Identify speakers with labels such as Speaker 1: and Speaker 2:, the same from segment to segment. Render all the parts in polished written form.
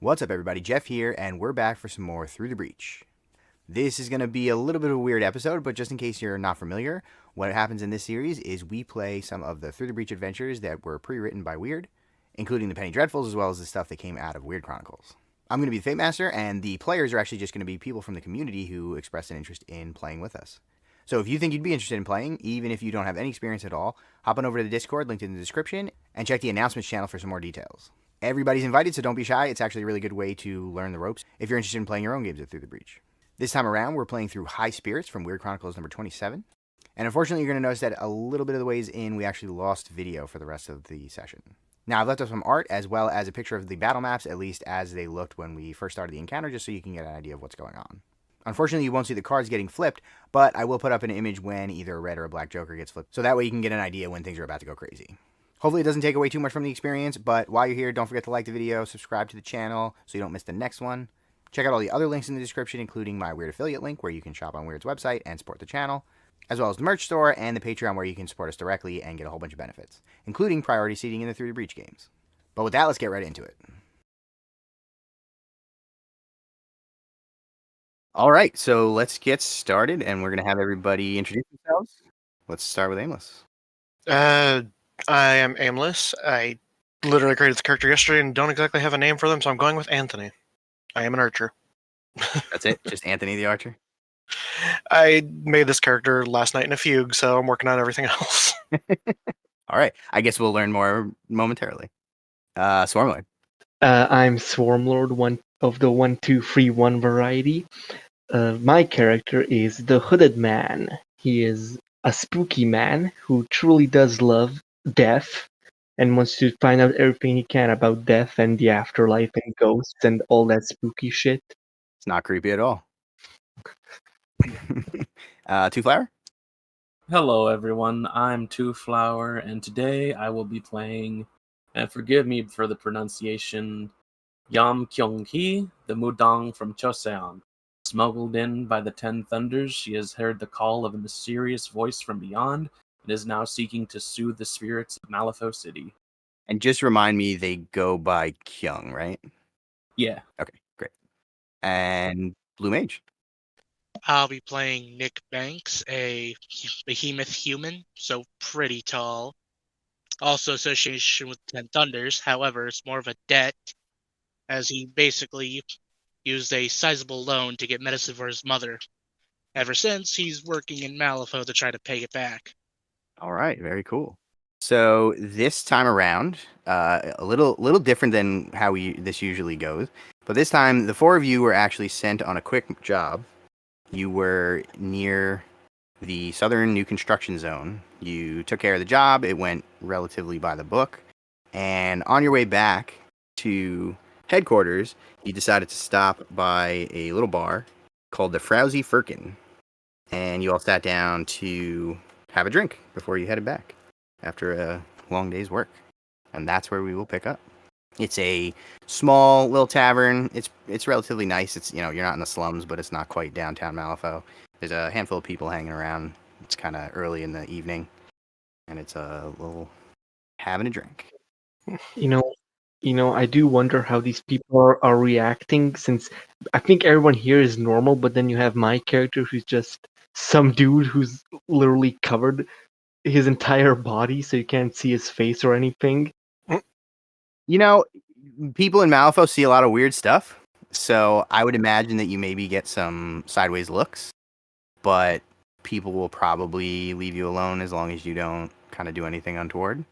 Speaker 1: What's up, everybody? Jeff here, and we're back for some more Through the Breach. This is going to be a little bit of a weird episode, but just in case you're not familiar, what happens in this series is we play some of the Through the Breach adventures that were pre-written by Weird, including the Penny Dreadfuls as well as the stuff that came out of Weird Chronicles. I'm going to be the Fate Master, and the players are actually just going to be people from the community who expressed an interest in playing with us. So if you think you'd be interested in playing, even if you don't have any experience at all, hop on over to the Discord linked in the description and check the announcements channel for some more details. Everybody's invited, so don't be shy. It's actually a really good way to learn the ropes if you're interested in playing your own games of Through the Breach. This time around, we're playing through High Spirits from Weird Chronicles number 27. And unfortunately, you're going to notice that a little bit of the ways in, we actually lost video for the rest of the session. Now, I've left up some art as well as a picture of the battle maps, at least as they looked when we first started the encounter, just so you can get an idea of what's going on. Unfortunately, you won't see the cards getting flipped, but I will put up an image when either a red or a black joker gets flipped, so that way you can get an idea when things are about to go crazy. Hopefully it doesn't take away too much from the experience, but while you're here, don't forget to like the video, subscribe to the channel so you don't miss the next one. Check out all the other links in the description, including my Weird affiliate link where you can shop on Weird's website and support the channel, as well as the merch store and the Patreon where you can support us directly and get a whole bunch of benefits, including priority seating in the Through the Breach games. But with that, let's get right into it. All right, so let's get started, and we're going to have everybody introduce themselves. Let's start with Aimless.
Speaker 2: I am aimless. I literally created the character yesterday and don't exactly have a name for them, so I'm going with Anthony. I am an archer.
Speaker 1: That's it? Just Anthony the Archer?
Speaker 2: I made this character last night in a fugue, so I'm working on everything else.
Speaker 1: All right, I guess we'll learn more momentarily. Swarmlord.
Speaker 3: I'm Swarmlord, one of the 1-2-3-1 variety. My character is the Hooded Man. He is a spooky man who truly does love death and wants to find out everything he can about death and the afterlife and ghosts and all that spooky shit.
Speaker 1: It's not creepy at all. Two Flower?
Speaker 4: Hello everyone, I'm Two Flower, and today I will be playing, and forgive me for the pronunciation, Yam Kyung-hee, the Mudang from Choseon. Smuggled in by the Ten Thunders, she has heard the call of a mysterious voice from beyond, and is now seeking to soothe the spirits of Malifaux City.
Speaker 1: And just remind me, they go by Kyung, right?
Speaker 4: Yeah.
Speaker 1: Okay, great. And Blue Mage?
Speaker 5: I'll be playing Nick Banks, a behemoth human, so pretty tall. Also association with Ten Thunders, however, it's more of a debt, as he basically used a sizable loan to get medicine for his mother. Ever since, he's working in Malifaux to try to pay it back.
Speaker 1: All right, very cool. So this time around, a little different than how this usually goes. But this time, the four of you were actually sent on a quick job. You were near the southern new construction zone. You took care of the job. It went relatively by the book. And on your way back to headquarters, you decided to stop by a little bar called the Frowsy Firkin. And you all sat down to have a drink before you headed back after a long day's work. And that's where we will pick up. It's a small little tavern. It's relatively nice. It's, you're not in the slums, but it's not quite downtown Malifaux. There's a handful of people hanging around. It's kind of early in the evening, and it's a little having a drink.
Speaker 3: You know, I do wonder how these people are reacting, since I think everyone here is normal, but then you have my character who's just some dude who's literally covered his entire body so you can't see his face or anything.
Speaker 1: People in Malifaux see a lot of weird stuff, so I would imagine that you maybe get some sideways looks, but people will probably leave you alone as long as you don't kind of do anything untoward.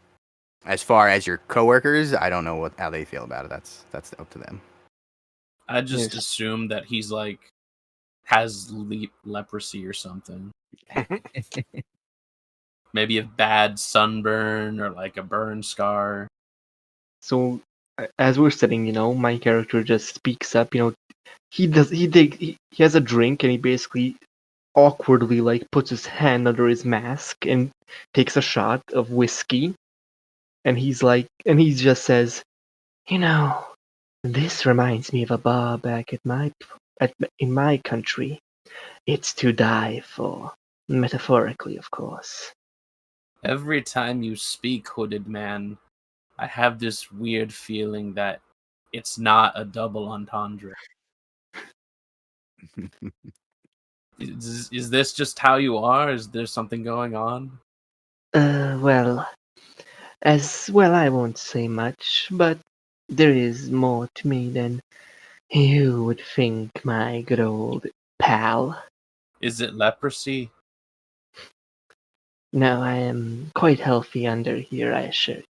Speaker 1: As far as your coworkers, I don't know how they feel about it. That's up to them.
Speaker 4: I just assume that he's has leprosy or something. Maybe a bad sunburn or a burn scar.
Speaker 3: So as we're sitting, my character just speaks up. He has a drink and he basically awkwardly puts his hand under his mask and takes a shot of whiskey. And he just says, this reminds me of a bar back in my country. It's to die for, metaphorically, of course.
Speaker 4: Every time you speak, Hooded Man, I have this weird feeling that it's not a double entendre. Is this just how you are? Is there something going on?
Speaker 3: Well, as well, I won't say much, but there is more to me than you would think, my good old pal.
Speaker 4: Is it leprosy?
Speaker 3: No, I am quite healthy under here, I assure you.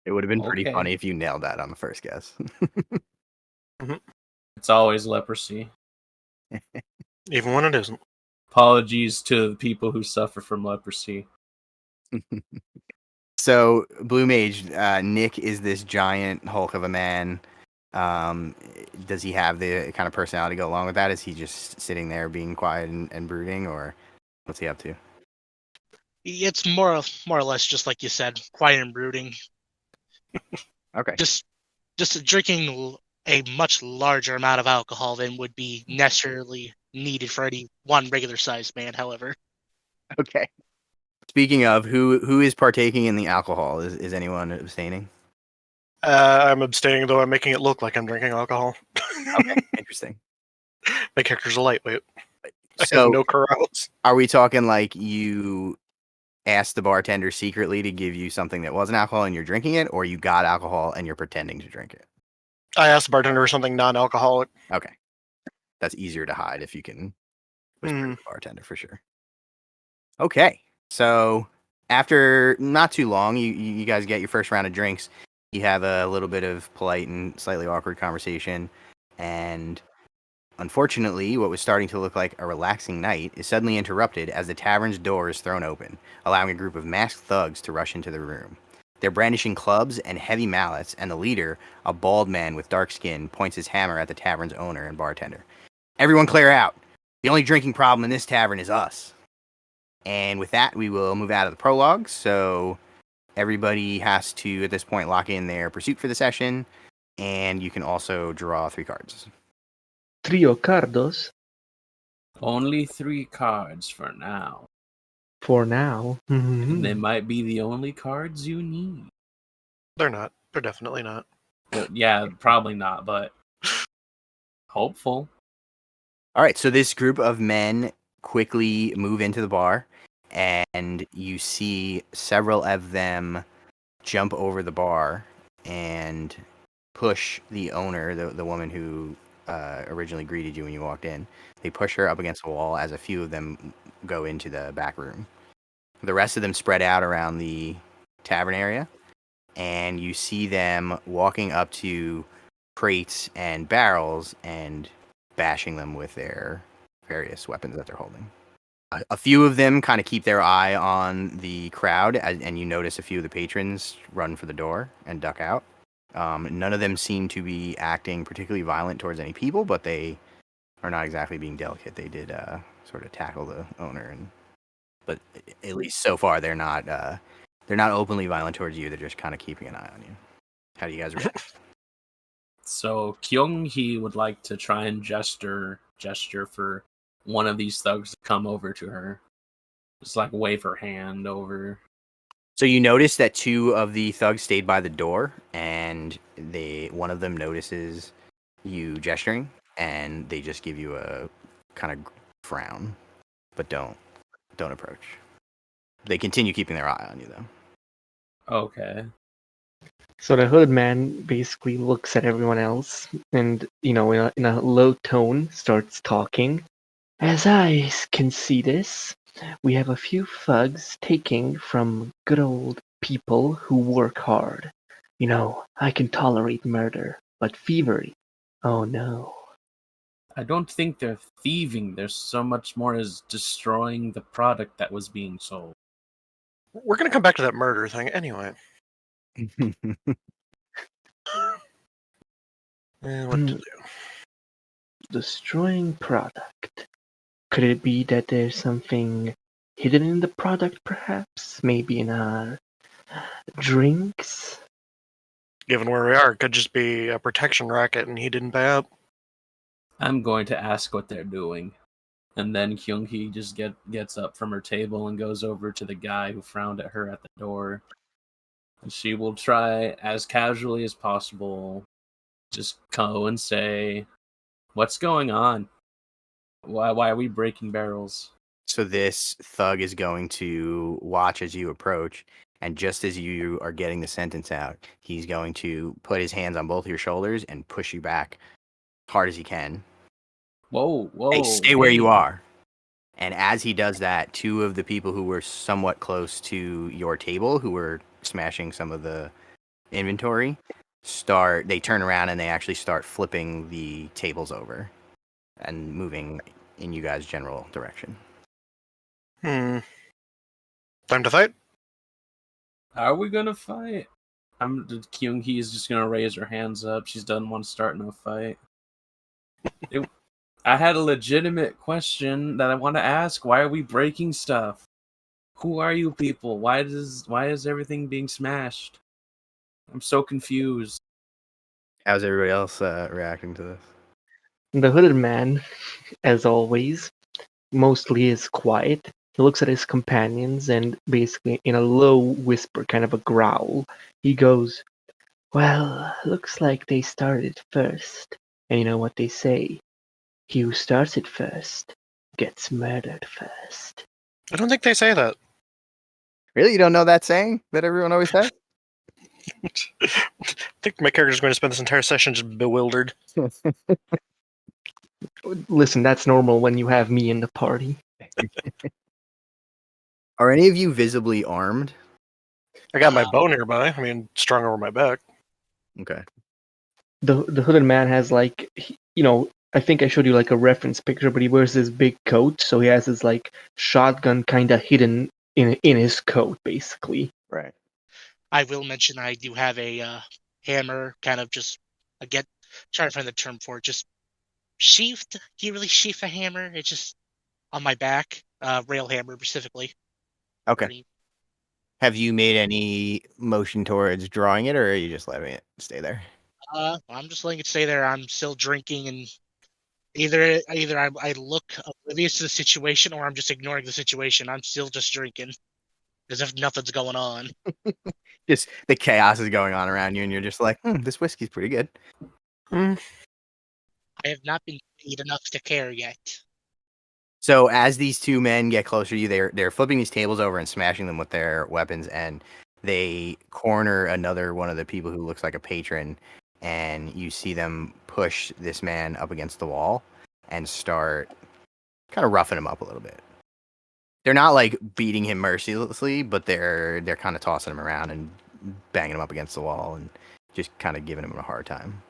Speaker 1: It would have been pretty
Speaker 4: Okay.
Speaker 1: funny if you nailed that on the first guess.
Speaker 4: It's always leprosy.
Speaker 2: Even when it isn't.
Speaker 4: Apologies to the people who suffer from leprosy.
Speaker 1: So, Blue Mage, Nick is this giant hulk of a man. Does he have the kind of personality to go along with that? Is he just sitting there being quiet and brooding, or what's he up to?
Speaker 5: It's more or less just like you said, quiet and brooding.
Speaker 1: Okay.
Speaker 5: Just drinking a much larger amount of alcohol than would be necessarily needed for any one regular sized man, however.
Speaker 1: Okay. Speaking of, who is partaking in the alcohol? Is anyone abstaining?
Speaker 2: I'm abstaining, though I'm making it look like I'm drinking alcohol.
Speaker 1: Okay, interesting.
Speaker 2: My character's a lightweight. I have
Speaker 1: So,
Speaker 2: no corrals.
Speaker 1: are we talking like you asked the bartender secretly to give you something that wasn't alcohol and you're drinking it, or you got alcohol and you're pretending to drink it?
Speaker 2: I asked the bartender for something non-alcoholic.
Speaker 1: Okay. That's easier to hide if you can whisper to
Speaker 2: Mm.
Speaker 1: the bartender for sure. Okay. So after not too long, you guys get your first round of drinks. You have a little bit of polite and slightly awkward conversation. And unfortunately, what was starting to look like a relaxing night is suddenly interrupted as the tavern's door is thrown open, allowing a group of masked thugs to rush into the room. They're brandishing clubs and heavy mallets, and the leader, a bald man with dark skin, points his hammer at the tavern's owner and bartender. Everyone clear out. The only drinking problem in this tavern is us. And with that, we will move out of the prologue. So everybody has to, at this point, lock in their pursuit for the session. And you can also draw 3 cards.
Speaker 3: Trio cardos
Speaker 4: Only 3 cards for now.
Speaker 3: for now.
Speaker 4: And they might be the only cards you need.
Speaker 2: They're not. They're definitely not.
Speaker 4: Yeah, probably not, but hopeful.
Speaker 1: All right, so this group of men quickly move into the bar, and you see several of them jump over the bar and push the owner, the woman who originally greeted you when you walked in. They push her up against the wall as a few of them go into the back room. The rest of them spread out around the tavern area, and you see them walking up to crates and barrels and bashing them with their various weapons that they're holding. A few of them kind of keep their eye on the crowd, and you notice a few of the patrons run for the door and duck out. None of them seem to be acting particularly violent towards any people, but they are not exactly being delicate. They did sort of tackle the owner, but at least so far they're not openly violent towards you. They're just kind of keeping an eye on you. How do you guys react?
Speaker 4: So Kyung-hee would like to try and gesture for one of these thugs to come over to her. Just like wave her hand over.
Speaker 1: So you notice that 2 of the thugs stayed by the door, and one of them notices you gesturing, and they just give you a kind of frown, but don't approach. They continue keeping their eye on you, though.
Speaker 4: Okay.
Speaker 3: So the hooded man basically looks at everyone else and, in a low tone, starts talking. As I can see this, we have a few thugs taking from good old people who work hard. I can tolerate murder, but thievery, oh no.
Speaker 4: I don't think they're thieving. There's so much more as destroying the product that was being sold.
Speaker 2: We're going to come back to that murder thing anyway. What to do?
Speaker 3: Destroying product. Could it be that there's something hidden in the product, perhaps? Maybe in our drinks?
Speaker 2: Given where we are, it could just be a protection racket and he didn't pay up.
Speaker 4: I'm going to ask what they're doing. And then Kyung-hee just gets up from her table and goes over to the guy who frowned at her at the door. And she will try as casually as possible just go and say, "What's going on? Why are we breaking barrels?"
Speaker 1: So this thug is going to watch as you approach, and just as you are getting the sentence out, he's going to put his hands on both your shoulders and push you back as hard as he can.
Speaker 4: Whoa,
Speaker 1: Hey,
Speaker 4: whoa!
Speaker 1: stay where you are. And as he does that, two of the people who were somewhat close to your table, who were smashing some of the inventory, they turn around and they actually start flipping the tables over and moving in you guys' general direction.
Speaker 2: Time to fight?
Speaker 4: Are we gonna fight? Kyung Hee is just gonna raise her hands up. She doesn't want to start no fight. I had a legitimate question that I want to ask. Why are we breaking stuff? Who are you people? Why is everything being smashed? I'm so confused.
Speaker 1: How's everybody else reacting to this?
Speaker 3: The hooded man, as always, mostly is quiet. He looks at his companions and basically in a low whisper, kind of a growl, he goes, "Well, looks like they started first. And you know what they say? He who starts it first gets murdered first."
Speaker 2: I don't think they say that.
Speaker 1: Really? You don't know that saying that everyone always says?
Speaker 2: I think my character's going to spend this entire session just bewildered.
Speaker 3: Listen, that's normal when you have me in the party.
Speaker 1: Are any of you visibly armed?
Speaker 2: I got my bow nearby. I mean, strung over my back.
Speaker 1: Okay.
Speaker 3: The hooded man has like, I think I showed you like a reference picture, but he wears this big coat, so he has his like shotgun kind of hidden in his coat, basically.
Speaker 1: Right.
Speaker 5: I will mention I do have a hammer, kind of just again trying to find the term for it. Just sheathed. Do you really sheath a hammer? It's just on my back, rail hammer specifically.
Speaker 1: Okay. Have you made any motion towards drawing it, or are you just letting it stay there?
Speaker 5: I'm just letting it stay there. I'm still drinking, and either I look oblivious to the situation, or I'm just ignoring the situation. I'm still just drinking, as if nothing's going on.
Speaker 1: Just the chaos is going on around you, and you're just like, this whiskey's pretty good.
Speaker 5: I have not been paid enough to care yet.
Speaker 1: So as these two men get closer to you, they're flipping these tables over and smashing them with their weapons, and they corner another one of the people who looks like a patron, and you see them push this man up against the wall and start kind of roughing him up a little bit. They're not like beating him mercilessly, but they're kind of tossing him around and banging him up against the wall and just kind of giving him a hard time.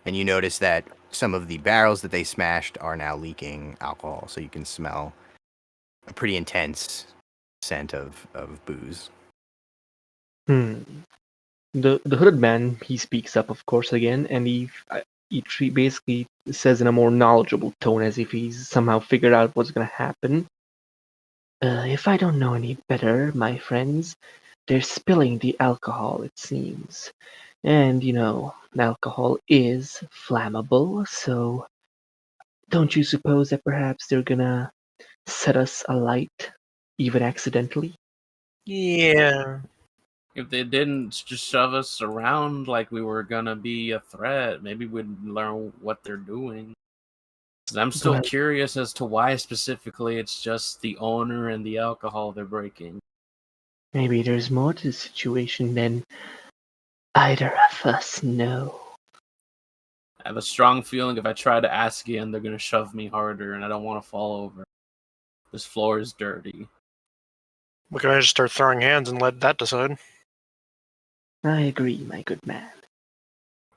Speaker 1: And you notice that some of the barrels that they smashed are now leaking alcohol, so you can smell a pretty intense scent of booze.
Speaker 3: The hooded man, he speaks up, of course, again, and he basically says in a more knowledgeable tone, as if he's somehow figured out what's going to happen. If I don't know any better, my friends, they're spilling the alcohol, it seems. And, alcohol is flammable, so don't you suppose that perhaps they're gonna set us alight, even accidentally?
Speaker 2: Yeah.
Speaker 4: If they didn't just shove us around like we were gonna be a threat, maybe we'd learn what they're doing. I'm still
Speaker 3: Well,
Speaker 4: curious as to why specifically it's just the owner and the alcohol they're breaking.
Speaker 3: maybe there's more to the situation than either of us know.
Speaker 4: I have a strong feeling if I try to ask again, they're gonna shove me harder, and I don't want to fall over. This floor is dirty.
Speaker 2: We can just start throwing hands and let that decide.
Speaker 3: I agree, my good man.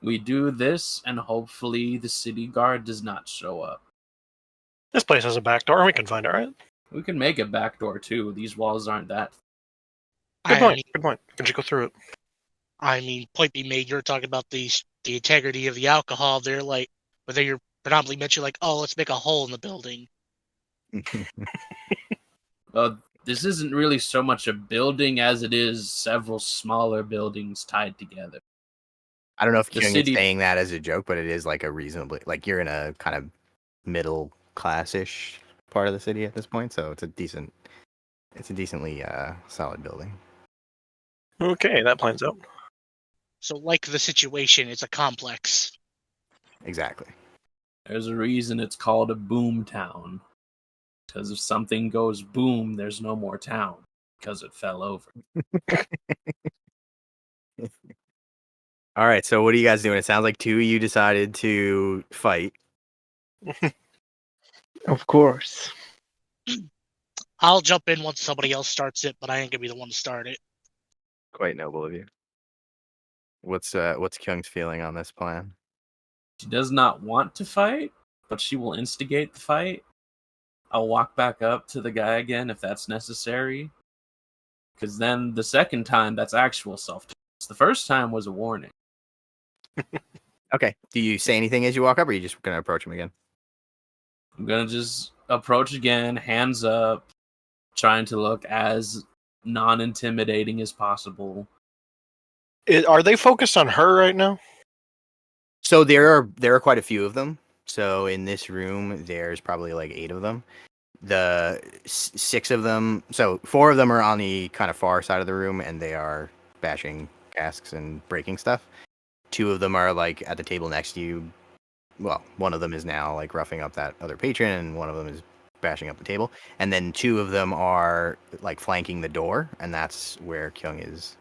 Speaker 4: We do this, and hopefully the city guard does not show up.
Speaker 2: This place has a back door. We can find it, right?
Speaker 4: We can make a back door too. These walls aren't that.
Speaker 2: Good point. Good point. We can just go through it.
Speaker 5: I mean, point being made. You're talking about the integrity of the alcohol. They're like, whether you're predominantly mentioned like, oh, let's make a hole in the building.
Speaker 4: Well, this isn't really so much a building as it is several smaller buildings tied together.
Speaker 1: I don't know if
Speaker 4: The
Speaker 1: Kyung
Speaker 4: city-
Speaker 1: is saying that as a joke, but it is like a reasonably, like you're in a kind of middle class-ish part of the city at this point, so it's a decently solid building.
Speaker 2: Okay, that plans out.
Speaker 5: So, like the situation, it's a complex.
Speaker 1: Exactly.
Speaker 4: There's a reason it's called a boom town. Because if something goes boom, there's no more town. Because it fell over.
Speaker 1: All right, so what are you guys doing? It sounds like two of you decided to fight.
Speaker 3: Of course.
Speaker 5: I'll jump in once somebody else starts it, but I ain't gonna be the one to start it.
Speaker 1: Quite noble of you. What's Kyung's feeling on this plan?
Speaker 4: She does not want to fight, but she will instigate the fight. I'll walk back up to the guy again if that's necessary. Because then the second time, that's actual self-defense. The first time was a warning.
Speaker 1: Okay. Do you say anything as you walk up, or are you just gonna approach him again?
Speaker 4: I'm going to just approach again, hands up, trying to look as non-intimidating as possible.
Speaker 2: Are they focused on her right now?
Speaker 1: So there are quite a few of them. So in this room, there's probably like 8 of them. The 6 of them, so 4 of them are on the kind of far side of the room, and they are bashing casks and breaking stuff. 2 of them are like at the table next to you. Well, one of them is now like roughing up that other patron, and one of them is bashing up the table. And then 2 of them are like flanking the door, and that's where Kyung is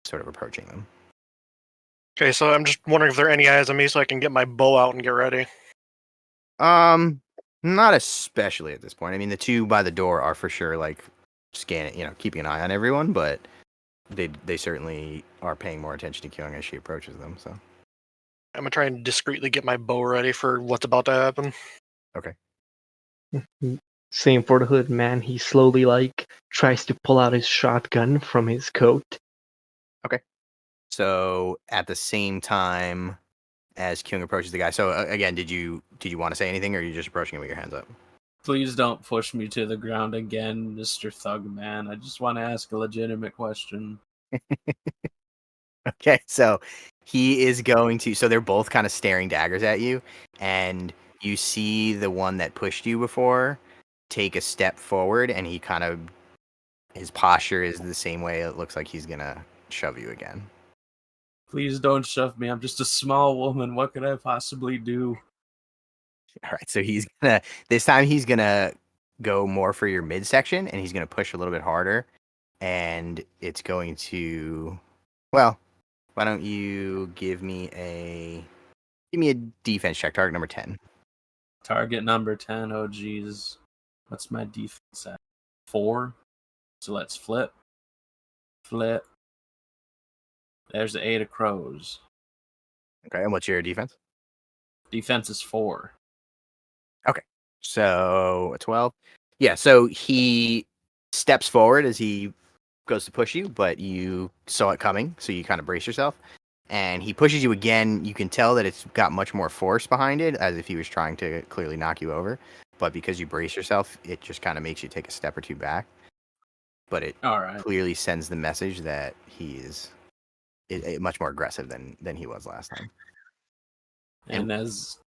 Speaker 1: sort of approaching them.
Speaker 2: Okay, so I'm just wondering if there are any eyes on me so I can get my bow out and get ready.
Speaker 1: Not especially at this point. I mean, the 2 by the door are for sure like scanning, keeping an eye on everyone, but they certainly are paying more attention to Kyung as she approaches them. So
Speaker 2: I'm gonna try and discreetly get my bow ready for what's about to happen.
Speaker 1: okay.
Speaker 3: Same for the hood man. He slowly tries to pull out his shotgun from his coat.
Speaker 1: So at the same time as Kyung approaches the guy, so again, did you want to say anything, or are you just approaching him with your hands up?
Speaker 4: Please don't push me to the ground again, Mr. Thugman. I just want to ask a legitimate question.
Speaker 1: Okay, so he is going to. So they're both kind of staring daggers at you, and you see the one that pushed you before take a step forward, and his posture is the same way. It looks like he's gonna shove you again.
Speaker 4: Please don't shove me. I'm just a small woman. What could I possibly do?
Speaker 1: All right, so this time he's gonna go more for your midsection, and he's gonna push a little bit harder, and it's going to. Well, why don't you give me a defense check, target number 10.
Speaker 4: Target number 10. Oh, geez. What's my defense at? 4. So let's flip. Flip. There's the 8 of crows.
Speaker 1: Okay, and what's your defense?
Speaker 4: Defense is 4.
Speaker 1: So a 12. Yeah, so he steps forward as he goes to push you, but you saw it coming, so you kind of brace yourself. And he pushes you again. You can tell that it's got much more force behind it, as if he was trying to clearly knock you over. But because you brace yourself, it just kind of makes you take a step or two back. But it
Speaker 4: All right.
Speaker 1: clearly sends the message that he is much more aggressive than he was last time.
Speaker 4: And as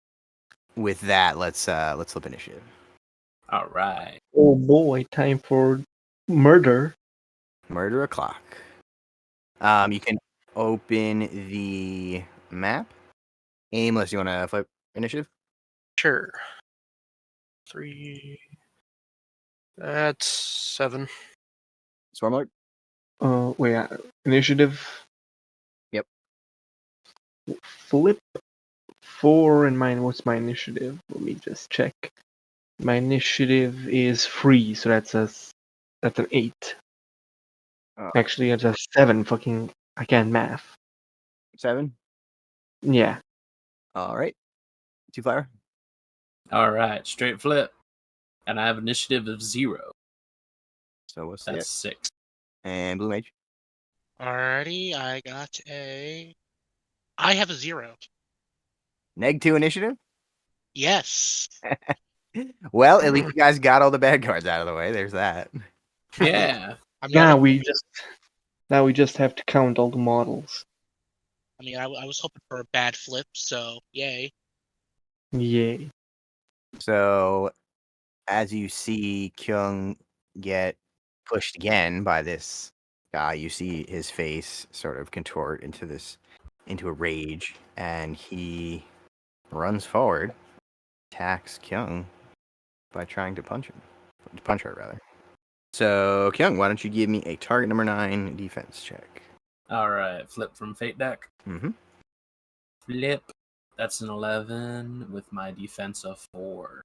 Speaker 1: With that, let's flip initiative.
Speaker 4: all right.
Speaker 3: Oh boy, time for murder.
Speaker 1: Murder o'clock. You can open the map. Aimless, you want to flip initiative?
Speaker 2: Sure. 3. That's 7.
Speaker 1: Swarmlord?
Speaker 3: Wait, initiative.
Speaker 1: Yep.
Speaker 3: Flip 4 and mine. What's my initiative? Let me just check. My initiative is 3, so that's an 8. Actually, it's a 7. Fucking, I can't math.
Speaker 1: 7?
Speaker 3: Yeah.
Speaker 1: All right. 2 flower?
Speaker 4: All right. Straight flip. And I have initiative of 0.
Speaker 1: So what's
Speaker 4: That's
Speaker 1: that?
Speaker 4: 6.
Speaker 1: And blue mage?
Speaker 5: Alrighty, I have a 0.
Speaker 1: Neg 2 initiative?
Speaker 5: Yes.
Speaker 1: Well, at least you guys got all the bad cards out of the way. There's that.
Speaker 4: Yeah.
Speaker 5: I'm
Speaker 3: Now
Speaker 5: not.
Speaker 3: we just have to count all the models.
Speaker 5: I mean, I was hoping for a bad flip, so yay.
Speaker 3: Yay.
Speaker 1: So, as you see Kyung get pushed again by this guy, you see his face sort of contort into this into a rage, and he runs forward, attacks Kyung by trying to punch her rather. So Kyung, why don't you give me a target number 9 defense check?
Speaker 4: All right, flip from fate deck.
Speaker 1: Mm-hmm.
Speaker 4: Flip. That's an 11 with my defense of 4,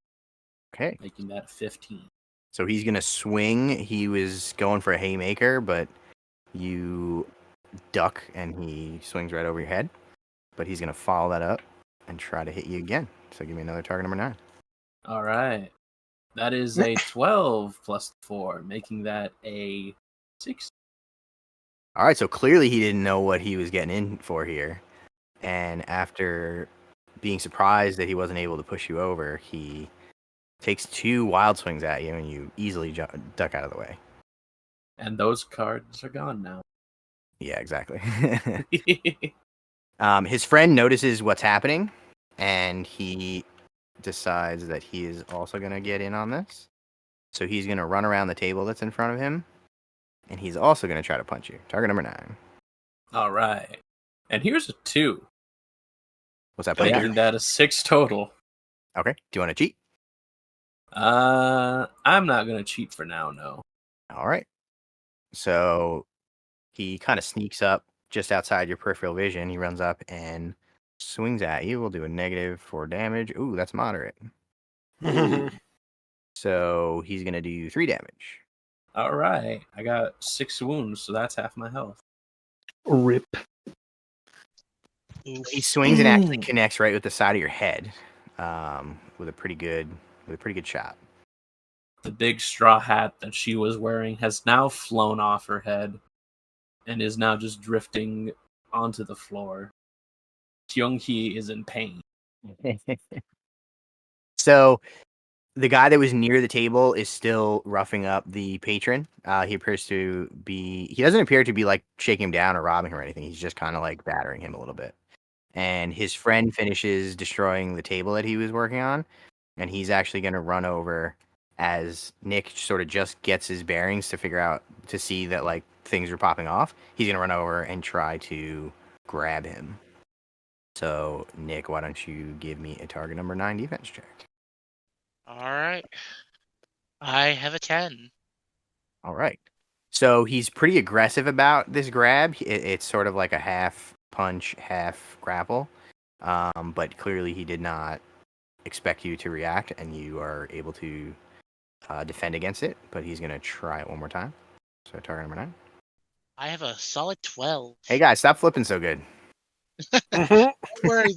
Speaker 1: Okay.
Speaker 4: making that a 15.
Speaker 1: So he's gonna swing. He was going for a haymaker, but you duck, and he swings right over your head. But he's gonna follow that up and try to hit you again. So give me another target number 9.
Speaker 4: All right. That is a 12 plus 4, making that a 6.
Speaker 1: All right. So clearly he didn't know what he was getting in for here, and after being surprised that he wasn't able to push you over, he takes 2 wild swings at you, and you easily duck out of the way.
Speaker 4: And those cards are gone now.
Speaker 1: Yeah, exactly. His friend notices what's happening, and he decides that he is also going to get in on this. So he's going to run around the table that's in front of him, and he's also going to try to punch you. Target number 9.
Speaker 4: All right. And here's a 2,
Speaker 1: What's that put
Speaker 4: making that a 6 total.
Speaker 1: Okay. Do you want to cheat?
Speaker 4: I'm not going to cheat for now, no.
Speaker 1: All right. So he kind of sneaks up just outside your peripheral vision. He runs up and swings at you. We'll do a -4 damage. Ooh, that's moderate. So he's going to do 3 damage.
Speaker 4: All right. I got 6 wounds, so that's half my health.
Speaker 3: Rip.
Speaker 1: He swings and actually connects right with the side of your head, with a pretty good shot.
Speaker 4: The big straw hat that she was wearing has now flown off her head and is now just drifting onto the floor. Kyung-hee is in pain.
Speaker 1: So the guy that was near the table is still roughing up the patron. He doesn't appear to be like shaking him down or robbing him or anything. He's just kind of like battering him a little bit. And his friend finishes destroying the table that he was working on, and he's actually going to run over as Nick sort of just gets his bearings to see that like things are popping off. He's going to run over and try to grab him. So Nick, why don't you give me a target number 9 defense check?
Speaker 5: All right. I have a 10.
Speaker 1: All right. So he's pretty aggressive about this grab. It's sort of like a half punch, half grapple. But clearly he did not expect you to react, and you are able to defend against it. But he's going to try it one more time. So target number 9.
Speaker 5: I have a solid 12.
Speaker 1: Hey guys, stop flipping so good.
Speaker 5: Don't worry,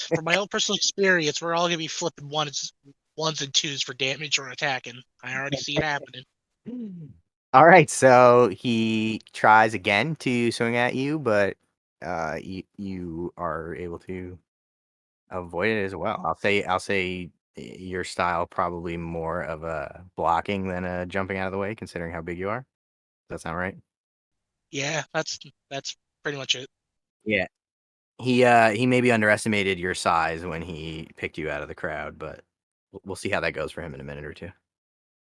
Speaker 5: from my own personal experience, we're all going to be flipping ones and twos for damage or attacking. I already see it happening.
Speaker 1: All right, so he tries again to swing at you, but you are able to avoid it as well. I'll say your style probably more of a blocking than a jumping out of the way, considering how big you are. Does that sound right?
Speaker 5: Yeah, that's pretty much it.
Speaker 1: Yeah. He maybe underestimated your size when he picked you out of the crowd, but we'll see how that goes for him in a minute or two.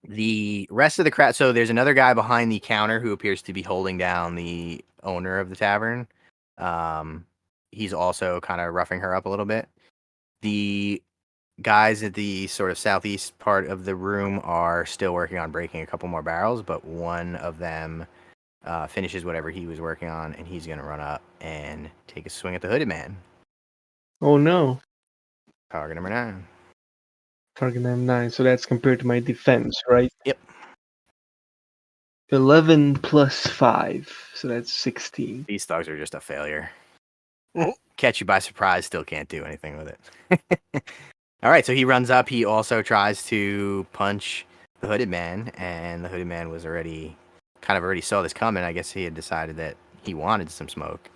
Speaker 1: The rest of the crowd, so there's another guy behind the counter who appears to be holding down the owner of the tavern. He's also kind of roughing her up a little bit. The guys at the sort of southeast part of the room are still working on breaking a couple more barrels, but one of them finishes whatever he was working on, and he's going to run up and take a swing at the hooded man.
Speaker 3: Oh no.
Speaker 1: Target number 9.
Speaker 3: Target number 9. So that's compared to my defense, right?
Speaker 1: Yep.
Speaker 3: 11 plus 5. So that's 16.
Speaker 1: These thugs are just a failure.
Speaker 2: Mhm.
Speaker 1: Catch you by surprise, still can't do anything with it. All right, so he runs up. He also tries to punch the hooded man, and the hooded man was already saw this coming. I guess he had decided that he wanted some smoke.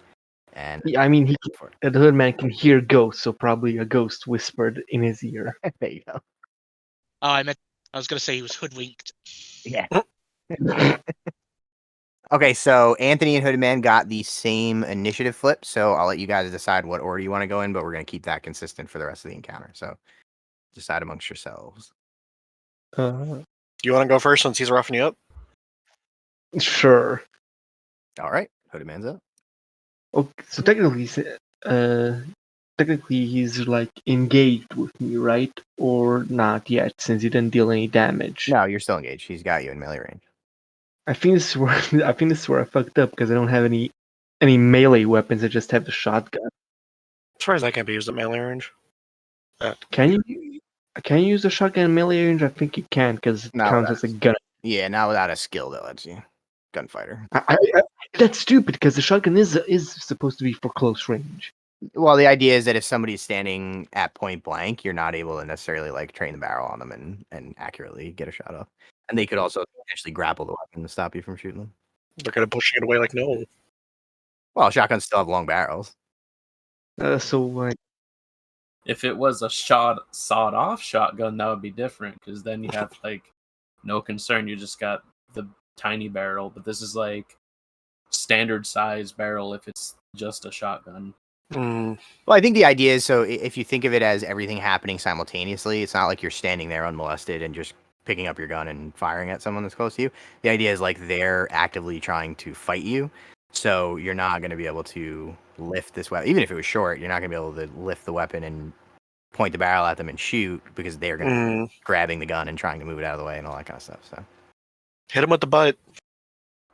Speaker 1: And
Speaker 3: Yeah, I mean, the hood man can hear ghosts, so probably a ghost whispered in his ear.
Speaker 1: there you go.
Speaker 5: Oh, I was going to say he was hoodwinked.
Speaker 1: Yeah. Okay, so Anthony and Hooded Man got the same initiative flip, so I'll let you guys decide what order you want to go in, but we're going to keep that consistent for the rest of the encounter. So decide amongst yourselves.
Speaker 2: You want to go first since he's roughing you up?
Speaker 3: Sure.
Speaker 1: All right, Hooded Man's up.
Speaker 3: Okay, so technically, technically he's like engaged with me, right? Or not yet, since he didn't deal any damage.
Speaker 1: No, you're still engaged. He's got you in melee range.
Speaker 3: I think this is where I fucked up because I don't have any melee weapons. I just have the shotgun.
Speaker 2: As far as that can't be used at melee range.
Speaker 3: Can you use the shotgun in melee range? I think you can because it
Speaker 1: Not
Speaker 3: counts
Speaker 1: without
Speaker 3: as a gun.
Speaker 1: Yeah, not without a skill that lets you. Gunfighter.
Speaker 3: That's stupid because the shotgun is supposed to be for close range.
Speaker 1: Well, the idea is that if somebody's standing at point blank, you're not able to necessarily like train the barrel on them and accurately get a shot off. And they could also potentially grapple the weapon to stop you from shooting them.
Speaker 2: They're kind of pushing it away like, no.
Speaker 1: Well, shotguns still have long barrels.
Speaker 4: If it was a sawed-off shotgun, that would be different, because then you have like no concern. You just got the tiny barrel, but this is like standard size barrel if it's just a shotgun.
Speaker 2: Mm.
Speaker 1: Well, I think the idea is, so if you think of it as everything happening simultaneously, it's not like you're standing there unmolested and just picking up your gun and firing at someone that's close to you. The idea is like they're actively trying to fight you, so you're not going to be able to lift this weapon. Even if it was short, you're not going to be able to lift the weapon and point the barrel at them and shoot, because they're going to be grabbing the gun and trying to move it out of the way and all that kind of stuff. So
Speaker 2: Hit him with the butt.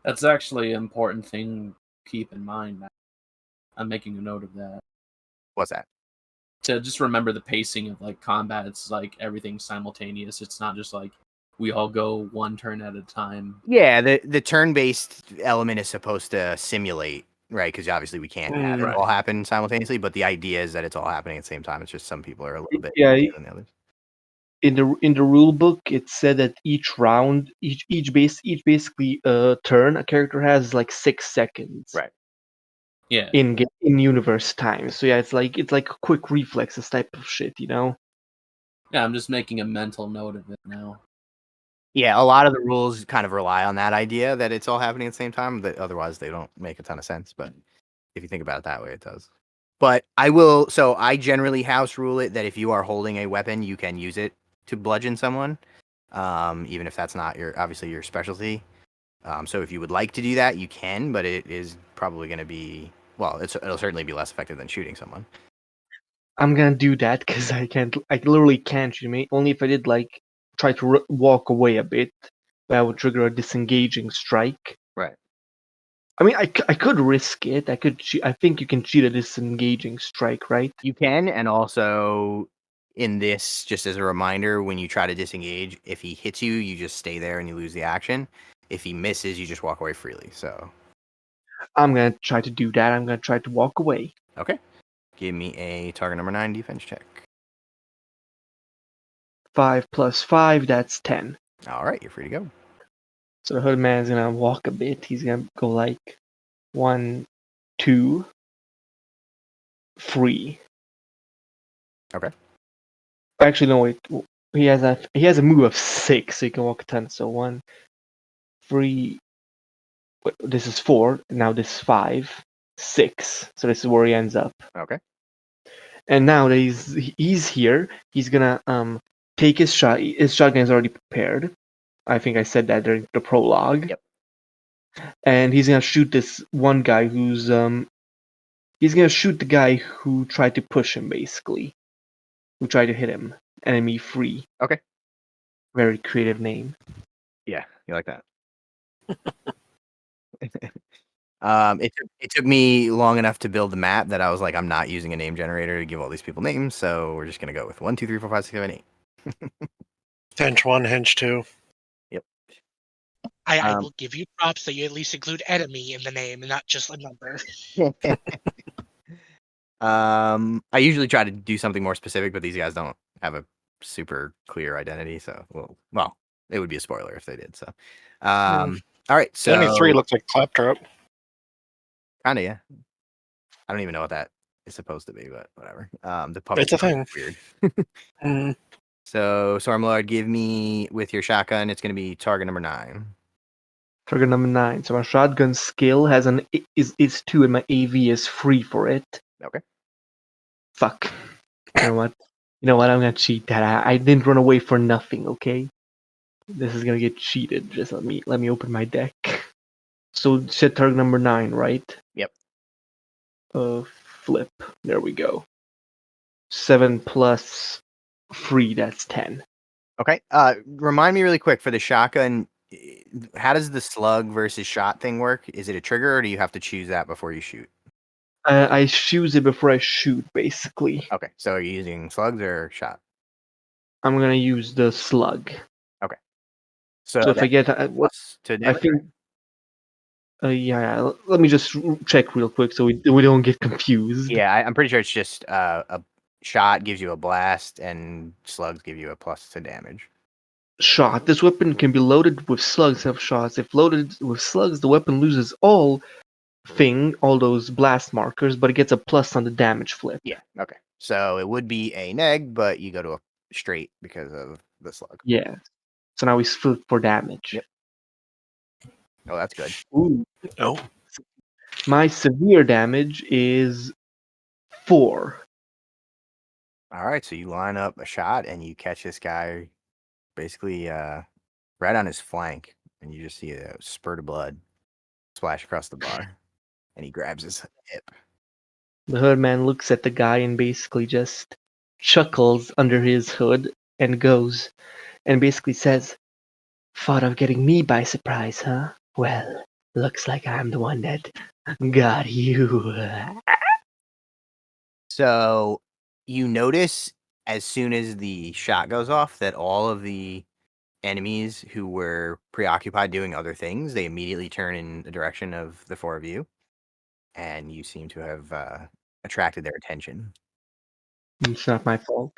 Speaker 4: That's actually an important thing to keep in mind, Matt. I'm making a note of that.
Speaker 1: What's that?
Speaker 4: To just remember the pacing of like combat. It's like everything's simultaneous. It's not just like we all go one turn at a time.
Speaker 1: Yeah, the turn-based element is supposed to simulate, right? Because obviously we can't have it
Speaker 4: Right.
Speaker 1: all happen simultaneously, but the idea is that it's all happening at the same time. It's just some people are a little bit
Speaker 3: Yeah,
Speaker 1: better than the others.
Speaker 3: in the rule book, it said that each round, each basically turn a character has like 6 seconds.
Speaker 1: Right.
Speaker 4: Yeah.
Speaker 3: In universe time. So yeah, it's like a quick reflexes type of shit, you know.
Speaker 4: Yeah, I'm just making a mental note of it now.
Speaker 1: Yeah, a lot of the rules kind of rely on that idea that it's all happening at the same time, but otherwise they don't make a ton of sense. But if you think about it that way, it does. But I generally house rule it that if you are holding a weapon, you can use it to bludgeon someone, even if that's not obviously your specialty. So if you would like to do that, you can, but it is probably going to be, well, it'll certainly be less effective than shooting someone.
Speaker 3: I'm gonna do that because I literally can't shoot me. Only if I did like try to walk away a bit, that would trigger a disengaging strike.
Speaker 1: Right.
Speaker 3: I mean, I could risk it. I think you can cheat a disengaging strike, right?
Speaker 1: You can, and also in this, just as a reminder, when you try to disengage, if he hits you, you just stay there and you lose the action. If he misses, you just walk away freely. So
Speaker 3: I'm gonna try to do that. I'm gonna try to walk away.
Speaker 1: okay, give me a target number 9 defense check.
Speaker 3: 5 + 5, that's 10.
Speaker 1: All right, you're free to go.
Speaker 3: So the hood man's gonna walk a bit. He's gonna go like 1, 2, 3.
Speaker 1: Okay.
Speaker 3: Actually, no, wait. He has a move of 6, so he can walk a ton. So 1, 3. This is 4. Now this is 5, 6. So this is where he ends up.
Speaker 1: Okay.
Speaker 3: And now that he's here, he's gonna take his shot. His shotgun is already prepared. I think I said that during the prologue.
Speaker 1: Yep.
Speaker 3: And he's gonna shoot this one guy who's he's gonna shoot the guy who tried to push him, basically. Who tried to hit him. Enemy free.
Speaker 1: Okay.
Speaker 3: Very creative name.
Speaker 1: Yeah, you like that. It took me long enough to build the map that I was like, I'm not using a name generator to give all these people names, so we're just gonna go with 1, 2, 3, 4, 5, 6, 7, 8.
Speaker 2: Hinge 1, hinge 2.
Speaker 1: Yep.
Speaker 5: I will give you props that you at least include enemy in the name and not just a number.
Speaker 1: I usually try to do something more specific, but these guys don't have a super clear identity, so well, it would be a spoiler if they did. So, all right. So
Speaker 2: Enemy 3 looks like Claptrap.
Speaker 1: Kinda, yeah. I don't even know what that is supposed to be, but whatever. The
Speaker 2: It's a thing.
Speaker 1: Weird. So Stormlord, give me with your shotgun. It's going to be target number 9.
Speaker 3: Target number 9. So my shotgun skill has is 2, and my AV is 3 for it.
Speaker 1: Okay.
Speaker 3: Fuck. You know what? I'm gonna cheat that. I didn't run away for nothing. Okay. This is gonna get cheated. Just let me open my deck. So set target number 9, right?
Speaker 1: Yep.
Speaker 3: flip. There we go. 7 plus 3, that's 10.
Speaker 1: Okay. Remind me really quick for the shotgun. How does the slug versus shot thing work? Is it a trigger, or do you have to choose that before you shoot?
Speaker 3: I choose it before I shoot, basically.
Speaker 1: Okay. So are you using slugs or shot?
Speaker 3: I'm gonna use the slug.
Speaker 1: So,
Speaker 3: So if I get
Speaker 1: plus to
Speaker 3: I
Speaker 1: damage,
Speaker 3: think, yeah. Let me just check real quick so we don't get confused.
Speaker 1: yeah, I'm pretty sure it's just a shot gives you a blast, and slugs give you a plus to damage.
Speaker 3: Shot. This weapon can be loaded with slugs of shots. If loaded with slugs, the weapon loses all those blast markers, but it gets a plus on the damage flip.
Speaker 1: Yeah. Okay. So it would be a neg, but you go to a straight because of the slug.
Speaker 3: Yeah. So now we flip for damage.
Speaker 1: Yep. Oh, that's good.
Speaker 3: Ooh.
Speaker 2: Oh,
Speaker 3: My severe damage is 4.
Speaker 1: All right. So you line up a shot and you catch this guy basically right on his flank, and you just see a spurt of blood splash across the bar, and he grabs his hip.
Speaker 3: The hood man looks at the guy and basically just chuckles under his hood and goes and basically says, "Thought of getting me by surprise, huh? Well, looks like I'm the one that got you."
Speaker 1: So you notice as soon as the shot goes off that all of the enemies who were preoccupied doing other things, they immediately turn in the direction of the four of you, and you seem to have attracted their attention.
Speaker 3: It's not my fault.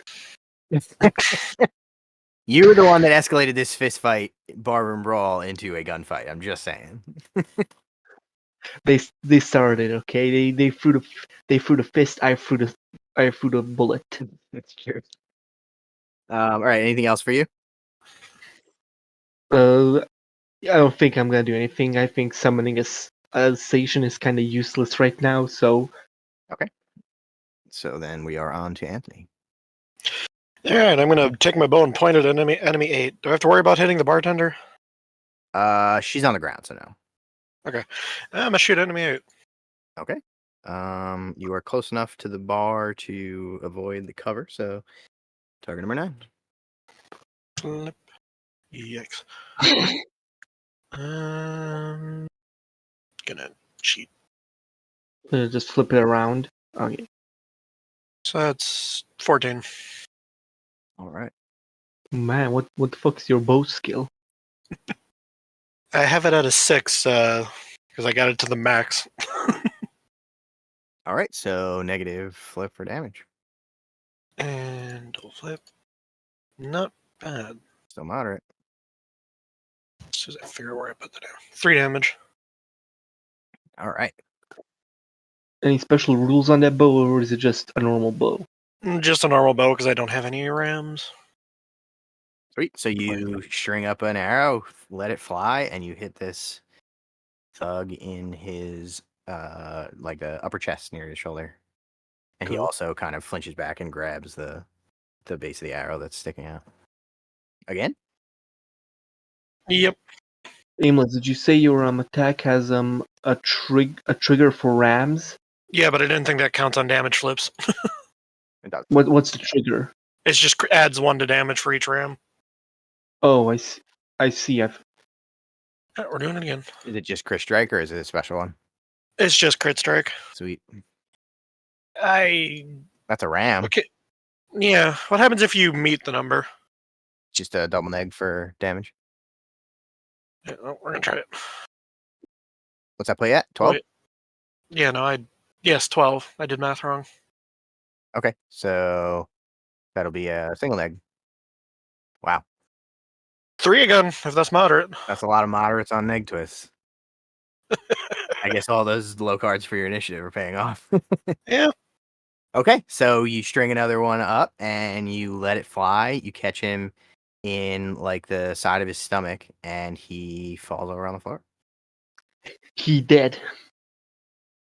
Speaker 1: You were the one that escalated this fist fight, barroom brawl into a gunfight. I'm just saying.
Speaker 3: They started, okay? They threw the fist. I threw the bullet.
Speaker 1: That's true. All right. Anything else for you?
Speaker 3: I don't think I'm gonna do anything. I think summoning a station is kind of useless right now. So
Speaker 1: So then we are on to Anthony.
Speaker 2: all right. I'm gonna take my bow and point at enemy 8. Do I have to worry about hitting the bartender?
Speaker 1: She's on the ground, so no.
Speaker 2: I'm gonna shoot enemy 8.
Speaker 1: Okay. You are close enough to the bar to avoid the cover, so target number 9.
Speaker 2: Flip. Yikes. Gonna cheat.
Speaker 3: just flip it around. Okay.
Speaker 2: So that's 14.
Speaker 1: All right.
Speaker 3: Man, what the fuck is your bow skill?
Speaker 2: I have it at a 6 because I got it to the max.
Speaker 1: All right. So negative flip for damage.
Speaker 2: And double flip. Not bad.
Speaker 1: Still moderate.
Speaker 2: As soon as I figure out where I put that down. 3 damage.
Speaker 1: All right.
Speaker 3: Any special rules on that bow, or is it just a normal bow?
Speaker 2: Just a normal bow because I don't have any rams.
Speaker 1: Sweet. So you string up an arrow, let it fly, and you hit this thug in his like the upper chest near his shoulder. And he
Speaker 3: Cool.
Speaker 1: also kind of flinches back and grabs the base of the arrow that's sticking out. Again?
Speaker 2: Yep.
Speaker 3: Aimless, did you say your attack has a trigger for rams?
Speaker 2: Yeah, but I didn't think that counts on damage flips.
Speaker 1: It does.
Speaker 3: What's the trigger?
Speaker 2: It just adds 1 to damage for each ram.
Speaker 3: Oh, I see.
Speaker 2: Yeah, we're doing it again.
Speaker 1: Is it just crit strike or is it a special one?
Speaker 2: It's just crit strike.
Speaker 1: Sweet.
Speaker 2: That's
Speaker 1: a ram.
Speaker 2: Okay. Yeah. What happens if you meet the number?
Speaker 1: Just a double neg for damage.
Speaker 2: Yeah, we're gonna try it.
Speaker 1: What's that play at? 12?
Speaker 2: Yeah, no, yes, 12. I did math wrong.
Speaker 1: Okay. So that'll be a single neg. Wow.
Speaker 2: 3 again, if that's moderate.
Speaker 1: That's a lot of moderates on neg twists. I guess all those low cards for your initiative are paying off.
Speaker 2: Yeah.
Speaker 1: Okay, so you string another one up and you let it fly. You catch him in like the side of his stomach, and he falls over on the floor.
Speaker 3: He dead.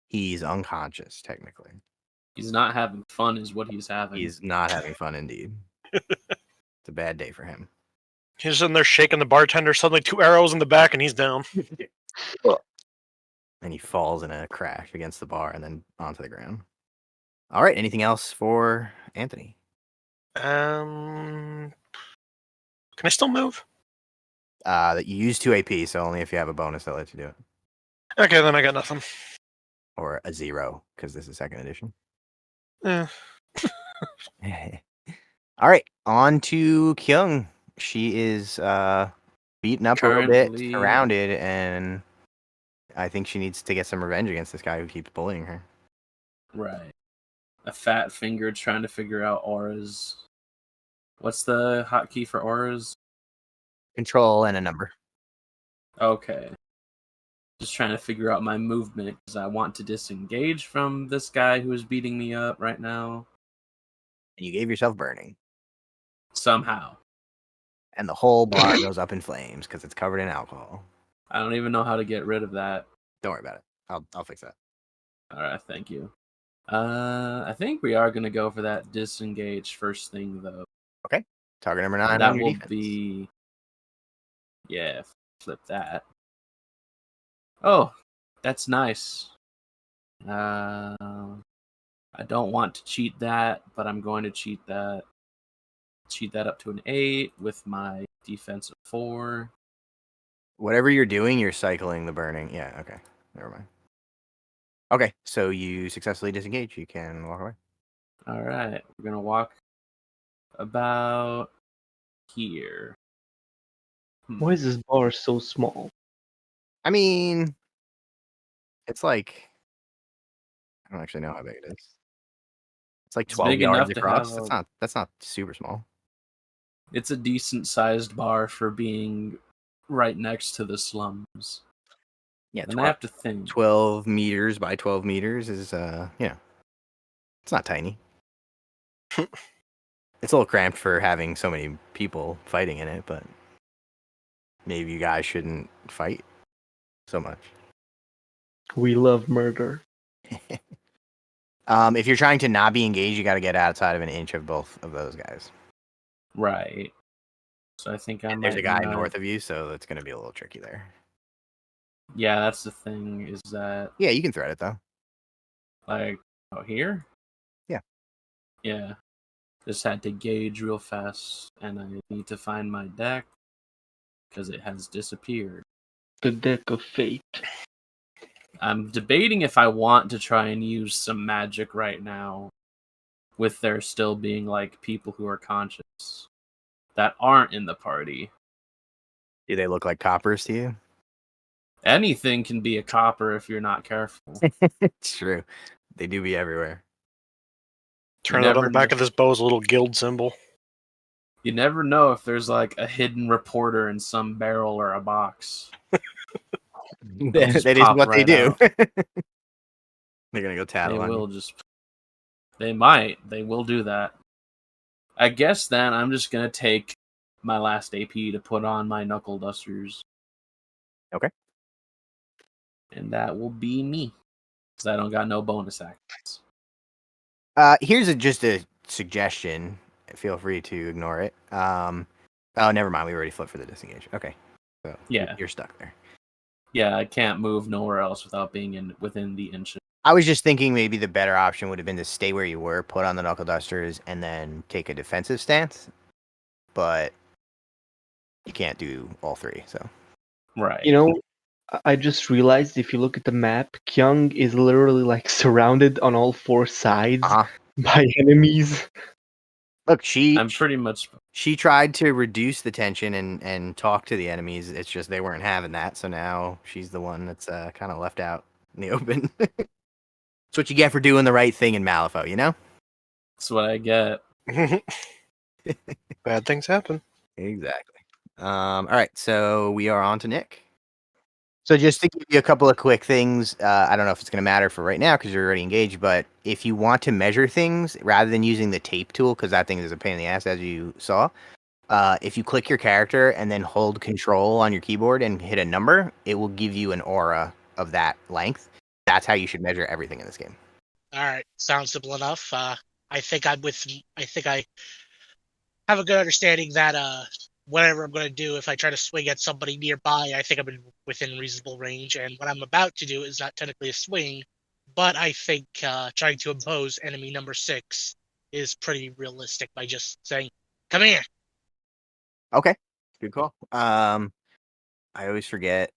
Speaker 1: He's unconscious, technically.
Speaker 4: He's not having fun, is what he's having.
Speaker 1: He's not having fun, indeed. It's a bad day for him.
Speaker 2: He's sitting there shaking the bartender. Suddenly, 2 arrows in the back, and he's down.
Speaker 1: And he falls in a crash against the bar and then onto the ground. All right. Anything else for Anthony?
Speaker 2: Can I still move?
Speaker 1: That you use 2 AP, so only if you have a bonus that lets you do it,
Speaker 2: Okay, then I got nothing.
Speaker 1: or a 0 because this is second edition.
Speaker 2: Eh.
Speaker 1: All right, on to Kyung. She is beaten up a little bit,
Speaker 4: Currently-
Speaker 1: surrounded, and I think she needs to get some revenge against this guy who keeps bullying her.
Speaker 4: Right. A fat finger trying to figure out auras. What's the hotkey for auras?
Speaker 1: Control and a number.
Speaker 4: Okay. Just trying to figure out my movement because I want to disengage from this guy who is beating me up right now.
Speaker 1: And you gave yourself burning.
Speaker 4: Somehow.
Speaker 1: And the whole bar goes up in flames because it's covered in alcohol.
Speaker 4: I don't even know how to get rid of that.
Speaker 1: Don't worry about it. I'll fix that.
Speaker 4: Alright, thank you. I think we are going to go for that disengage first thing, though.
Speaker 1: Okay. Target number 9
Speaker 4: And
Speaker 1: on
Speaker 4: that
Speaker 1: your
Speaker 4: will
Speaker 1: defense.
Speaker 4: be... Yeah, flip that. Oh, that's nice. I don't want to cheat that, but I'm going to cheat that. Cheat that up to an 8 with my defense of 4.
Speaker 1: Whatever you're doing, you're cycling the burning. Yeah, okay. Never mind. Okay, so you successfully disengage. You can walk away.
Speaker 4: All right, we're going to walk about here.
Speaker 3: Why is this bar so small?
Speaker 1: I mean, it's like, I don't actually know how big it is. It's like
Speaker 4: It's
Speaker 1: 12
Speaker 4: big
Speaker 1: yards
Speaker 4: enough to
Speaker 1: across.
Speaker 4: have
Speaker 1: That's not super small.
Speaker 4: It's a decent-sized bar for being right next to the slums.
Speaker 1: Yeah,
Speaker 4: And I have to think.
Speaker 1: 12 meters by 12 meters is, yeah. It's not tiny. It's a little cramped for having so many people fighting in it, but maybe you guys shouldn't fight so much.
Speaker 3: We love murder.
Speaker 1: If you're trying to not be engaged, you got to get outside of an inch of both of those guys.
Speaker 4: Right. So I think I might
Speaker 1: There's a guy
Speaker 4: not-
Speaker 1: north of you, so it's going to be a little tricky there.
Speaker 4: Yeah, that's the thing, is that,
Speaker 1: Yeah, you can thread it, though.
Speaker 4: like, oh, here?
Speaker 1: Yeah.
Speaker 4: Yeah. Just had to gauge real fast, and I need to find my deck, because it has disappeared.
Speaker 3: The deck of fate.
Speaker 4: I'm debating if I want to try and use some magic right now, with there still being, like, people who are conscious that aren't in the party.
Speaker 1: Do they look like coppers to you?
Speaker 4: Anything can be a copper if you're not careful.
Speaker 1: It's true. They do be everywhere.
Speaker 2: Turn out on
Speaker 4: never
Speaker 2: the back
Speaker 4: kn-
Speaker 2: of this bow is a little guild symbol.
Speaker 4: You never know if there's like a hidden reporter in some barrel or a box.
Speaker 1: That
Speaker 4: just
Speaker 1: is
Speaker 4: pop
Speaker 1: what they
Speaker 4: right
Speaker 1: do.
Speaker 4: out.
Speaker 1: They're going to go
Speaker 4: They
Speaker 1: tattle on
Speaker 4: will
Speaker 1: you.
Speaker 4: just. They might. They will do that. I guess then I'm just gonna take my last AP to put on my knuckle dusters.
Speaker 1: Okay.
Speaker 4: And that will be me, because I don't got no bonus actions.
Speaker 1: Here's just a suggestion. Feel free to ignore it. Oh, never mind. We already flipped for the disengage. Okay. So
Speaker 4: Yeah.
Speaker 1: you're stuck there.
Speaker 4: Yeah, I can't move nowhere else without being within the inch.
Speaker 1: I was just thinking maybe the better option would have been to stay where you were, put on the knuckle dusters, and then take a defensive stance. But you can't do all three, so.
Speaker 4: Right.
Speaker 3: You know, I just realized if you look at the map, Kyung is literally like surrounded on all four sides by enemies.
Speaker 1: Look, she
Speaker 4: I'm pretty much.
Speaker 1: she tried to reduce the tension and talk to the enemies. It's just they weren't having that, so now she's the one that's kind of left out in the open. That's what you get for doing the right thing in Malifaux, you know?
Speaker 4: That's what I get.
Speaker 2: Bad things happen.
Speaker 1: Exactly. All right, so we are on to Nick. So just to give you a couple of quick things, I don't know if it's going to matter for right now because you're already engaged, but if you want to measure things rather than using the tape tool, because that thing is a pain in the ass, as you saw, if you click your character and then hold control on your keyboard and hit a number, it will give you an aura of that length. That's how you should measure everything in this game.
Speaker 5: All right, sounds simple enough. I think I have a good understanding that whatever I'm going to do, if I try to swing at somebody nearby, I think I'm within reasonable range. And what I'm about to do is not technically a swing, but I think trying to impose enemy number 6 is pretty realistic by just saying, "Come here."
Speaker 1: Okay, good call. I always forget.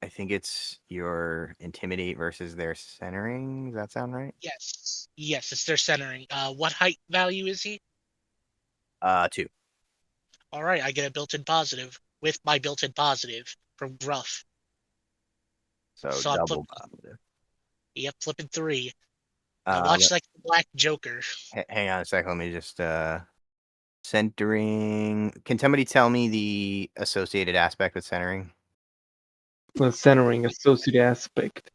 Speaker 1: I think it's your intimidate versus their centering. Does that sound right?
Speaker 5: Yes, it's their centering. What height value is he?
Speaker 1: 2.
Speaker 5: All right, I get a built-in positive with my built-in positive from Gruff.
Speaker 1: So
Speaker 5: So I'm
Speaker 1: double
Speaker 5: flipping.
Speaker 1: positive.
Speaker 5: Yep, flipping 3. Now
Speaker 1: Uh,
Speaker 5: watch like the Black Joker.
Speaker 1: hang on a second. Let me just centering. Can somebody tell me the associated aspect with centering?
Speaker 3: The centering associated aspect.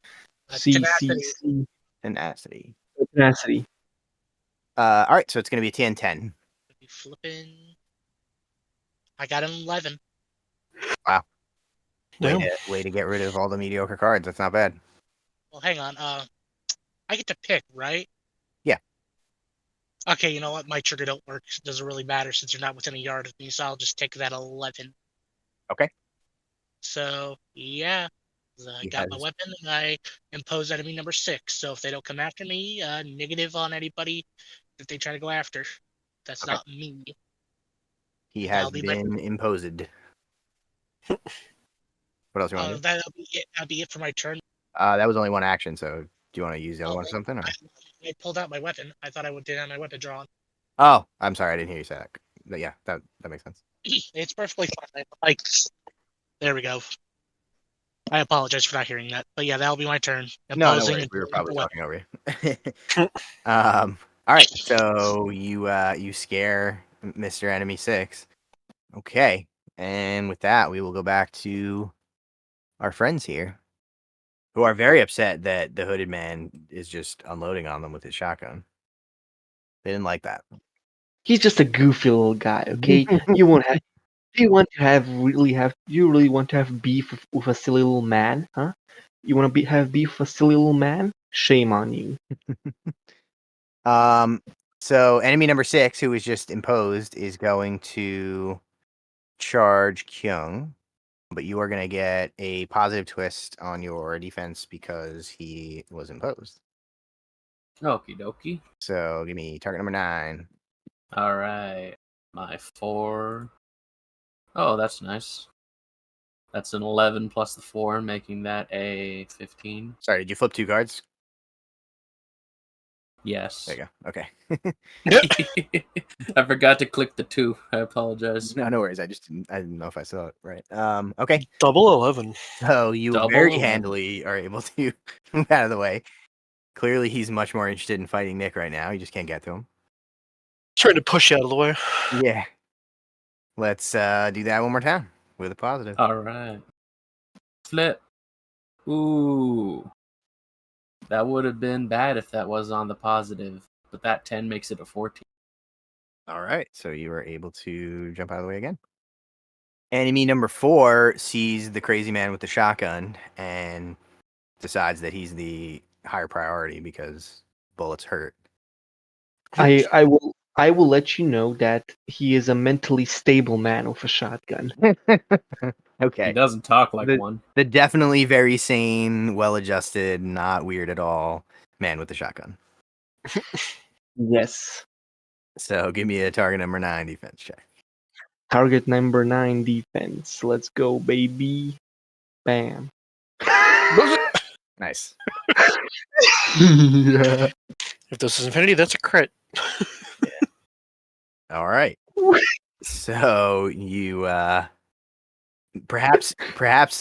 Speaker 5: Tenacity.
Speaker 3: CCC.
Speaker 1: Tenacity.
Speaker 3: Tenacity.
Speaker 1: All right, so it's gonna be a 10-10.
Speaker 5: Flipping. I got an 11.
Speaker 1: Wow.
Speaker 2: Yeah.
Speaker 1: Way to get rid of all the mediocre cards. That's not bad.
Speaker 5: Well, hang on. I get to pick, right?
Speaker 1: Yeah.
Speaker 5: Okay, you know what? My trigger don't work. It doesn't really matter since you're not within a yard of me, so I'll just take that 11.
Speaker 1: Okay.
Speaker 5: So, yeah. I
Speaker 1: He
Speaker 5: got my
Speaker 1: has
Speaker 5: weapon and I impose enemy number 6. So if they don't come after me, negative on anybody that they try to go after. That's
Speaker 1: Okay.
Speaker 5: not me.
Speaker 1: he
Speaker 5: That'll
Speaker 1: has
Speaker 5: be my.
Speaker 1: been imposed. What else you want to do?
Speaker 5: That'll be it. That'll be it for my turn.
Speaker 1: That was only one action, so do you want to use the other
Speaker 5: Oh,
Speaker 1: one or something? Or?
Speaker 5: I pulled out my weapon. I thought I didn't have my weapon drawn.
Speaker 1: Oh, I'm sorry, I didn't hear you say that. But yeah, that makes sense.
Speaker 5: It's perfectly fine. Like, there we go. I apologize for not hearing that. But yeah, that'll be my turn.
Speaker 1: No
Speaker 5: Imposing
Speaker 1: worries.
Speaker 5: and
Speaker 1: We were
Speaker 5: pulling out
Speaker 1: probably
Speaker 5: the weapon.
Speaker 1: talking over you. All right. So you scare Mr. Enemy 6. Okay, and with that, we will go back to our friends here, who are very upset that the hooded man is just unloading on them with his shotgun. They didn't like that.
Speaker 3: He's just a goofy little guy, okay? You won't have. Do you want to you really want to have beef with a silly little man, huh? You want to have beef with a silly little man? Shame on you.
Speaker 1: So enemy number 6, who was just imposed, is going to charge Kyung, but you are going to get a positive twist on your defense because he was imposed.
Speaker 4: Okie dokie.
Speaker 1: So give me target number 9.
Speaker 4: All right. My 4. Oh, that's nice. That's an 11 plus the 4, making that a 15.
Speaker 1: Sorry, did you flip 2 cards?
Speaker 4: Yes.
Speaker 1: There you go. Okay.
Speaker 4: I forgot to click the 2. I apologize.
Speaker 1: No worries. I didn't know if I saw it right. Okay.
Speaker 2: Double 11.
Speaker 1: So you
Speaker 4: Double
Speaker 1: very
Speaker 4: 11.
Speaker 1: handily are able to move out of the way. Clearly, he's much more interested in fighting Nick right now. You just can't get to him.
Speaker 2: Trying to push you out of the way.
Speaker 1: Yeah. Let's do that one more time with a positive.
Speaker 4: All right. Flip. Ooh. That would have been bad if that was on the positive, but that 10 makes it a 14.
Speaker 1: All right. So you are able to jump out of the way again. Enemy number 4 sees the crazy man with the shotgun and decides that he's the higher priority because bullets hurt.
Speaker 3: I will let you know that he is a mentally stable man with a shotgun.
Speaker 1: Okay.
Speaker 4: He doesn't talk like one.
Speaker 1: The definitely very sane, well-adjusted, not weird at all man with the shotgun.
Speaker 3: Yes.
Speaker 1: So give me a target number 9 defense check.
Speaker 3: Target number 9 defense. Let's go, baby. Bam.
Speaker 1: Nice.
Speaker 3: Yeah.
Speaker 2: If this is Infinity, that's a crit.
Speaker 1: All right. So you perhaps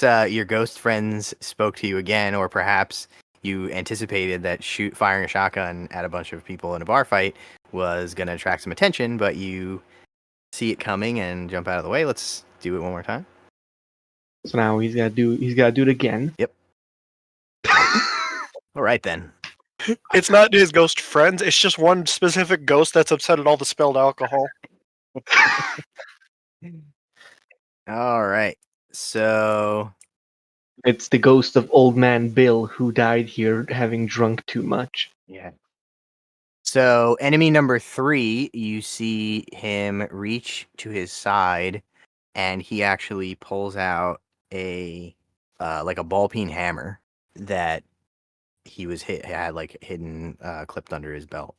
Speaker 1: your ghost friends spoke to you again, or perhaps you anticipated that firing a shotgun at a bunch of people in a bar fight was going to attract some attention, but you see it coming and jump out of the way. Let's do it one more time.
Speaker 3: So now he's gotta do it again.
Speaker 1: Yep. All right then.
Speaker 2: It's not his ghost friends. It's just one specific ghost that's upset at all the spilled alcohol.
Speaker 1: All right. So
Speaker 3: It's the ghost of old man Bill who died here having drunk too much.
Speaker 1: yeah. So enemy number 3, you see him reach to his side, and he actually pulls out a like a ball peen hammer that he was had like hidden clipped under his belt.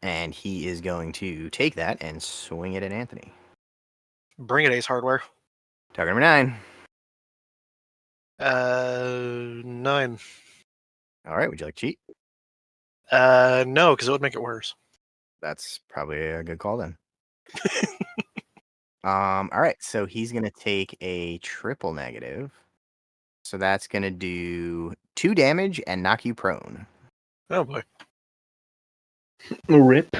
Speaker 1: And he is going to take that and swing it at Anthony.
Speaker 2: Bring it, Ace Hardware.
Speaker 1: Target number 9.
Speaker 2: 9.
Speaker 1: All right, would you like to cheat?
Speaker 2: No, because it would make it worse.
Speaker 1: That's probably a good call then. All right, so he's gonna take a triple negative. So that's gonna do 2 damage and knock you prone.
Speaker 2: Oh boy.
Speaker 3: Rip.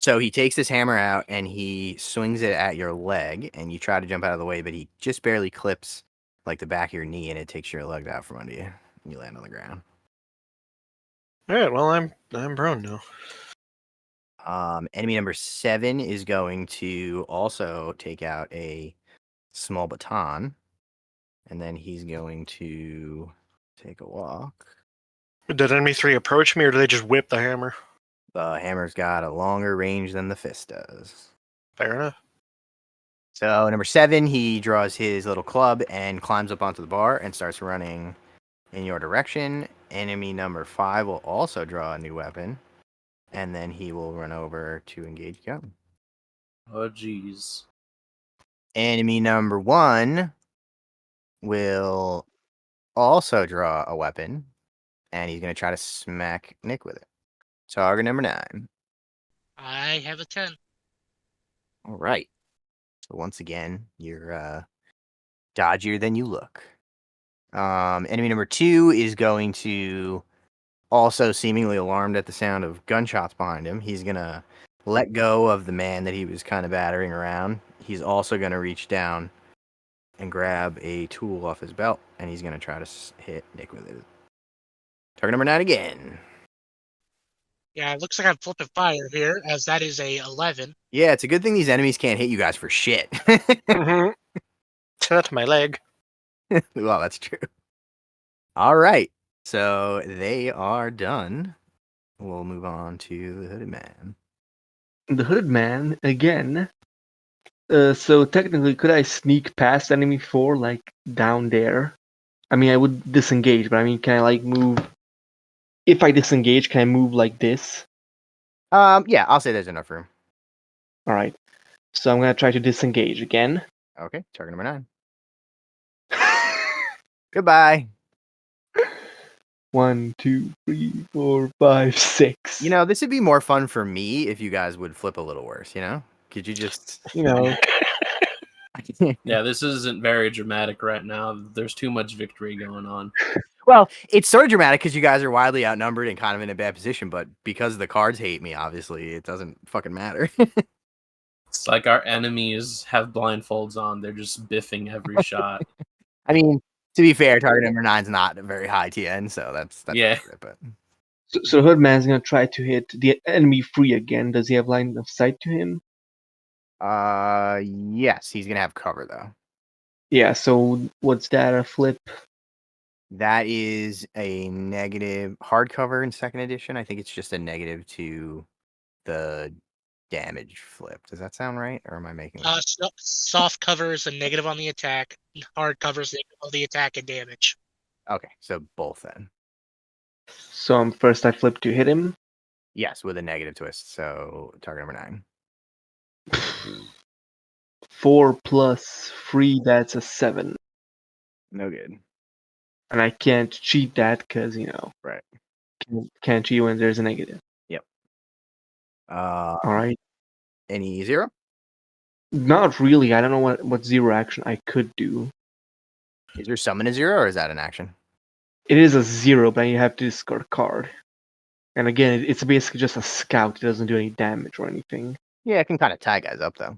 Speaker 1: So he takes his hammer out and he swings it at your leg, and you try to jump out of the way, but he just barely clips like the back of your knee, and it takes your leg out from under you. And you land on the ground.
Speaker 2: All right. Well, I'm prone now.
Speaker 1: Enemy number 7 is going to also take out a small baton, and then he's going to take a walk.
Speaker 2: Did enemy 3 approach me, or do they just whip the hammer?
Speaker 1: The hammer's got a longer range than the fist does.
Speaker 2: Fair enough.
Speaker 1: So number 7, he draws his little club and climbs up onto the bar and starts running in your direction. Enemy number 5 will also draw a new weapon, and then he will run over to engage gun.
Speaker 4: Oh, jeez.
Speaker 1: Enemy number 1 will also draw a weapon, and he's going to try to smack Nick with it. Target number 9.
Speaker 5: I have a 10.
Speaker 1: All right. So once again, you're dodgier than you look. Enemy number 2 is going to, also seemingly alarmed at the sound of gunshots behind him, he's going to let go of the man that he was kind of battering around. He's also going to reach down and grab a tool off his belt, and he's going to try to hit Nick with it. Target number 9 again.
Speaker 5: Yeah, it looks like I'm flipping fire here, as that is a 11.
Speaker 1: Yeah, it's a good thing these enemies can't hit you guys for shit.
Speaker 2: Mm-hmm. That's my leg.
Speaker 1: Well, that's true. All right. So they are done. We'll move on to the Hooded Man.
Speaker 3: The Hooded Man, again. So technically, could I sneak past enemy 4, like, down there? I mean, I would disengage, but I mean, can I, like, move... If I disengage, can I move like this?
Speaker 1: Yeah, I'll say there's enough room.
Speaker 3: Alright. So I'm gonna try to disengage again.
Speaker 1: Okay, target number 9. Goodbye.
Speaker 3: 1, 2, 3, 4, 5, 6.
Speaker 1: You know, this would be more fun for me if you guys would flip a little worse, you know? Could you just...
Speaker 3: You know,
Speaker 4: Yeah, this isn't very dramatic right now. There's too much victory going on.
Speaker 1: Well, it's sort of dramatic because you guys are wildly outnumbered and kind of in a bad position, but because the cards hate me, obviously, it doesn't fucking matter.
Speaker 4: It's like our enemies have blindfolds on. They're just biffing every shot.
Speaker 1: I mean, to be fair, target number 9's not a very high TN, so that's
Speaker 4: Yeah.
Speaker 1: part of it, but...
Speaker 3: so Hoodman's gonna try to hit the enemy free again. Does he have line of sight to him?
Speaker 1: Yes, he's gonna have cover though.
Speaker 3: Yeah, so what's that, a flip?
Speaker 1: That is a negative hardcover in 2nd edition. I think it's just a negative to the damage flip. Does that sound right, or am I making?
Speaker 5: Soft cover is a negative on the attack. Hard cover is negative on the attack and damage.
Speaker 1: Okay, so both then.
Speaker 3: So first I flip to hit him.
Speaker 1: Yes, with a negative twist. So target number 9.
Speaker 3: 4 plus 3, that's a 7.
Speaker 1: No good.
Speaker 3: And I can't cheat that because, you know,
Speaker 1: Right.
Speaker 3: can't cheat when there's a negative.
Speaker 1: Yep.
Speaker 3: Alright.
Speaker 1: Any 0?
Speaker 3: Not really. I don't know what 0 action I could do.
Speaker 1: Is your summon a 0, or is that an action?
Speaker 3: It is a 0, but you have to discard a card. And again, it's basically just a scout. It doesn't do any damage or anything.
Speaker 1: Yeah, it can kind of tie guys up though.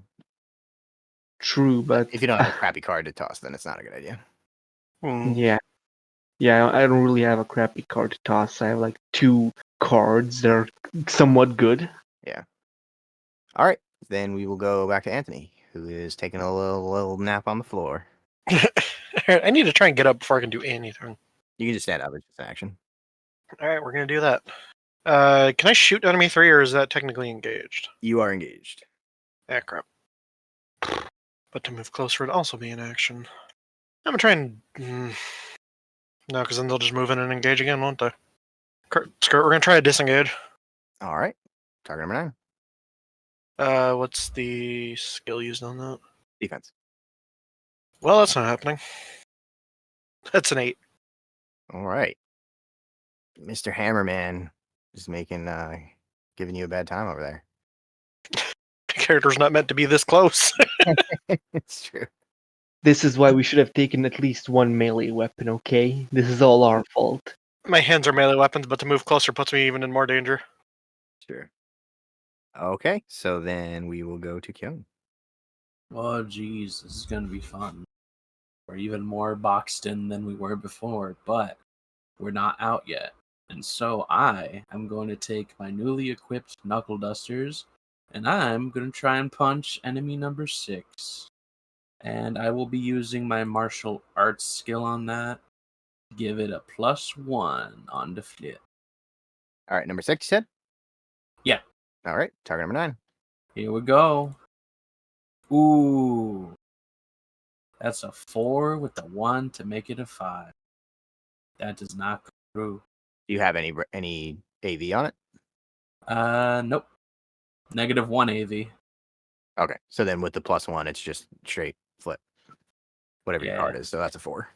Speaker 3: True, but
Speaker 1: If you don't have a crappy card to toss, then it's not a good idea.
Speaker 3: yeah. Yeah, I don't really have a crappy card to toss. I have like 2 cards that are somewhat good.
Speaker 1: Yeah. All right, then we will go back to Anthony, who is taking a little nap on the floor.
Speaker 2: I need to try and get up before I can do anything.
Speaker 1: You can just stand up. It's just an action.
Speaker 2: All right, we're gonna do that. Can I shoot enemy 3, or is that technically engaged?
Speaker 1: You are engaged.
Speaker 2: Ah, crap. But to move closer would also be an action. I'm gonna try and... No, because then they'll just move in and engage again, won't they? Skirt, we're gonna try to disengage.
Speaker 1: All right. Target number 9.
Speaker 2: What's the skill used on that?
Speaker 1: Defense.
Speaker 2: Well, that's not happening. That's an 8.
Speaker 1: All right. Mr. Hammerman is giving you a bad time over there.
Speaker 2: Character's not meant to be this close.
Speaker 1: It's true.
Speaker 3: This is why we should have taken at least one melee weapon, okay? This is all our fault.
Speaker 2: My hands are melee weapons, but to move closer puts me even in more danger.
Speaker 1: Sure. Okay, so then we will go to Kyung.
Speaker 4: Oh, geez, this is going to be fun. We're even more boxed in than we were before, but we're not out yet. And so I am going to take my newly equipped knuckle dusters, and I'm going to try and punch enemy number 6. And I will be using my martial arts skill on that. Give it a +1 on the flip.
Speaker 1: All right, number 6, you said?
Speaker 4: Yeah.
Speaker 1: All right, target number 9.
Speaker 4: Here we go. Ooh. That's a 4 with the 1 to make it a 5. That does not go through.
Speaker 1: Do you have any AV on it?
Speaker 4: Nope. -1 AV.
Speaker 1: Okay, so then with the +1, it's just straight flip. Whatever your
Speaker 4: Yeah.
Speaker 1: card is, so that's a 4.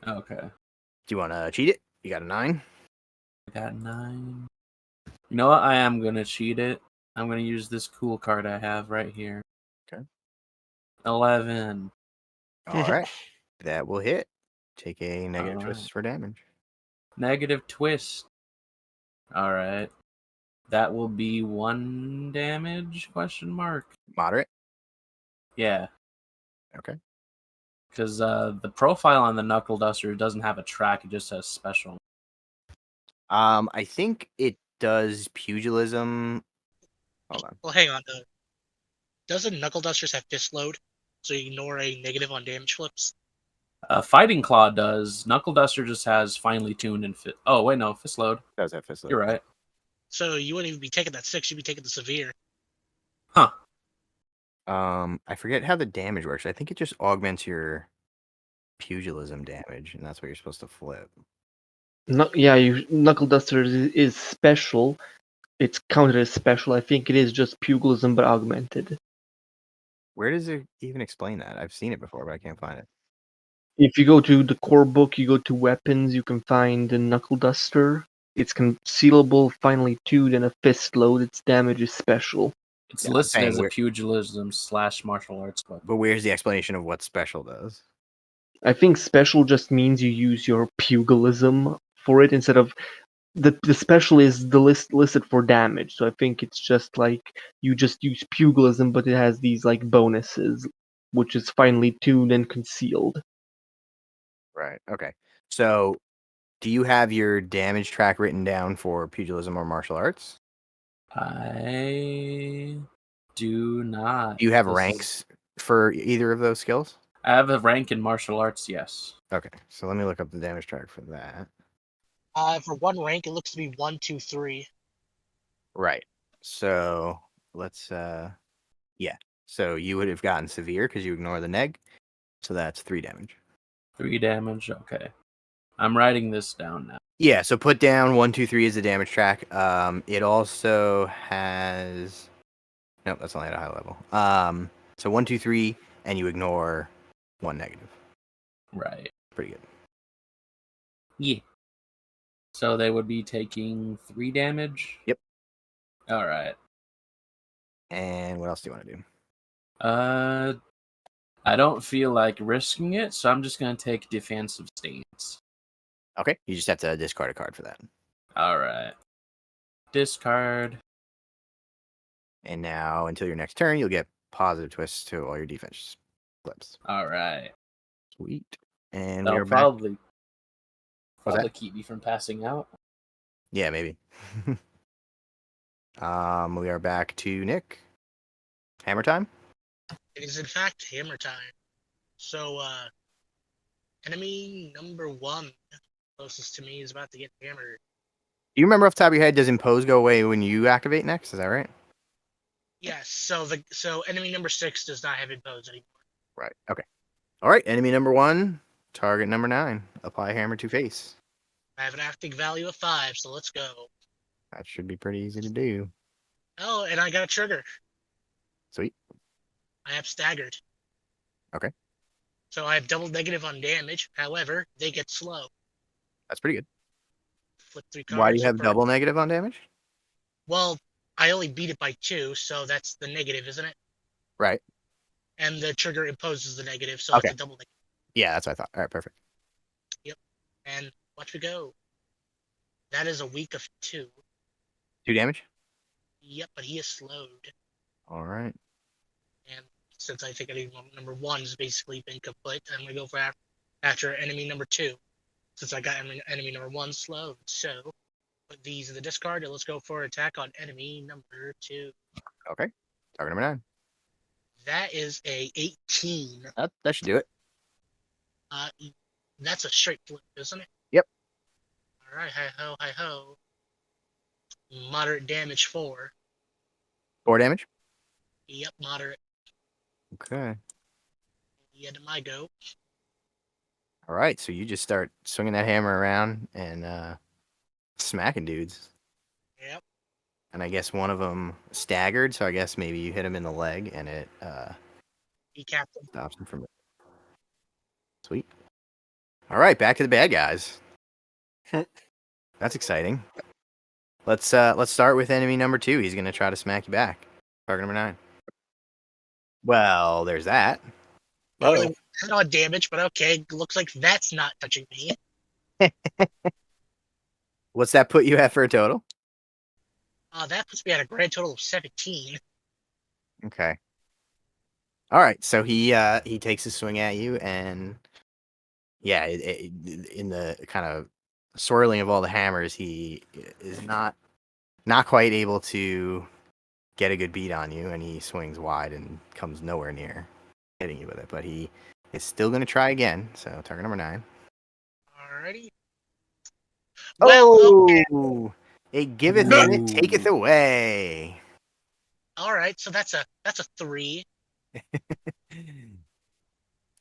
Speaker 4: Okay.
Speaker 1: Do you want to cheat it? You got a 9?
Speaker 4: I got 9. You know what? I am going to cheat it. I'm going to use this cool card I have right here.
Speaker 1: Okay.
Speaker 4: 11.
Speaker 1: All right, that will hit. Take a negative
Speaker 4: All
Speaker 1: twist
Speaker 4: right.
Speaker 1: for damage.
Speaker 4: Negative twist. All right. That will be 1 damage? Question mark.
Speaker 1: Moderate.
Speaker 4: Yeah.
Speaker 1: Okay.
Speaker 4: Because the profile on the Knuckle Duster doesn't have a track, it just says special.
Speaker 1: I think it does pugilism. Hold on.
Speaker 5: Well, hang on though. Doesn't Knuckle Dusters have fist load, so you ignore a negative on damage flips?
Speaker 4: Fighting Claw does. Knuckle Duster just has finely tuned and fit. Oh wait, no, fist load.
Speaker 1: Does have fist load.
Speaker 4: You're right.
Speaker 5: So you wouldn't even be taking that 6; you'd be taking the severe.
Speaker 4: Huh.
Speaker 1: I forget how the damage works. I think it just augments your pugilism damage, and that's what you're supposed to flip.
Speaker 3: Knuckle Duster is special. It's counted as special. I think it is just pugilism but augmented.
Speaker 1: Where does it even explain that? I've seen it before, but I can't find it.
Speaker 3: If you go to the core book, you go to weapons, you can find the Knuckle Duster. It's concealable, finely tuned, and a fist load. Its damage is special.
Speaker 4: It's
Speaker 1: Yeah, I'm
Speaker 4: listed
Speaker 1: saying
Speaker 4: as a
Speaker 1: we're-
Speaker 4: pugilism/martial arts weapon.
Speaker 1: But where's the explanation of what special does?
Speaker 3: I think special just means you use your pugilism for it instead of the special is the listed for damage. So I think it's just like you just use pugilism, but it has these like bonuses, which is finely tuned and concealed.
Speaker 1: Right. Okay. So, do you have your damage track written down for pugilism or martial arts?
Speaker 4: I do not.
Speaker 1: Do you have
Speaker 4: This
Speaker 1: ranks for either of those skills?
Speaker 4: I have a rank in martial arts, yes.
Speaker 1: Okay. So let me look up the damage track for that.
Speaker 5: For 1 rank, it looks to be 1, 2, 3.
Speaker 1: Right. So let's yeah. So you would have gotten severe because you ignore the neg. So that's 3 damage.
Speaker 4: 3 damage, okay. I'm writing this down now.
Speaker 1: Yeah, so put down 1, 2, 3 is the damage track. It also has nope, that's only at a high level. So 1, 2, 3, and you ignore 1 negative.
Speaker 4: Right.
Speaker 1: Pretty good.
Speaker 4: Yeah. So they would be taking 3 damage?
Speaker 1: Yep.
Speaker 4: Alright.
Speaker 1: And what else do you want to do?
Speaker 4: I don't feel like risking it, so I'm just gonna take defensive stance.
Speaker 1: Okay, you just have to discard a card for that.
Speaker 4: Alright. Discard.
Speaker 1: And now, until your next turn, you'll get positive twists to all your defense flips.
Speaker 4: Alright.
Speaker 1: Sweet. And
Speaker 4: That'll
Speaker 1: we're back.
Speaker 4: probably
Speaker 1: What's that?
Speaker 4: keep me from passing out.
Speaker 1: Yeah, maybe. We are back to Nick. Hammer time?
Speaker 5: It is in fact hammer time. So, enemy number 1, closest to me, is about to get hammered.
Speaker 1: Do you remember off the top of your head, does impose go away when you activate next? Is that right?
Speaker 5: Yes, so enemy number 6 does not have impose anymore.
Speaker 1: Right. Okay. All right. Enemy number 1 Target number 9. Apply hammer to face.
Speaker 5: I have an acting value of 5, so let's go.
Speaker 1: That should be pretty easy to do.
Speaker 5: Oh, and I got a trigger.
Speaker 1: Sweet.
Speaker 5: I have staggered.
Speaker 1: Okay.
Speaker 5: So I have double negative on damage. However, they get slow.
Speaker 1: That's pretty good.
Speaker 5: Flip 3
Speaker 1: Why do
Speaker 5: cards.
Speaker 1: you have double negative on damage?
Speaker 5: Well, I only beat it by 2, so that's the negative, isn't it?
Speaker 1: Right.
Speaker 5: And the trigger imposes the negative, so
Speaker 1: Okay.
Speaker 5: it's a double negative.
Speaker 1: Yeah, that's what I thought. All right, perfect.
Speaker 5: And watch me go. That is a weak of 2.
Speaker 1: 2 damage?
Speaker 5: Yep, but he is slowed.
Speaker 1: All right.
Speaker 5: And since I think enemy number 1 has basically been kaput, I'm going to go for after enemy number 2. Since I got enemy number 1 slowed. So, put these in the discard, and let's go for attack on enemy number 2.
Speaker 1: Okay. Target number 9.
Speaker 5: That is a 18.
Speaker 1: That should do it.
Speaker 5: That's a straight flip, isn't it?
Speaker 1: Yep.
Speaker 5: All right, hi-ho, hi-ho. Moderate damage 4.
Speaker 1: 4 damage?
Speaker 5: Yep, moderate.
Speaker 1: Okay.
Speaker 5: End of my go.
Speaker 1: All right, so you just start swinging that hammer around and smacking dudes.
Speaker 5: Yep.
Speaker 1: And I guess one of them staggered, so I guess maybe you hit him in the leg and it
Speaker 5: Decapped him.
Speaker 1: stops him from it. Sweet. All right, back to the bad guys. That's exciting. Let's start with enemy number 2. He's gonna try to smack you back. Target number 9. Well, there's that.
Speaker 5: Really not damage, but okay. Looks like that's not touching me.
Speaker 1: What's that put you at for a total?
Speaker 5: That puts me at a grand total of 17.
Speaker 1: Okay. All right, so he takes a swing at you, and yeah, in the kind of swirling of all the hammers, he is not quite able to get a good beat on you, and he swings wide and comes nowhere near hitting you with it. But he is still going to try again. So target number 9.
Speaker 5: Alrighty. Well, okay.
Speaker 1: Oh, it giveth and it taketh away.
Speaker 5: All right, so that's a 3.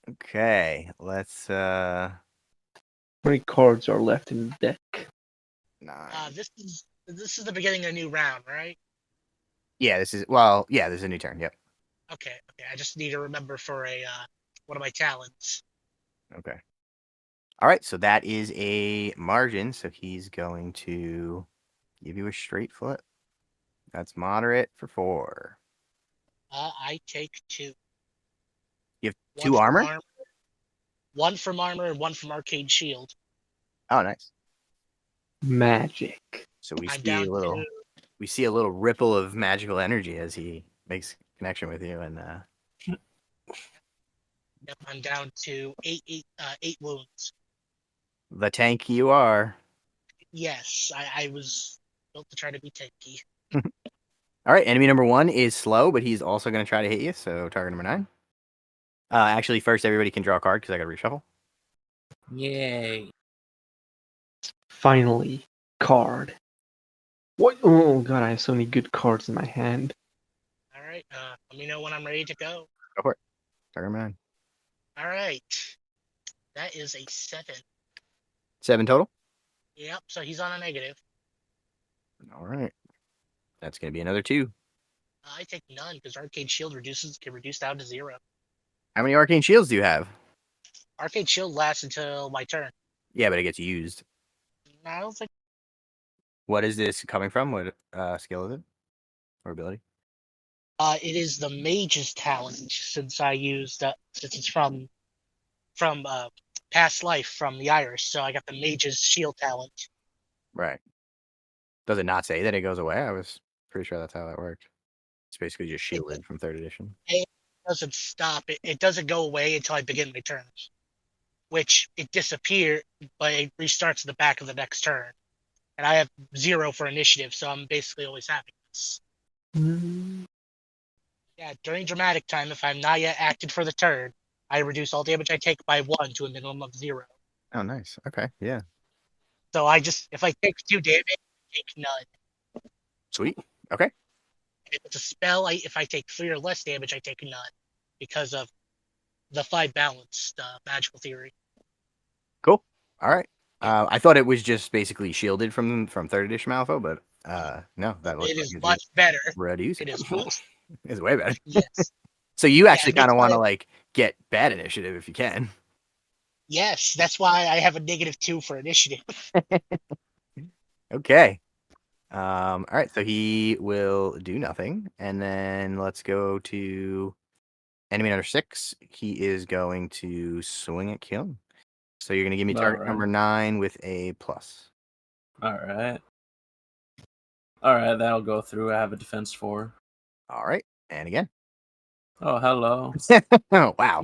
Speaker 1: Okay, let's
Speaker 3: How many cards are left in the deck?
Speaker 1: 9.
Speaker 5: This is the beginning of a new round, right?
Speaker 1: Yeah, there's a new turn. Yep.
Speaker 5: Okay. I just need to remember for a one of my talents.
Speaker 1: Okay. All right, so that is a margin. So he's going to give you a straight flip. That's moderate for 4.
Speaker 5: I take 2.
Speaker 1: You have
Speaker 5: One
Speaker 1: 2
Speaker 5: from
Speaker 1: armor?
Speaker 5: 1 from armor and 1 from arcade shield.
Speaker 1: Oh, nice.
Speaker 3: Magic.
Speaker 1: So we
Speaker 5: I'm
Speaker 1: see
Speaker 5: down
Speaker 1: a little
Speaker 5: to
Speaker 1: we see a little ripple of magical energy as he makes connection with you, and
Speaker 5: yep, I'm down to 8 wounds.
Speaker 1: the tank you are.
Speaker 5: Yes, I was built to try to be tanky.
Speaker 1: All right, enemy number 1 is slow, but he's also going to try to hit you. So target number 9. Actually, first everybody can draw a card because I got to reshuffle.
Speaker 4: Yay.
Speaker 3: Finally, card. What? Oh god, I have so many good cards in my hand.
Speaker 5: All right, let me know when I'm ready to go.
Speaker 1: Go for it. Target number 9.
Speaker 5: All right, that is a 7.
Speaker 1: 7 total.
Speaker 5: Yep, so he's on a negative.
Speaker 1: All right, that's going to be another 2.
Speaker 5: I take none because arcade shield can reduce down to 0.
Speaker 1: How many arcane shields do you have?
Speaker 5: Arcade shield lasts until my turn.
Speaker 1: Yeah, but it gets used.
Speaker 5: I don't think.
Speaker 1: What is this coming from? What skill is it? Or ability?
Speaker 5: It is the mage's talent since I used since it's from past life from the Irish, so I got the mage's shield talent.
Speaker 1: Right. Does it not say that it goes away? I was pretty sure that's how that worked. It's basically just shielded from 3rd edition.
Speaker 5: It doesn't stop. It doesn't go away until I begin my turn, which it disappears, but it restarts at the back of the next turn. And I have 0 for initiative, so I'm basically always having this. Yeah, during dramatic time, if I'm not yet acted for the turn, I reduce all damage I take by 1 to a minimum of 0.
Speaker 1: Oh, nice. Okay, yeah.
Speaker 5: So if I take 2 damage, I take none.
Speaker 1: Sweet. Okay.
Speaker 5: If it's a spell, if I take 3 or less damage, I take none because of the 5 balanced magical theory.
Speaker 1: Cool. All right. I thought it was just basically shielded from third edition Malifaux, but no, that looks
Speaker 5: It
Speaker 1: like
Speaker 5: is
Speaker 1: it's
Speaker 5: much better.
Speaker 1: ready to use
Speaker 5: It
Speaker 1: it.
Speaker 5: is.
Speaker 1: It's way better.
Speaker 5: Yes.
Speaker 1: So you
Speaker 5: Yeah,
Speaker 1: actually kind of want to like get bad initiative if you can.
Speaker 5: Yes, that's why I have a -2 for initiative.
Speaker 1: Okay. All right. So he will do nothing, and then let's go to enemy number 6. He is going to swing at Kyung. So you're going to give me target
Speaker 4: Alright.
Speaker 1: number 9 with a plus.
Speaker 4: All right. All right, that'll go through. I have a defense 4.
Speaker 1: All right. And again.
Speaker 4: Oh, hello.
Speaker 1: Oh, wow.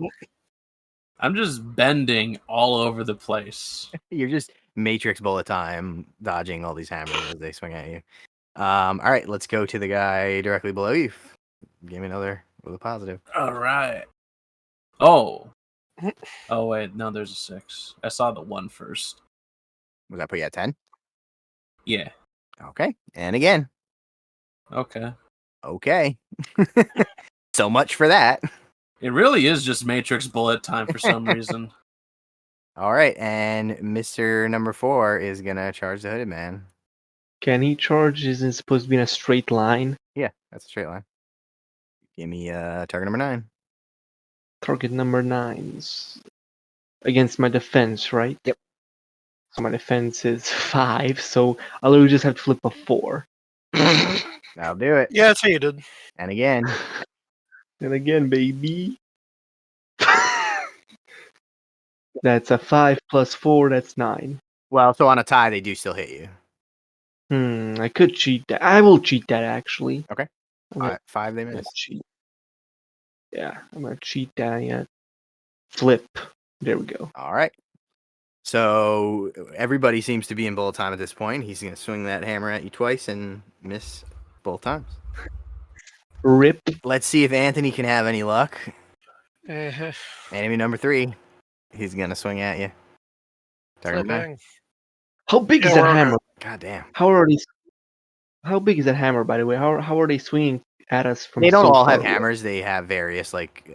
Speaker 4: I'm just bending all over the place.
Speaker 1: You're just Matrix bullet time dodging all these hammers as they swing at you. All right. Let's go to the guy directly below you. Give me another with a positive.
Speaker 4: All right. Oh. Oh, wait. No, there's a 6. I saw the 1 first.
Speaker 1: Was that put you at 10?
Speaker 4: Yeah.
Speaker 1: Okay. And again.
Speaker 4: Okay.
Speaker 1: Okay. So much for that.
Speaker 4: It really is just Matrix bullet time for some reason.
Speaker 1: All right. And Mr. number 4 is going to charge the hooded man.
Speaker 3: Can he charge? Isn't it supposed to be in a straight line?
Speaker 1: Yeah, that's a straight line. Give me target number 9.
Speaker 3: Target number 9's against my defense, right?
Speaker 1: Yep.
Speaker 3: So my defense is 5, so I'll just have to flip a 4.
Speaker 1: That'll do it.
Speaker 2: Yeah, that's how you did.
Speaker 1: And again.
Speaker 3: And again, baby. That's a 5 plus 4, that's 9.
Speaker 1: Well, so on a tie, they do still hit you.
Speaker 3: I could cheat that. I will cheat that, actually.
Speaker 1: Okay.
Speaker 3: I'm gonna
Speaker 1: 5 they miss.
Speaker 3: cheat. Yeah, I'm gonna cheat that. Yeah. Flip. There we go.
Speaker 1: All right. So everybody seems to be in bullet time at this point. He's going to swing that hammer at you twice and miss both times.
Speaker 3: Rip.
Speaker 1: Let's see if Anthony can have any luck.
Speaker 2: Uh,
Speaker 1: Enemy number 3. He's going to swing at you. Target number 9.
Speaker 2: flipping.
Speaker 3: How big is
Speaker 2: Yeah,
Speaker 3: that
Speaker 2: we're
Speaker 3: hammer?
Speaker 1: God damn.
Speaker 3: How big is that hammer, by the way? How are they swinging at us from?
Speaker 1: They don't
Speaker 3: so
Speaker 1: all
Speaker 3: far
Speaker 1: have
Speaker 3: away?
Speaker 1: hammers. They have various like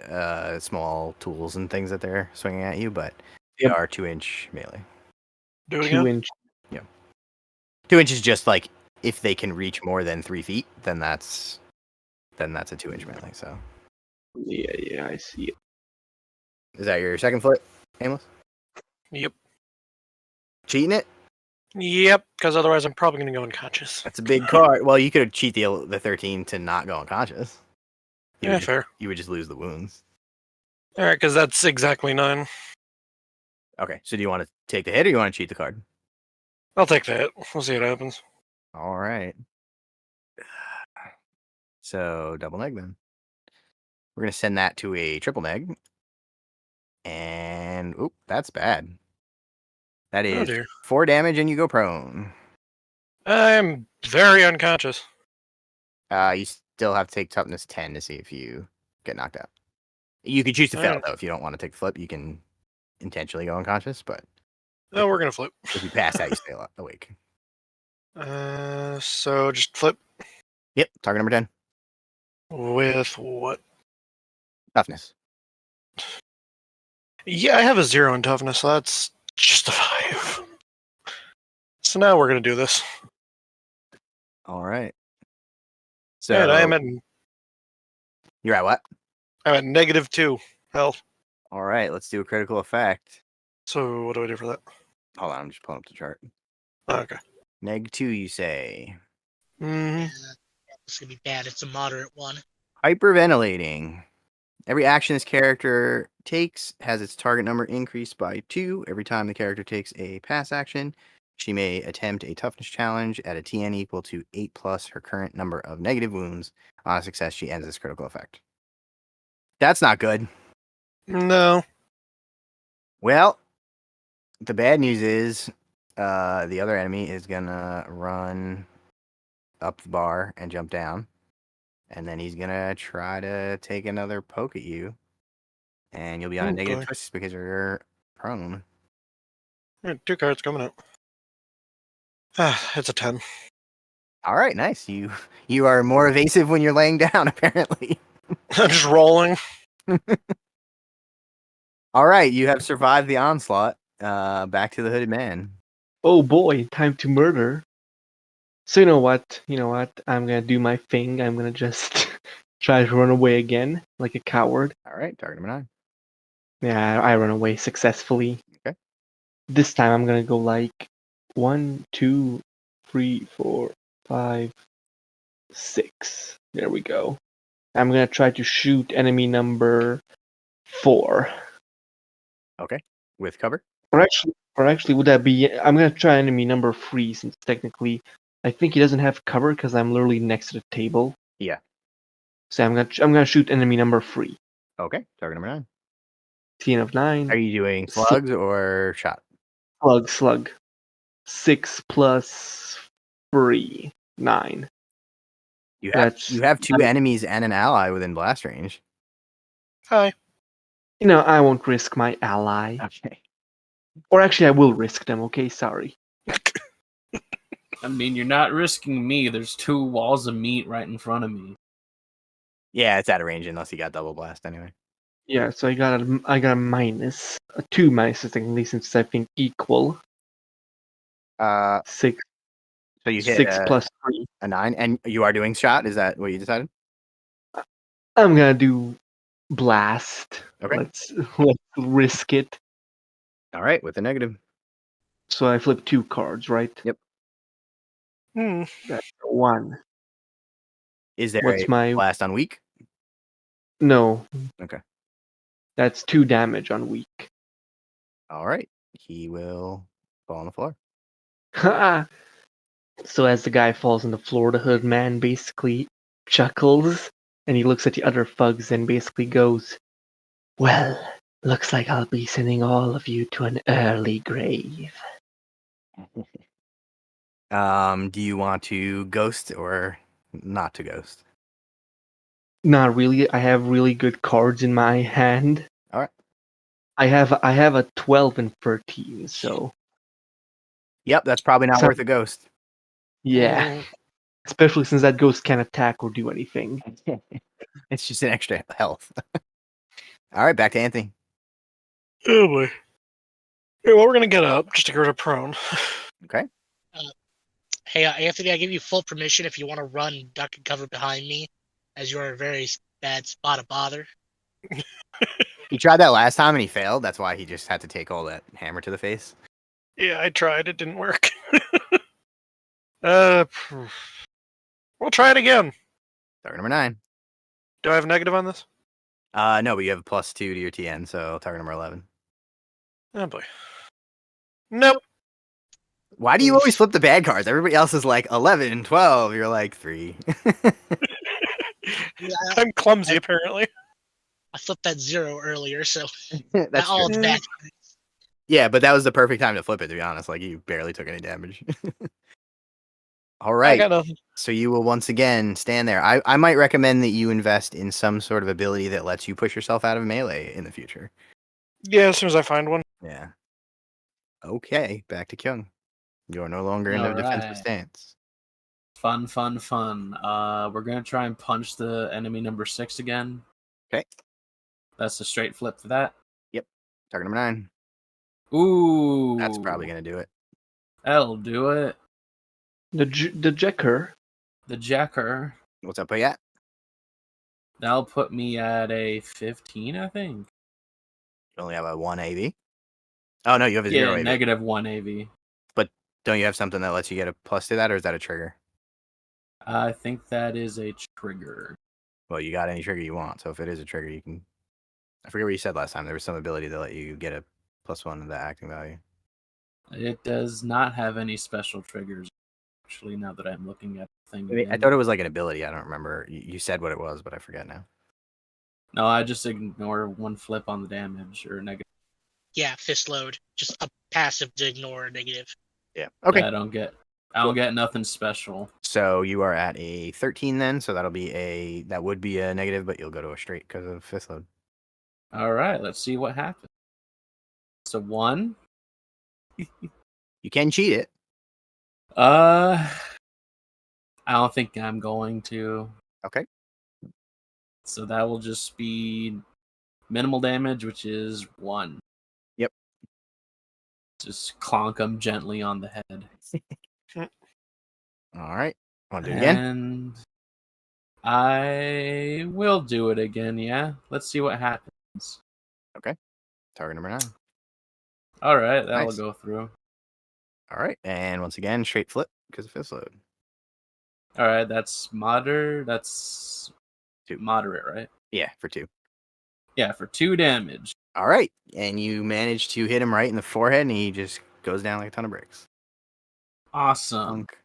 Speaker 1: small tools and things that they're swinging at you, but they
Speaker 3: Yep.
Speaker 1: are 2-inch melee.
Speaker 2: Do it
Speaker 3: 2
Speaker 2: again.
Speaker 3: inch.
Speaker 1: 2 inches just like if they can reach more than 3 feet, then that's a 2-inch melee. So
Speaker 3: Yeah, I see it.
Speaker 1: is that your second foot, Aimless?
Speaker 2: Yep.
Speaker 1: Cheating it?
Speaker 2: Yep, because otherwise I'm probably going to go unconscious.
Speaker 1: That's a big card. Well, you could cheat the 13 to not go unconscious.
Speaker 2: Yeah, fair.
Speaker 1: You would just lose the wounds.
Speaker 2: All right, because that's exactly 9.
Speaker 1: Okay, so do you want to take the hit or you want to cheat the card?
Speaker 2: I'll take that. We'll see what happens.
Speaker 1: All right. So double neg then. We're gonna send that to a triple neg. And oop, that's bad. That
Speaker 2: Oh
Speaker 1: is
Speaker 2: dear.
Speaker 1: 4 damage and you go prone.
Speaker 2: I'm very unconscious.
Speaker 1: You still have to take toughness 10 to see if you get knocked out. You could choose to fail
Speaker 2: Alright.
Speaker 1: though. If you don't want to take the flip, you can intentionally go unconscious, but
Speaker 2: Oh, we're going to flip.
Speaker 1: if you pass out, you stay awake.
Speaker 2: So just flip
Speaker 1: Yep, target number 10.
Speaker 2: with what?
Speaker 1: Toughness.
Speaker 2: Yeah, I have a 0 in toughness, so that's just a 5. So now we're going to do this.
Speaker 1: All right. So
Speaker 2: And I'm at
Speaker 1: you're at what?
Speaker 2: -2 health.
Speaker 1: All right, let's do a critical effect.
Speaker 2: So what do I do for that?
Speaker 1: Hold on, I'm just pulling up the chart.
Speaker 2: Oh, okay.
Speaker 1: -2, you say.
Speaker 2: Mm-hmm.
Speaker 5: It's gonna be bad. It's a moderate one.
Speaker 1: Hyperventilating. Every action this character takes has its target number increased by 2. Every time the character takes a pass action, she may attempt a toughness challenge at a TN equal to 8 plus her current number of negative wounds. On a success, she ends this critical effect. That's not good.
Speaker 2: No.
Speaker 1: Well, the bad news is the other enemy is going to run up the bar and jump down. And then he's going to try to take another poke at you. And you'll be on a
Speaker 2: Oh,
Speaker 1: negative
Speaker 2: boy.
Speaker 1: twist because you're prone.
Speaker 2: Alright, 2 cards coming out. It's a 10.
Speaker 1: All right, nice. You are more evasive when you're laying down, apparently.
Speaker 2: I'm just rolling.
Speaker 1: All right, you have survived the onslaught, back to the hooded man.
Speaker 3: Oh boy, time to murder. So you know what? I'm gonna do my thing. I'm gonna just try to run away again, like a coward.
Speaker 1: All right, target number 9.
Speaker 3: Yeah, I run away successfully.
Speaker 1: Okay.
Speaker 3: This time I'm gonna go like 1, 2, 3, 4, 5, 6. There we go. I'm gonna try to shoot enemy number 4.
Speaker 1: Okay, with cover.
Speaker 3: Or actually, would that be? I'm gonna try enemy number 3 since technically, I think he doesn't have cover because I'm literally next to the table.
Speaker 1: Yeah.
Speaker 3: So I'm gonna shoot enemy number 3.
Speaker 1: Okay, target number 9.
Speaker 3: 10 of 9.
Speaker 1: Are you doing slugs or shot?
Speaker 3: Slug. 6 plus 3, 9.
Speaker 1: You
Speaker 3: That's
Speaker 1: have 2 enemies and an ally within blast range.
Speaker 2: Hi.
Speaker 3: I won't risk my ally.
Speaker 1: Okay.
Speaker 3: Or actually, I will risk them. Okay, sorry.
Speaker 4: I mean, you're not risking me. There's 2 walls of meat right in front of me.
Speaker 1: Yeah, it's out of range unless you got double blast anyway.
Speaker 3: Yeah, so I got a minus, 2 minuses technically since I think equal. 6.
Speaker 1: So you hit
Speaker 3: 6 plus 3.
Speaker 1: a 9, and you are doing shot. Is that what you decided?
Speaker 3: I'm gonna do blast.
Speaker 1: Okay.
Speaker 3: Let's risk it.
Speaker 1: All right, with a negative.
Speaker 3: So I flip 2 cards, right?
Speaker 1: Yep.
Speaker 3: That's 1.
Speaker 1: Is there
Speaker 3: What's
Speaker 1: a
Speaker 3: my
Speaker 1: blast on weak?
Speaker 3: No?
Speaker 1: Okay.
Speaker 3: That's 2 damage on weak.
Speaker 1: All right. He will fall on the floor.
Speaker 3: So as the guy falls on the floor, the hood man basically chuckles and he looks at the other thugs and basically goes, "Well, looks like I'll be sending all of you to an early grave."
Speaker 1: Do you want to ghost or not to ghost?
Speaker 3: Not really. I have really good cards in my hand.
Speaker 1: All right.
Speaker 3: I have a 12 and 13, so
Speaker 1: Yep, that's probably not
Speaker 3: So-
Speaker 1: worth a ghost.
Speaker 3: yeah. Especially since that ghost can't attack or do anything.
Speaker 1: It's just an extra health. All right, back to Anthony.
Speaker 2: Oh boy. Okay, well, we're gonna get up just to go to prone.
Speaker 1: Okay.
Speaker 5: Hey, Anthony, I give you full permission if you want to run, duck, and cover behind me, as you are a very bad spot of bother.
Speaker 1: He tried that last time and he failed. That's why he just had to take all that hammer to the face.
Speaker 2: Yeah, I tried. It didn't work. We'll try it again.
Speaker 1: Target number 9.
Speaker 2: Do I have negative on this?
Speaker 1: No, but you have a +2 to your TN, so target number 11.
Speaker 2: Oh boy. Nope.
Speaker 1: Why do you always flip the bad cards? Everybody else is like 11, 12. You're like 3.
Speaker 5: Yeah,
Speaker 2: I'm clumsy, apparently.
Speaker 5: I flipped that 0 earlier, so
Speaker 1: That's
Speaker 5: all
Speaker 1: true.
Speaker 5: it's bad.
Speaker 1: Yeah, but that was the perfect time to flip it, to be honest. Like, you barely took any damage. All
Speaker 2: I
Speaker 1: right.
Speaker 2: got nothing.
Speaker 1: So you will once again stand there. I might recommend that you invest in some sort of ability that lets you push yourself out of melee in the future.
Speaker 2: Yeah, as soon as I find one.
Speaker 1: Yeah. Okay, back to Kyung. You're no longer in a
Speaker 4: All
Speaker 1: defensive
Speaker 4: right.
Speaker 1: stance.
Speaker 4: Fun. We're gonna try and punch the enemy number 6 again.
Speaker 1: Okay.
Speaker 4: That's a straight flip for that.
Speaker 1: Target number 9.
Speaker 4: Ooh.
Speaker 1: That's probably going to do it.
Speaker 4: That'll do it.
Speaker 3: The Jekker.
Speaker 4: The Jacker.
Speaker 1: What's up, at?
Speaker 4: That'll put me at a 15, I think.
Speaker 1: You only have a 1 AV. Oh, no, you have a 0 AV.
Speaker 4: Negative 1 AV.
Speaker 1: But don't you have something that lets you get a plus to that, or is that a trigger?
Speaker 4: I think that is a trigger.
Speaker 1: Well, you got any trigger you want, so if it is a trigger, you can... I forget what you said last time. There was some ability to let you get a +1 to the acting value.
Speaker 4: It does not have any special triggers, actually, now that I'm looking at the thing.
Speaker 1: I thought it was like an ability. I don't remember. You said what it was, but I forget now.
Speaker 4: No, I just ignore 1 flip on the damage or negative.
Speaker 5: Yeah, fist load. Just a passive to ignore a negative.
Speaker 1: Yeah. Okay.
Speaker 4: Yeah, I don't get nothing special.
Speaker 1: So you are at a 13 then, so that would be a negative, but you'll go to a straight because of fifth load.
Speaker 4: All right, let's see what happens. It's a 1.
Speaker 1: You can cheat it.
Speaker 4: I don't think I'm going to.
Speaker 1: Okay.
Speaker 4: So that will just be minimal damage, which is 1.
Speaker 1: Yep.
Speaker 4: Just clonk him gently on the head.
Speaker 1: All right. Want to do it again?
Speaker 4: And I will do it again, yeah. Let's see what happens.
Speaker 1: Target number 9.
Speaker 4: All right, that'll
Speaker 1: Nice.
Speaker 4: go through.
Speaker 1: All right. And once again, straight flip because of fist load.
Speaker 4: All right, that's moderate. That's
Speaker 1: 2.
Speaker 4: moderate, right?
Speaker 1: Yeah, for 2.
Speaker 4: Yeah, for 2 damage.
Speaker 1: All right. And you manage to hit him right in the forehead, and he just goes down like a ton of bricks.
Speaker 4: Awesome.
Speaker 1: Punk.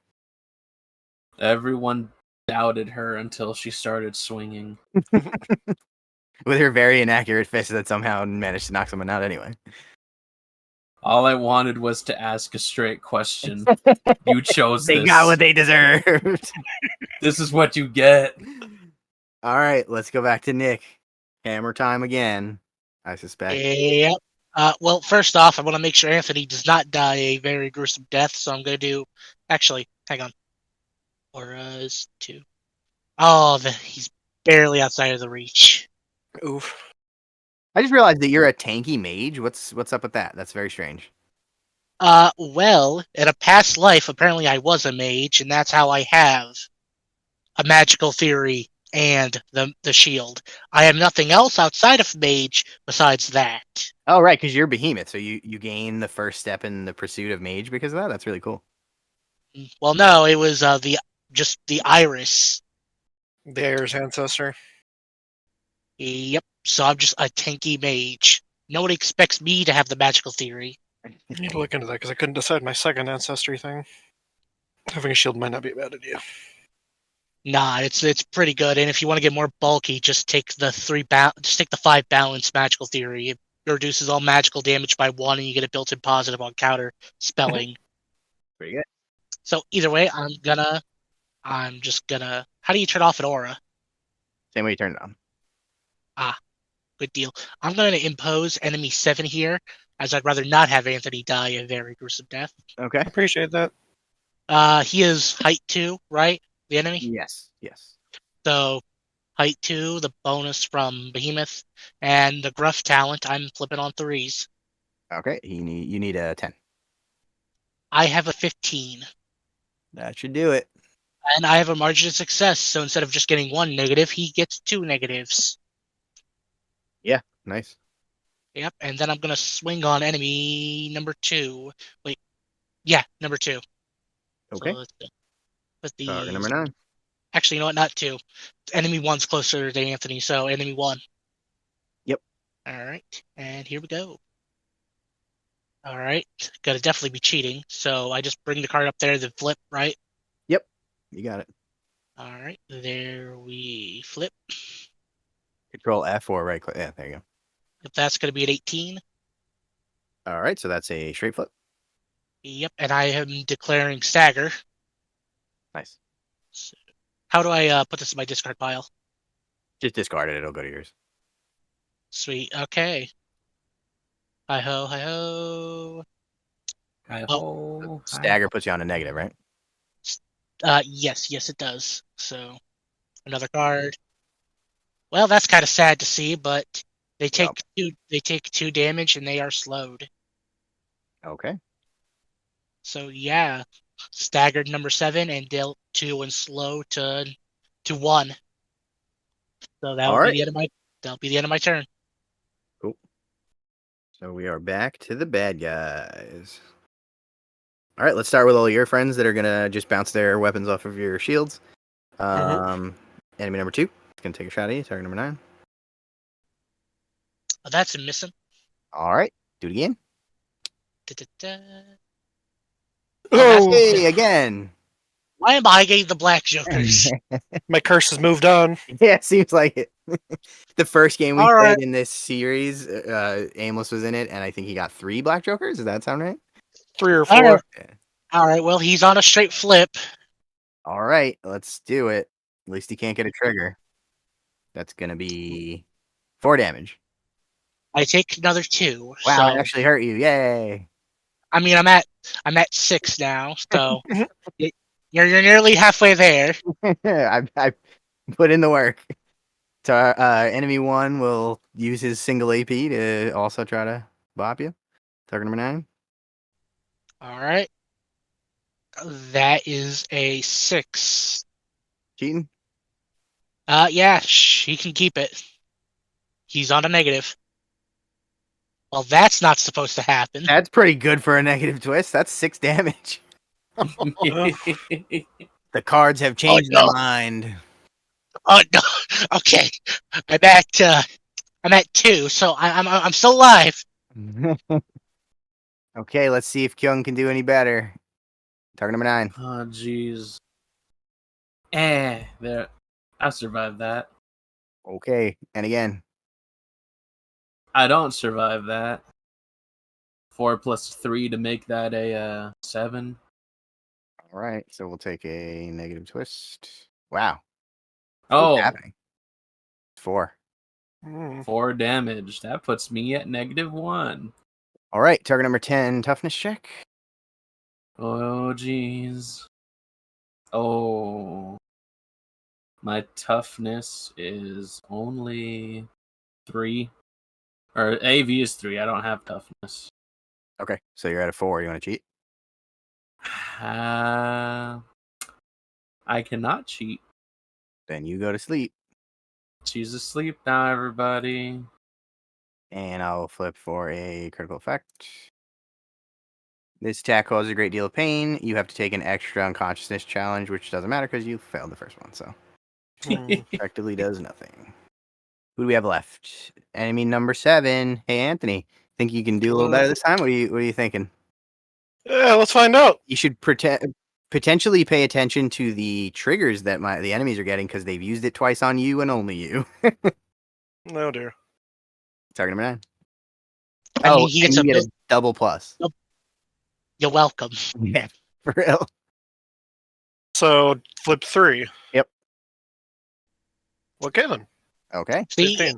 Speaker 4: Everyone doubted her until she started swinging.
Speaker 1: With her very inaccurate fist that somehow managed to knock someone out anyway.
Speaker 4: All I wanted was to ask a straight question. You chose
Speaker 1: They
Speaker 4: this.
Speaker 1: got what they deserved.
Speaker 4: This is what you get.
Speaker 1: All right, let's go back to Nick. Hammer time again, I suspect.
Speaker 5: Yep. Well, first off, I want to make sure Anthony does not die a very gruesome death, so I'm going to do... Actually, hang on. Auras 2. Oh, he's barely outside of the reach.
Speaker 2: Oof.
Speaker 1: I just realized that you're a tanky mage. What's up with that? That's very strange.
Speaker 5: Well, in a past life, apparently I was a mage, and that's how I have a magical theory and the shield. I have nothing else outside of mage besides that.
Speaker 1: Oh, right, because you're behemoth, so you gain the first step in the pursuit of mage because of that. That's really cool.
Speaker 5: Well, no, it was the iris.
Speaker 2: The heir's ancestor.
Speaker 5: Yep. So I'm just a tanky mage. Nobody expects me to have the magical theory.
Speaker 2: I need to look into that because I couldn't decide my second ancestry thing. Having a shield might not be a bad idea.
Speaker 5: Nah, it's pretty good. And if you want to get more bulky, just take the 5 balance magical theory. It reduces all magical damage by 1, and you get a built-in positive on counter spelling.
Speaker 1: Pretty good.
Speaker 5: So either way, I'm just gonna. How do you turn off an aura?
Speaker 1: Same way you turn it on.
Speaker 5: Good deal. I'm going to impose enemy 7 here, as I'd rather not have Anthony die a very gruesome death.
Speaker 1: Okay.
Speaker 2: Appreciate that.
Speaker 5: He is height 2, right? The enemy?
Speaker 1: Yes.
Speaker 5: So, height 2, the bonus from Behemoth, and the gruff talent, I'm flipping on 3s.
Speaker 1: Okay. You need a 10.
Speaker 5: I have a 15.
Speaker 1: That should do it.
Speaker 5: And I have a margin of success, so instead of just getting 1 negative, he gets 2 negatives.
Speaker 1: Yeah. Nice.
Speaker 5: Yep, and then I'm going to swing on enemy number 2. Wait. Yeah, number 2.
Speaker 1: Okay.
Speaker 5: So let's put these...
Speaker 1: Target number 9.
Speaker 5: Actually, you know what? Not 2. Enemy 1's closer to Anthony, so enemy 1.
Speaker 1: Yep.
Speaker 5: All right, and here we go. All right, gotta definitely be cheating. So I just bring the card up there, then flip, right?
Speaker 1: Yep. You got it.
Speaker 5: All right, there we flip.
Speaker 1: Control F or right click. Yeah, there you go.
Speaker 5: If that's gonna be an 18.
Speaker 1: All right, so that's a straight flip.
Speaker 5: Yep, and I am declaring stagger.
Speaker 1: Nice.
Speaker 5: So how do I put this in my discard pile?
Speaker 1: Just discard it. It'll go to yours.
Speaker 5: Sweet. Okay. Hi ho, hi ho.
Speaker 4: Hi-ho.
Speaker 1: Stagger puts you on a negative, right?
Speaker 5: Yes, it does. So another card. Well, that's kind of sad to see, but they take
Speaker 1: Yep.
Speaker 5: 2 damage and they are slowed.
Speaker 1: Okay.
Speaker 5: So yeah, staggered number 7 and dealt 2 and slow to 1. So that will be the end of my turn.
Speaker 1: Cool. So we are back to the bad guys. All right, let's start with all your friends that are gonna just bounce their weapons off of your shields. Enemy number 2 is gonna take a shot at you. Target number 9.
Speaker 5: Oh, that's a missing.
Speaker 1: All right, do it again.
Speaker 5: Da-da-da.
Speaker 2: Oh,
Speaker 1: Hey, again.
Speaker 5: Why am I getting the black jokers?
Speaker 2: my curse has moved on.
Speaker 1: Yeah, seems like it. The first game we
Speaker 5: All
Speaker 1: played
Speaker 5: right.
Speaker 1: in this series, Aimless was in it, and I think he got 3 black jokers. Does that sound right?
Speaker 2: 3 or
Speaker 5: All
Speaker 2: 4.
Speaker 5: right. All right. Well, he's on a straight flip.
Speaker 1: All right, let's do it. At least he can't get a trigger. That's gonna be 4 damage.
Speaker 5: I take another 2.
Speaker 1: Wow,
Speaker 5: so,
Speaker 1: it actually hurt you. Yay!
Speaker 5: I mean, I'm at 6 now. So you're nearly halfway there.
Speaker 1: I put in the work. So enemy 1 will use his single AP to also try to bop you. Target number 9.
Speaker 5: All right. That is a 6.
Speaker 1: Cheating?
Speaker 5: Yeah, he can keep it. He's on a negative. Well, that's not supposed to happen.
Speaker 1: That's pretty good for a negative twist. That's 6 damage. The cards have changed their
Speaker 5: no.
Speaker 1: mind.
Speaker 5: Oh no. Okay. I'm at 2, so I'm still alive.
Speaker 1: Okay, let's see if Kyung can do any better. Target number 9.
Speaker 4: Oh, jeez. There. I survived that.
Speaker 1: Okay, and again.
Speaker 4: I don't survive that. 4 plus 3 to make that a 7.
Speaker 1: All right, so we'll take a negative twist. Wow.
Speaker 4: Oh,
Speaker 1: What's happening? 4.
Speaker 4: 4 damage. That puts me at -1.
Speaker 1: All right, target number 10, toughness check.
Speaker 4: Oh, jeez. Oh. My toughness is only 3. Or AV is 3. I don't have toughness.
Speaker 1: Okay, so you're at a 4. You want to cheat?
Speaker 4: I cannot cheat.
Speaker 1: Then you go to sleep,
Speaker 4: She's asleep now, everybody.
Speaker 1: and I'll flip for a critical effect. This attack causes a great deal of pain. You have to take an extra unconsciousness challenge, which doesn't matter because you failed the first one, so effectively does nothing. Who do we have left? Enemy number 7. Hey, Anthony. Think you can do a little better this time? What are you thinking?
Speaker 2: Yeah, let's find out.
Speaker 1: You should potentially pay attention to the triggers that the enemies are getting because they've used it twice on you and only you.
Speaker 2: Oh dear.
Speaker 1: Target number 9.
Speaker 5: I mean,
Speaker 1: Oh,
Speaker 5: he
Speaker 1: and
Speaker 5: gets
Speaker 1: you
Speaker 5: a
Speaker 1: get
Speaker 5: bill.
Speaker 1: a double plus.
Speaker 5: You're welcome.
Speaker 1: Yeah, for real.
Speaker 2: So flip 3.
Speaker 1: Yep.
Speaker 2: Okay then.
Speaker 1: Okay,
Speaker 5: See,
Speaker 2: 15.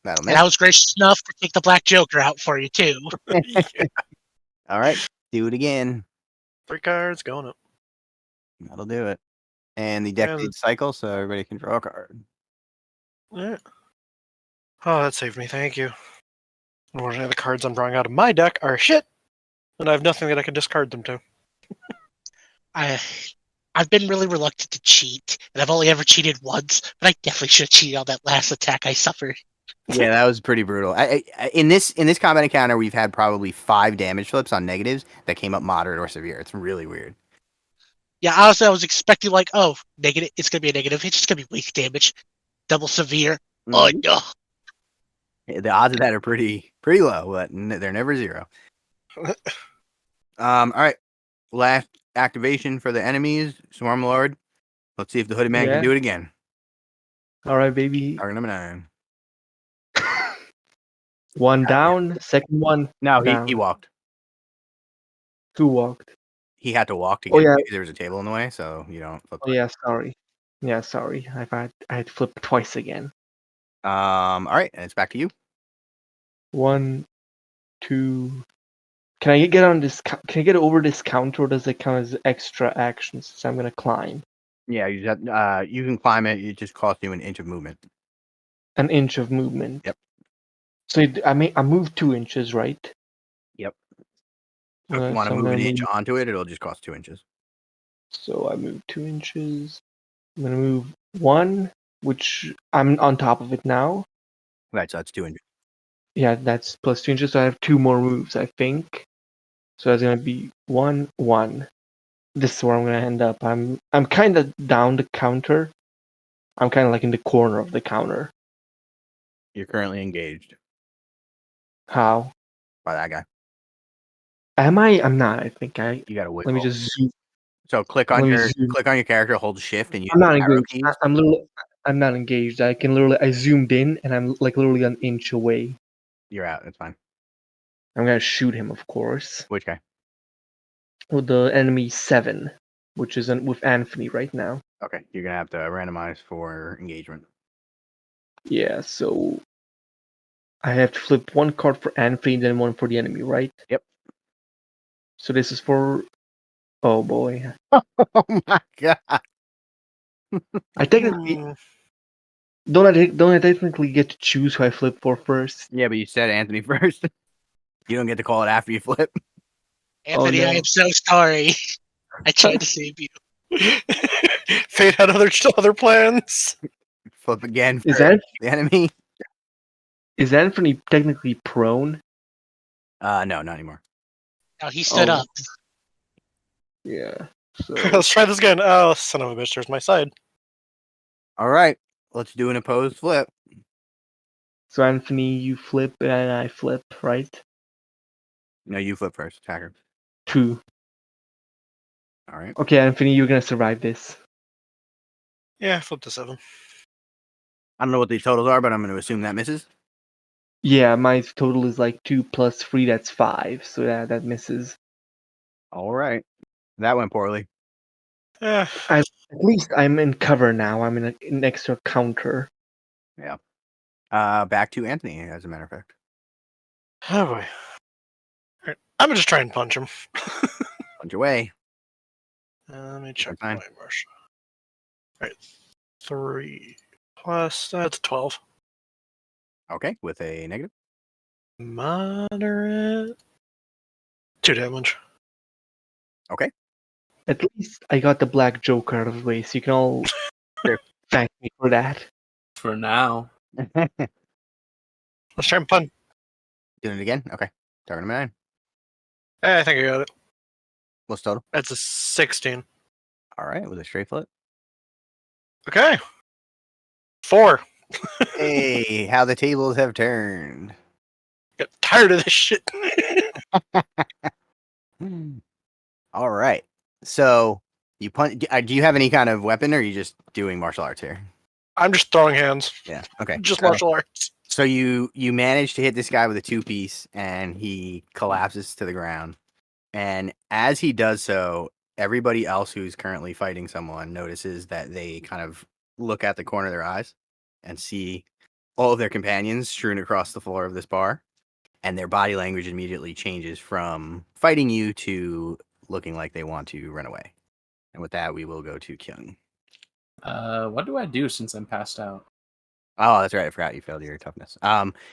Speaker 1: that'll
Speaker 5: and
Speaker 1: miss.
Speaker 5: I was gracious enough to take the Black Joker out for you too.
Speaker 1: All right, do it again.
Speaker 2: 3 cards going up.
Speaker 1: That'll do it. And the deck
Speaker 2: And-
Speaker 1: needs cycle, so everybody can draw a card.
Speaker 2: Yeah. Oh, that saved me. Thank you. Unfortunately, the cards I'm drawing out of my deck are shit, and I have nothing that I can discard them to.
Speaker 5: I've been really reluctant to cheat, and I've only ever cheated once, but I definitely should have cheated on that last attack I suffered.
Speaker 1: Yeah, that was pretty brutal. In this combat encounter, we've had probably 5 damage flips on negatives that came up moderate or severe. It's really weird.
Speaker 5: Yeah, honestly, I was expecting like, oh, negative. It's gonna be a negative. It's just gonna be weak damage, double severe. Oh
Speaker 1: Mhm.
Speaker 5: no!
Speaker 1: The odds of that are pretty low, but they're never 0. All right, last activation for the enemies, Swarm Lord. Let's see if the Hooded Man
Speaker 3: Yeah.
Speaker 1: can do it again.
Speaker 3: All right, baby.
Speaker 1: Target number 9.
Speaker 3: One down, second one
Speaker 1: No,
Speaker 3: down.
Speaker 1: he walked.
Speaker 3: Who walked?
Speaker 1: He had to walk to
Speaker 3: Oh,
Speaker 1: get
Speaker 3: yeah.
Speaker 1: because there was a table in the way, so you don't flip.
Speaker 3: Oh yeah, sorry. Yeah, sorry. I had flipped twice again.
Speaker 1: All right, and it's back to you.
Speaker 3: 1, 2. Can I get on this? Can I get over this counter, or does it count as extra actions? So I'm gonna climb
Speaker 1: Yeah, you just have, you can climb it. It just costs you an inch of movement.
Speaker 3: an inch of movement.
Speaker 1: Yep.
Speaker 3: So I moved 2 inches, right?
Speaker 1: Yep. So if you want to move an inch onto it, it'll just cost 2 inches.
Speaker 3: So I moved 2 inches. I'm gonna move 1, which I'm on top of it now.
Speaker 1: Right, so that's 2 inches.
Speaker 3: Yeah, that's plus 2 inches. So I have 2 more moves, I think. So that's gonna be 1, 1. This is where I'm gonna end up. I'm kind of down the counter. I'm kind of like in the corner of the counter.
Speaker 1: You're currently engaged
Speaker 3: How?
Speaker 1: by that guy.
Speaker 3: Am I? I'm not. I think I.
Speaker 1: You got to wait.
Speaker 3: Let me just zoom.
Speaker 1: So click on your character, hold shift, and use
Speaker 3: I'm not
Speaker 1: the arrow
Speaker 3: engaged.
Speaker 1: keys.
Speaker 3: I'm not engaged. I can literally. I zoomed in, and I'm like literally an inch away.
Speaker 1: You're out. That's fine.
Speaker 3: I'm gonna shoot him, of course.
Speaker 1: Which guy?
Speaker 3: With the enemy 7, which is with Anthony right now.
Speaker 1: Okay, you're gonna have to randomize for engagement.
Speaker 3: Yeah. So I have to flip 1 card for Anthony, then 1 for the enemy, right?
Speaker 1: Yep.
Speaker 3: So this is for. Oh boy.
Speaker 1: Oh my god.
Speaker 3: I technically don't I technically get to choose who I flip for first?
Speaker 1: Yeah, but you said Anthony first. You don't get to call it after you flip.
Speaker 5: Anthony,
Speaker 3: no.
Speaker 5: I am so sorry. I tried to save you.
Speaker 2: Fate had other plans.
Speaker 1: Flip again for
Speaker 3: Is that
Speaker 1: the enemy.
Speaker 3: is Anthony technically prone?
Speaker 1: No, not anymore.
Speaker 5: Now he stood
Speaker 3: Oh.
Speaker 5: up.
Speaker 3: Yeah. So
Speaker 2: Let's try this again. Oh, son of a bitch, there's my side.
Speaker 1: All right, let's do an opposed flip.
Speaker 3: so Anthony, you flip and I flip, right?
Speaker 1: No, you flip first, attacker.
Speaker 3: 2.
Speaker 1: All right.
Speaker 3: Okay, Anthony, you're gonna survive this.
Speaker 2: Yeah, flip to 7.
Speaker 1: I don't know what the totals are, but I'm going to assume that misses.
Speaker 3: Yeah, my total is like 2 plus 3, that's 5. So yeah, that misses.
Speaker 1: All right. That went poorly.
Speaker 2: Yeah.
Speaker 3: At least I'm in cover now. I'm in an extra counter.
Speaker 1: Yeah. Back to Anthony, as a matter of fact.
Speaker 2: Oh boy. Alright, I'm gonna just try and punch him.
Speaker 1: Punch away.
Speaker 2: Let me check
Speaker 1: Fine.
Speaker 2: my martial. Alright. 3 plus that's 12.
Speaker 1: Okay, with a negative.
Speaker 2: Moderate. 2 damage.
Speaker 1: Okay.
Speaker 3: At least I got the black joke out of the way, so you can all
Speaker 1: Sure.
Speaker 3: thank me for that.
Speaker 4: For now.
Speaker 2: Let's try and punch.
Speaker 1: Doing it again? Okay. Target number 9.
Speaker 2: I think I got it.
Speaker 1: What's total?
Speaker 2: That's a 16.
Speaker 1: All right, with a straight flip.
Speaker 2: Okay. 4.
Speaker 1: Hey, how the tables have turned.
Speaker 2: Got tired of this shit.
Speaker 1: All right. So you punch. Do you have any kind of weapon, or are you just doing martial arts here?
Speaker 2: I'm just throwing hands.
Speaker 1: Yeah. Okay.
Speaker 2: Just
Speaker 1: So-
Speaker 2: martial arts.
Speaker 1: So you manage to hit this guy with a 2-piece, and he collapses to the ground. And as he does so, everybody else who's currently fighting someone notices that they kind of look at the corner of their eyes and see all of their companions strewn across the floor of this bar, and their body language immediately changes from fighting you to looking like they want to run away. And with that, we will go to Kyung.
Speaker 4: What do I do since I'm passed out?
Speaker 1: Oh, that's right. I forgot you failed your toughness.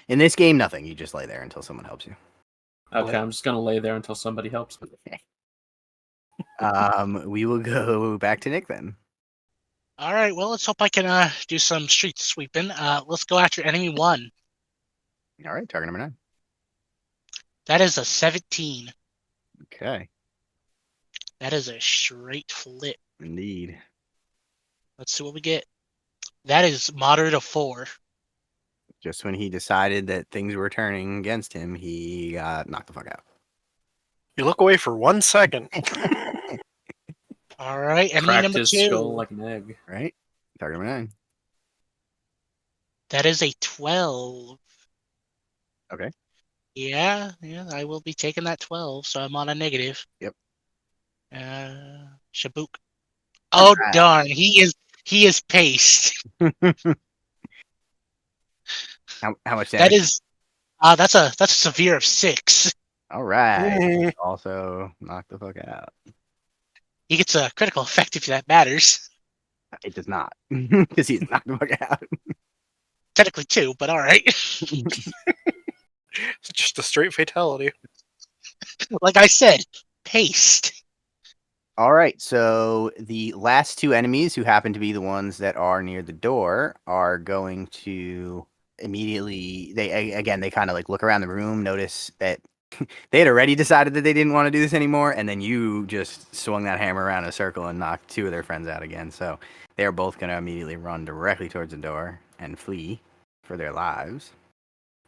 Speaker 1: In this game, nothing. You just lay there until someone helps you.
Speaker 4: Okay, I'm just gonna lay there until somebody helps me.
Speaker 1: We will go back to Nick then.
Speaker 5: All right. Well, let's hope I can do some street sweeping. Let's go after enemy 1.
Speaker 1: All right, target number 9.
Speaker 5: That is a 17.
Speaker 1: Okay,
Speaker 5: That is a straight flip.
Speaker 1: indeed.
Speaker 5: Let's see what we get. That is moderate of 4.
Speaker 1: Just when he decided that things were turning against him, he got knocked the fuck out.
Speaker 2: You look away for 1 second.
Speaker 5: All right. Enemy
Speaker 4: Cracked
Speaker 5: number
Speaker 4: his
Speaker 5: 2.
Speaker 4: skull like an egg.
Speaker 1: Right? Target number 9.
Speaker 5: That is a 12.
Speaker 1: Okay.
Speaker 5: Yeah, I will be taking that 12, so I'm on a negative.
Speaker 1: Yep.
Speaker 5: Shabook. Oh
Speaker 1: Alright.
Speaker 5: darn, he is paced.
Speaker 1: How much
Speaker 5: That
Speaker 1: damage?
Speaker 5: is that's a severe of 6.
Speaker 1: All right. Also knocked the fuck out.
Speaker 5: He gets a critical effect if that matters.
Speaker 1: It does not, because he's knocked the fuck out.
Speaker 5: Technically 2, but all right.
Speaker 2: It's just a straight fatality.
Speaker 5: Like I said, paced.
Speaker 1: All right, so the last 2 enemies, who happen to be the ones that are near the door, are going to immediately. They kind of like look around the room, notice that they had already decided that they didn't want to do this anymore, and then you just swung that hammer around in a circle and knocked 2 of their friends out again. So they're both going to immediately run directly towards the door and flee for their lives.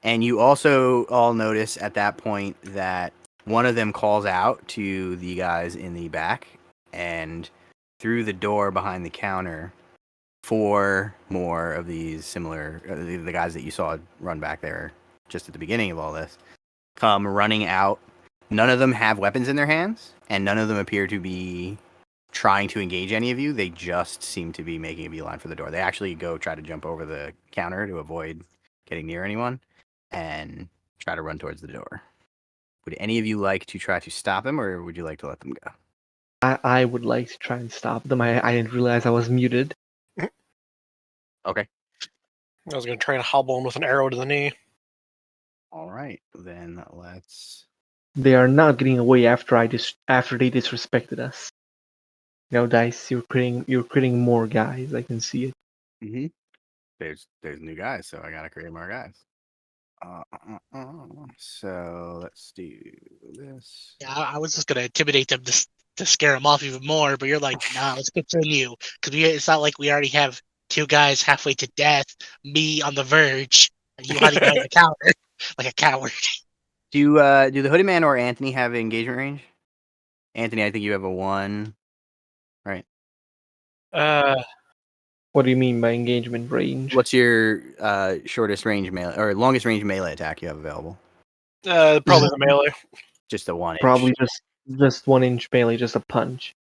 Speaker 1: And you also all notice at that point that one of them calls out to the guys in the back, and through the door behind the counter, 4 more of these similar, the guys that you saw run back there just at the beginning of all this, come running out. None of them have weapons in their hands, and none of them appear to be trying to engage any of you. They just seem to be making a beeline for the door. They actually go try to jump over the counter to avoid getting near anyone and try to run towards the door. Would any of you like to try to stop them, or would you like to let them go?
Speaker 3: I would like to try and stop them. I didn't realize I was muted.
Speaker 1: Okay.
Speaker 2: I was going to try and hobble him with an arrow to the knee.
Speaker 1: All right. Then let's
Speaker 3: They are not getting away after after they disrespected us. No, Dice, you're creating more guys. I can see it.
Speaker 1: Mm-hmm. There's new guys, so I gotta create more guys. So let's do this.
Speaker 5: Yeah, I was just gonna intimidate them to scare them off even more, but you're like, nah, let's continue because it's not like we already have two guys halfway to death, me on the verge, and you hiding behind the counter like a coward.
Speaker 1: Do the Hooded Man or Anthony have engagement range? Anthony, I think you have a 1, right?
Speaker 3: What do you mean by engagement range?
Speaker 1: What's your shortest range melee or longest range melee attack you have available?
Speaker 2: Probably the melee.
Speaker 1: Just a 1 inch.
Speaker 3: Probably just 1 inch melee, just a punch.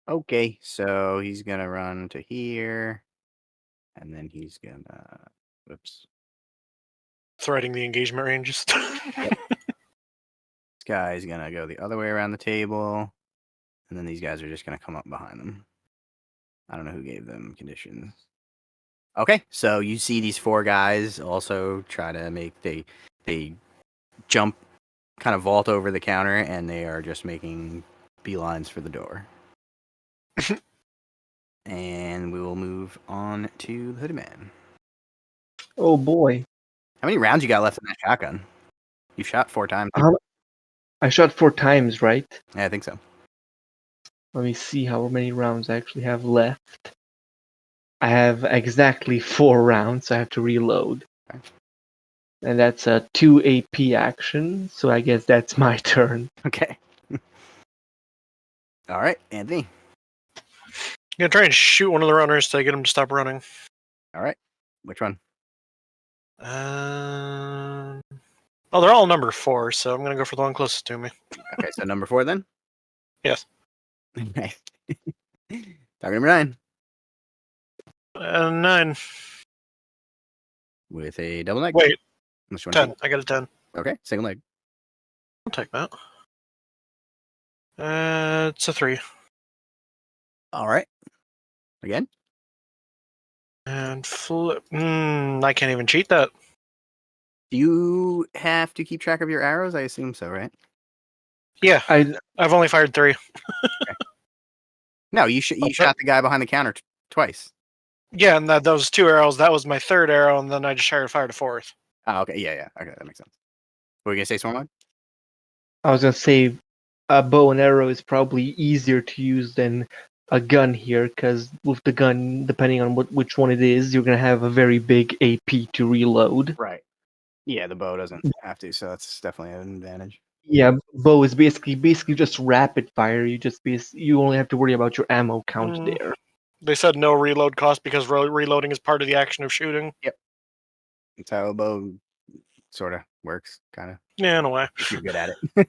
Speaker 1: Okay, so he's gonna run to here, and then he's gonna. Whoops.
Speaker 2: Threading the engagement ranges.
Speaker 1: This guy's gonna go the other way around the table, and then these guys are just gonna come up behind them. I don't know who gave them conditions. Okay, so you see these 4 guys also try to make they jump, kind of vault over the counter, and they are just making beelines for the door. And we will move on to the Hooded Man.
Speaker 3: Oh boy.
Speaker 1: How many rounds you got left in that shotgun? You shot 4 times.
Speaker 3: I shot 4 times, right?
Speaker 1: Yeah, I think so.
Speaker 3: Let me see how many rounds I actually have left. I have exactly 4 rounds, so I have to reload.
Speaker 1: Okay.
Speaker 3: And that's a 2 AP action, so I guess that's my turn.
Speaker 1: Okay. All right, Anthony.
Speaker 2: I'm gonna try and shoot one of the runners to get him to stop running.
Speaker 1: All right. Which one?
Speaker 2: Oh, they're all number 4, so I'm gonna go for the one closest to me.
Speaker 1: Okay, so number 4 then?
Speaker 2: Yes.
Speaker 1: Okay. Target number 9.
Speaker 2: 9.
Speaker 1: With a double leg.
Speaker 2: Wait,
Speaker 1: Unless you want
Speaker 2: 10. I got a 10.
Speaker 1: Okay, single leg.
Speaker 2: I'll take that. It's a 3.
Speaker 1: All right. Again?
Speaker 2: And flip. I can't even cheat that.
Speaker 1: Do you have to keep track of your arrows? I assume so, right?
Speaker 2: Yeah,
Speaker 3: I
Speaker 2: I've only fired 3.
Speaker 1: No, you shot the guy behind the counter twice.
Speaker 2: Yeah, and those 2 arrows, that was my 3rd arrow, and then I just fired a 4th.
Speaker 1: Oh, okay. Yeah. Okay, that makes sense. Were you going to say Stormlord?
Speaker 3: I was gonna say a bow and arrow is probably easier to use than a gun here, because with the gun, depending on which one it is, you're gonna have a very big AP to reload.
Speaker 1: Right. Yeah, the bow doesn't have to, so that's definitely an advantage.
Speaker 3: Yeah, bow is basically just rapid fire. You only have to worry about your ammo count there.
Speaker 2: They said no reload cost because reloading is part of the action of shooting.
Speaker 1: That's how a bow sort of works, kind of.
Speaker 2: Yeah, in a way.
Speaker 1: If you're good at it.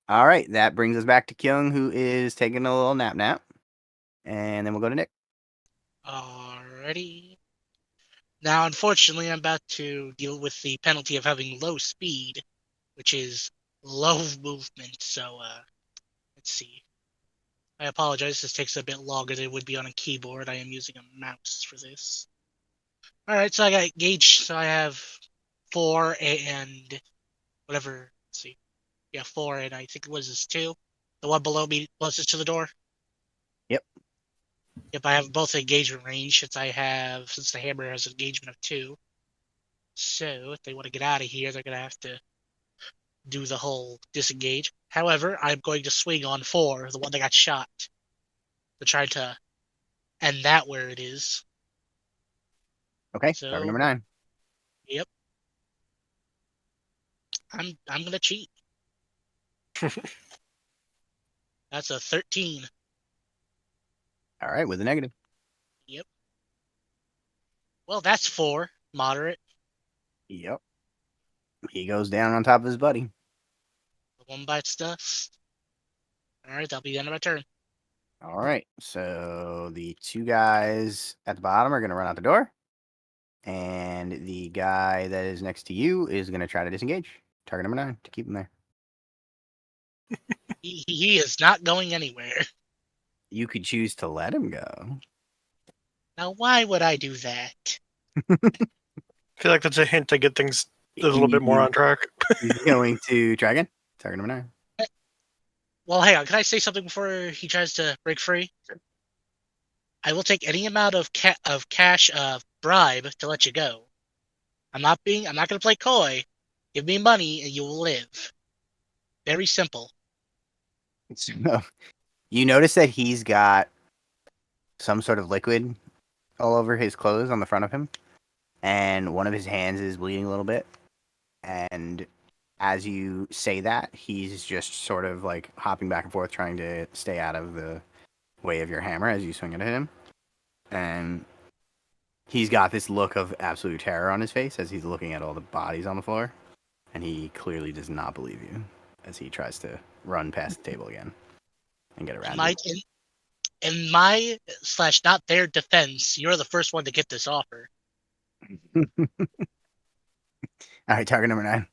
Speaker 1: All right, that brings us back to Kyung, who is taking a little nap. And then we'll go to Nick.
Speaker 5: Alrighty. Now, unfortunately, I'm about to deal with the penalty of having low speed, which is low movement. So, let's see. I apologize. This takes a bit longer than it would be on a keyboard. I am using a mouse for this. Alright, so I got gauge. So I have 4 and whatever. Let's see. Yeah, 4 and I think, what is this, 2? The one below me closest to the door?
Speaker 1: Yep.
Speaker 5: Yep, I have both engagement range since the hammer has an engagement of 2. So if they want to get out of here, they're going to have to do the whole disengage. However, I'm going to swing on 4, the one that got shot, to try to end that where it is.
Speaker 1: Okay,
Speaker 5: So,
Speaker 1: target number 9.
Speaker 5: Yep. I'm going to cheat. That's a 13.
Speaker 1: All right, with a negative.
Speaker 5: Yep. Well, that's 4. Moderate.
Speaker 1: Yep. He goes down on top of his buddy.
Speaker 5: The one bites dust. Alright, that'll be the end of my turn.
Speaker 1: All right, so the 2 guys at the bottom are going to run out the door. And the guy that is next to you is going to try to disengage. Target number 9 to keep him there.
Speaker 5: He is not going anywhere.
Speaker 1: You could choose to let him go.
Speaker 5: Now, why would I do that?
Speaker 2: I feel like that's a hint to get things a little bit more on track.
Speaker 1: He's going to try again. Target number 9.
Speaker 5: Well, hang on. Can I say something before he tries to break free? I will take any amount of cash bribe to let you go. I'm not going to play coy. Give me money and you will live. Very simple.
Speaker 1: So, you notice that he's got some sort of liquid all over his clothes on the front of him, and one of his hands is bleeding a little bit. And as you say that, he's just sort of like hopping back and forth, trying to stay out of the way of your hammer as you swing it at him. And he's got this look of absolute terror on his face as he's looking at all the bodies on the floor. And he clearly does not believe you as he tries to run past the table again and get around you.
Speaker 5: In my / not their defense, you're the first one to get this offer.
Speaker 1: All right, target number 9.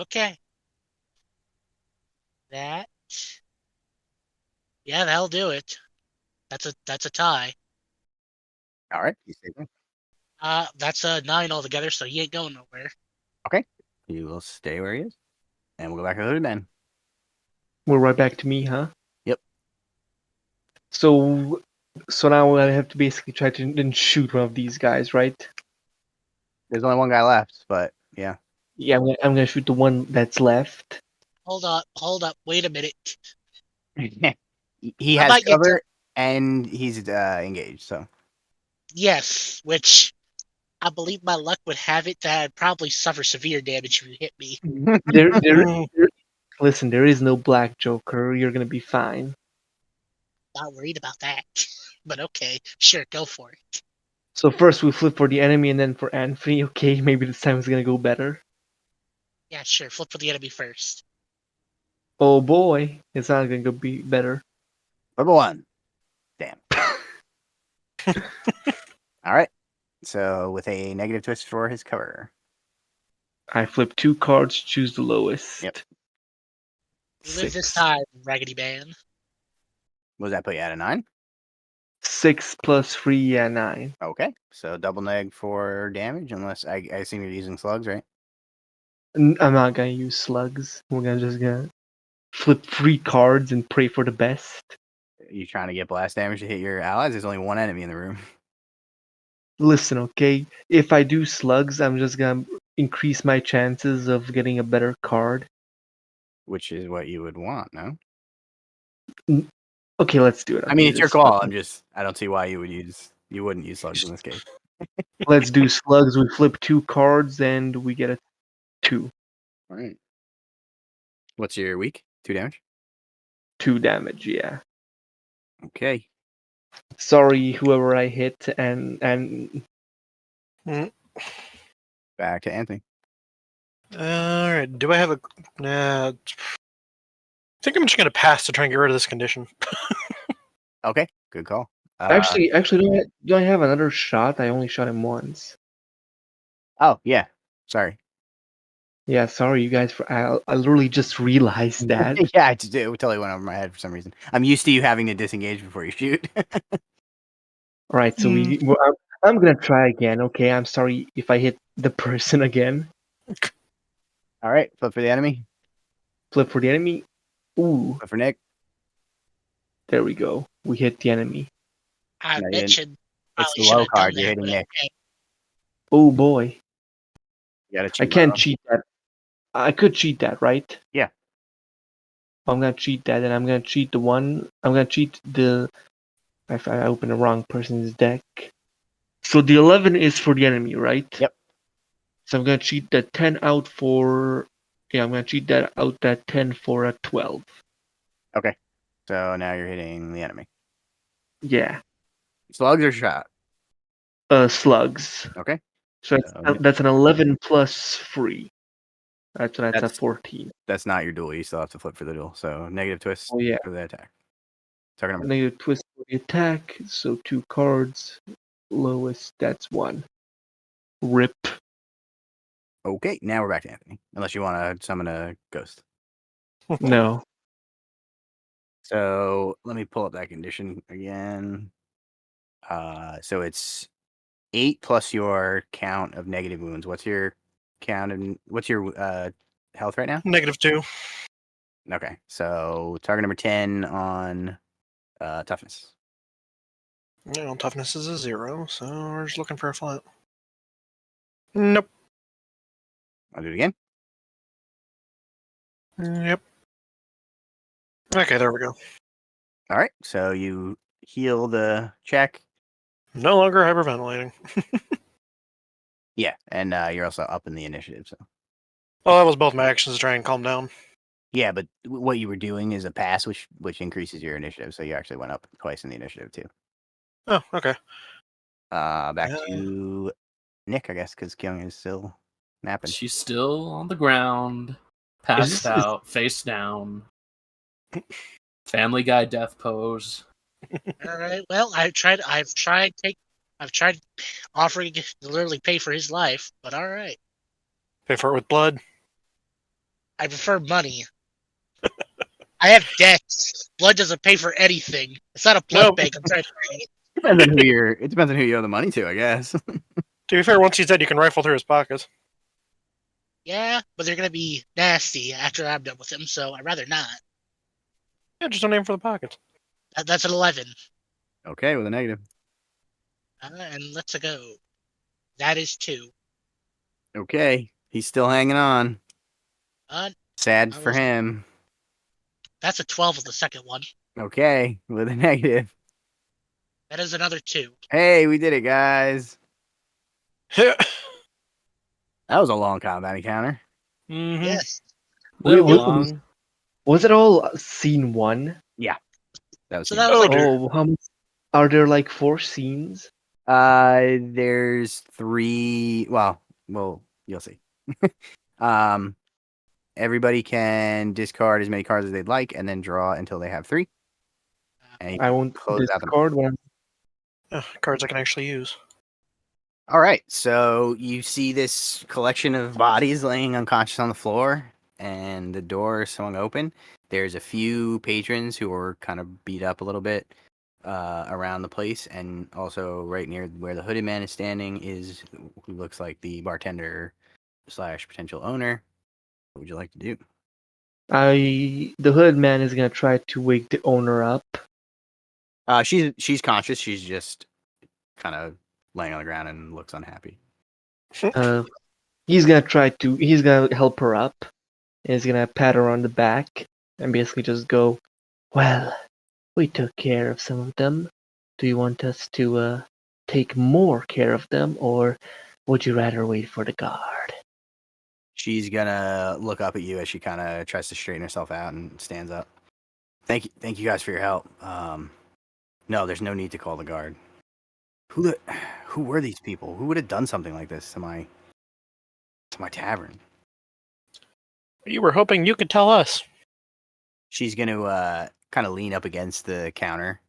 Speaker 5: Okay. Yeah, that'll do it. That's a tie.
Speaker 1: All right, you stay there.
Speaker 5: That's a 9 altogether, so he ain't going nowhere.
Speaker 1: Okay, he will stay where he is, and we'll go back to the hooded man.
Speaker 3: We're right back to me, huh?
Speaker 1: Yep.
Speaker 3: So now I have to basically try to then shoot one of these guys, right?
Speaker 1: There's only one guy left, but yeah.
Speaker 3: Yeah, I'm gonna shoot the one that's left.
Speaker 5: Hold up. Wait a minute.
Speaker 1: He
Speaker 5: I
Speaker 1: has
Speaker 5: might get
Speaker 1: cover and he's engaged, so.
Speaker 5: Yes, which I believe my luck would have it that I'd probably suffer severe damage if you hit me.
Speaker 3: Listen, there is no black Joker. You're gonna be fine.
Speaker 5: Not worried about that. But okay, sure, go for it.
Speaker 3: So first we flip for the enemy and then for Anthony. Okay, maybe this time it's gonna go better.
Speaker 5: Yeah, sure, flip for the enemy first.
Speaker 3: Oh boy, it's not gonna be better.
Speaker 1: Number 1. Damn. All right. So with a negative twist for his cover.
Speaker 3: I flip 2 cards, choose the lowest.
Speaker 1: Yep.
Speaker 5: You live this
Speaker 3: 6.
Speaker 5: time, Raggedy Man.
Speaker 1: What does that put you at, a 9?
Speaker 3: 6 plus 3, yeah, 9.
Speaker 1: Okay. So double neg for damage, unless I assume you're using slugs, right?
Speaker 3: I'm not gonna use slugs. We're just gonna flip 3 cards and pray for the best.
Speaker 1: You trying to get blast damage to hit your allies? There's only one enemy in the room.
Speaker 3: Listen, okay? If I do slugs, I'm just gonna increase my chances of getting a better card.
Speaker 1: Which is what you would want, no?
Speaker 3: Okay, let's do it.
Speaker 1: I mean, it's your call. I don't see why you wouldn't use slugs in this case.
Speaker 3: Let's do slugs. We flip 2 cards and we get a 2.
Speaker 1: All right. What's your weak? 2 damage?
Speaker 3: 2 damage, yeah.
Speaker 1: Okay.
Speaker 3: Sorry, whoever I hit, and
Speaker 1: Back to Anthony.
Speaker 2: All right. Do I have a? I think I'm just gonna pass to try and get rid of this condition.
Speaker 1: Okay. Good call.
Speaker 3: actually, do I have another shot? I only shot him once.
Speaker 1: Oh, yeah. Sorry.
Speaker 3: Yeah, sorry, you guys. I literally just realized that.
Speaker 1: Yeah, it totally went over my head for some reason. I'm used to you having to disengage before you shoot.
Speaker 3: All right, so I'm gonna try again. Okay, I'm sorry if I hit the person again.
Speaker 1: All right. Flip for the enemy.
Speaker 3: Flip for the enemy. Ooh,
Speaker 1: Flip for Nick.
Speaker 3: there we go. We hit the enemy.
Speaker 5: I
Speaker 1: No,
Speaker 5: mentioned
Speaker 1: It's the
Speaker 5: probably should
Speaker 1: low
Speaker 5: have done
Speaker 1: card. You're
Speaker 5: that,
Speaker 1: hitting
Speaker 5: but
Speaker 1: Nick.
Speaker 5: okay.
Speaker 3: Oh boy,
Speaker 1: You gotta cheat.
Speaker 3: I can't
Speaker 1: bro.
Speaker 3: cheat that. I could cheat that, right?
Speaker 1: Yeah.
Speaker 3: I'm gonna cheat that, and I'm gonna cheat the one. I'm gonna cheat the. If I open the wrong person's deck. So the 11 is for the enemy, right?
Speaker 1: Yep.
Speaker 3: So I'm gonna cheat the 10 out for. Yeah, I'm gonna cheat that out that 10 for a 12.
Speaker 1: Okay. So now you're hitting the enemy.
Speaker 3: Yeah.
Speaker 1: Slugs or shot?
Speaker 3: Slugs.
Speaker 1: Okay.
Speaker 3: So that's an 11 plus 3. That's a 14.
Speaker 1: That's not your duel. You still have to flip for the duel. So negative twist
Speaker 3: Oh, yeah.
Speaker 1: for the attack. Target number.
Speaker 3: Negative twist for the attack. So 2 cards. Lowest, that's 1. Rip.
Speaker 1: Okay. Now we're back to Anthony. Unless you want to summon a ghost.
Speaker 3: No.
Speaker 1: So let me pull up that condition again. So it's 8 plus your count of negative wounds. What's your count and what's your health right now?
Speaker 2: -2.
Speaker 1: Okay, so target number 10 on toughness.
Speaker 2: No, toughness is a 0, so we're just looking for a flat. Nope.
Speaker 1: I'll do it again.
Speaker 2: Yep. Okay, there we go.
Speaker 1: All right, so you heal the check.
Speaker 2: No longer hyperventilating.
Speaker 1: Yeah, and you're also up in the initiative. So
Speaker 2: Well, that was both my actions to try and calm down.
Speaker 1: yeah, but what you were doing is a pass, which increases your initiative. So you actually went up twice in the initiative too.
Speaker 2: Oh, okay.
Speaker 1: Back to Nick, I guess, because Kyung is still napping.
Speaker 4: She's still on the ground, passed
Speaker 3: this-
Speaker 4: out, face down. Family Guy death pose.
Speaker 5: All right. Well, I've tried offering to literally pay for his life, but all right.
Speaker 2: Pay for it with blood.
Speaker 5: I prefer money. I have debts. Blood doesn't pay for anything. It's not a blood
Speaker 2: Nope.
Speaker 5: bank. I'm trying to say.
Speaker 1: It depends on who you owe the money to, I guess.
Speaker 2: To be fair, once he's dead, you can rifle through his pockets.
Speaker 5: Yeah, but they're gonna be nasty after I'm done with him, so I'd rather not.
Speaker 2: Yeah, just don't aim for the pockets.
Speaker 5: That's an 11.
Speaker 1: Okay, with a negative.
Speaker 5: And let's go. That is 2.
Speaker 1: Okay, he's still hanging on. Sad for him.
Speaker 5: That's a 12 on the second one.
Speaker 1: Okay, with a negative.
Speaker 5: That is another 2.
Speaker 1: Hey, we did it, guys.
Speaker 2: Mm-hmm.
Speaker 1: That was a long combat encounter.
Speaker 5: Yes.
Speaker 3: Wait,
Speaker 4: Live
Speaker 3: what
Speaker 4: long.
Speaker 3: Was it all scene 1?
Speaker 1: That was
Speaker 5: So
Speaker 1: the-
Speaker 5: that was like
Speaker 3: Oh, how much? Are there like 4 scenes?
Speaker 1: There's 3. Well, you'll see. Everybody can discard as many cards as they'd like, and then draw until they have 3. And you
Speaker 3: I won't
Speaker 1: close out the.
Speaker 3: discard one.
Speaker 2: Cards I can actually use.
Speaker 1: All right, so you see this collection of bodies laying unconscious on the floor, and the door is swung open. There's a few patrons who are kind of beat up a little bit around the place, and also right near where the hooded man is standing is who looks like the bartender / potential owner. What would you like to do?
Speaker 3: The hood man is gonna try to wake the owner up.
Speaker 1: She's conscious. She's just kind of laying on the ground and looks unhappy.
Speaker 3: He's gonna help her up. And he's gonna pat her on the back and basically just go, "Well, we took care of some of them. Do you want us to take more care of them, or would you rather wait for the guard?"
Speaker 1: She's gonna look up at you as she kind of tries to straighten herself out and stands up. Thank you guys for your help. No, there's no need to call the guard. Who were these people? Who would have done something like this to my tavern?
Speaker 2: You were hoping you could tell us.
Speaker 1: She's gonna kind of lean up against the counter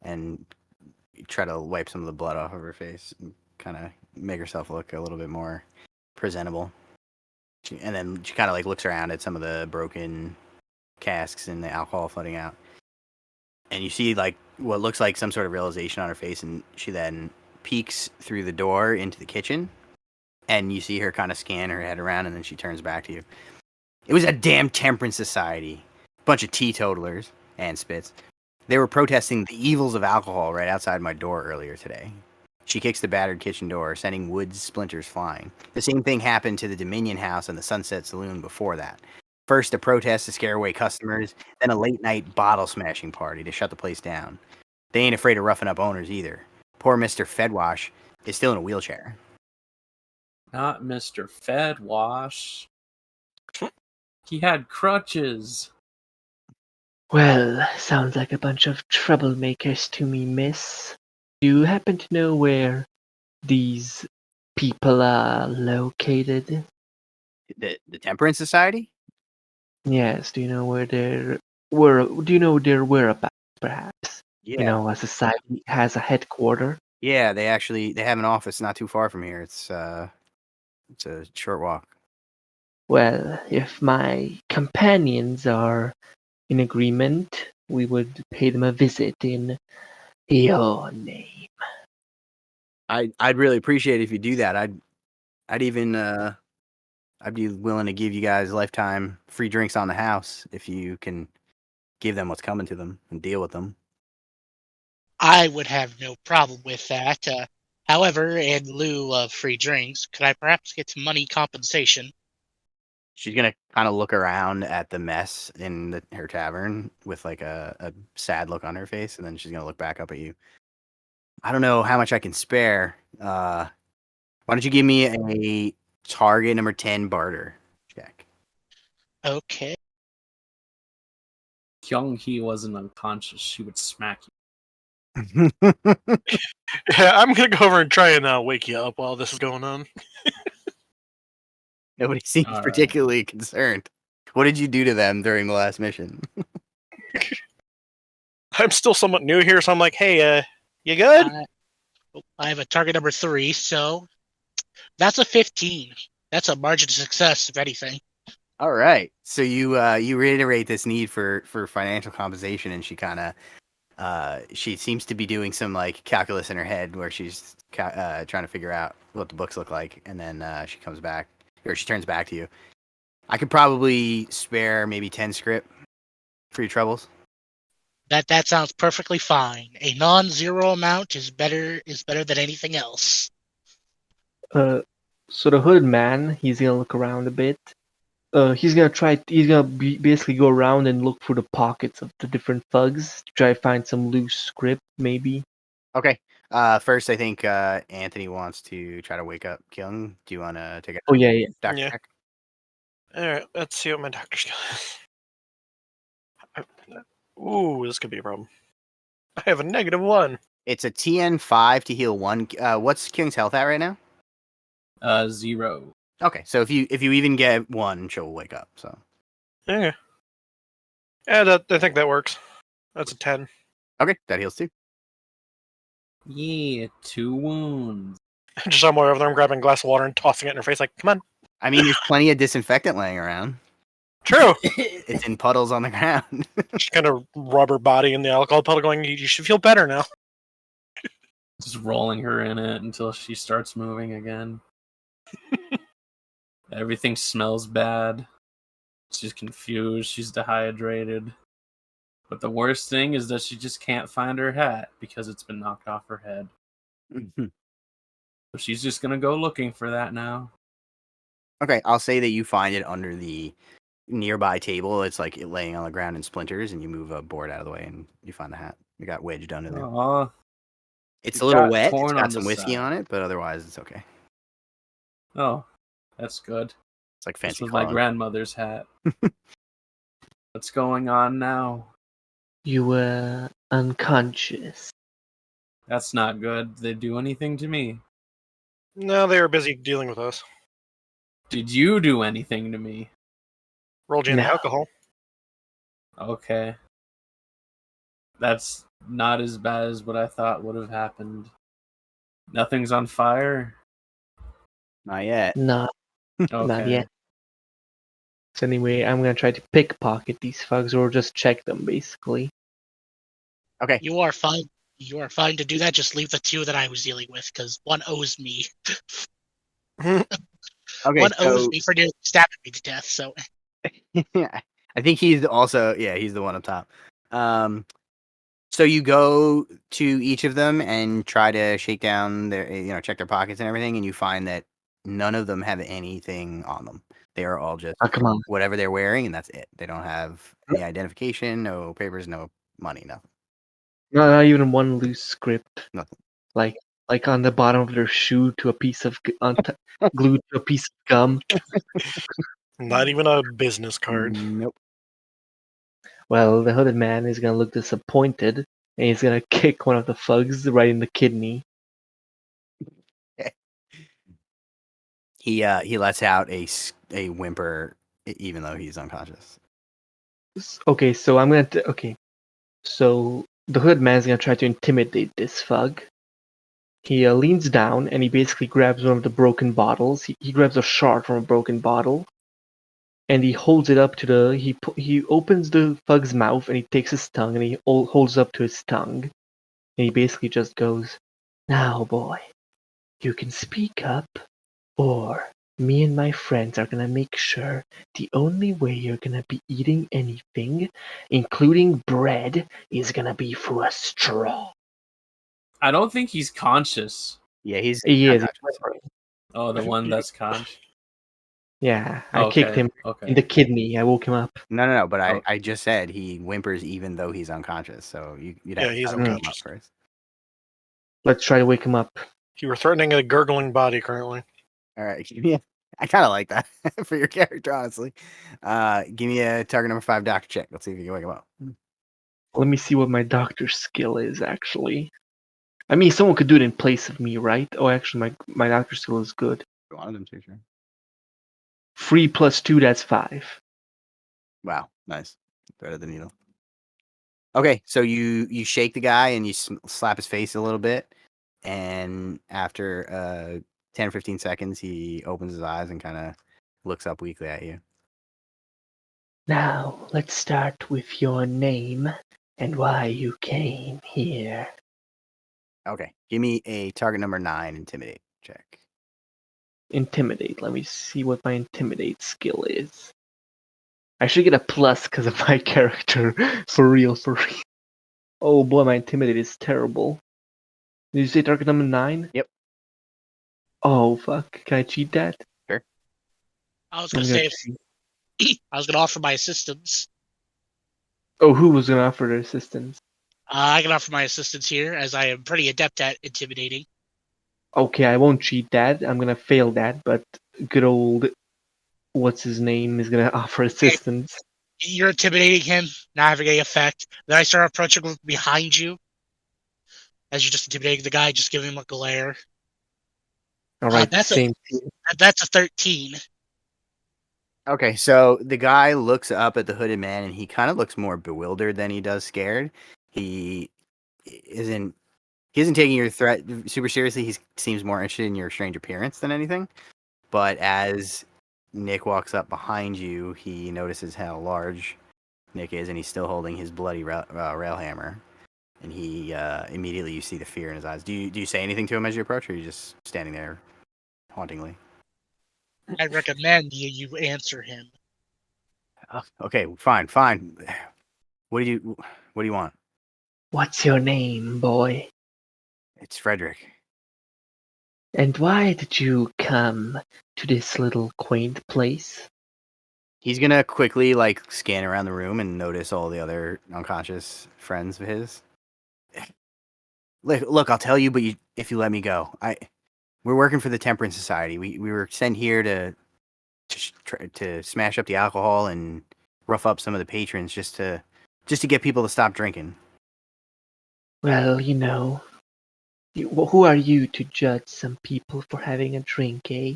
Speaker 1: and try to wipe some of the blood off of her face and kind of make herself look a little bit more presentable. And then she kind of like looks around at some of the broken casks and the alcohol flooding out. And you see like what looks like some sort of realization on her face, and she then peeks through the door into the kitchen, and you see her kind of scan her head around, and then she turns back to you. It was a damn temperance society. Bunch of teetotalers and spits. They were protesting the evils of alcohol right outside my door earlier today. She kicks the battered kitchen door, sending wood splinters flying. The same thing happened to the Dominion House and the Sunset Saloon before that. First, a protest to scare away customers, then a late-night bottle-smashing party to shut the place down. They ain't afraid of roughing up owners either. Poor Mr. Fedwash is still in a wheelchair.
Speaker 4: Not Mr. Fedwash. He had crutches.
Speaker 3: Well, sounds like a bunch of troublemakers to me, miss. Do you happen to know where these people are located?
Speaker 1: The Temperance Society?
Speaker 3: Yes, do you know do you know their whereabouts, perhaps?
Speaker 1: Yeah.
Speaker 3: You know, a society has a headquarter.
Speaker 1: Yeah, they have an office not too far from here. It's a short walk.
Speaker 3: Well, if my companions are in agreement, we would pay them a visit in your name.
Speaker 1: I'd really appreciate it if you do that. I'd even I'd be willing to give you guys lifetime free drinks on the house if you can give them what's coming to them and deal with them.
Speaker 5: I would have no problem with that. However, in lieu of free drinks, could I perhaps get some money compensation?
Speaker 1: She's gonna kind of look around at the mess in her tavern with like a sad look on her face, and then she's gonna look back up at you. I don't know how much I can spare. Why don't you give me a target number 10 barter check?
Speaker 5: Okay.
Speaker 4: Kyung-hee wasn't unconscious, she would smack you.
Speaker 2: Yeah, I'm gonna go over and try and wake you up while this is going on.
Speaker 1: Nobody seems
Speaker 4: All right.
Speaker 1: particularly concerned. What did you do to them during the last mission?
Speaker 2: I'm still somewhat new here, so I'm like, hey, you good?
Speaker 5: I have a target number 3, so that's a 15. That's a margin of success, if anything.
Speaker 1: All right. So you reiterate this need for financial compensation, and she kind of she seems to be doing some like calculus in her head where she's trying to figure out what the books look like, and then she comes back or she turns back to you. I could probably spare maybe 10 script for your troubles.
Speaker 5: That sounds perfectly fine. A non-zero amount is better than anything else.
Speaker 3: So the hooded man, he's gonna look around a bit. He's gonna basically go around and look through the pockets of the different thugs to try to find some loose script, maybe.
Speaker 1: Okay. First, I think Anthony wants to try to wake up Kyung. Do you want to take a
Speaker 3: Oh yeah.
Speaker 1: doctor
Speaker 2: Yeah.
Speaker 1: check?
Speaker 2: Alright, let's see what my doctor's got. Ooh, this could be a problem. I have a -1.
Speaker 1: It's a TN5 to heal 1. What's Kyung's health at right now?
Speaker 4: 0.
Speaker 1: Okay, so if you even get 1, she'll wake up. So
Speaker 2: Okay. Yeah, I think that works. That's a 10.
Speaker 1: okay, that heals too.
Speaker 4: Yeah, 2 wounds.
Speaker 2: Just somewhere over there, I'm grabbing a glass of water and tossing it in her face, like, come on.
Speaker 1: I mean, there's plenty of disinfectant laying around.
Speaker 2: True!
Speaker 1: It's in puddles on the ground.
Speaker 2: Just kind of rub her body in the alcohol puddle, going, you should feel better now.
Speaker 4: Just rolling her in it until she starts moving again. Everything smells bad. She's confused. She's dehydrated. But the worst thing is that she just can't find her hat because it's been knocked off her head. So she's just going to go looking for that now.
Speaker 1: Okay, I'll say that you find it under the nearby table. It's like it laying on the ground in splinters, and you move a board out of the way, and you find the hat. You got wedged under there.
Speaker 4: Aw.
Speaker 1: It's
Speaker 4: it
Speaker 1: a little
Speaker 4: got
Speaker 1: wet. It's
Speaker 4: torn
Speaker 1: got
Speaker 4: on
Speaker 1: some
Speaker 4: the
Speaker 1: whiskey
Speaker 4: side.
Speaker 1: on it, but otherwise it's okay.
Speaker 4: Oh, that's good.
Speaker 1: It's like
Speaker 4: This
Speaker 1: fancy
Speaker 4: was my
Speaker 1: cologne.
Speaker 4: grandmother's hat. What's going on now?
Speaker 3: You were unconscious.
Speaker 4: That's not good. Did they do anything to me?
Speaker 2: No, they were busy dealing with us.
Speaker 4: Did you do anything to me?
Speaker 2: Rolled you in the
Speaker 3: No.
Speaker 2: alcohol.
Speaker 4: Okay. That's not as bad as what I thought would have happened. Nothing's on fire?
Speaker 1: Not yet.
Speaker 3: Not
Speaker 4: Okay.
Speaker 3: yet. So anyway, I'm gonna try to pickpocket these thugs or just check them, basically.
Speaker 1: Okay.
Speaker 5: You are fine. You are fine to do that. Just leave the 2 that I was dealing with, because one owes me.
Speaker 1: Okay.
Speaker 5: One
Speaker 1: So
Speaker 5: owes me for nearly stabbing me to death. So
Speaker 1: yeah, I think he's also he's the one up top. So you go to each of them and try to shake down their check their pockets and everything, and you find that none of them have anything on them. They are all just
Speaker 3: Oh, come on.
Speaker 1: whatever they're wearing, and that's it. They don't have any identification, no papers, no money, nothing.
Speaker 3: Not even one loose script.
Speaker 1: Nothing.
Speaker 3: Like on the bottom of their shoe to a piece of glued to a piece of gum.
Speaker 2: Not even a business card.
Speaker 1: Nope.
Speaker 3: Well, the hooded man is gonna look disappointed, and he's gonna kick one of the thugs right in the kidney.
Speaker 1: He lets out a whimper, even though he's unconscious.
Speaker 3: Okay, so I'm gonna. Okay, so the hooded man's gonna try to intimidate this thug. He leans down and he basically grabs one of the broken bottles. He grabs a shard from a broken bottle, and he holds it up to the. He opens the thug's mouth and he takes his tongue and he holds it up to his tongue, and he basically just goes, "Now, boy, you can speak up, or Me and my friends are gonna make sure the only way you're gonna be eating anything, including bread, is gonna be through a straw.
Speaker 4: I don't think he's conscious.
Speaker 1: Yeah, he's
Speaker 3: He
Speaker 1: not
Speaker 3: is.
Speaker 1: conscious.
Speaker 4: Oh, the one that's conscious.
Speaker 3: Yeah, I kicked him in
Speaker 4: Okay.
Speaker 3: the kidney. I woke him up.
Speaker 1: No. But
Speaker 4: Oh.
Speaker 1: I just said he whimpers even though he's unconscious. So you'd have
Speaker 2: Yeah,
Speaker 1: to
Speaker 2: he's
Speaker 1: try to wake him up
Speaker 2: unconscious.
Speaker 1: first.
Speaker 3: Let's try to wake him up.
Speaker 2: You were threatening a gurgling body currently.
Speaker 1: All right. I kind of like that for your character, honestly. Give me a target number 5 doctor check. Let's see if you can wake him up.
Speaker 3: Let me see what my doctor's skill is, actually. I mean, someone could do it in place of me, right? Oh, actually, my doctor's skill is good.
Speaker 1: You wanted him to, sure.
Speaker 3: 3 plus 2, that's 5.
Speaker 1: Wow, nice. Threaded the needle. Okay, so you shake the guy and you slap his face a little bit, and after 10 or 15 seconds, he opens his eyes and kind of looks up weakly at you.
Speaker 3: Now, let's start with your name and why you came here.
Speaker 1: Okay, give me a target number 9 intimidate check.
Speaker 3: Intimidate. Let me see what my intimidate skill is. I should get a plus because of my character. For real. Oh boy, my intimidate is terrible. Did you say target number 9?
Speaker 1: Yep.
Speaker 3: Oh fuck, can I cheat that?
Speaker 5: I was
Speaker 3: I'm
Speaker 5: gonna
Speaker 3: gonna
Speaker 5: say
Speaker 3: cheat.
Speaker 5: I was gonna offer my assistance.
Speaker 3: Oh, who was gonna offer their assistance?
Speaker 5: I can offer my assistance here, as I am pretty adept at intimidating.
Speaker 3: Okay, I won't cheat that. I'm gonna fail that, but good old what's his name is gonna offer assistance.
Speaker 5: You're intimidating him, not having any effect. Then I start approaching him behind you, as you're just intimidating the guy, just giving him a glare.
Speaker 3: Alright,
Speaker 5: That's
Speaker 3: same.
Speaker 5: a 13.
Speaker 1: Okay, so the guy looks up at the hooded man and he kind of looks more bewildered than he does scared. He isn't taking your threat super seriously. He seems more interested in your strange appearance than anything. But as Nick walks up behind you, he notices how large Nick is, and he's still holding his bloody rail hammer. And he immediately, you see the fear in his eyes. Do you say anything to him as you approach, or are you just standing there hauntingly?
Speaker 5: I recommend you answer him.
Speaker 1: Okay, fine. What do you want?
Speaker 3: What's your name, boy?
Speaker 1: It's Frederick.
Speaker 3: And why did you come to this little quaint place?
Speaker 1: He's gonna quickly scan around the room and notice all the other unconscious friends of his. Look, I'll tell you, but if you let me go, we're working for the Temperance Society. We were sent here to smash up the alcohol and rough up some of the patrons just to get people to stop drinking.
Speaker 3: Well, who are you to judge some people for having a drink, eh?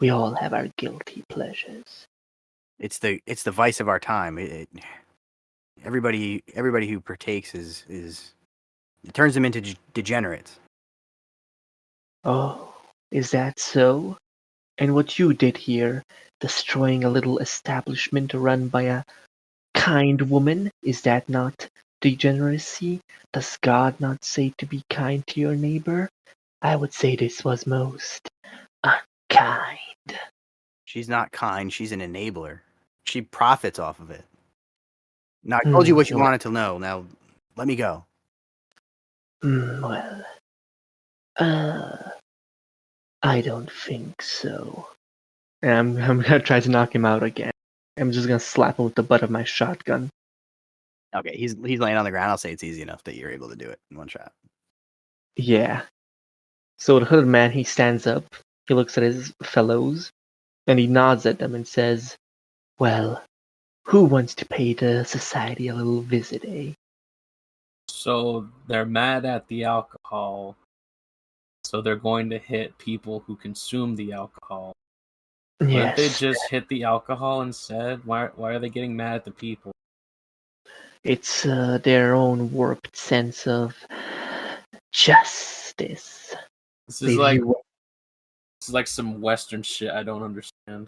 Speaker 3: We all have our guilty pleasures.
Speaker 1: It's the vice of our time. Everybody who partakes is it turns them into degenerates.
Speaker 3: Oh, is that so? And what you did here, destroying a little establishment run by a kind woman, is that not degeneracy? Does God not say to be kind to your neighbor? I would say this was most unkind.
Speaker 1: She's not kind. She's an enabler. She profits off of it. Now, I told you what you wanted to know. Now, let me go.
Speaker 3: Well, I don't think so. And I'm gonna try to knock him out again. I'm just gonna slap him with the butt of my shotgun.
Speaker 1: Okay, he's laying on the ground. I'll say it's easy enough that you're able to do it in one shot.
Speaker 3: Yeah. So the hooded man, he stands up, he looks at his fellows, and he nods at them and says, well, who wants to pay the society a little visit, eh?
Speaker 4: So they're mad at the alcohol. So they're going to hit people who consume the alcohol. Wouldn't they
Speaker 3: Yes,
Speaker 4: just hit the alcohol instead? Why are they getting mad at the people?
Speaker 3: it's their own warped sense of justice.
Speaker 4: This
Speaker 3: They
Speaker 4: is like
Speaker 3: view
Speaker 4: some Western shit I don't understand.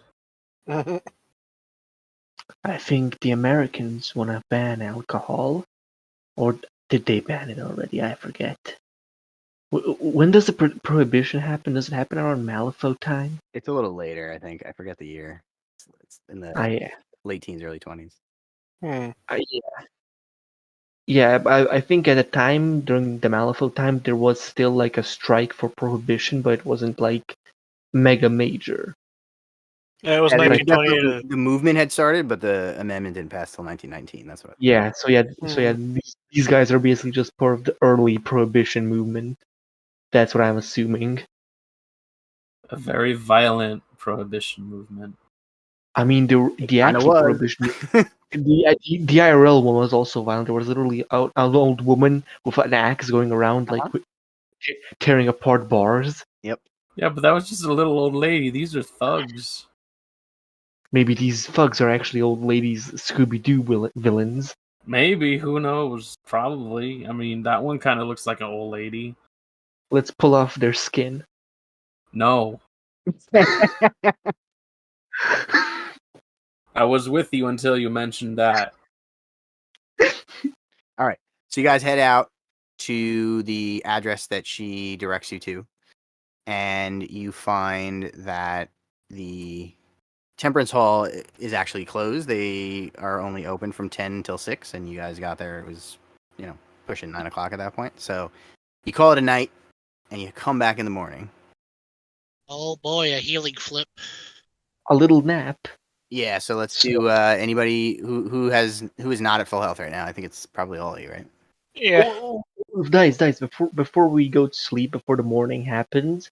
Speaker 3: I think the Americans want to ban alcohol. Or did they ban it already? I forget. When does the prohibition happen? Does it happen around Malifaux time?
Speaker 1: It's a little later, I think. I forget the year. It's in the
Speaker 3: I
Speaker 1: late teens, early 20s.
Speaker 2: Hmm.
Speaker 3: Yeah, I think at the time during the Malifaux time there was still like a strike for prohibition, but it wasn't like mega major.
Speaker 2: Yeah, it was
Speaker 3: Yeah, like-
Speaker 2: 1920 to.
Speaker 1: The movement had started, but the amendment didn't pass till 1919. That's what.
Speaker 3: Yeah, so these guys are basically just part of the early prohibition movement. That's what I'm assuming.
Speaker 4: A very violent prohibition movement.
Speaker 3: I mean, the
Speaker 1: Kinda
Speaker 3: actual
Speaker 1: was.
Speaker 3: prohibition, the IRL one was also violent. There was literally an old woman with an axe going around like tearing apart bars.
Speaker 1: Yep.
Speaker 4: Yeah, but that was just a little old lady. These are thugs.
Speaker 3: Maybe these thugs are actually old ladies Scooby-Doo villains.
Speaker 4: Maybe, who knows? Probably. I mean, that one kind of looks like an old lady.
Speaker 3: Let's pull off their skin.
Speaker 4: No. I was with you until you mentioned that.
Speaker 1: All right. So you guys head out to the address that she directs you to, and you find that the Temperance Hall is actually closed. They are only open from 10 until 6, and you guys got there. It was, pushing 9 o'clock at that point. So you call it a night, and you come back in the morning.
Speaker 5: Oh boy, a healing flip.
Speaker 3: A little nap.
Speaker 1: Yeah, so let's do anybody who is not at full health right now. I think it's probably all of you, right?
Speaker 2: Yeah.
Speaker 3: Oh, dice. Before we go to sleep, before the morning happens,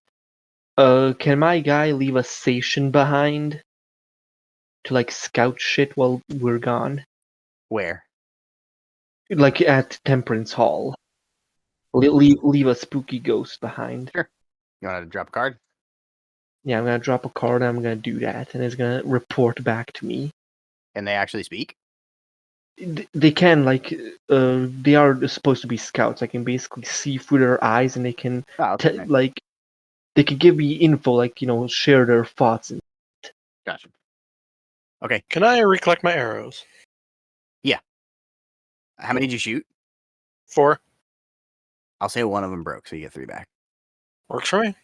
Speaker 3: can my guy leave a station behind to like scout shit while we're gone?
Speaker 1: Where?
Speaker 3: Like at Temperance Hall. Leave a spooky ghost behind.
Speaker 1: Sure. You want to drop a card?
Speaker 3: Yeah, I'm gonna drop a card and I'm gonna do that, and it's gonna report back to me.
Speaker 1: Can they actually speak?
Speaker 3: They can, like, they are supposed to be scouts. I can basically see through their eyes, and they can,
Speaker 1: Oh, okay. Nice.
Speaker 3: like, they can give me info, like, share their thoughts.
Speaker 1: Gotcha. Okay.
Speaker 2: Can I recollect my arrows?
Speaker 1: How many did you shoot?
Speaker 2: 4.
Speaker 1: I'll say one of them broke, so you get 3 back.
Speaker 2: Works for me.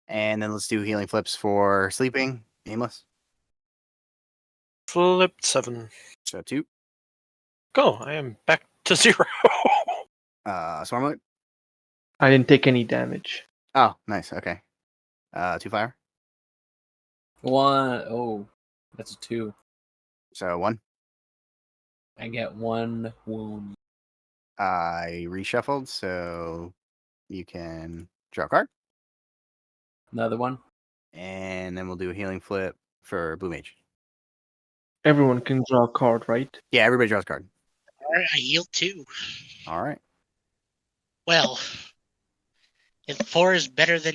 Speaker 1: And then let's do healing flips for sleeping. Aimless.
Speaker 2: Flipped 7.
Speaker 1: So 2.
Speaker 2: Go. I am back to 0.
Speaker 1: Swarmlet.
Speaker 3: I didn't take any damage.
Speaker 1: Oh, nice. Okay. 2 fire.
Speaker 4: 1. Oh, that's a 2.
Speaker 1: So 1.
Speaker 4: I get 1 wound.
Speaker 1: I reshuffled, so you can draw a card.
Speaker 4: Another one.
Speaker 1: And then we'll do a healing flip for Blue Mage.
Speaker 3: Everyone can draw a card, right?
Speaker 1: Yeah, everybody draws a card.
Speaker 5: Alright, I healed 2.
Speaker 1: All right.
Speaker 5: Well, if 4 is better than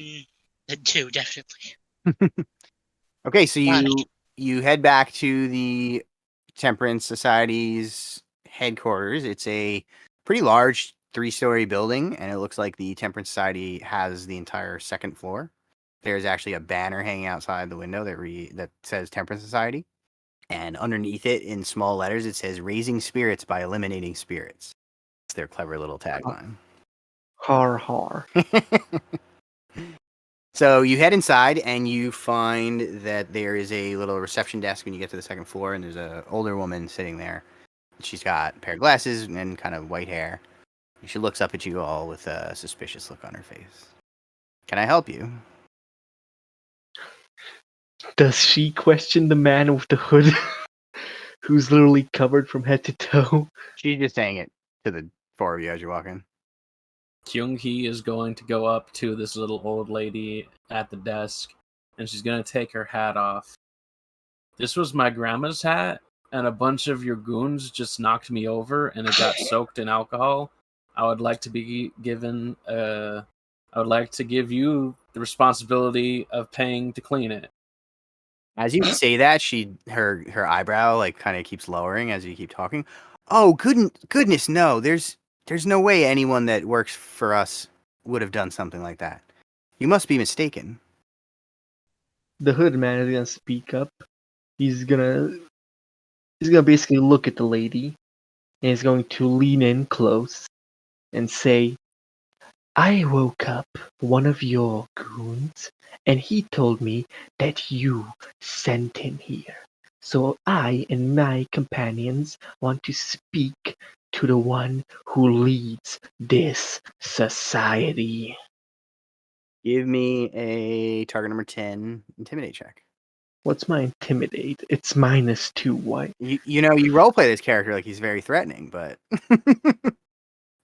Speaker 5: 2, definitely.
Speaker 1: Okay, so
Speaker 5: Got
Speaker 1: you head back to the Temperance Society's headquarters. It's a pretty large 3-story building, and it looks like the Temperance Society has the entire second floor. There's actually a banner hanging outside the window that says Temperance Society, and underneath it, in small letters, it says "Raising Spirits by Eliminating Spirits." It's their clever little tagline.
Speaker 3: Har har.
Speaker 1: So you head inside and you find that there is a little reception desk when you get to the second floor, and there's an older woman sitting there. She's got a pair of glasses and kind of white hair. She looks up at you all with a suspicious look on her face. Can I help you?
Speaker 3: Does she question the man with the hood, who's literally covered from head to toe?
Speaker 1: She's just saying it to the 4 of you as you walk in.
Speaker 4: Kyung-hee is going to go up to this little old lady at the desk, and she's going to take her hat off. This was my grandma's hat, and a bunch of your goons just knocked me over, and it got soaked in alcohol. I would like to be given, I would like to give you the responsibility of paying to clean it.
Speaker 1: As you say that, her eyebrow like kind of keeps lowering as you keep talking. Oh, goodness, no! There's no way anyone that works for us would have done something like that. You must be mistaken.
Speaker 3: The hood man is gonna speak up. He's gonna basically look at the lady, and he's going to lean in close and say, I woke up one of your goons, and he told me that you sent him here. So I and my companions want to speak to the one who leads this society.
Speaker 1: Give me a target number 10 intimidate check.
Speaker 3: What's my intimidate? It's -2. Why?
Speaker 1: You roleplay this character like he's very threatening, but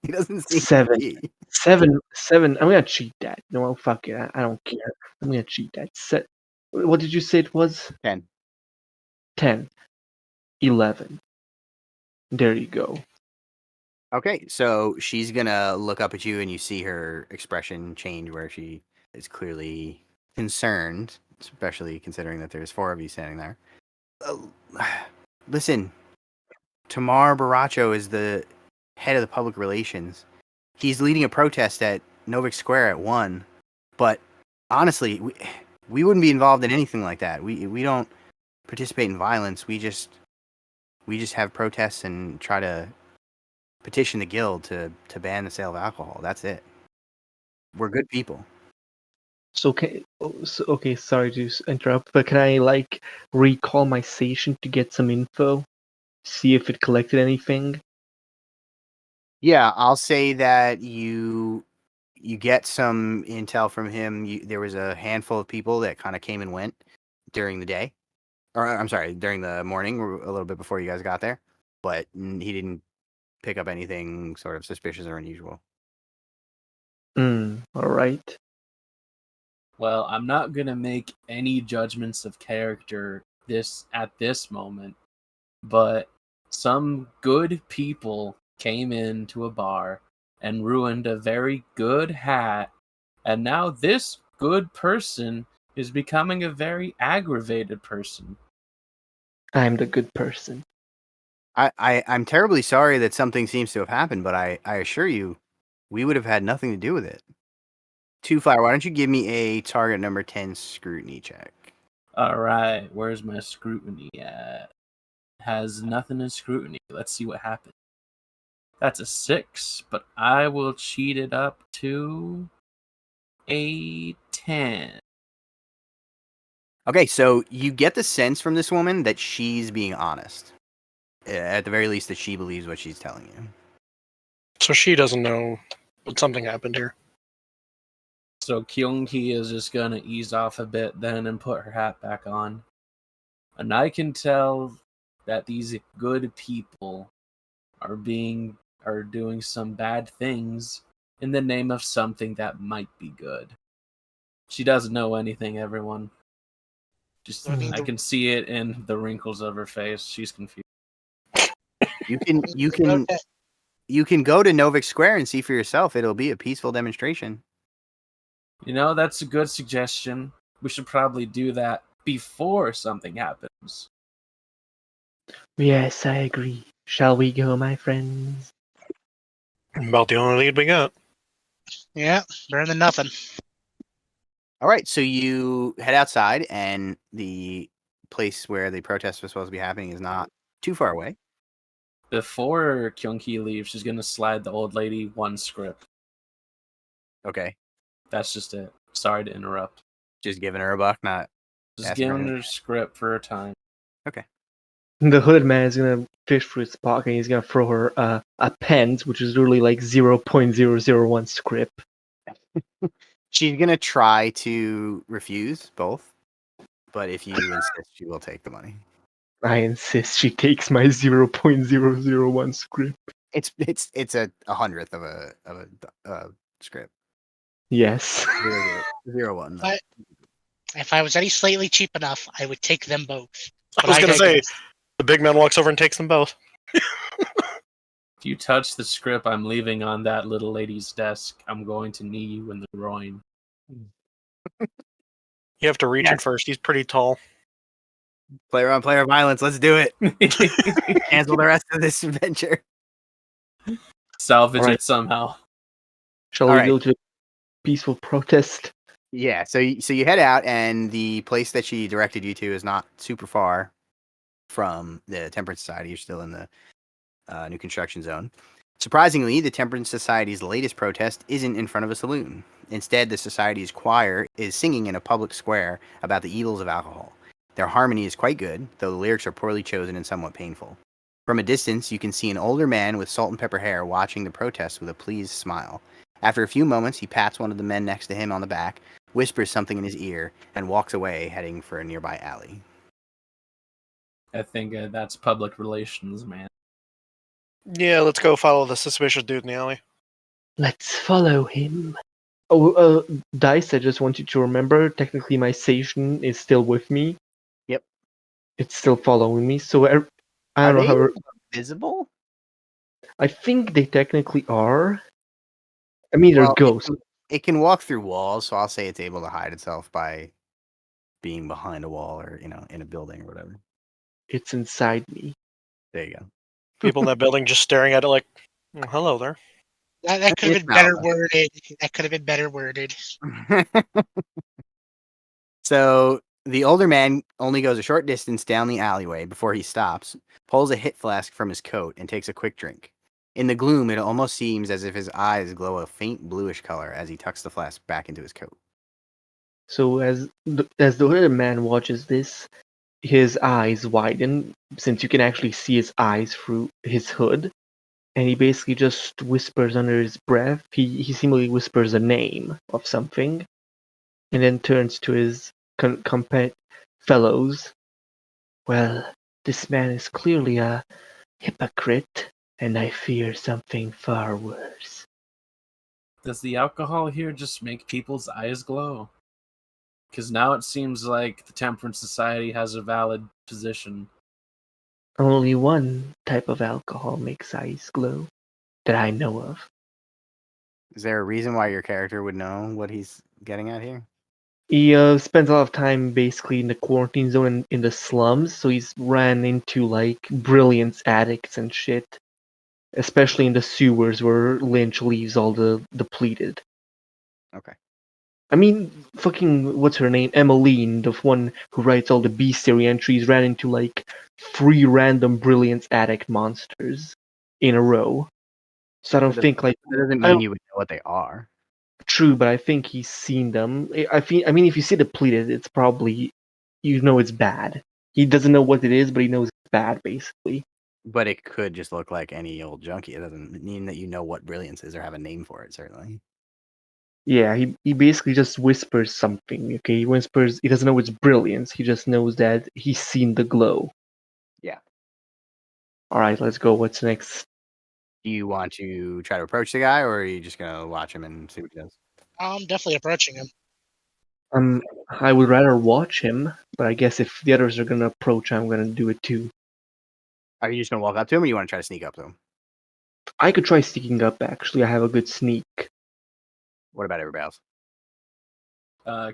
Speaker 1: he doesn't seem to
Speaker 3: 7.
Speaker 1: be.
Speaker 3: 7. I'm gonna cheat that. No, fuck it. I don't care. I'm gonna cheat that. What did you say it was?
Speaker 1: 10.
Speaker 3: 10. 11. There you go.
Speaker 1: Okay, so she's gonna look up at you, and you see her expression change, where she is clearly concerned, especially considering that there's 4 of you standing there. Listen, Tamar Baracho is the head of the public relations. He's leading a protest at Novik Square at 1, but honestly, we wouldn't be involved in anything like that. We don't participate in violence. We just have protests and try to petition the guild to ban the sale of alcohol. That's it. We're good people.
Speaker 3: So okay, sorry to interrupt, but can I recall my station to get some info? See if it collected anything?
Speaker 1: Yeah, I'll say that you get some intel from him. There was a handful of people that kind of came and went during the day. Or I'm sorry, during the morning, a little bit before you guys got there. But he didn't pick up anything sort of suspicious or unusual.
Speaker 3: Alright.
Speaker 4: Well, I'm not gonna make any judgments of character at this moment, but some good people came into a bar and ruined a very good hat, and now this good person is becoming a very aggravated person.
Speaker 3: I'm the good person.
Speaker 1: I'm terribly sorry that something seems to have happened, but I assure you, we would have had nothing to do with it. Two Fire, why don't you give me a target number 10 scrutiny check?
Speaker 4: Alright, where's my scrutiny at? Has nothing in scrutiny. Let's see what happens. That's a 6, but I will cheat it up to a 10.
Speaker 1: Okay, so you get the sense from this woman that she's being honest. At the very least, that she believes what she's telling you.
Speaker 2: So she doesn't know that something happened here.
Speaker 4: So Kyung-hee is just gonna ease off a bit then and put her hat back on. And I can tell that these good people are doing some bad things in the name of something that might be good. She doesn't know anything, everyone. Just I can see it in the wrinkles of her face. She's confused.
Speaker 1: You can go to Novik Square and see for yourself. It'll be a peaceful demonstration.
Speaker 4: That's a good suggestion. We should probably do that before something happens.
Speaker 3: Yes, I agree. Shall we go, my friends?
Speaker 2: About the only lead we got.
Speaker 5: Yeah, better than nothing.
Speaker 1: All right, so you head outside, and the place where the protest was supposed to be happening is not too far away.
Speaker 4: Before Kyung-hee leaves, she's going to slide the old lady one script.
Speaker 1: Okay.
Speaker 4: That's just it. Sorry to interrupt.
Speaker 1: Just giving her a buck, not
Speaker 4: Just
Speaker 1: asking
Speaker 4: giving
Speaker 1: her
Speaker 4: her script for her time.
Speaker 1: Okay.
Speaker 3: The hooded man is gonna fish through his pocket and he's gonna throw her a pens, which is literally like 0.001 script.
Speaker 1: She's going to try to refuse both, but if you insist, she will take the money.
Speaker 3: I insist she takes my 0.001 script.
Speaker 1: It's a 100th of a script.
Speaker 3: Yes.
Speaker 1: 0.01.
Speaker 5: If I was any slightly cheap enough, I would take them both.
Speaker 2: I was going to say, the big man walks over and takes them both.
Speaker 4: If you touch the script I'm leaving on that little lady's desk, I'm going to knee you in the groin.
Speaker 2: You have to reach him first. He's pretty tall.
Speaker 1: Player on player violence. Let's do it. Cancel the rest of this adventure.
Speaker 4: Salvage it somehow.
Speaker 3: Shall we go to a peaceful protest?
Speaker 1: Yeah, so you head out, and the place that she directed you to is not super far from the Temperance Society. You're still in the new construction zone. Surprisingly, the Temperance Society's latest protest isn't in front of a saloon. Instead, the Society's choir is singing in a public square about the evils of alcohol. Their harmony is quite good, though the lyrics are poorly chosen and somewhat painful. From a distance, you can see an older man with salt and pepper hair watching the protest with a pleased smile. After a few moments, he pats one of the men next to him on the back, whispers something in his ear, and walks away, heading for a nearby alley.
Speaker 4: I think that's public relations, man.
Speaker 2: Yeah, let's go follow the suspicious dude in the alley.
Speaker 3: Let's follow him. Oh, Dice, I just want you to remember, technically my Sation is still with me.
Speaker 1: Yep.
Speaker 3: It's still following me, so I
Speaker 1: Are
Speaker 3: don't know
Speaker 1: they
Speaker 3: how...
Speaker 1: visible?
Speaker 3: I think they technically are. I mean, they're
Speaker 1: Well,
Speaker 3: ghosts.
Speaker 1: it can walk through walls, so I'll say it's able to hide itself by being behind a wall or, in a building or whatever.
Speaker 3: It's inside me.
Speaker 1: There you go.
Speaker 2: People in that building just staring at it like, "Oh, hello there."
Speaker 5: That could have
Speaker 1: It's
Speaker 5: been better
Speaker 1: not.
Speaker 5: worded. That could have been better worded.
Speaker 1: So the older man only goes a short distance down the alleyway before he stops, pulls a hit flask from his coat, and takes a quick drink. In the gloom, it almost seems as if his eyes glow a faint bluish color as he tucks the flask back into his coat.
Speaker 3: So as the hooded man watches this, his eyes widen, since you can actually see his eyes through his hood, and he basically just whispers under his breath. He seemingly whispers a name of something, and then turns to his fellows. Well, this man is clearly a hypocrite, and I fear something far worse.
Speaker 4: Does the alcohol here just make people's eyes glow? Because now it seems like the Temperance Society has a valid position.
Speaker 3: Only one type of alcohol makes eyes glow that I know of.
Speaker 1: Is there a reason why your character would know what he's getting at here?
Speaker 3: He spends a lot of time basically in the quarantine zone and in the slums, so he's ran into like brilliance addicts and shit. Especially in the sewers where Lynch leaves all the depleted.
Speaker 1: Okay.
Speaker 3: I mean, fucking, what's her name? Emmeline, the one who writes all the bestiary entries, ran into like 3 random brilliance addict monsters in a row. So I don't think like...
Speaker 1: That doesn't
Speaker 3: I
Speaker 1: mean
Speaker 3: don't,
Speaker 1: you would know what they are.
Speaker 3: true, but I think he's seen them. I mean, if you see depleted, it's probably, you know it's bad. He doesn't know what it is, but he knows it's bad, basically.
Speaker 1: But it could just look like any old junkie. It doesn't mean that you know what brilliance is or have a name for it, certainly.
Speaker 3: Yeah, he basically just whispers something, okay? He whispers, he doesn't know it's brilliance, he just knows that he's seen the glow.
Speaker 1: Yeah.
Speaker 3: Alright, let's go. What's next?
Speaker 1: Do you want to try to approach the guy, or are you just going to watch him and see what he does?
Speaker 5: I'm definitely approaching him.
Speaker 3: I would rather watch him, but I guess if the others are gonna approach, I'm gonna do it too.
Speaker 1: Are you just going to walk up to him, or you want to try to sneak up to him?
Speaker 3: I could try sneaking up, actually. I have a good sneak.
Speaker 1: What about everybody else?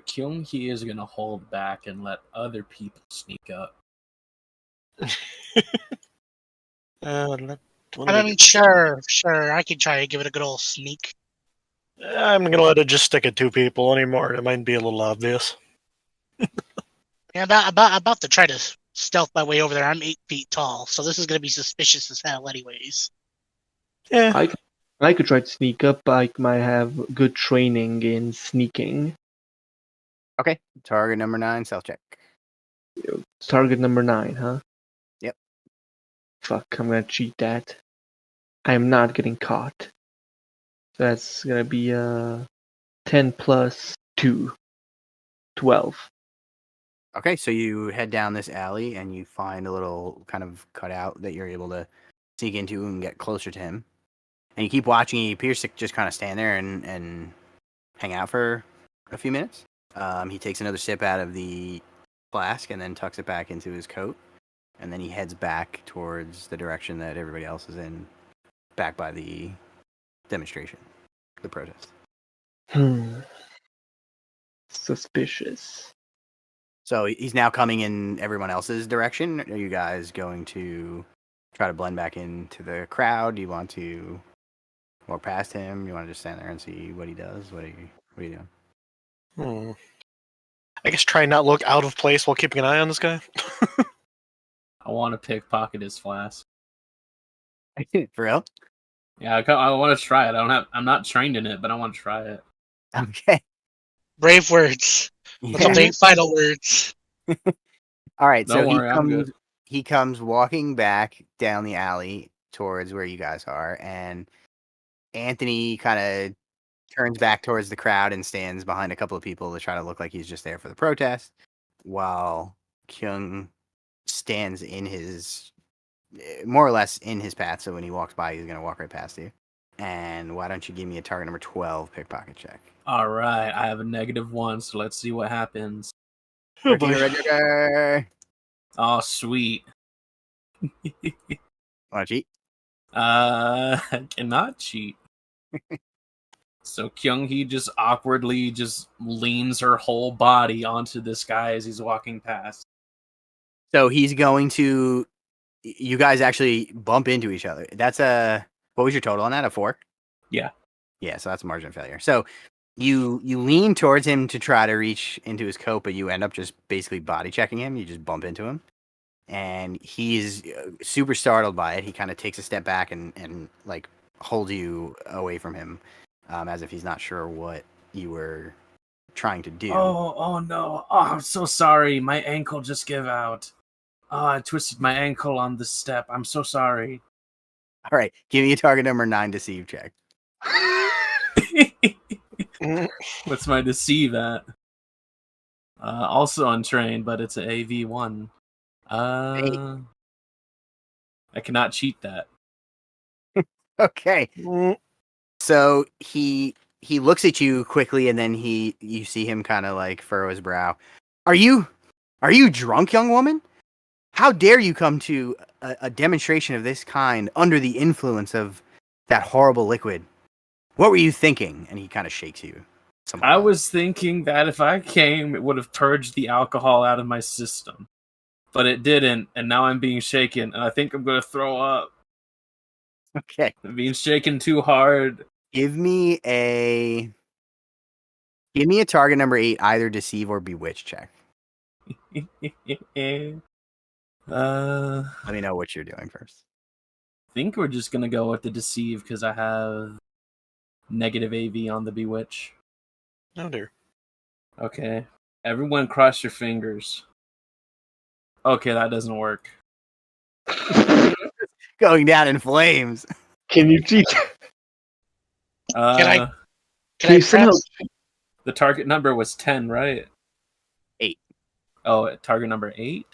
Speaker 4: Kyung-hee is going to hold back and let other people sneak up.
Speaker 5: I mean, sure. I can try to give it a good old sneak.
Speaker 2: I'm gonna let it just stick at 2 people anymore. It might be a little obvious.
Speaker 5: Yeah, about to try to stealth my way over there. I'm 8 feet tall, so this is gonna be suspicious as hell, anyways.
Speaker 2: Yeah.
Speaker 3: I could try to sneak up. I might have good training in sneaking.
Speaker 1: Okay. Target number 9, stealth check.
Speaker 3: Target number 9, huh?
Speaker 1: Yep.
Speaker 3: Fuck, I'm gonna cheat that. I am not getting caught. So that's gonna be 10 plus 2. 12.
Speaker 1: Okay, so you head down this alley and you find a little kind of cutout that you're able to sneak into and get closer to him. And you keep watching. He appears to just kind of stand there and hang out for a few minutes. He takes another sip out of the flask and then tucks it back into his coat. And then he heads back towards the direction that everybody else is in, back by the demonstration, the protest.
Speaker 3: Suspicious.
Speaker 1: So he's now coming in everyone else's direction. Are you guys going to try to blend back into the crowd? Do you want to walk past him? You want to just stand there and see what he does? What are you doing?
Speaker 2: I guess try not look out of place while keeping an eye on this guy.
Speaker 4: I want to pickpocket his flask.
Speaker 1: For real?
Speaker 4: Yeah, I want to try it. I'm not trained in it, but I want to try it.
Speaker 1: Okay.
Speaker 5: Brave words. That's
Speaker 1: Yeah.
Speaker 5: the big final words.
Speaker 1: All right.
Speaker 4: Don't
Speaker 1: So
Speaker 4: worry, I'm good.
Speaker 1: he comes walking back down the alley towards where you guys are, and Anthony kind of turns back towards the crowd and stands behind a couple of people to try to look like he's just there for the protest, while Kyung stands in his, more or less in his path. So when he walks by, he's going to walk right past you. And why don't you give me a target number 12 pickpocket check?
Speaker 4: All right, I have a -1, so let's see what happens.
Speaker 2: Oh, boy.
Speaker 1: Register.
Speaker 4: Oh, sweet.
Speaker 1: Want to cheat?
Speaker 4: I cannot cheat. So Kyung-hee just awkwardly just leans her whole body onto this guy as he's walking past.
Speaker 1: So he's going to. You guys actually bump into each other. That's a. What was your total on that? A 4?
Speaker 4: Yeah.
Speaker 1: Yeah, so that's a margin of failure. So you lean towards him to try to reach into his coat, but you end up just basically body checking him. You just bump into him. And he's super startled by it. He kind of takes a step back and like holds you away from him, as if he's not sure what you were trying to do.
Speaker 4: Oh no. Oh, I'm so sorry. My ankle just gave out. Oh, I twisted my ankle on the step. I'm so sorry.
Speaker 1: All right, give me a target number 9 deceive check.
Speaker 4: What's my deceive at? Also untrained, but it's an AV1. I cannot cheat that.
Speaker 1: Okay. So he looks at you quickly, and then you see him kind of like furrow his brow. Are you drunk, young woman? How dare you come to a demonstration of this kind under the influence of that horrible liquid? What were you thinking? And he kind of shakes you.
Speaker 4: I was thinking that if I came, it would have purged the alcohol out of my system. But it didn't, and now I'm being shaken, and I think I'm going to throw up.
Speaker 1: Okay.
Speaker 4: I'm being shaken too hard.
Speaker 1: Give me a target number 8, either deceive or bewitch check. Let me know what you're doing first.
Speaker 4: I think we're just going to go with the deceive because I have negative AV on the bewitch.
Speaker 2: Oh, dear.
Speaker 4: Okay. Everyone cross your fingers. Okay, that doesn't work.
Speaker 1: Going down in flames.
Speaker 3: Can you cheat?
Speaker 5: Can
Speaker 3: Can
Speaker 5: I
Speaker 3: you somehow?
Speaker 5: press?
Speaker 4: The target number was 10, right?
Speaker 1: 8.
Speaker 4: Oh, target number 8?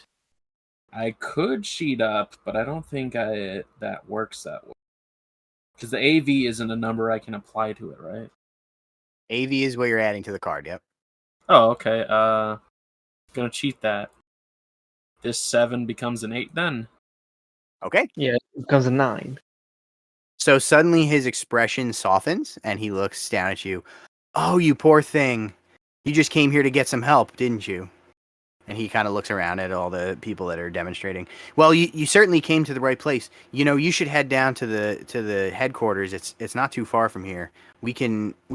Speaker 4: I could cheat up, but I don't think that works that way. Because the AV isn't a number I can apply to it, right?
Speaker 1: AV is what you're adding to the card, yep.
Speaker 4: Oh, okay. Gonna cheat that. This 7 becomes an 8 then.
Speaker 1: Okay.
Speaker 3: Yeah, it becomes a 9.
Speaker 1: So suddenly his expression softens and he looks down at you. Oh, you poor thing. You just came here to get some help, didn't you? And he kind of looks around at all the people that are demonstrating. Well, you certainly came to the right place. You know, you should head down to the headquarters. It's not too far from here. We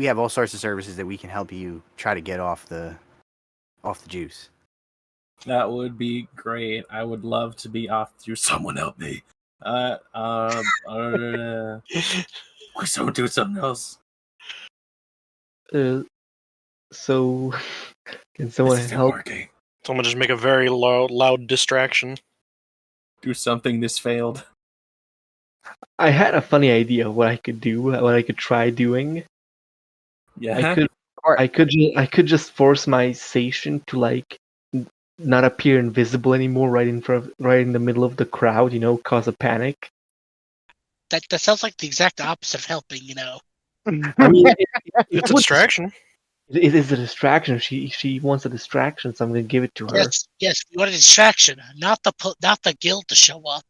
Speaker 1: have all sorts of services that we can help you try to get off the juice.
Speaker 4: That would be great. I would love to be off to someone help me. We don't do something else.
Speaker 3: So can someone
Speaker 4: This isn't
Speaker 3: help?
Speaker 4: working.
Speaker 2: Someone just make a very loud distraction.
Speaker 4: Do something. This failed.
Speaker 3: I had a funny idea of what I could do, what I could try doing.
Speaker 4: Yeah.
Speaker 3: I could just force my station to like not appear invisible anymore, right in the middle of the crowd. You know, cause a panic.
Speaker 5: That sounds like the exact opposite of helping, you know.
Speaker 3: I mean,
Speaker 2: It's a distraction.
Speaker 3: It is a distraction. She wants a distraction, so I'm gonna give it to her.
Speaker 5: Yes, we want a distraction, not the guild to show up.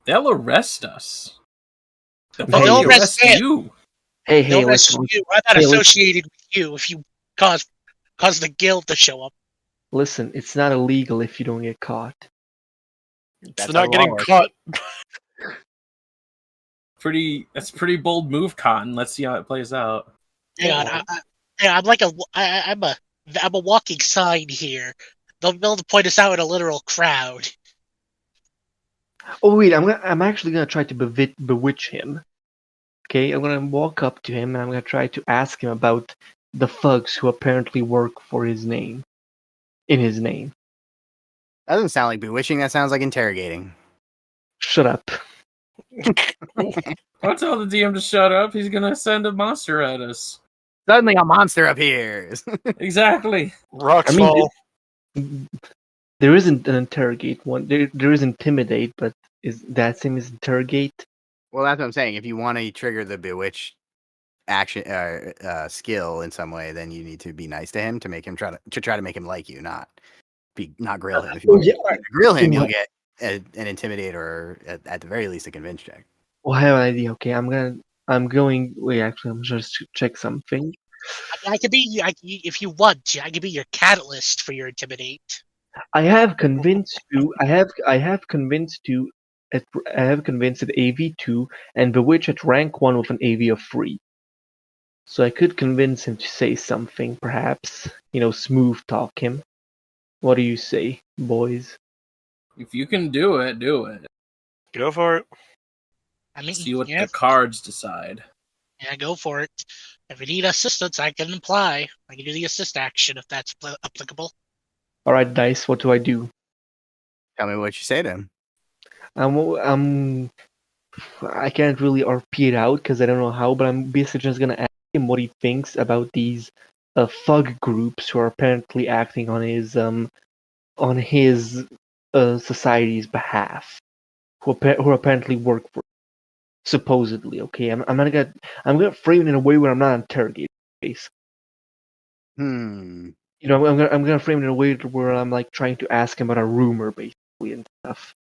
Speaker 4: They'll arrest us. They'll
Speaker 3: Hey,
Speaker 4: probably
Speaker 5: arrest
Speaker 4: arrest
Speaker 5: him.
Speaker 4: you.
Speaker 3: Hey,
Speaker 5: They'll arrest
Speaker 3: listen,
Speaker 5: you. I'm not
Speaker 3: Hey, listen.
Speaker 5: associated with you if you cause the guild to show up.
Speaker 3: listen. It's not illegal if you don't get caught.
Speaker 2: It's
Speaker 1: That's
Speaker 2: not
Speaker 1: how
Speaker 2: getting
Speaker 1: law works.
Speaker 2: caught.
Speaker 4: That's a pretty bold move, Cotton. Let's see how it plays out.
Speaker 5: Hang on, I'm a walking sign here. They'll be able to point us out in a literal crowd.
Speaker 3: Oh wait, I'm actually gonna try to bewitch him. Okay, I'm gonna walk up to him and I'm gonna try to ask him about the thugs who apparently work for his name. In his name.
Speaker 1: That doesn't sound like bewitching. That sounds like interrogating.
Speaker 3: Shut up.
Speaker 4: I'll tell the DM to shut up. He's gonna send a monster at us.
Speaker 1: Suddenly a monster appears.
Speaker 4: Exactly.
Speaker 2: Rocks
Speaker 3: I mean,
Speaker 2: fall.
Speaker 3: there isn't an interrogate one. There is intimidate, but is that same as interrogate?
Speaker 1: Well, that's what I'm saying. If you want to trigger the bewitch action skill in some way, then you need to be nice to him to make him try to make him like you, not grill him. If you
Speaker 3: Oh
Speaker 1: want
Speaker 3: yeah.
Speaker 1: to grill him, you'll
Speaker 3: Well,
Speaker 1: get an intimidate or at the very least a convince check.
Speaker 3: I have an idea. Okay, I'm going. Wait, actually, I'm just to check something.
Speaker 5: I could be, if you want to, I could be your catalyst for your intimidate.
Speaker 3: I have convinced you. I have convinced you. I have convinced at AV2 and Bewitch at rank 1 with an AV of 3. So I could convince him to say something, perhaps. Smooth talk him. What do you say, boys?
Speaker 4: If you can do it, do it.
Speaker 2: Go for it.
Speaker 5: I mean,
Speaker 4: See what
Speaker 5: yeah,
Speaker 4: the cards decide.
Speaker 5: yeah, go for it. If you need assistance, I can apply. I can do the assist action if that's applicable.
Speaker 3: Alright, Dice, what do I do?
Speaker 1: Tell me what you say to him.
Speaker 3: I can't really RP it out because I don't know how, but I'm basically just gonna ask him what he thinks about these thug groups who are apparently acting on his society's behalf, who apparently work for supposedly. Okay, I'm gonna frame it in a way where I'm not interrogating. Basically. I'm gonna frame it in a way where I'm like trying to ask him about a rumor, basically, and stuff.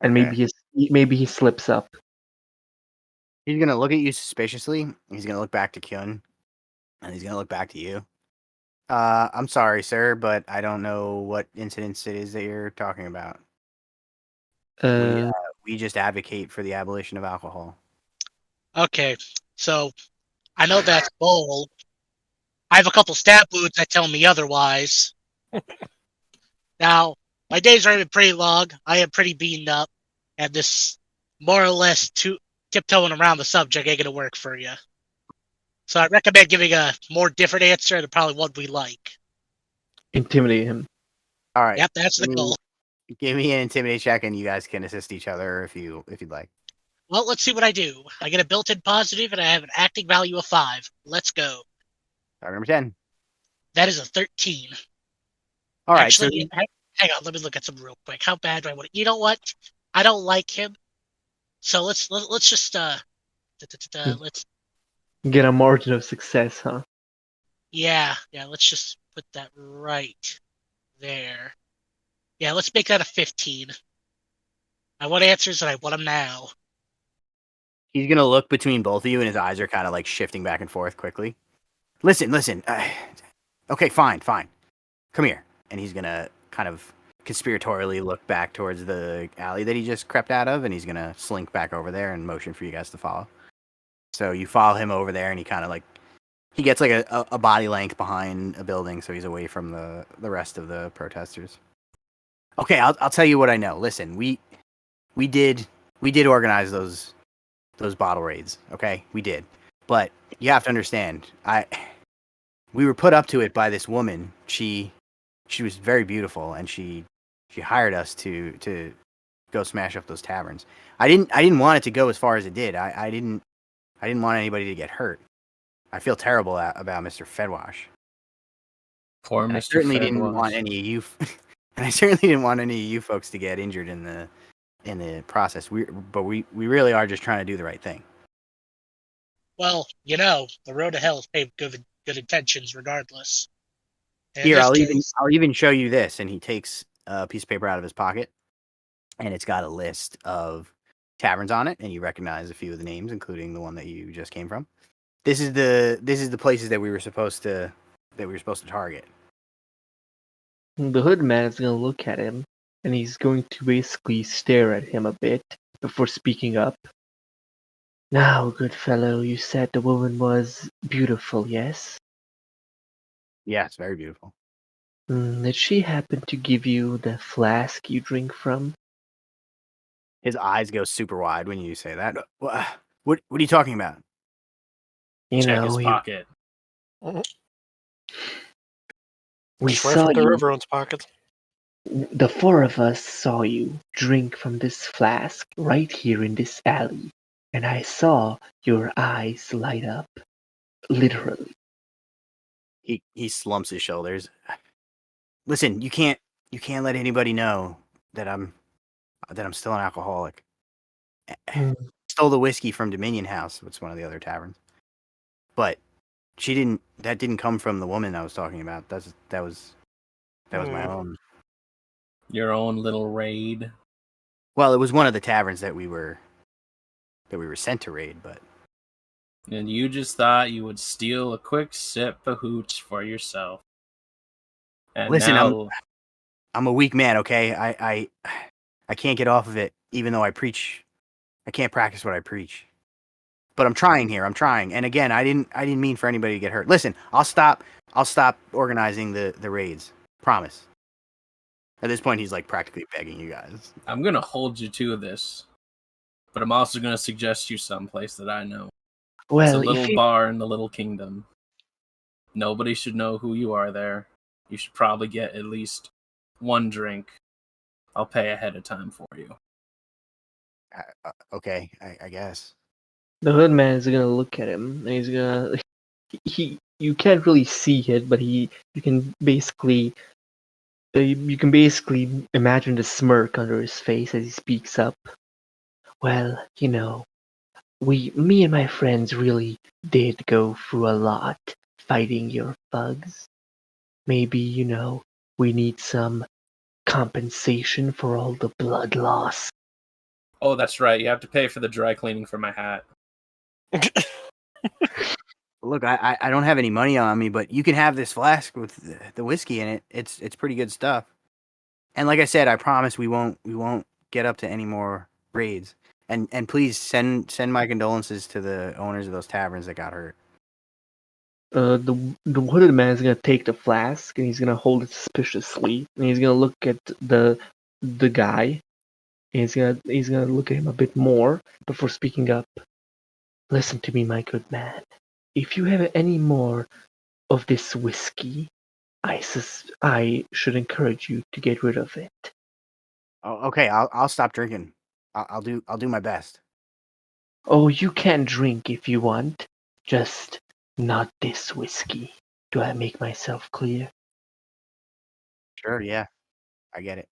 Speaker 3: And
Speaker 1: Okay.
Speaker 3: maybe he slips up.
Speaker 1: He's gonna look at you suspiciously. He's gonna look back to Kyun, and he's gonna look back to you. I'm sorry, sir, but I don't know what incidents it is that you're talking about.
Speaker 3: Uh,
Speaker 1: We just advocate for the abolition of alcohol.
Speaker 5: Okay, so I know that's bold. I have a couple stat wounds that tell me otherwise. Now, my days are pretty long. I am pretty beaten up, and this more or less tiptoeing around the subject ain't gonna work for you. So I recommend giving a more different answer and probably one we like.
Speaker 3: intimidate him.
Speaker 1: All right.
Speaker 5: Yep, that's the goal.
Speaker 1: Give me an intimidate check, and you guys can assist each other if you'd like.
Speaker 5: Well, let's see what I do. I get a built-in positive, and I have an acting value of 5. Let's go.
Speaker 1: Target number 10.
Speaker 5: That is a 13.
Speaker 1: All right.
Speaker 5: Actually, hang on. Let me look at some real quick. How bad do I want it? You know what? I don't like him. So let's just let's
Speaker 3: Get a margin of success, huh?
Speaker 5: yeah. Let's just put that right there. Yeah, let's make that a 15. I want answers, and I want them now.
Speaker 1: He's gonna look between both of you, and his eyes are kind of like shifting back and forth quickly. Listen. Okay, fine. Come here. And he's gonna kind of conspiratorially look back towards the alley that he just crept out of, and he's gonna slink back over there and motion for you guys to follow. So you follow him over there, and he kind of like he gets like a body length behind a building, so he's away from the rest of the protesters. Okay, I'll tell you what I know. Listen, we did organize those bottle raids. Okay, we did, but you have to understand, we were put up to it by this woman. She was very beautiful, and she hired us to go smash up those taverns. I didn't want it to go as far as it did. I didn't want anybody to get hurt. I feel terrible about Mr. Fedwash.
Speaker 4: Poor
Speaker 1: And I
Speaker 4: Mr.
Speaker 1: certainly didn't want
Speaker 4: Fedwash.
Speaker 1: any of you, and I certainly didn't want any of you folks to get injured in the process. But we really are just trying to do the right thing.
Speaker 5: Well, the road to hell is paved with good intentions, regardless. In
Speaker 1: Here,
Speaker 5: this case,
Speaker 1: I'll even show you this. And he takes a piece of paper out of his pocket, and it's got a list of taverns on it, and you recognize a few of the names, including the one that you just came from. This is the places that we were supposed to target.
Speaker 3: The hood man is gonna look at him, and he's going to basically stare at him a bit before speaking up. Now, good fellow, you said the woman was beautiful, yes?
Speaker 1: Yes, very beautiful.
Speaker 3: Did she happen to give you the flask you drink from?
Speaker 1: His eyes go super wide when you say that. What are you talking about?
Speaker 3: You
Speaker 4: Check
Speaker 3: know,
Speaker 4: his pocket.
Speaker 3: we
Speaker 2: Just
Speaker 3: saw
Speaker 2: rifle through
Speaker 3: you.
Speaker 2: everyone's pockets.
Speaker 3: The four of us saw you drink from this flask right here in this alley, and I saw your eyes light up, literally.
Speaker 1: He slumps his shoulders. Listen, you can't let anybody know that I'm still an alcoholic. Stole the whiskey from Dominion House, which is one of the other taverns. But that didn't come from the woman I was talking about. That was my own.
Speaker 4: Your own little raid.
Speaker 1: Well, it was one of the taverns that we were sent to raid, but
Speaker 4: And you just thought you would steal a quick sip of hooch for yourself. And
Speaker 1: listen,
Speaker 4: now
Speaker 1: I'm a weak man, okay? I can't get off of it even though I preach. I can't practice what I preach. But I'm trying here. I'm trying. And again, I didn't mean for anybody to get hurt. Listen, I'll stop organizing the raids. Promise. At this point, he's like practically begging you guys.
Speaker 4: I'm going to hold you to this. But I'm also going to suggest you someplace that I know. It's a
Speaker 3: Well,
Speaker 4: little
Speaker 3: if you,
Speaker 4: bar in the little kingdom. Nobody should know who you are there. You should probably get at least one drink. I'll pay ahead of time for you.
Speaker 1: Okay, I guess.
Speaker 3: the hood man is gonna look at him, and he's gonna you can't really see it, but you can basically imagine the smirk under his face as he speaks up. Well, me and my friends really did go through a lot fighting your thugs. Maybe, we need some compensation for all the blood loss.
Speaker 4: Oh, that's right. You have to pay for the dry cleaning for my hat.
Speaker 1: Look, I don't have any money on me, but you can have this flask with the whiskey in it. It's pretty good stuff. And like I said, I promise we won't get up to any more raids. And please send my condolences to the owners of those taverns that got hurt.
Speaker 3: The hooded man is gonna take the flask and he's gonna hold it suspiciously, and he's gonna look at the guy, and he's gonna look at him a bit more before speaking up. Listen to me, my good man. If you have any more of this whiskey, I should encourage you to get rid of it.
Speaker 1: Oh, okay, I'll stop drinking. I'll do my best.
Speaker 3: Oh, you can drink if you want, just not this whiskey. Do I make myself clear?
Speaker 1: Sure, yeah, I get it.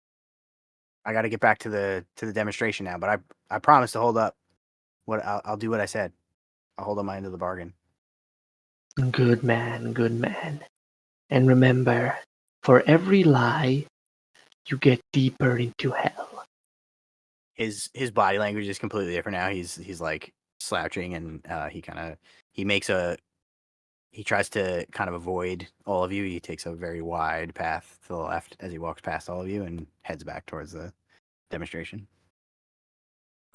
Speaker 1: I got to get back to the demonstration now, but I promise to hold up. I'll do what I said. I'll hold up my end of the bargain.
Speaker 3: Good man, good man. And remember, for every lie, you get deeper into hell.
Speaker 1: His body language is completely different now. He's like slouching, and he tries to kind of avoid all of you. He takes a very wide path to the left as he walks past all of you and heads back towards the demonstration.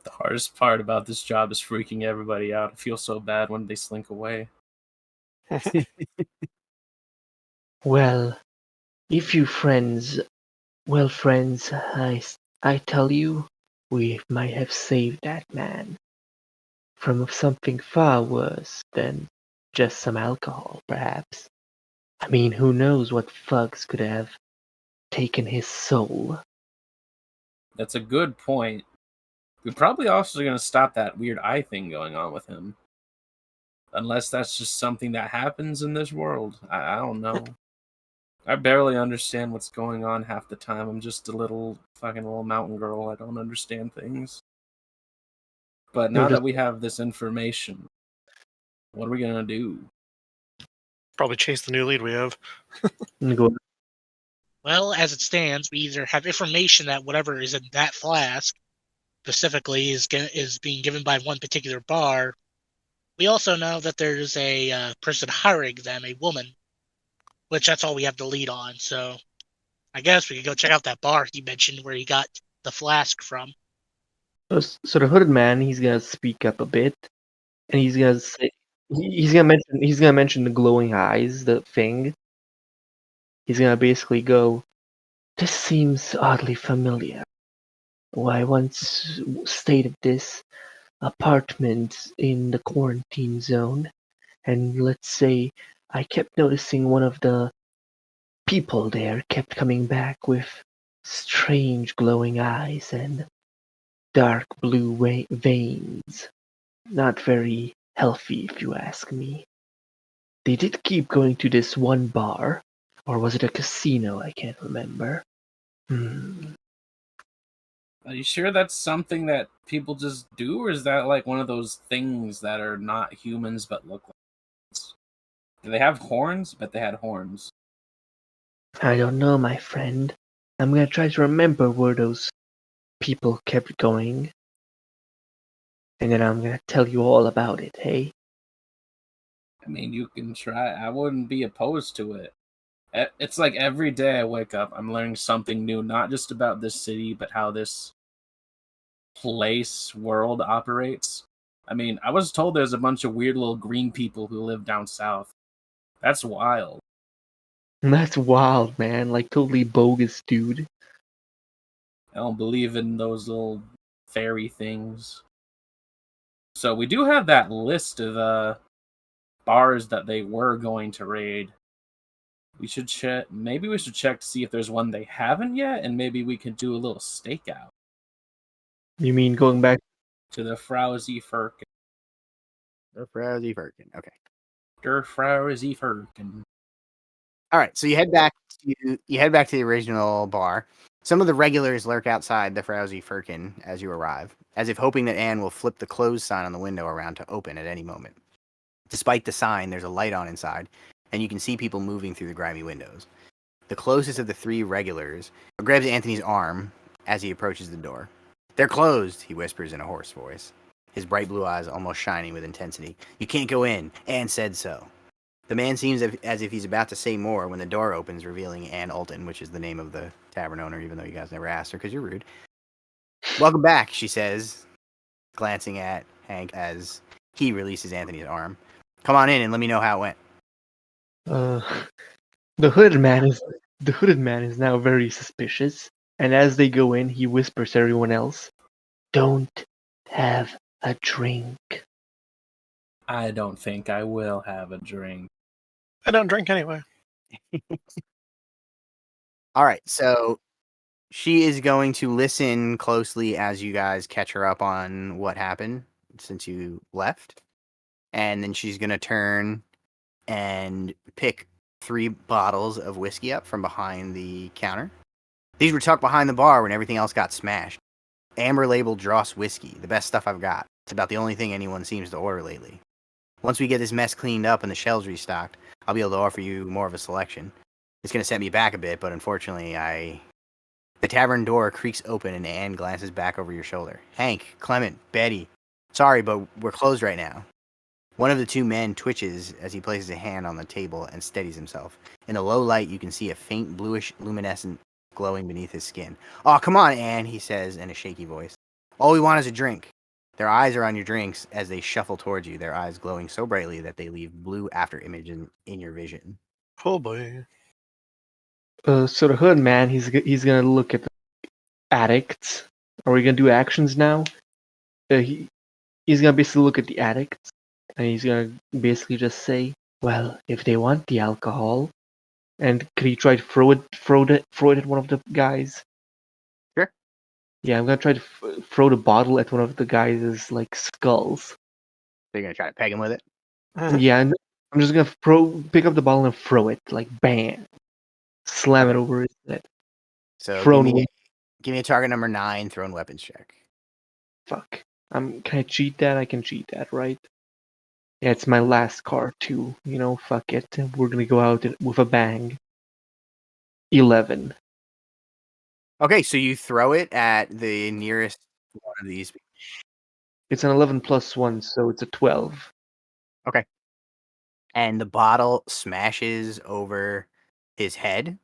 Speaker 4: The hardest part about this job is freaking everybody out. I feel so bad when they slink away.
Speaker 3: Well, if you friends, I tell you, we might have saved that man from something far worse than just some alcohol, perhaps. I mean, who knows what thugs could have taken his soul.
Speaker 4: That's a good point. We're probably also going to stop that weird eye thing going on with him. Unless that's just something that happens in this world. I don't know. I barely understand what's going on half the time. I'm just a little mountain girl. I don't understand things. But now that we have this information, what are we going to do?
Speaker 2: Probably chase the new lead we have.
Speaker 3: Go.
Speaker 5: Well, as it stands, we either have information that whatever is in that flask specifically is being given by one particular bar. We also know that there's a person hiring them, a woman, which that's all we have to lead on. So I guess we could go check out that bar he mentioned where he got the flask from.
Speaker 3: So the hooded man, he's gonna speak up a bit, and he's gonna say, he's gonna mention the glowing eyes, the thing. He's gonna basically go, "This seems oddly familiar. I once stayed at this apartment in the quarantine zone, and let's say I kept noticing one of the people there kept coming back with strange glowing eyes and dark blue veins. Not very healthy, if you ask me. They did keep going to this one bar, or was it a casino? I can't remember.
Speaker 4: Are you sure that's something that people just do, or is that like one of those things that are not humans but look like humans? Do they have horns? Bet they had horns.
Speaker 3: I don't know, my friend. I'm gonna try to remember where those people kept going, and then I'm gonna tell you all about it, hey?
Speaker 4: I mean, you can try. I wouldn't be opposed to it. It's like every day I wake up, I'm learning something new, not just about this city, but how this world operates. I mean, I was told there's a bunch of weird little green people who live down south. That's wild.
Speaker 3: That's wild, man. Like, totally bogus, dude.
Speaker 4: I don't believe in those little fairy things. So we do have that list of bars that they were going to raid. We should check. Maybe we should check to see if there's one they haven't yet, and maybe we could do a little stakeout
Speaker 3: You mean going back?
Speaker 4: to the Frowsy Firkin.
Speaker 1: The Frowsy Firkin. Okay.
Speaker 4: Der Frowsy Firkin.
Speaker 1: All right, so you head back to the original bar. Some of the regulars lurk outside the Frowsy Firkin as you arrive, as if hoping that Anne will flip the closed sign on the window around to open at any moment. Despite the sign, there's a light on inside, and you can see people moving through the grimy windows. The closest of the three regulars grabs Anthony's arm as he approaches the door. "They're closed," he whispers in a hoarse voice, his bright blue eyes almost shining with intensity. "You can't go in. Anne said so." The man seems as if he's about to say more when the door opens, revealing Anne Alton, which is the name of the tavern owner, even though you guys never asked her because you're rude. "Welcome back," she says, glancing at Hank as he releases Anthony's arm. "Come on in and let me know how it went."
Speaker 3: The hooded man is now very suspicious, and as they go in, he whispers to everyone else, "Don't have a drink."
Speaker 4: I don't think I will have a drink.
Speaker 2: I don't drink anyway.
Speaker 1: All right, so she is going to listen closely as you guys catch her up on what happened since you left. And then she's going to turn and pick 3 bottles of whiskey up from behind the counter. These were tucked behind the bar when everything else got smashed. Amber labeled Dross whiskey, the best stuff I've got. It's about the only thing anyone seems to order lately. Once we get this mess cleaned up and the shelves restocked, I'll be able to offer you more of a selection. It's going to set me back a bit, but unfortunately, The tavern door creaks open and Anne glances back over your shoulder. "Hank, Clement, Betty. Sorry, but we're closed right now." One of the 2 men twitches as he places a hand on the table and steadies himself. In the low light, you can see a faint bluish luminescent glowing beneath his skin. "Oh, come on, Anne," he says in a shaky voice. "All we want is a drink." Their eyes are on your drinks as they shuffle towards you, their eyes glowing so brightly that they leave blue after image in your vision.
Speaker 2: Oh boy.
Speaker 3: So the hood man, he's gonna look at the addicts. Are we gonna do actions now? He's gonna basically look at the addicts, and he's gonna basically just say, "Well, if they want the alcohol," and could he try to throw it at one of the guys?
Speaker 1: Sure.
Speaker 3: Yeah, I'm gonna try to throw the bottle at one of the guys' like skulls.
Speaker 1: They're going to try to peg him with it.
Speaker 3: Yeah, and I'm just gonna pick up the bottle and throw it, like bam, slam it over his head.
Speaker 1: So
Speaker 3: Thrown
Speaker 1: give me a target number 9, thrown weapons check.
Speaker 3: Fuck. Can I cheat that? I can cheat that, right? Yeah, it's my last card too. You know, fuck it. We're gonna go out with a bang. 11.
Speaker 1: Okay, so you throw it at the nearest one of these.
Speaker 3: It's an 11 plus 1, so it's a 12.
Speaker 1: Okay. And the bottle smashes over his head,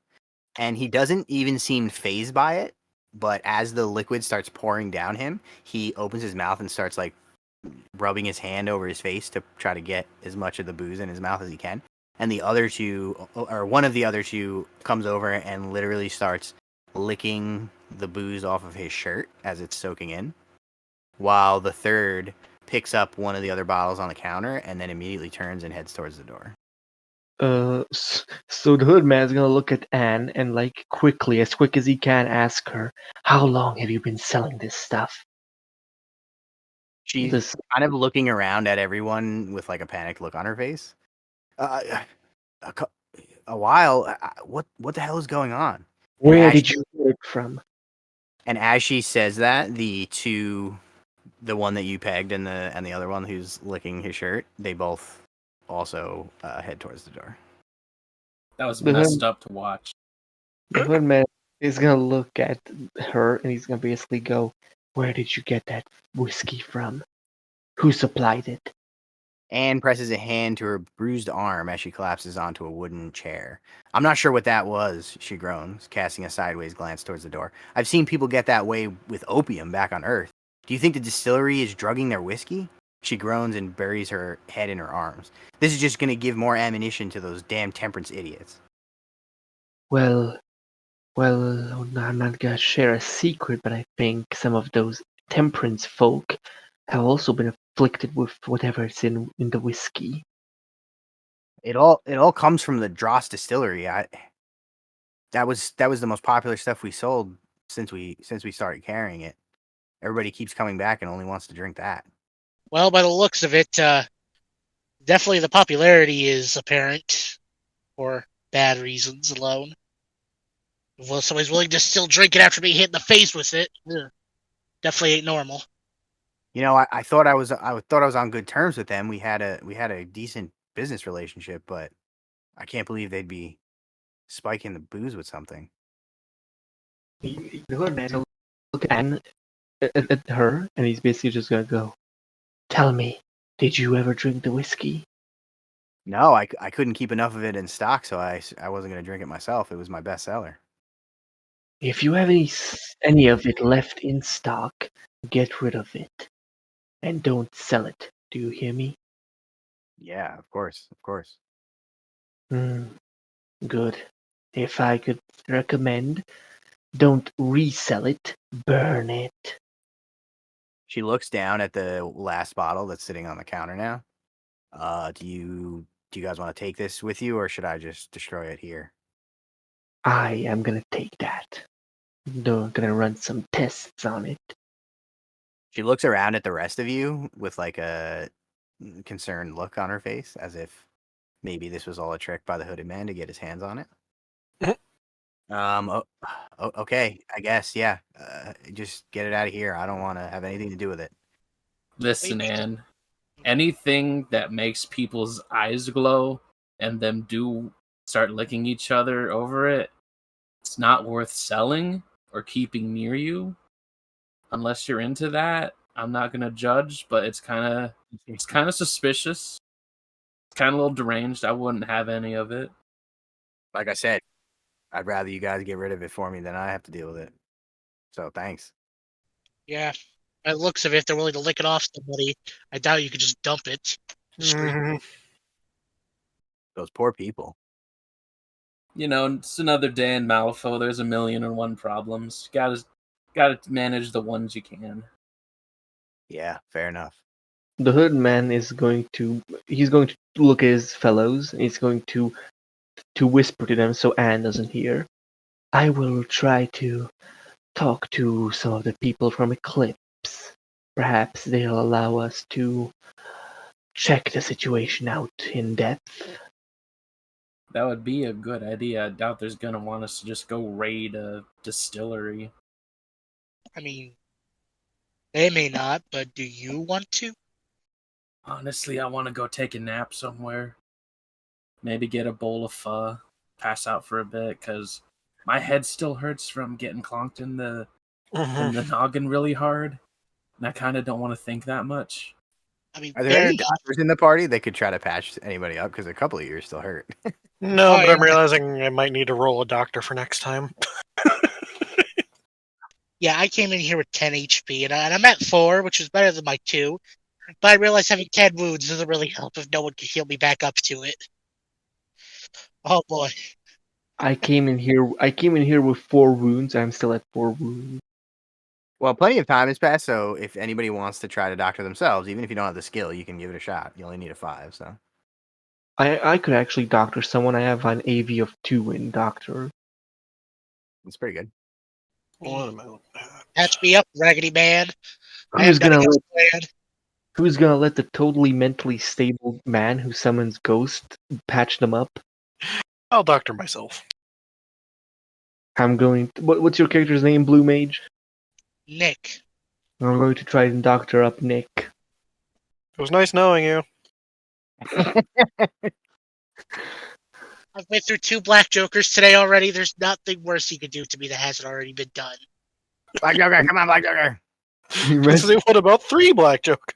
Speaker 1: and he doesn't even seem fazed by it. But as the liquid starts pouring down him, he opens his mouth and starts like rubbing his hand over his face to try to get as much of the booze in his mouth as he can. And the other 2, or one of the other 2, comes over and literally starts licking the booze off of his shirt as it's soaking in, while the third picks up one of the other bottles on the counter and then immediately turns and heads towards the door.
Speaker 3: So the hood man's gonna look at Anne and like quickly, as quick as he can, ask her, "How long have you been selling this stuff?"
Speaker 1: She's
Speaker 3: This
Speaker 1: kind of looking around at everyone with like a panicked look on her face. A, cou- a while. What the hell is going on?
Speaker 3: Where did you get it from?
Speaker 1: And as she says that, the one that you pegged and the other one who's licking his shirt, they both also head towards the door.
Speaker 4: That was
Speaker 3: The
Speaker 4: messed
Speaker 3: hood,
Speaker 4: up to watch.
Speaker 3: the hood man is gonna look at her and he's gonna basically go, "Where did you get that whiskey from? Who supplied it?"
Speaker 1: Anne presses a hand to her bruised arm as she collapses onto a wooden chair. "I'm not sure what that was," she groans, casting a sideways glance towards the door. "I've seen people get that way with opium back on Earth. Do you think the distillery is drugging their whiskey?" She groans and buries her head in her arms. "This is just going to give more ammunition to those damn temperance idiots."
Speaker 3: Well, I'm not gonna share a secret, but I think some of those temperance folk have also been afflicted with whatever's in the whiskey.
Speaker 1: It all comes from the Dross distillery. That was the most popular stuff we sold since we started carrying it. Everybody keeps coming back and only wants to drink that.
Speaker 5: Well, by the looks of it, definitely the popularity is apparent for bad reasons alone. Well, somebody's willing to still drink it after being hit in the face with it. Ugh. Definitely ain't normal.
Speaker 1: You know, I thought I was on good terms with them. We had a decent business relationship, but I can't believe they'd be spiking the booze with something.
Speaker 3: The hood man will look at her, and he's basically just gonna go, "Tell me, did you ever drink the whiskey?"
Speaker 1: No, I couldn't keep enough of it in stock, so I wasn't going to drink it myself. It was my best seller.
Speaker 3: If you have any of it left in stock, get rid of it, and don't sell it. Do you hear me?
Speaker 1: Yeah, of course, of course.
Speaker 3: Good. If I could recommend, don't resell it, burn it.
Speaker 1: She looks down at the last bottle that's sitting on the counter now. Do you guys want to take this with you, or should I just destroy it here?
Speaker 3: I am gonna take that. Gonna run some tests on it.
Speaker 1: She looks around at the rest of you with like a concerned look on her face, as if maybe this was all a trick by the hooded man to get his hands on it. Okay, I guess, yeah. Just get it out of here. I don't want to have anything to do with it.
Speaker 4: Listen, Anne, anything that makes people's eyes glow and them do start licking each other over it, it's not worth selling or keeping near you. Unless you're into that, I'm not gonna judge, but it's kind of suspicious. It's kind of a little deranged. I wouldn't have any of it.
Speaker 1: Like I said, I'd rather you guys get rid of it for me than I have to deal with it. So thanks.
Speaker 5: Yeah. By the looks of it, if they're willing to lick it off somebody, I doubt you could just dump it.
Speaker 1: Those poor people.
Speaker 4: You know, it's another day in Malifaux. There's 1,000,001 problems. Gotta manage the ones you can.
Speaker 1: Yeah, fair enough.
Speaker 3: The hood man is going to look at his fellows and he's going to whisper to them so Anne doesn't hear. I will try to talk to some of the people from Eclipse. Perhaps they'll allow us to check the situation out in depth.
Speaker 4: That would be a good idea. I doubt there's gonna want us to just go raid a distillery.
Speaker 5: I mean, they may not, but do you want to?
Speaker 4: Honestly, I want to go take a nap somewhere. Maybe get a bowl of pho, pass out for a bit, because my head still hurts from getting clonked in the noggin really hard, and I kind of don't want to think that much.
Speaker 5: I mean,
Speaker 1: Are there any doctors in the party that could try to patch anybody up? Because a couple of ears still hurt.
Speaker 2: No,
Speaker 5: Oh,
Speaker 2: but
Speaker 5: yeah.
Speaker 2: I'm realizing I might need to roll a doctor for next time.
Speaker 5: Yeah, I came in here with 10 HP, and I'm at 4, which is better than my 2. But I realize having 10 wounds doesn't really help if no one can heal me back up to it. Oh boy.
Speaker 3: I came in here with 4 wounds. I'm still at 4 wounds.
Speaker 1: Well, plenty of time has passed, so if anybody wants to try to doctor themselves, even if you don't have the skill, you can give it a shot. You only need a 5, so.
Speaker 3: I could actually doctor someone. I have an AV of 2 in doctor.
Speaker 1: It's pretty good.
Speaker 2: What am I looking at?
Speaker 5: Catch me up, Raggedy Man. I
Speaker 3: Who's
Speaker 5: have nothing
Speaker 3: gonna
Speaker 5: else
Speaker 3: let
Speaker 5: planned.
Speaker 3: Who's gonna let the totally mentally stable man who summons ghosts patch them up?
Speaker 2: I'll doctor myself.
Speaker 3: I'm going. What's your character's name, Blue Mage?
Speaker 5: Nick.
Speaker 3: I'm going to try and doctor up Nick.
Speaker 2: It was nice knowing you.
Speaker 5: I've been through 2 Black Jokers today already. There's nothing worse he could do to me that hasn't already been done.
Speaker 1: Black Joker, come on, Black Joker.
Speaker 2: Let's see, what about 3 Black Joker?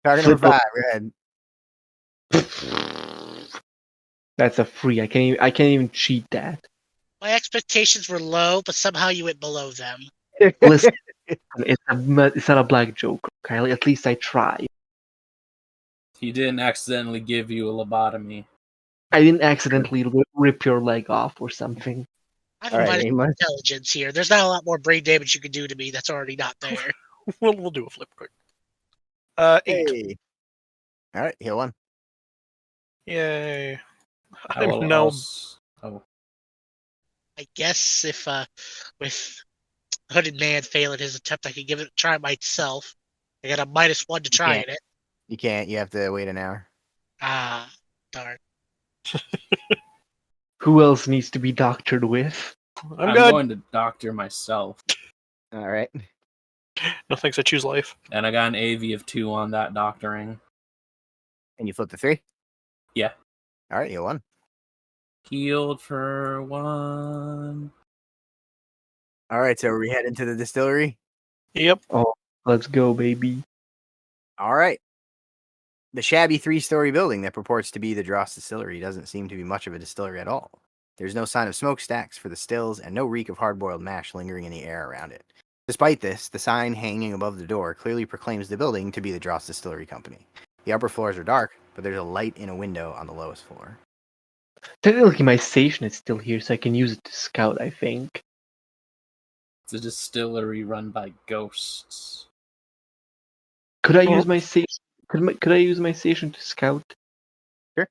Speaker 1: Target number 5, go ahead.
Speaker 3: That's a free. I can't even cheat that.
Speaker 5: My expectations were low, but somehow you went below them.
Speaker 3: Listen, it's not a black joke. Okay, at least I tried.
Speaker 4: He didn't accidentally give you a lobotomy.
Speaker 3: I didn't accidentally rip your leg off or something.
Speaker 5: I have
Speaker 1: All
Speaker 5: a
Speaker 1: right,
Speaker 5: minus
Speaker 1: name us.
Speaker 5: intelligence here. There's not a lot more brain damage you can do to me that's already not there.
Speaker 2: We'll do a flip quick. 8.
Speaker 1: Hey. All right, heal 1.
Speaker 2: Yay.
Speaker 4: I will
Speaker 2: I'm now
Speaker 4: also... Oh,
Speaker 5: I guess if with Hooded Man failing his attempt, I could give it a try myself. I got a -1 to try
Speaker 1: can't.
Speaker 5: it.
Speaker 1: You can't. You have to wait an hour.
Speaker 5: Ah, darn.
Speaker 3: Who else needs to be doctored with?
Speaker 2: I'm
Speaker 4: I'm
Speaker 2: good.
Speaker 4: going to doctor myself.
Speaker 1: All right.
Speaker 2: No thanks, I choose life.
Speaker 4: And I got an AV of 2 on that doctoring.
Speaker 1: And you flip the 3?
Speaker 4: Yeah.
Speaker 1: All right, heal 1.
Speaker 4: Healed for 1.
Speaker 1: All right, so we head into the distillery.
Speaker 2: Yep.
Speaker 3: Oh, let's go, baby.
Speaker 1: All right. The shabby 3-story building that purports to be the Dross Distillery doesn't seem to be much of a distillery at all. There's no sign of smokestacks for the stills and no reek of hard-boiled mash lingering in the air around it. Despite this, the sign hanging above the door clearly proclaims the building to be the Dross Distillery Company. The upper floors are dark, but there's a light in a window on the lowest floor.
Speaker 3: Technically, my station is still here, so I can use it to scout, I think.
Speaker 4: It's a distillery run by ghosts.
Speaker 3: Could I use my station? Could I use my station to scout?
Speaker 1: Sure.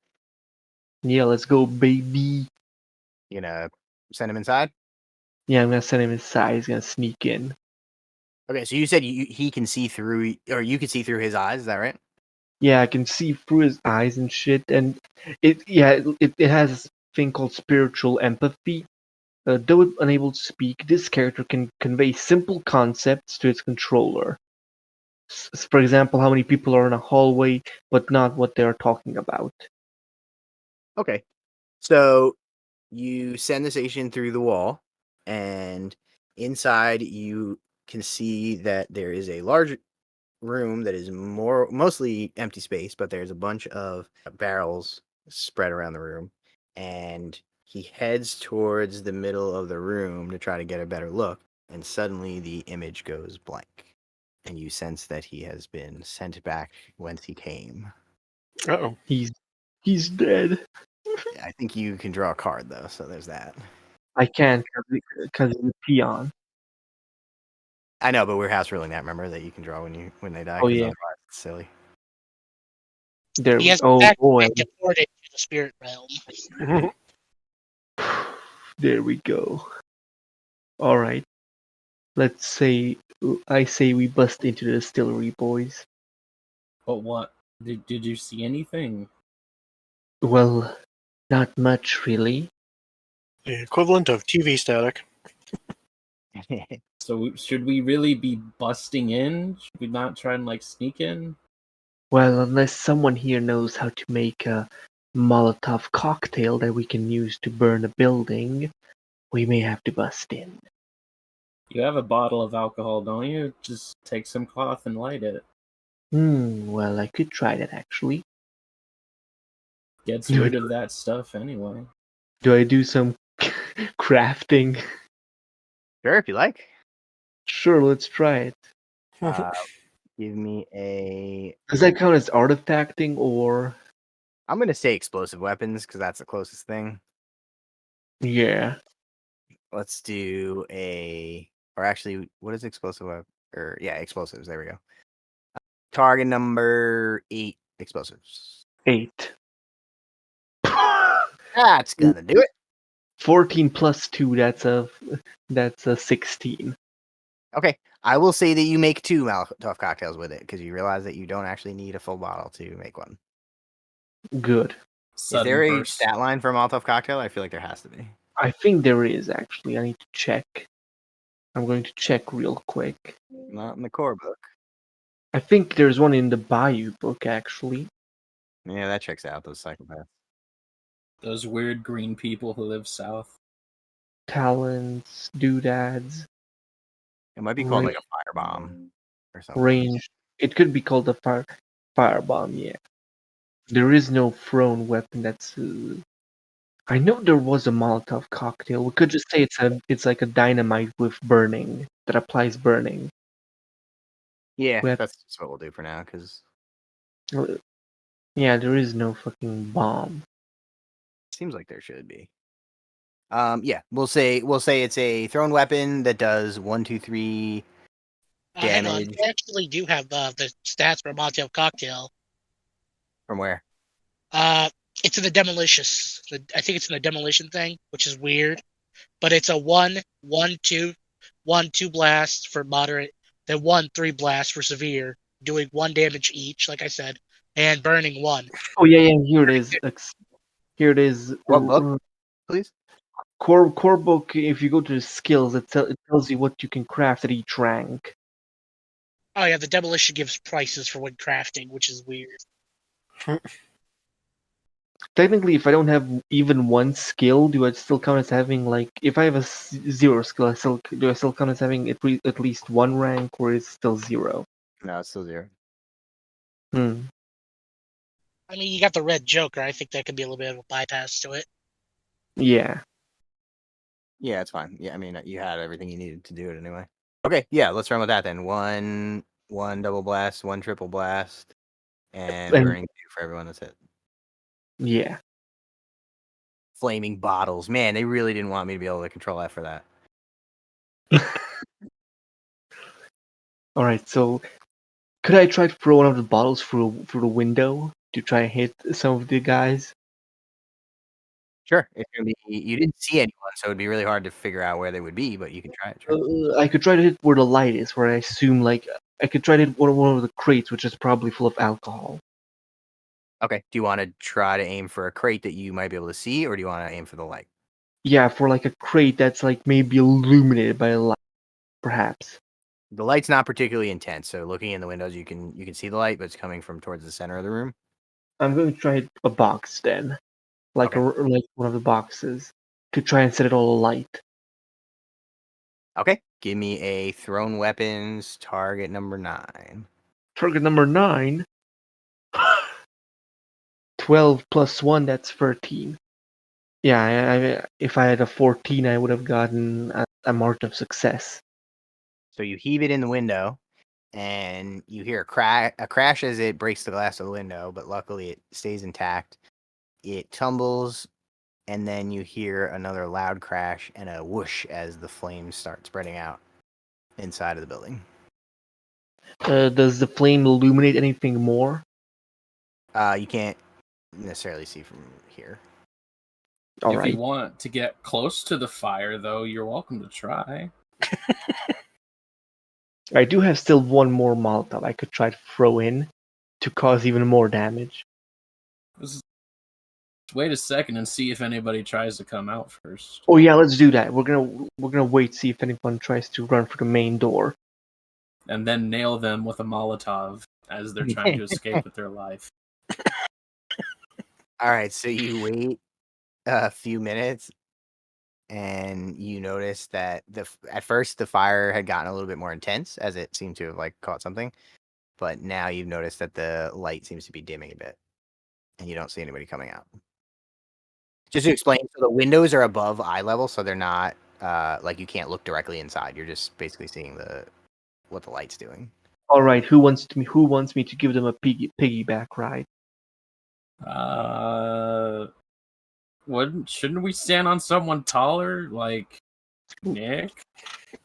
Speaker 3: Yeah, let's go, baby.
Speaker 1: You gonna send him inside?
Speaker 3: Yeah, I'm gonna send him inside. He's gonna sneak in.
Speaker 1: Okay, so you said he can see through, or you can see through his eyes, is that right?
Speaker 3: Yeah, I can see through his eyes and shit, and it has this thing called spiritual empathy. Though unable to speak, this character can convey simple concepts to its controller. For example, how many people are in a hallway, but not what they are talking about.
Speaker 1: Okay. So you send the station through the wall, and inside you can see that there is a large room that is mostly empty space, but there's a bunch of barrels spread around the room, and he heads towards the middle of the room to try to get a better look, and suddenly the image goes blank, and you sense that he has been sent back whence he came.
Speaker 2: Uh-oh.
Speaker 3: He's dead.
Speaker 1: I think you can draw a card though, so there's that.
Speaker 3: I can't because he's a peon.
Speaker 1: I know, but we're house ruling that. Remember that you can draw when they die.
Speaker 3: Oh,
Speaker 1: 'Cause
Speaker 3: yeah.
Speaker 1: otherwise it's silly.
Speaker 3: There.
Speaker 5: He has
Speaker 3: Oh
Speaker 5: in fact
Speaker 3: boy.
Speaker 5: been deported to the spirit realm.
Speaker 3: There we go. All right. I say we bust into the distillery, boys.
Speaker 4: But what? Did you see anything?
Speaker 3: Well, not much really.
Speaker 2: The equivalent of TV static.
Speaker 4: So should we really be busting in? Should we not try and sneak in?
Speaker 3: Well, unless someone here knows how to make a Molotov cocktail that we can use to burn a building, we may have to bust in.
Speaker 4: You have a bottle of alcohol, don't you? Just take some cloth and light it.
Speaker 3: Well, I could try that actually.
Speaker 4: Gets rid of that stuff anyway.
Speaker 3: Do I do some crafting?
Speaker 1: Sure, if you like.
Speaker 3: Sure, let's try it.
Speaker 1: Give me a.
Speaker 3: Does that count as artifacting or?
Speaker 1: I'm gonna say explosive weapons because that's the closest thing.
Speaker 3: Yeah.
Speaker 1: Let's do or actually, what is explosive? Explosives. There we go. Target number 8 explosives.
Speaker 3: 8.
Speaker 1: That's gonna do it.
Speaker 3: 14 plus 2, that's a 16.
Speaker 1: Okay, I will say that you make 2 Molotov cocktails with it because you realize that you don't actually need a full bottle to make one.
Speaker 3: Good.
Speaker 1: Is there
Speaker 4: Sudden
Speaker 1: a
Speaker 4: burst.
Speaker 1: stat line for a Molotov cocktail? I feel like there has to be.
Speaker 3: I think there is, actually. I need to check. I'm going to check real quick.
Speaker 1: Not in the core book.
Speaker 3: I think there's one in the Bayou book, actually.
Speaker 1: Yeah, that checks out, those psychopaths.
Speaker 4: Those weird green people who live south.
Speaker 3: Talents, doodads,
Speaker 1: It might be called like a firebomb or something.
Speaker 3: range. It could be called a firebomb, yeah. There is no thrown weapon that's... I know there was a Molotov cocktail. We could just say it's like a dynamite with burning, that applies burning.
Speaker 1: Yeah,
Speaker 3: Wep-
Speaker 1: that's what we'll do for now, because
Speaker 3: Yeah, there is no fucking bomb.
Speaker 1: it seems like there should be. Yeah, we'll say it's a thrown weapon that does 1, 2, 3
Speaker 5: Hang on,
Speaker 1: damage.
Speaker 5: I actually do have the stats for Molotov cocktail.
Speaker 1: From where?
Speaker 5: It's in the demolicious. I think it's in the demolition thing, which is weird. But it's a 1-1-2, 1-2 blast for moderate, then 1-3 blast for severe, doing 1 damage each, like I said, and burning 1.
Speaker 3: Oh yeah, here it is. Here it is.
Speaker 1: What book, please?
Speaker 3: Core book. If you go to the skills, it tells you what you can craft at each rank.
Speaker 5: Oh yeah, the demolition gives prices for when crafting, which is weird.
Speaker 3: Technically, if I don't have even 1 skill, do I still count as having, like, if I have a 0 skill, do I still count as having at least 1 rank, or is it still 0?
Speaker 1: No, it's still 0.
Speaker 3: Hmm.
Speaker 5: I mean, you got the red Joker. I think that could be a little bit of a bypass to it.
Speaker 3: Yeah.
Speaker 1: Yeah, it's fine. Yeah, I mean, you had everything you needed to do it anyway. Okay, yeah, let's run with that then. One double blast, 1 triple blast, and
Speaker 3: And-
Speaker 1: burning 2 for everyone that's hit.
Speaker 3: Yeah.
Speaker 1: Flaming bottles. Man, they really didn't want me to be able to control F for that.
Speaker 3: All right. So, could I try to throw one of the bottles through the window to try and hit some of the guys?
Speaker 1: Sure. It's gonna be. You didn't see anyone, so it'd be really hard to figure out where they would be, but you can try it. Sure.
Speaker 3: I could try to hit where the light is, where I assume, like, I could try to hit one of the crates, which is probably full of alcohol.
Speaker 1: Okay. Do you want to try to aim for a crate that you might be able to see, or do you want to aim for the light?
Speaker 3: Yeah, for like a crate that's like maybe illuminated by a light, perhaps.
Speaker 1: The light's not particularly intense, so looking in the windows, you can see the light, but it's coming from towards the center of the room.
Speaker 3: I'm going to try a box then, like like one of the boxes, to try and set it all alight.
Speaker 1: Okay. Give me a thrown weapons target number 9.
Speaker 3: Target number 9. 12 plus 1, that's 13. Yeah, if I had a 14, I would have gotten a mark of success.
Speaker 1: So you heave it in the window, and you hear a crash as it breaks the glass of the window, but luckily it stays intact. It tumbles, and then you hear another loud crash and a whoosh as the flames start spreading out inside of the building.
Speaker 3: Does the flame illuminate anything more?
Speaker 1: You can't necessarily see from here.
Speaker 3: All
Speaker 4: If
Speaker 3: right.
Speaker 4: you want to get close to the fire, though, you're welcome to try.
Speaker 3: I do have still one more Molotov I could try to throw in to cause even more damage.
Speaker 4: Wait a second and see if anybody tries to come out first.
Speaker 3: Oh yeah, let's do that. We're gonna wait, see if anyone tries to run for the main door.
Speaker 4: And then nail them with a Molotov as they're trying to escape with their life.
Speaker 1: All right, so you wait a few minutes, and you notice that at first the fire had gotten a little bit more intense as it seemed to have like caught something, but now you've noticed that the light seems to be dimming a bit, and you don't see anybody coming out. Just to explain, so the windows are above eye level, so they're not like you can't look directly inside. You're just basically seeing what the light's doing.
Speaker 3: All right, who wants me to give them a piggyback ride?
Speaker 4: Shouldn't we stand on someone taller, like Nick,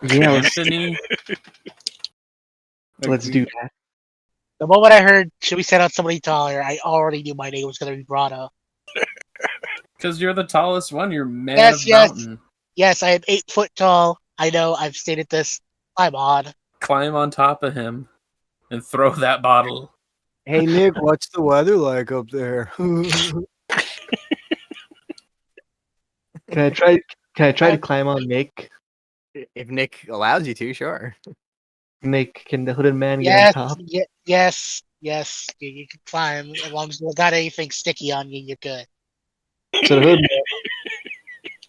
Speaker 3: Yeah,
Speaker 4: Anthony?
Speaker 3: let's do that.
Speaker 5: The moment I heard should we set out somebody taller, I already knew my name was going to be brought up.
Speaker 4: Because you're the tallest one. You're man
Speaker 5: Yes,
Speaker 4: of
Speaker 5: yes.
Speaker 4: mountain.
Speaker 5: Yes, I am 8 foot tall. I know, I've stated this. I'm odd.
Speaker 4: Climb on top of him and throw that bottle.
Speaker 1: Hey Nick, what's the weather like up there?
Speaker 3: Can I try? Can I try to climb on Nick?
Speaker 1: If Nick allows you to, sure.
Speaker 3: Nick, can the hooded man get on
Speaker 5: Yes,
Speaker 3: top?
Speaker 5: yes. You can climb. As long as you don't got anything sticky on you, you're good.
Speaker 3: So the hooded man,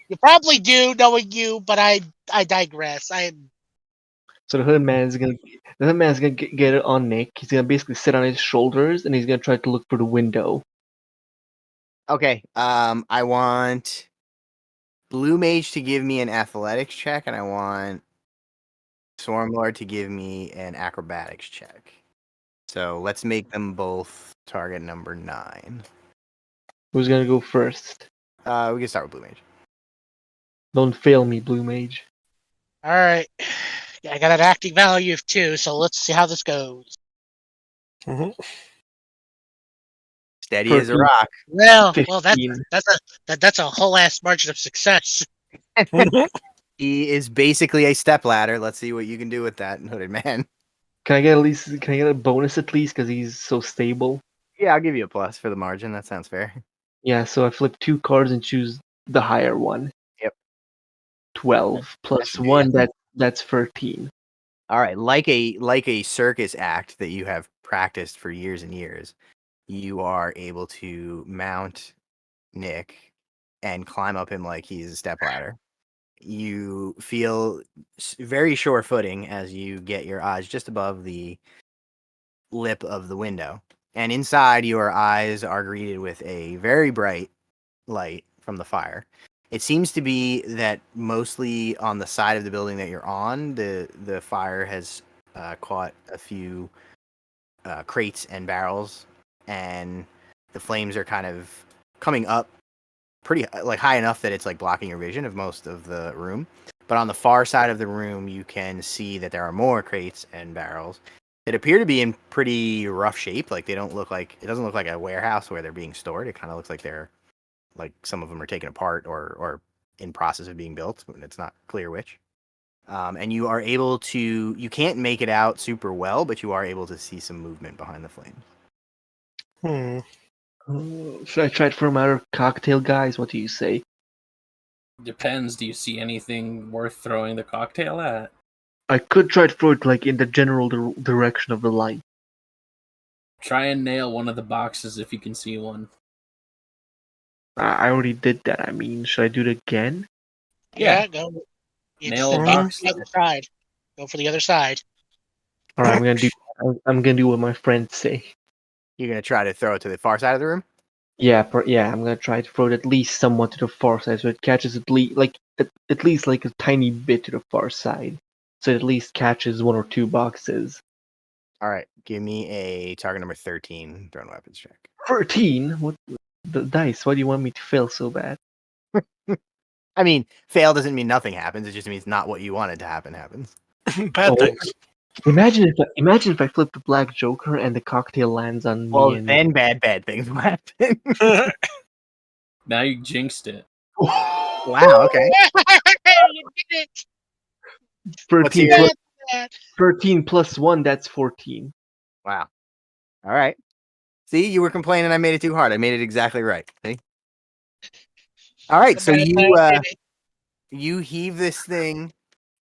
Speaker 5: You probably do, knowing you, but I digress.
Speaker 3: so the hooded man is gonna. The hooded man is gonna get it on Nick. He's gonna basically sit on his shoulders, and he's gonna try to look for the window.
Speaker 1: Okay. I want Blue Mage to give me an athletics check, and I want Swarmlord to give me an acrobatics check. So let's make them both target number 9.
Speaker 3: Who's gonna go first?
Speaker 1: We can start with Blue Mage.
Speaker 3: Don't fail me, Blue Mage.
Speaker 5: Alright. I got an acting value of 2, so let's see how this goes.
Speaker 1: Steady as a rock.
Speaker 5: Well,
Speaker 3: 15.
Speaker 5: that's a whole ass margin of success.
Speaker 1: He is basically a stepladder. Let's see what you can do with that, hooded man.
Speaker 3: Can I get a bonus at least because he's so stable?
Speaker 1: Yeah, I'll give you a plus for the margin. That sounds fair.
Speaker 3: Yeah, so I flip 2 cards and choose the higher one.
Speaker 1: Yep.
Speaker 3: 12 plus
Speaker 1: should do
Speaker 3: 1, that's 13.
Speaker 1: All right, like a circus act that you have practiced for years and years, you are able to mount Nick and climb up him like he's a stepladder. You feel very sure footing as you get your eyes just above the lip of the window. And inside, your eyes are greeted with a very bright light from the fire. It seems to be that mostly on the side of the building that you're on, the fire has caught a few crates and barrels, and the flames are kind of coming up pretty like high enough that it's like blocking your vision of most of the room. But on the far side of the room, you can see that there are more crates and barrels that appear to be in pretty rough shape. Like it doesn't look like a warehouse where they're being stored. It kind of looks like they're like some of them are taken apart or in process of being built. It's not clear which. And you are able to, you can't make it out super well, but you are able to see some movement behind the flames.
Speaker 3: Should I try it for my other cocktail guys? What do you say?
Speaker 4: Depends. Do you see anything worth throwing the cocktail at?
Speaker 3: I could try to throw it like in the general direction of the light.
Speaker 4: Try and nail one of the boxes if you can see one.
Speaker 3: I already did that. I mean, should I do it again?
Speaker 5: Yeah, go.
Speaker 4: Nail
Speaker 5: It's
Speaker 4: a box.
Speaker 5: the other side. Go for the other side.
Speaker 3: All right, I'm gonna do what my friends say.
Speaker 1: You're gonna try to throw it to the far side of the room.
Speaker 3: Yeah, I'm gonna try to throw it at least somewhat to the far side, so it catches at least like a tiny bit to the far side, so it at least catches 1 or 2 boxes.
Speaker 1: All right, give me a target number 13 thrown weapons check.
Speaker 3: 13? What the dice? Why do you want me to fail so bad?
Speaker 1: I mean, fail doesn't mean nothing happens. It just means not what you wanted to happen happens.
Speaker 2: Bad things.
Speaker 3: Imagine if I flip the black joker and the cocktail lands on me.
Speaker 1: Well,
Speaker 3: and...
Speaker 1: then bad things will happen.
Speaker 4: Now you jinxed it.
Speaker 1: Wow. Okay.
Speaker 5: You did it.
Speaker 3: 13
Speaker 1: Let's
Speaker 3: plus, 13 plus 1, that's 14.
Speaker 1: Wow. All right. See, you were complaining I made it too hard. I made it exactly right. See? All right. So you heave this thing,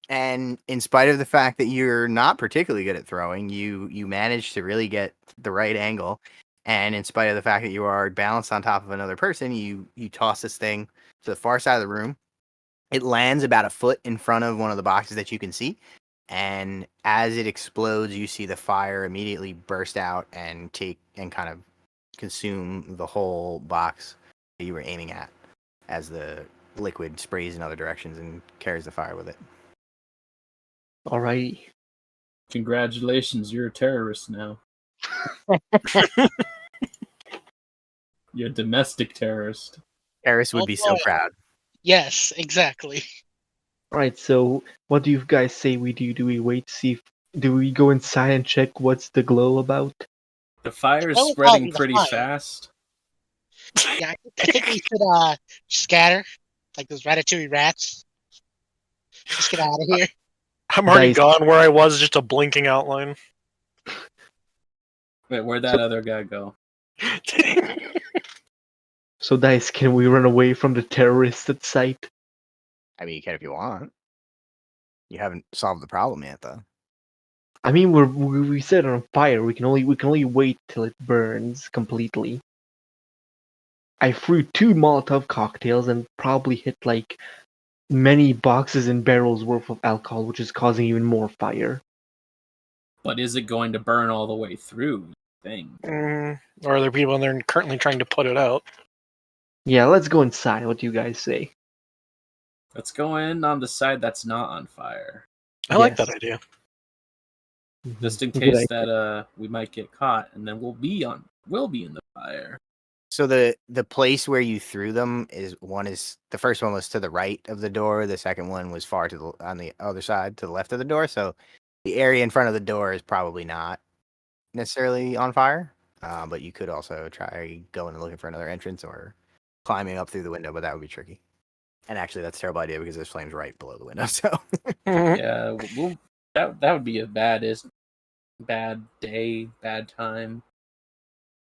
Speaker 1: and in spite of the fact that you're not particularly good at throwing, you manage to really get the right angle. And in spite of the fact that you are balanced on top of another person, you toss this thing to the far side of the room. It lands about a foot in front of one of the boxes that you can see. And as it explodes, you see the fire immediately burst out and kind of consume the whole box that you were aiming at as the liquid sprays in other directions and carries the fire with it.
Speaker 3: Alrighty.
Speaker 4: Congratulations, you're a terrorist now. You're a domestic terrorist.
Speaker 1: Eris would
Speaker 5: Oh,
Speaker 1: be so
Speaker 5: boy.
Speaker 1: proud.
Speaker 5: Yes, exactly.
Speaker 3: Alright, so what do you guys say we do? Do we wait to see if... Do we go inside and check what's the glow about?
Speaker 4: The fire is
Speaker 5: Well, it's
Speaker 4: spreading
Speaker 5: probably the
Speaker 4: pretty
Speaker 5: fire.
Speaker 4: fast.
Speaker 5: Yeah, I think we should scatter like those ratatouille rats. Just get out of here.
Speaker 2: I'm already
Speaker 3: Dice.
Speaker 2: gone where I was, just a blinking outline.
Speaker 4: Wait, where'd that other guy go?
Speaker 3: So Dice, can we run away from the terrorists at sight?
Speaker 1: I mean, you can if you want. You haven't solved the problem yet, though.
Speaker 3: I mean, we set it on fire. We can only wait till it burns completely. I threw 2 Molotov cocktails and probably hit like many boxes and barrels worth of alcohol, which is causing even more fire.
Speaker 4: But is it going to burn all the way through? Thing.
Speaker 2: Or are there people in there currently trying to put it out?
Speaker 3: Yeah, let's go inside. What do you guys say?
Speaker 4: Let's go in on the side that's not on fire,
Speaker 2: I like
Speaker 3: Yes.
Speaker 2: that idea.
Speaker 4: just in
Speaker 3: Good
Speaker 4: case
Speaker 3: idea.
Speaker 4: that we might get caught, and then we'll be in the fire.
Speaker 1: So the place where you threw them is the first one was to the right of the door. The second one was far on the other side to the left of the door. So the area in front of the door is probably not necessarily on fire. But you could also try going and looking for another entrance or climbing up through the window, but that would be tricky. And actually, that's a terrible idea because there's flames right below the window. So
Speaker 4: Yeah, that would be a bad day, bad time.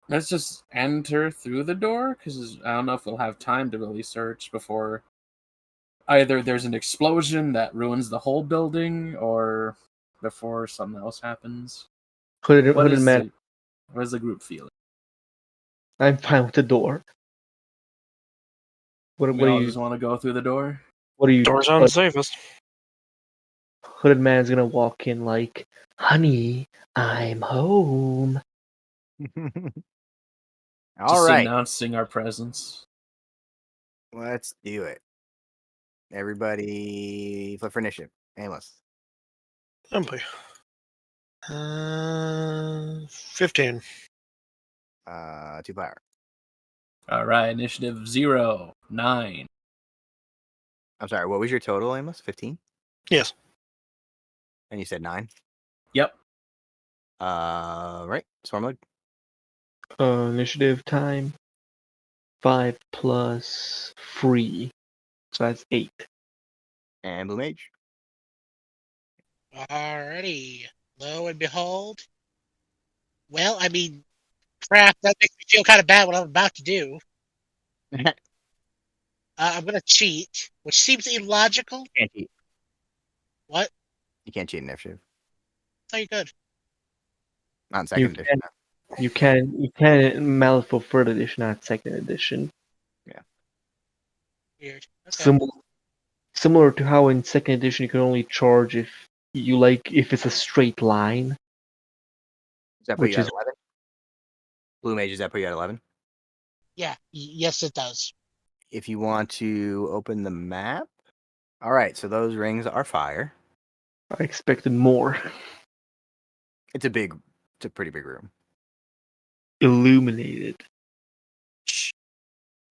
Speaker 4: Let's just enter through the door, because I don't know if we'll have time to really search before either there's an explosion that ruins the whole building, or before something else happens.
Speaker 3: Hooded
Speaker 4: What is
Speaker 3: man,
Speaker 4: the group feeling?
Speaker 3: I'm fine with the door. What
Speaker 4: We
Speaker 3: are
Speaker 4: all
Speaker 3: you?
Speaker 4: just want to go through the door?
Speaker 3: What are you?
Speaker 2: Doors on safest.
Speaker 3: Hooded man's gonna walk in like, honey, I'm home.
Speaker 1: all
Speaker 4: Just
Speaker 1: right,
Speaker 4: announcing our presence.
Speaker 1: let's do it. Everybody, flip for initiative. Aimless.
Speaker 2: Oh boy. 15.
Speaker 1: 2 power.
Speaker 4: All right, initiative 0, 9.
Speaker 1: I'm sorry. What was your total, Aimless? 15.
Speaker 2: Yes.
Speaker 1: And you said 9.
Speaker 4: Yep.
Speaker 1: Right. Swarm mode.
Speaker 3: Initiative time. 5 plus 3, so that's 8.
Speaker 1: And blue mage.
Speaker 5: Alrighty. Lo and behold. Well, I mean, crap, that makes me feel kind of bad what I'm about to do. I'm going to cheat, which seems illogical.
Speaker 1: Can't cheat.
Speaker 5: What?
Speaker 1: You can't cheat in initiative.
Speaker 5: So you good.
Speaker 1: Not in second edition. No.
Speaker 3: You can Malif for third edition, not second edition.
Speaker 5: Weird. Okay.
Speaker 3: Similar to how in second edition you can only charge if it's a straight line.
Speaker 1: Does that put you at 11? Blue mage, does that put you at 11?
Speaker 5: Yeah. Yes, it does.
Speaker 1: If you want to open the map. All right. So those rings are fire.
Speaker 3: I expected more.
Speaker 1: It's a pretty big room.
Speaker 3: Illuminated.
Speaker 1: Shh.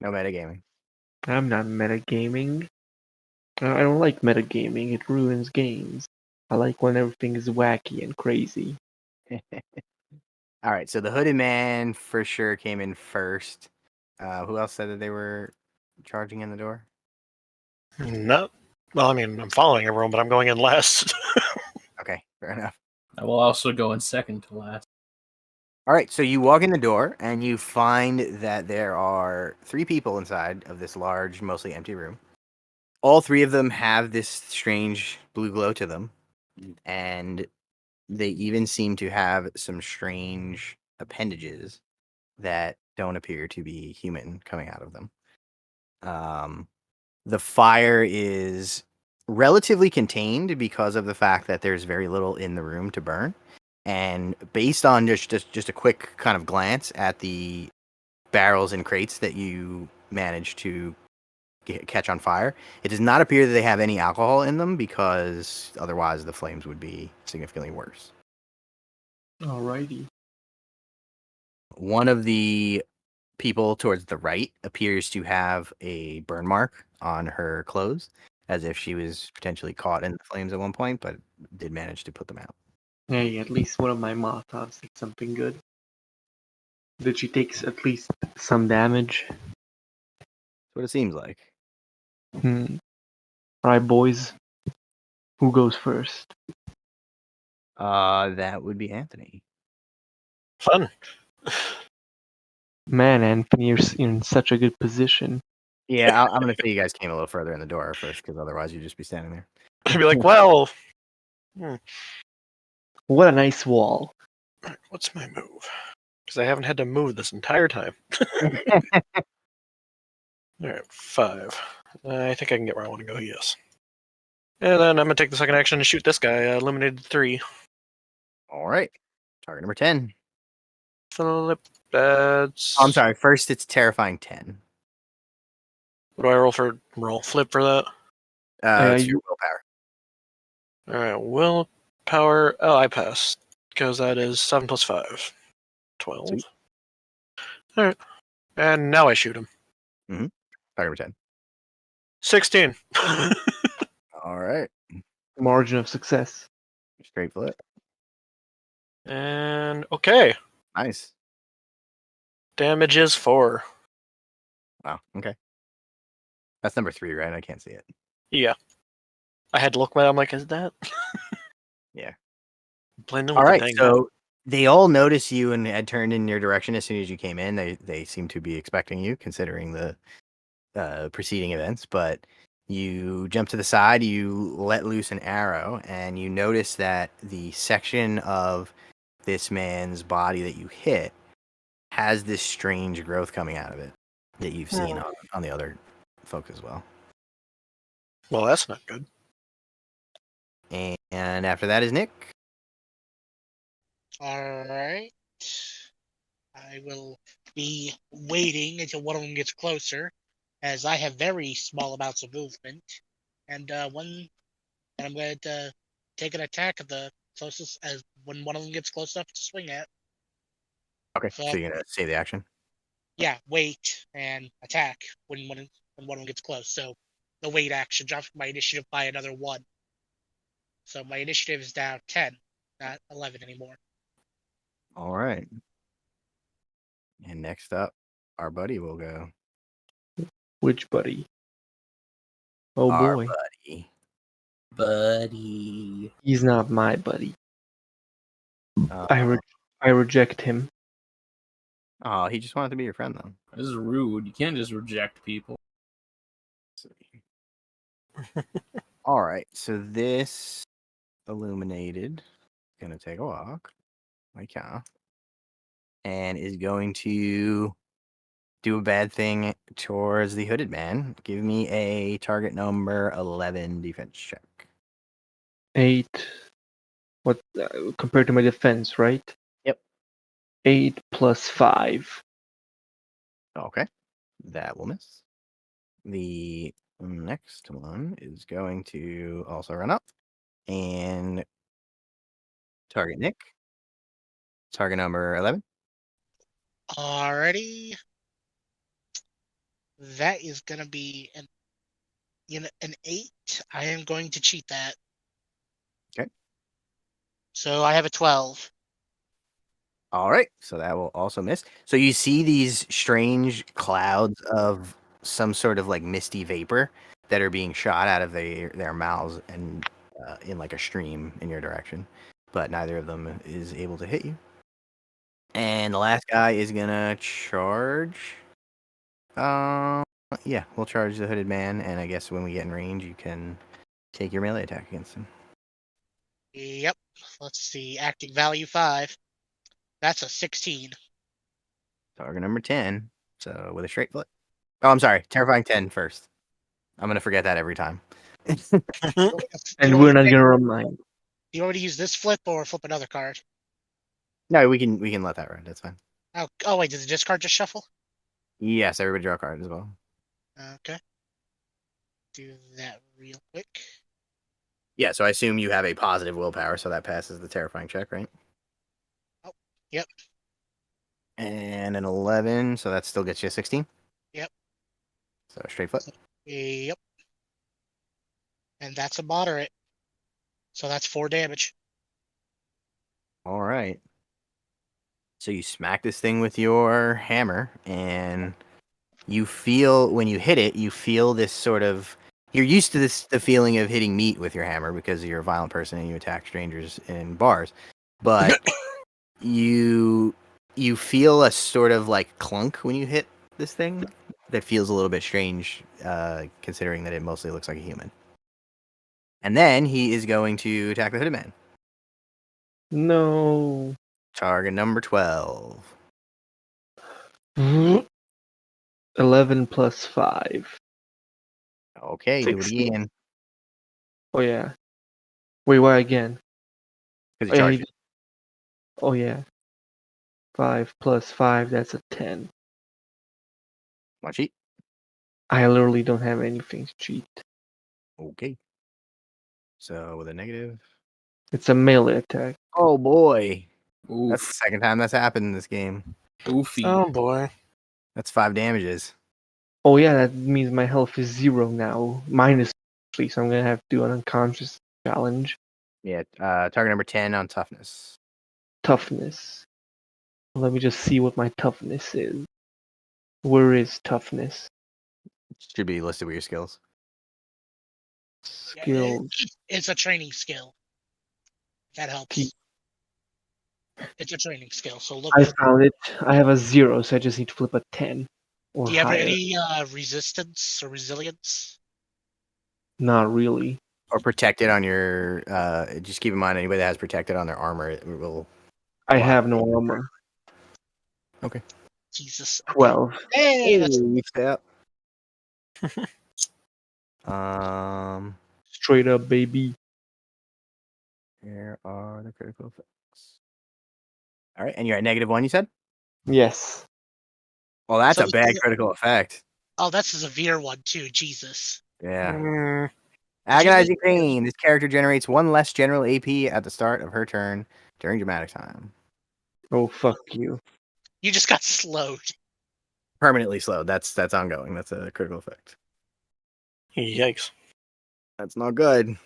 Speaker 1: No metagaming.
Speaker 3: I'm not metagaming. I don't like metagaming. It ruins games. I like when everything is wacky and crazy.
Speaker 1: All right. So the hooded man for sure came in first. Who else said that they were charging in the door?
Speaker 2: No. Well, I mean, I'm following everyone, but I'm going in last.
Speaker 1: Okay. Fair enough.
Speaker 4: I will also go in second to last.
Speaker 1: All right, so you walk in the door and you find that there are 3 people inside of this large, mostly empty room. All 3 of them have this strange blue glow to them, and they even seem to have some strange appendages that don't appear to be human coming out of them. The fire is relatively contained because of the fact that there's very little in the room to burn. And based on just a quick kind of glance at the barrels and crates that you managed to catch on fire, it does not appear that they have any alcohol in them, because otherwise the flames would be significantly worse.
Speaker 3: Alrighty.
Speaker 1: One of the people towards the right appears to have a burn mark on her clothes, as if she was potentially caught in the flames at one point, but did manage to put them out.
Speaker 3: Hey, at least one of my Molotovs did something good. Did she take at least some damage?
Speaker 1: That's what it seems like.
Speaker 3: Alright, boys. Who goes first?
Speaker 1: That would be Anthony.
Speaker 2: Fun.
Speaker 3: Man, Anthony, you're in such a good position.
Speaker 1: Yeah, I'm going to say you guys came a little further in the door first, because otherwise you'd just be standing there.
Speaker 2: I'd be like, well,
Speaker 3: What a nice wall.
Speaker 2: what's my move? Because I haven't had to move this entire time. Alright, 5. I think I can get where I want to go, yes. And then I'm going to take the second action and shoot this guy. Eliminated 3.
Speaker 1: All right. Target number 10.
Speaker 2: Flip. That's...
Speaker 1: I'm sorry. First, it's terrifying 10.
Speaker 2: What do I roll for? Roll flip for that?
Speaker 1: It's your willpower.
Speaker 2: Alright, willpower. Oh, I passed. Because that is 7 plus 5. 12.
Speaker 1: Sweet.
Speaker 2: Alright. And now I shoot him.
Speaker 1: Target number 10.
Speaker 2: 16.
Speaker 1: All right.
Speaker 3: Margin of success.
Speaker 1: Straight flip.
Speaker 2: And okay.
Speaker 1: Nice.
Speaker 2: Damage is 4.
Speaker 1: Wow. Okay. That's number 3, right? I can't see it.
Speaker 2: Yeah. I had to look I'm like, is that?
Speaker 1: Yeah.
Speaker 2: Blending
Speaker 1: All
Speaker 2: with
Speaker 1: right.
Speaker 2: the dang
Speaker 1: So they all notice you and had turned in your direction as soon as you came in. They seem to be expecting you, considering the preceding events. But you jump to the side, you let loose an arrow, and you notice that the section of this man's body that you hit has this strange growth coming out of it that you've seen on the other folks as well.
Speaker 2: Well, that's not good.
Speaker 1: And after that is Nick.
Speaker 5: Alright. I will be waiting until one of them gets closer, as I have very small amounts of movement. And I'm going to take an attack at the closest as when one of them gets close enough to swing at.
Speaker 1: Okay. So you're gonna save the action.
Speaker 5: Yeah, wait and attack when one of them gets close. So the wait action drops my initiative by another 1. So my initiative is now 10, not 11 anymore.
Speaker 1: All right. And next up, our buddy will go.
Speaker 3: Which buddy? Oh
Speaker 1: Our
Speaker 3: boy.
Speaker 4: Buddy.
Speaker 3: He's not my buddy.
Speaker 1: Uh,
Speaker 3: I reject him.
Speaker 1: Oh, he just wanted to be your friend, though.
Speaker 4: This is rude. You can't just reject people.
Speaker 1: All right. So this illuminated is going to take a walk, like yeah, and is going to do a bad thing towards the hooded man. Give me a target number 11 defense check.
Speaker 3: 8. What compared to my defense, right?
Speaker 1: Yep.
Speaker 3: 8 plus 5.
Speaker 1: Okay. That will miss. The next one is going to also run up and target Nick. Target number 11.
Speaker 5: Alrighty. That is going to be an 8. I am going to cheat that.
Speaker 1: Okay.
Speaker 5: So I have a 12.
Speaker 1: All right. So that will also miss. So you see these strange clouds of some sort of like misty vapor that are being shot out of their mouths and in like a stream in your direction. But neither of them is able to hit you. And the last guy is going to charge. Yeah, we'll charge the hooded man. And I guess when we get in range, you can take your melee attack against him.
Speaker 5: Yep. Let's see. Acting value 5. That's a 16.
Speaker 1: Target number 10. So with a straight foot. Oh, I'm sorry. Terrifying 10 first. I'm going to forget that every time.
Speaker 3: And we're not gonna remind.
Speaker 5: Do you want me to use this flip or flip another card?
Speaker 1: No, we can let that ride. That's fine.
Speaker 5: Oh wait, did the discard just shuffle?
Speaker 1: Yes, everybody draw a card as well.
Speaker 5: Okay. Do that real quick.
Speaker 1: Yeah, so I assume you have a positive willpower, so that passes the terrifying check, right?
Speaker 5: Oh, yep.
Speaker 1: And an 11, so that still gets you a 16?
Speaker 5: Yep.
Speaker 1: So straight foot.
Speaker 5: Yep. And that's a moderate. So that's 4 damage.
Speaker 1: All right. So you smack this thing with your hammer, and you feel, when you hit it, you feel this sort of... You're used to the feeling of hitting meat with your hammer because you're a violent person and you attack strangers in bars. But you feel a sort of like clunk when you hit this thing that feels a little bit strange, considering that it mostly looks like a human. And then he is going to attack the hooded man.
Speaker 3: No.
Speaker 1: Target number 12.
Speaker 3: 11 plus 5.
Speaker 1: Okay, do it
Speaker 3: 16.
Speaker 1: again.
Speaker 3: Oh yeah. Wait, why again?
Speaker 1: Because
Speaker 3: Oh
Speaker 1: he
Speaker 3: yeah.
Speaker 1: charged you.
Speaker 3: Oh yeah. 5 plus 5, that's a 10.
Speaker 1: Want to cheat?
Speaker 3: I literally don't have anything to cheat.
Speaker 1: Okay. So with a negative.
Speaker 3: It's a melee attack.
Speaker 1: Oh boy. That's
Speaker 4: Oof.
Speaker 1: the second time that's happened in this game.
Speaker 4: Oofy.
Speaker 2: Oh boy.
Speaker 1: That's 5 damages.
Speaker 3: Oh yeah, that means my health is 0 now. Minus 3, so I'm gonna have to do an unconscious challenge.
Speaker 1: Yeah, target number 10 on toughness.
Speaker 3: Toughness. Let me just see what my toughness is. Where is toughness?
Speaker 1: Should be listed with your skills.
Speaker 3: Skills.
Speaker 5: It's a training skill. That helps.
Speaker 3: T-
Speaker 5: It's a training skill. So look.
Speaker 3: I found it. I have a 0, so I just need to flip a 10 or
Speaker 5: Do you have
Speaker 3: higher.
Speaker 5: any resistance or resilience?
Speaker 3: Not really.
Speaker 1: Or protected on your... just keep in mind, anybody that has protected on their armor, it will...
Speaker 3: I
Speaker 1: Wow.
Speaker 3: have no armor.
Speaker 1: Okay.
Speaker 5: Jesus. Okay.
Speaker 3: 12.
Speaker 5: Hey, that's
Speaker 1: Holy step. Um,
Speaker 3: Straight up, baby.
Speaker 1: Here are the critical effects. All right, and you're at -1, you said?
Speaker 3: Yes.
Speaker 1: Well, that's
Speaker 5: So
Speaker 1: a bad critical effect.
Speaker 5: oh, that's a severe one too. Jesus.
Speaker 1: Yeah.
Speaker 2: Mm,
Speaker 1: Agonizing pain. This character generates 1 less general AP at the start of her turn during dramatic time.
Speaker 3: Oh, fuck you.
Speaker 5: You just got slowed.
Speaker 1: Permanently slowed. That's ongoing. That's a critical effect.
Speaker 2: yikes.
Speaker 1: That's not good.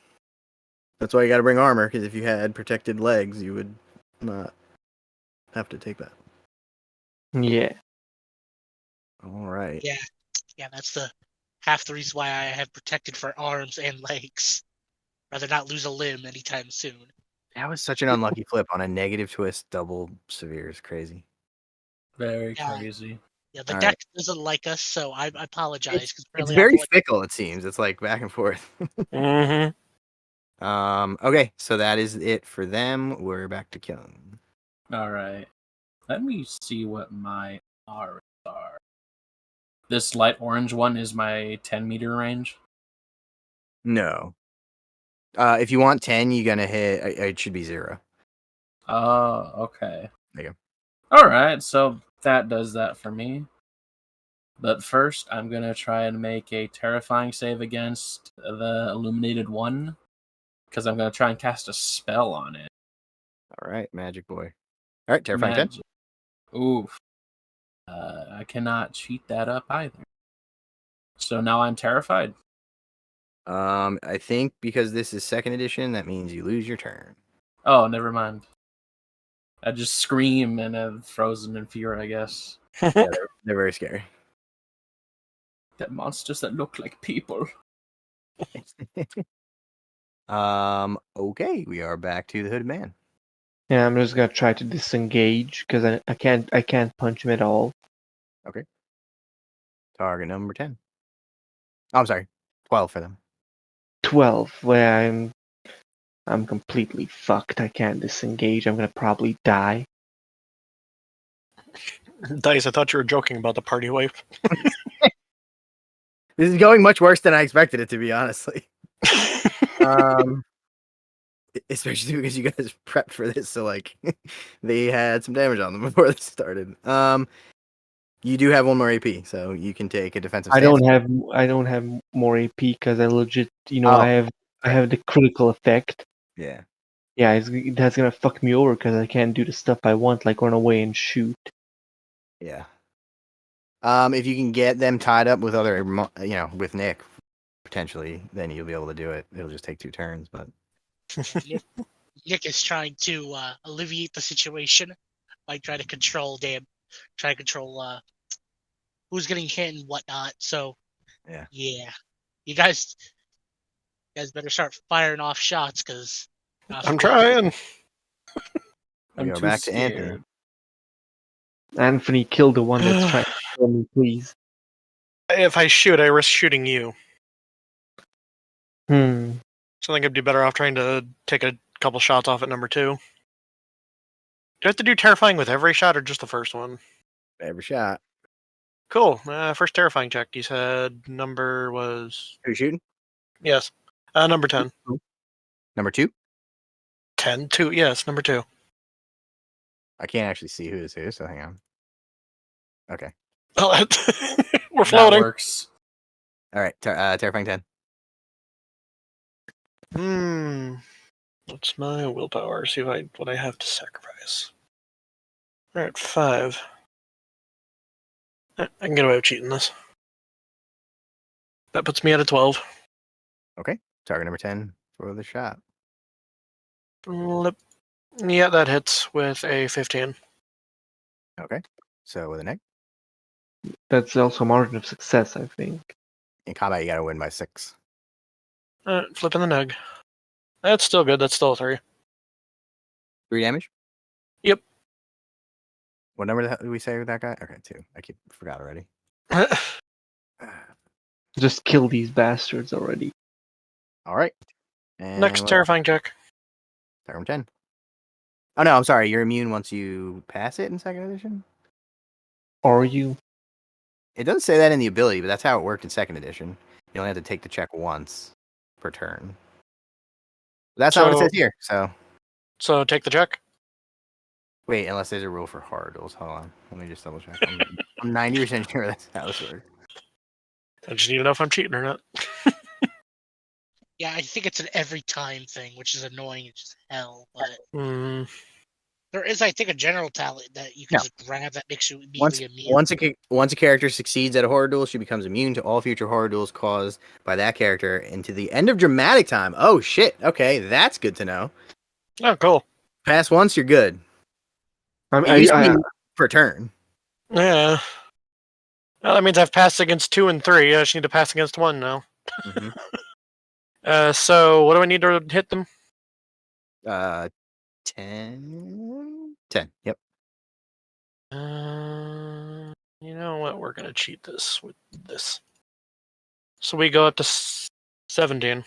Speaker 1: That's why you got to bring armor, because if you had protected legs, you would not have to take that.
Speaker 3: Yeah.
Speaker 1: All right.
Speaker 5: Yeah. Yeah, that's the half the reason why I have protected for arms and legs. Rather not lose a limb anytime soon.
Speaker 1: That was such an unlucky flip on a negative twist double severe. Is crazy.
Speaker 4: Very
Speaker 5: Yeah.
Speaker 4: crazy.
Speaker 5: Yeah, the
Speaker 1: All
Speaker 5: deck doesn't like us, so I apologize.
Speaker 1: It's
Speaker 5: 'cause really,
Speaker 1: very
Speaker 5: I'm like,
Speaker 1: fickle, it seems. It's like back and forth.
Speaker 2: Mm-hmm.
Speaker 1: Okay, so that is it for them. We're back to killing.
Speaker 4: All right. Let me see what my R's are. This light orange one is my 10-meter range.
Speaker 1: No. If you want 10, you're gonna hit. It should be 0.
Speaker 4: Oh, okay.
Speaker 1: There you
Speaker 4: All right, so that does that for me. But first, I'm going to try and make a terrifying save against the illuminated one, because I'm going to try and cast a spell on it.
Speaker 1: All right, magic boy. All right, terrifying 10.
Speaker 4: Magic. Oof. I cannot cheat that up either. So now I'm terrified.
Speaker 1: I think because this is 2nd edition, that means you lose your turn.
Speaker 4: Oh, never mind. I just scream and am frozen in fear, I guess.
Speaker 1: Yeah, they're very scary.
Speaker 4: That monsters that look like people.
Speaker 1: Okay, we are back to the hooded man.
Speaker 3: Yeah, I'm just gonna try to disengage because I can't punch him at all.
Speaker 1: Okay. Target number 10. Oh, I'm sorry. 12 for them.
Speaker 3: 12, where I'm completely fucked. I can't disengage. I'm gonna probably die.
Speaker 2: Dice, I thought you were joking about the party wipe.
Speaker 1: This is going much worse than I expected it to be, honestly. Especially because you guys prepped for this, so like they had some damage on them before this started. You do have 1 more AP, so you can take a defensive
Speaker 3: I
Speaker 1: stance.
Speaker 3: don't have more AP because I legit,
Speaker 1: Oh,
Speaker 3: I have the critical effect.
Speaker 1: Yeah.
Speaker 3: Yeah, that's gonna fuck me over because I can't do the stuff I want, like run away and shoot.
Speaker 1: Yeah. If you can get them tied up with with Nick, potentially, then you'll be able to do it. It'll just take 2 turns, but
Speaker 5: Nick is trying to alleviate the situation by trying to control who's getting hit and whatnot. So
Speaker 1: yeah.
Speaker 5: you guys better start firing off shots because
Speaker 2: I'm trying.
Speaker 1: We
Speaker 4: I'm
Speaker 1: go
Speaker 4: too
Speaker 1: back to
Speaker 4: scared.
Speaker 1: Anthony.
Speaker 3: Anthony, kill the one that's trying to kill me, please.
Speaker 2: If I shoot, I risk shooting you.
Speaker 3: Hmm.
Speaker 2: So I think I'd be better off trying to take a couple shots off at number 2. Do I have to do terrifying with every shot or just the first one?
Speaker 1: Every shot.
Speaker 2: Cool. First terrifying check. You said number was
Speaker 1: Who's shooting?
Speaker 2: yes. Number 10.
Speaker 1: Number 2?
Speaker 2: 10, 2. Yes, number 2.
Speaker 1: I can't actually see who this is, so hang on. Okay.
Speaker 2: Oh, we're
Speaker 4: That
Speaker 2: floating.
Speaker 4: works.
Speaker 1: All right. Terrifying 10.
Speaker 2: What's my willpower? See what I have to sacrifice. All right, 5. I can get away with cheating this. That puts me at a 12.
Speaker 1: Okay. Target number 10 for the shot.
Speaker 2: Yeah, that hits with a 15.
Speaker 1: Okay. So with an egg.
Speaker 3: That's also a margin of success, I think.
Speaker 1: In combat, you got to win by 6.
Speaker 2: Flipping the neg. That's still good. That's still a 3.
Speaker 1: 3 damage?
Speaker 2: Yep.
Speaker 1: What number did we say with that guy? Okay, 2. I forgot already.
Speaker 3: Just kill these bastards already.
Speaker 1: All right. And
Speaker 2: Next terrifying check.
Speaker 1: Target number 10. Oh, no, I'm sorry. You're immune once you pass it in 2nd edition?
Speaker 3: Are you?
Speaker 1: It doesn't say that in the ability, but that's how it worked in 2nd edition. You only have to take the check once per turn. That's not what it says here, so...
Speaker 2: So take the check.
Speaker 1: Wait, unless there's a rule for hard rules. Hold on. Let me just double check. I'm 90% sure that's how this works.
Speaker 2: I just need to know if I'm cheating or not.
Speaker 5: Yeah, I think it's an every time thing, which is annoying as hell. But there is, I think, a general talent that you can just grab that makes you immediately immune.
Speaker 1: Once a character succeeds at a horror duel, she becomes immune to all future horror duels caused by that character into the end of dramatic time. Oh shit! Okay, that's good to know.
Speaker 2: Oh, cool.
Speaker 1: Pass once, you're good.
Speaker 3: I
Speaker 1: It used to be per turn.
Speaker 2: Yeah. Well, that means I've passed against 2 and 3. I just need to pass against 1 now.
Speaker 1: Mm-hmm.
Speaker 2: So what do I need to hit them?
Speaker 1: 10. 10. Yep.
Speaker 2: You know what? We're gonna cheat this with this. So we go up to 17.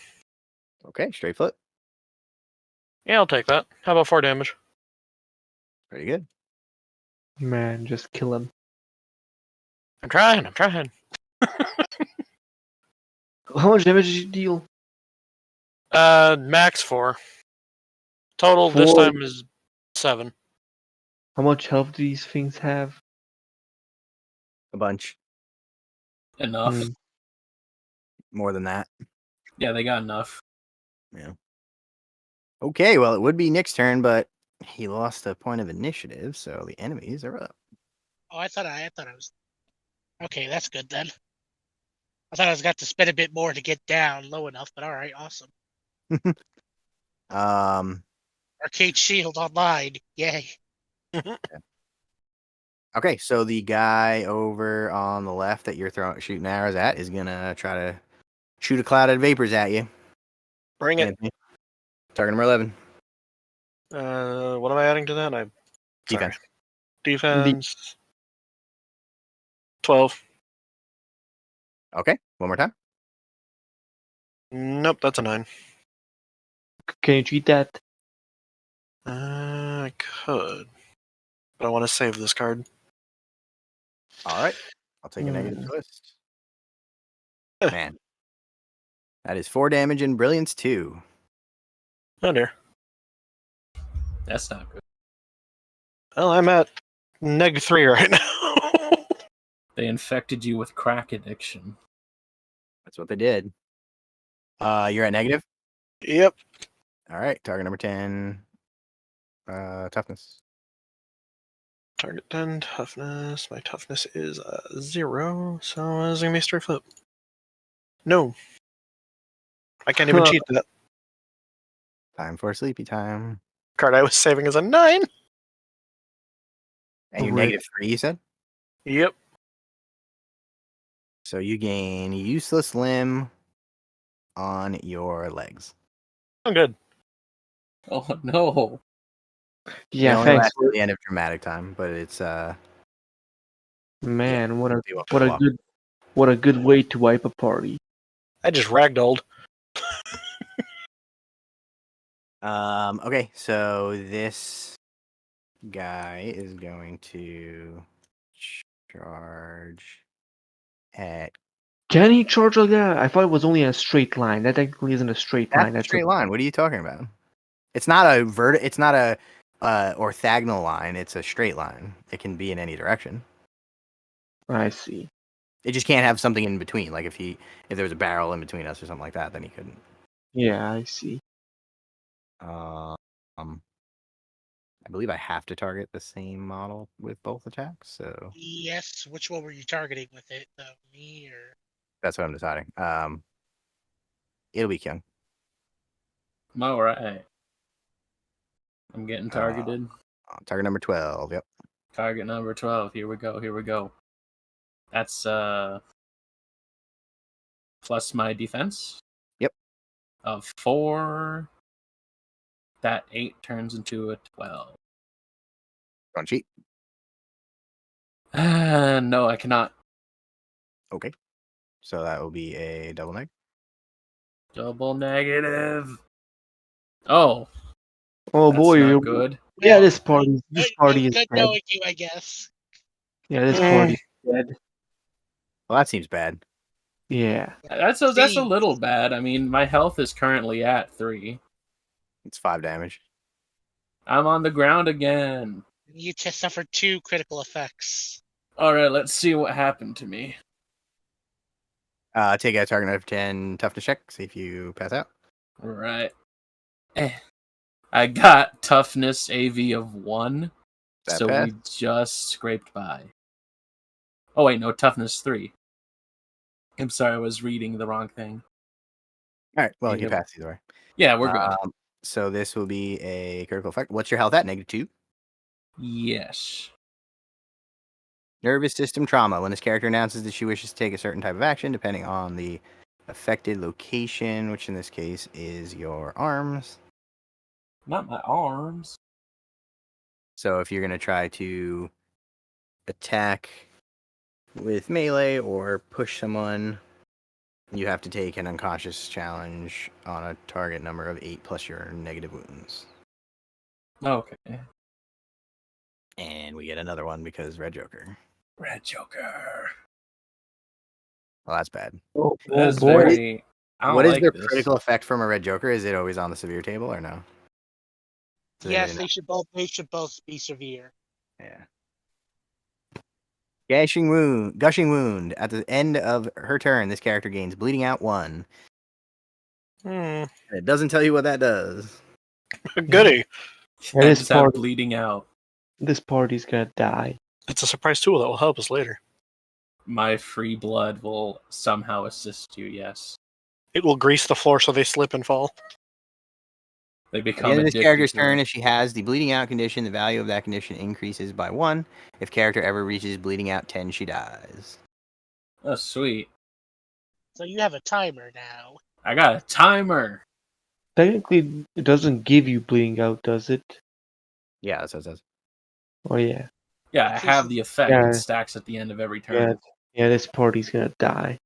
Speaker 1: Okay, straight foot.
Speaker 2: Yeah, I'll take that. How about 4 damage?
Speaker 1: Pretty good.
Speaker 3: Man, just kill him.
Speaker 2: I'm trying.
Speaker 3: How much damage did you deal?
Speaker 2: Max 4. Total this
Speaker 3: 4.
Speaker 2: time is 7.
Speaker 3: How much health do these things have?
Speaker 1: A bunch.
Speaker 4: Enough.
Speaker 3: Hmm.
Speaker 1: More than that.
Speaker 4: Yeah, they got enough.
Speaker 1: Yeah. Okay, well, it would be Nick's turn, but he lost a point of initiative, so the enemies are up.
Speaker 5: Oh, I thought I was. Okay, that's good then. I thought I was got to spend a bit more to get down low enough, but all right, awesome. Arcade Shield online, yay!
Speaker 1: Okay, so the guy over on the left that you're shooting arrows at is gonna try to shoot a cloud of vapors at you.
Speaker 2: Bring it.
Speaker 1: Anthony. Target number 11.
Speaker 2: What am I adding to that?
Speaker 1: Defense.
Speaker 2: Defense. 12.
Speaker 1: Okay, one more time.
Speaker 2: Nope, that's a 9.
Speaker 3: Can you cheat that?
Speaker 2: I could, but I want to save this card.
Speaker 1: All right, I'll take a negative twist. Man, that is 4 damage and brilliance 2.
Speaker 2: Oh dear.
Speaker 4: That's not good.
Speaker 2: Well, I'm at neg 3 right now.
Speaker 4: They infected you with crack addiction.
Speaker 1: That's what they did. You're at negative.
Speaker 2: Yep.
Speaker 1: All right, target number 10. Toughness.
Speaker 2: Target 10, toughness. My toughness is 0, so it's going to be a straight flip. No. I can't even cheat that.
Speaker 1: Time for sleepy time.
Speaker 2: Card I was saving is a 9.
Speaker 1: And you're
Speaker 3: Rip.
Speaker 1: -3, you said?
Speaker 2: Yep.
Speaker 1: So you gain useless limb on your legs.
Speaker 2: I'm good.
Speaker 4: Oh no.
Speaker 3: Yeah,
Speaker 1: it only
Speaker 3: thanks.
Speaker 1: lasts till the end of dramatic time, but it's
Speaker 3: Man,
Speaker 1: we'll see what goes off.
Speaker 3: what a good way to wipe a party.
Speaker 2: I just ragdolled.
Speaker 1: Okay, so this guy is going to charge at.
Speaker 3: Can he charge like that? I thought it was only a straight line. That technically isn't a straight line.
Speaker 1: That's a straight line. What are you talking about? It's not a It's not a orthogonal line. It's a straight line. It can be in any direction.
Speaker 3: I see.
Speaker 1: It just can't have something in between. Like if there was a barrel in between us or something like that, then he couldn't.
Speaker 3: Yeah, I see.
Speaker 1: I believe I have to target the same model with both attacks, so
Speaker 5: Yes. Which one were you targeting with it? Me or?
Speaker 1: that's what I'm deciding. It'll be Kyung.
Speaker 4: All right. I'm getting targeted.
Speaker 1: Target number 12. Yep.
Speaker 4: Target number 12. Here we go. That's plus my defense.
Speaker 1: Yep.
Speaker 4: Of 4. That 8 turns into a 12.
Speaker 1: Don't cheat.
Speaker 4: No, I cannot.
Speaker 1: Okay. So that will be a double neg.
Speaker 4: Double negative. Oh,
Speaker 3: Oh
Speaker 4: that's
Speaker 3: boy,
Speaker 4: not good.
Speaker 3: Yeah,
Speaker 5: Well,
Speaker 3: this party is
Speaker 5: good
Speaker 3: dead.
Speaker 5: knowing you, I guess.
Speaker 3: Yeah, this party's dead.
Speaker 1: Well, that seems bad.
Speaker 3: Yeah.
Speaker 4: That's a little bad. I mean, my health is currently at 3.
Speaker 1: It's 5 damage.
Speaker 4: I'm on the ground again.
Speaker 5: You just suffered 2 critical effects.
Speaker 4: All right, let's see what happened to me.
Speaker 1: Take a target of 10 toughness check. See if you pass out.
Speaker 4: All right. I got toughness AV of 1,
Speaker 1: That
Speaker 4: so
Speaker 1: pass?
Speaker 4: we just scraped by. Oh wait, no, toughness 3. I'm sorry, I was reading the wrong thing.
Speaker 1: All right. Well, you
Speaker 4: Yep.
Speaker 1: pass either way.
Speaker 4: Yeah, we're good.
Speaker 1: So this will be a critical effect. What's your health at? -2.
Speaker 4: Yes.
Speaker 1: Nervous system trauma. When this character announces that she wishes to take a certain type of action, depending on the affected location, which in this case is your arms.
Speaker 4: Not my arms.
Speaker 1: So if you're going to try to attack with melee or push someone, you have to take an unconscious challenge on a target number of 8 plus your negative wounds.
Speaker 4: Okay.
Speaker 1: And we get another one because Red Joker.
Speaker 4: Red Joker.
Speaker 1: Well, that's bad.
Speaker 3: Oh,
Speaker 4: That's
Speaker 3: boy.
Speaker 4: very. I don't
Speaker 1: What is
Speaker 4: like
Speaker 1: the
Speaker 4: this.
Speaker 1: critical effect from a Red Joker? Is it always on the severe table or no? Does
Speaker 5: Yes,
Speaker 1: anybody
Speaker 5: they should both be severe.
Speaker 1: know? Yeah. Gushing wound. At the end of her turn, this character gains bleeding out 1. And it doesn't tell you what that does.
Speaker 2: Goody.
Speaker 3: Yeah,
Speaker 4: I
Speaker 3: this
Speaker 4: just have
Speaker 3: party-
Speaker 4: bleeding out.
Speaker 3: This party's gonna die.
Speaker 2: It's a surprise tool that will help us later.
Speaker 4: My free blood will somehow assist you, yes.
Speaker 2: It will grease the floor so they slip and fall.
Speaker 4: They
Speaker 1: At the
Speaker 4: become
Speaker 1: end of this
Speaker 4: addicted
Speaker 1: character's
Speaker 4: to
Speaker 1: turn,
Speaker 4: it.
Speaker 1: if she has the bleeding out condition, the value of that condition increases by 1. If character ever reaches bleeding out 10, she dies.
Speaker 4: Oh, sweet.
Speaker 5: So you have a timer now.
Speaker 4: I got a timer.
Speaker 3: Technically, it doesn't give you bleeding out, does it?
Speaker 1: Yeah, that's what it says.
Speaker 3: Oh yeah.
Speaker 4: Yeah, I have the effect.
Speaker 3: Yeah.
Speaker 4: It stacks at the end of every turn.
Speaker 3: Yeah. Yeah, this party's gonna die.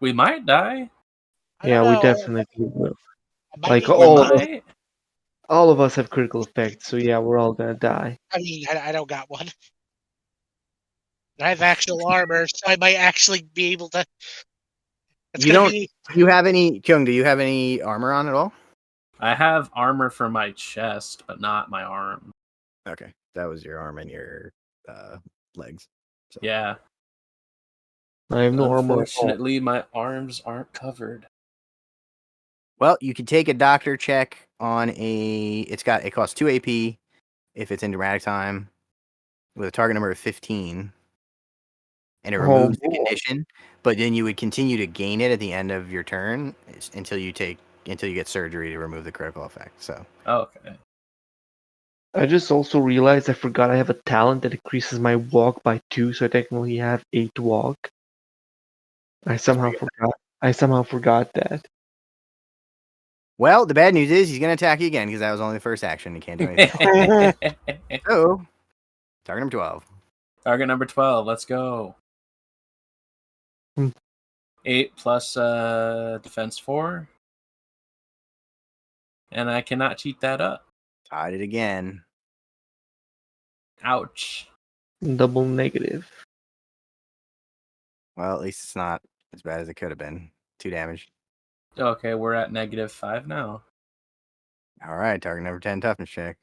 Speaker 4: We might die.
Speaker 5: I
Speaker 3: Yeah,
Speaker 5: don't
Speaker 3: we
Speaker 5: know.
Speaker 3: definitely will.
Speaker 5: I might
Speaker 3: Like,
Speaker 5: be-
Speaker 3: all of us.
Speaker 4: Might.
Speaker 3: All of us have critical effects, so yeah, we're all gonna die.
Speaker 5: I mean, I don't got one. I have actual armor, so I might actually be able to. It's
Speaker 1: You
Speaker 5: gonna
Speaker 1: don't-
Speaker 5: be.
Speaker 1: Do you have any, Kyung, do you have any armor on at all?
Speaker 4: I have armor for my chest, but not my arm.
Speaker 1: Okay. That was your arm and your legs. So.
Speaker 4: Yeah.
Speaker 3: I have no armor at all.
Speaker 4: Unfortunately, my arms aren't covered.
Speaker 1: Well, you can take a doctor check on a. It costs 2 AP if it's in dramatic time. with a target number of 15. And it
Speaker 3: Oh,
Speaker 1: removes the
Speaker 3: boy.
Speaker 1: condition, but then you would continue to gain it at the end of your turn until you get surgery to remove the critical effect. So
Speaker 4: Okay.
Speaker 3: I just also realized I forgot I have a talent that increases my walk by 2, so I technically have 8 walk. I somehow forgot that.
Speaker 1: well, the bad news is he's going to attack you again because that was only the first action. He can't do anything. So target number 12.
Speaker 4: Target number 12. Let's go.
Speaker 3: Hmm.
Speaker 4: 8 plus defense 4. And I cannot cheat that up.
Speaker 1: Tied it again.
Speaker 4: Ouch.
Speaker 3: Double negative.
Speaker 1: Well, at least it's not as bad as it could have been. 2 damage.
Speaker 4: Okay, we're at -5 now.
Speaker 1: All right, target number 10 toughness check.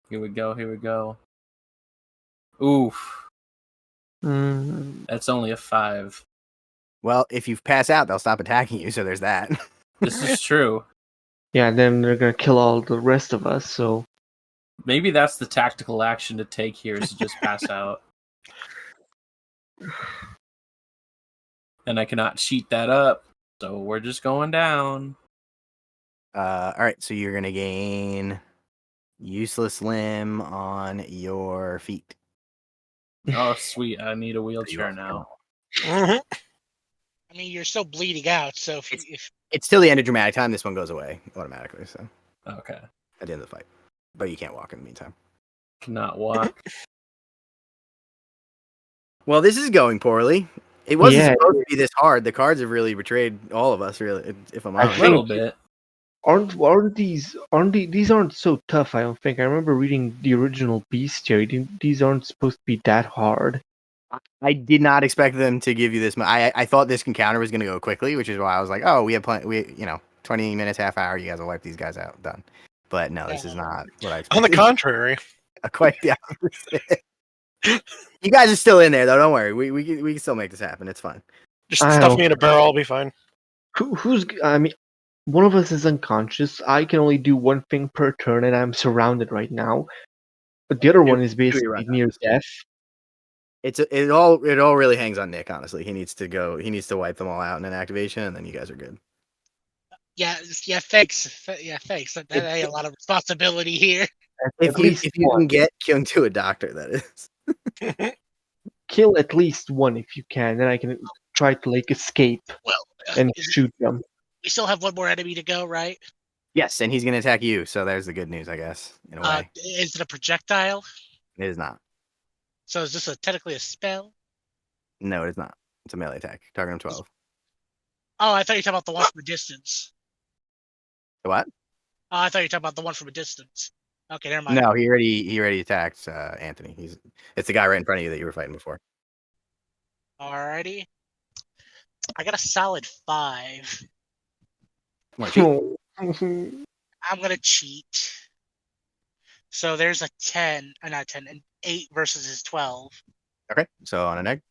Speaker 4: Here we go. Oof.
Speaker 3: Mm,
Speaker 4: That's only a 5.
Speaker 1: Well, if you pass out, they'll stop attacking you, so there's that.
Speaker 4: This is true.
Speaker 3: yeah, then they're gonna kill all the rest of us, so...
Speaker 4: Maybe that's the tactical action to take here, is to just pass out. And I cannot cheat that up, so we're just going down.
Speaker 1: All right, so you're going to gain useless limb on your feet.
Speaker 4: Oh, sweet. I need a wheelchair now.
Speaker 2: Mhm.
Speaker 5: I mean, you're still bleeding out, so if
Speaker 1: It's till the end of dramatic time. This one goes away automatically, so
Speaker 4: Okay.
Speaker 1: at the end of the fight. But you can't walk in the meantime.
Speaker 4: Cannot walk.
Speaker 1: Well, this is going poorly. It wasn't
Speaker 3: Yeah.
Speaker 1: supposed to be this hard. The cards have really betrayed all of us, really, if I'm
Speaker 3: I
Speaker 4: A
Speaker 1: honest.
Speaker 4: little bit.
Speaker 3: These aren't so tough, I don't think. I remember reading the original Bestiary. These aren't supposed to be that hard.
Speaker 1: I did not expect them to give you this. I thought this encounter was going to go quickly, which is why I was like, oh, we have 20 minutes, half hour. You guys will wipe these guys out. Done. But no, this is not what I expected.
Speaker 2: On the contrary,
Speaker 1: Quite the opposite. You guys are still in there, though. Don't worry. We can still make this happen. It's fine.
Speaker 2: just
Speaker 3: I
Speaker 2: stuff
Speaker 3: don't-
Speaker 2: me in a barrel, I'll be fine.
Speaker 3: I mean, one of us is unconscious. I can only do one thing per turn, and I'm surrounded right now. But the other one is basically
Speaker 1: run
Speaker 3: near
Speaker 1: this.
Speaker 3: death.
Speaker 1: It all really hangs on Nick. Honestly, he needs to wipe them all out in an activation, and then you guys are good.
Speaker 5: yeah, thanks. Yeah, thanks. That ain't a lot of responsibility here.
Speaker 1: If
Speaker 3: At
Speaker 1: you
Speaker 3: least
Speaker 1: can
Speaker 3: one.
Speaker 1: get Kyung to a doctor, that is.
Speaker 3: Kill at least one if you can, then I can try to escape
Speaker 5: Well,
Speaker 3: and shoot them.
Speaker 5: we still have one more enemy to go, right?
Speaker 1: Yes, and he's going to attack you. So there's the good news, I guess, in a way.
Speaker 5: Is it a projectile?
Speaker 1: It is not.
Speaker 5: So is this technically a spell?
Speaker 1: No, it is not. It's a melee attack. Target him 12.
Speaker 5: Oh, I thought you were talking about the one from a distance.
Speaker 1: The what?
Speaker 5: Oh, I thought you were talking about the one from a distance. Okay, never mind.
Speaker 1: No, he already attacked Anthony. It's the guy right in front of you that you were fighting before.
Speaker 5: Alrighty. I got a solid 5.
Speaker 1: Want to cheat?
Speaker 5: I'm gonna cheat. So there's a 10, not 10, an 8 versus his 12.
Speaker 1: Okay, so on an egg,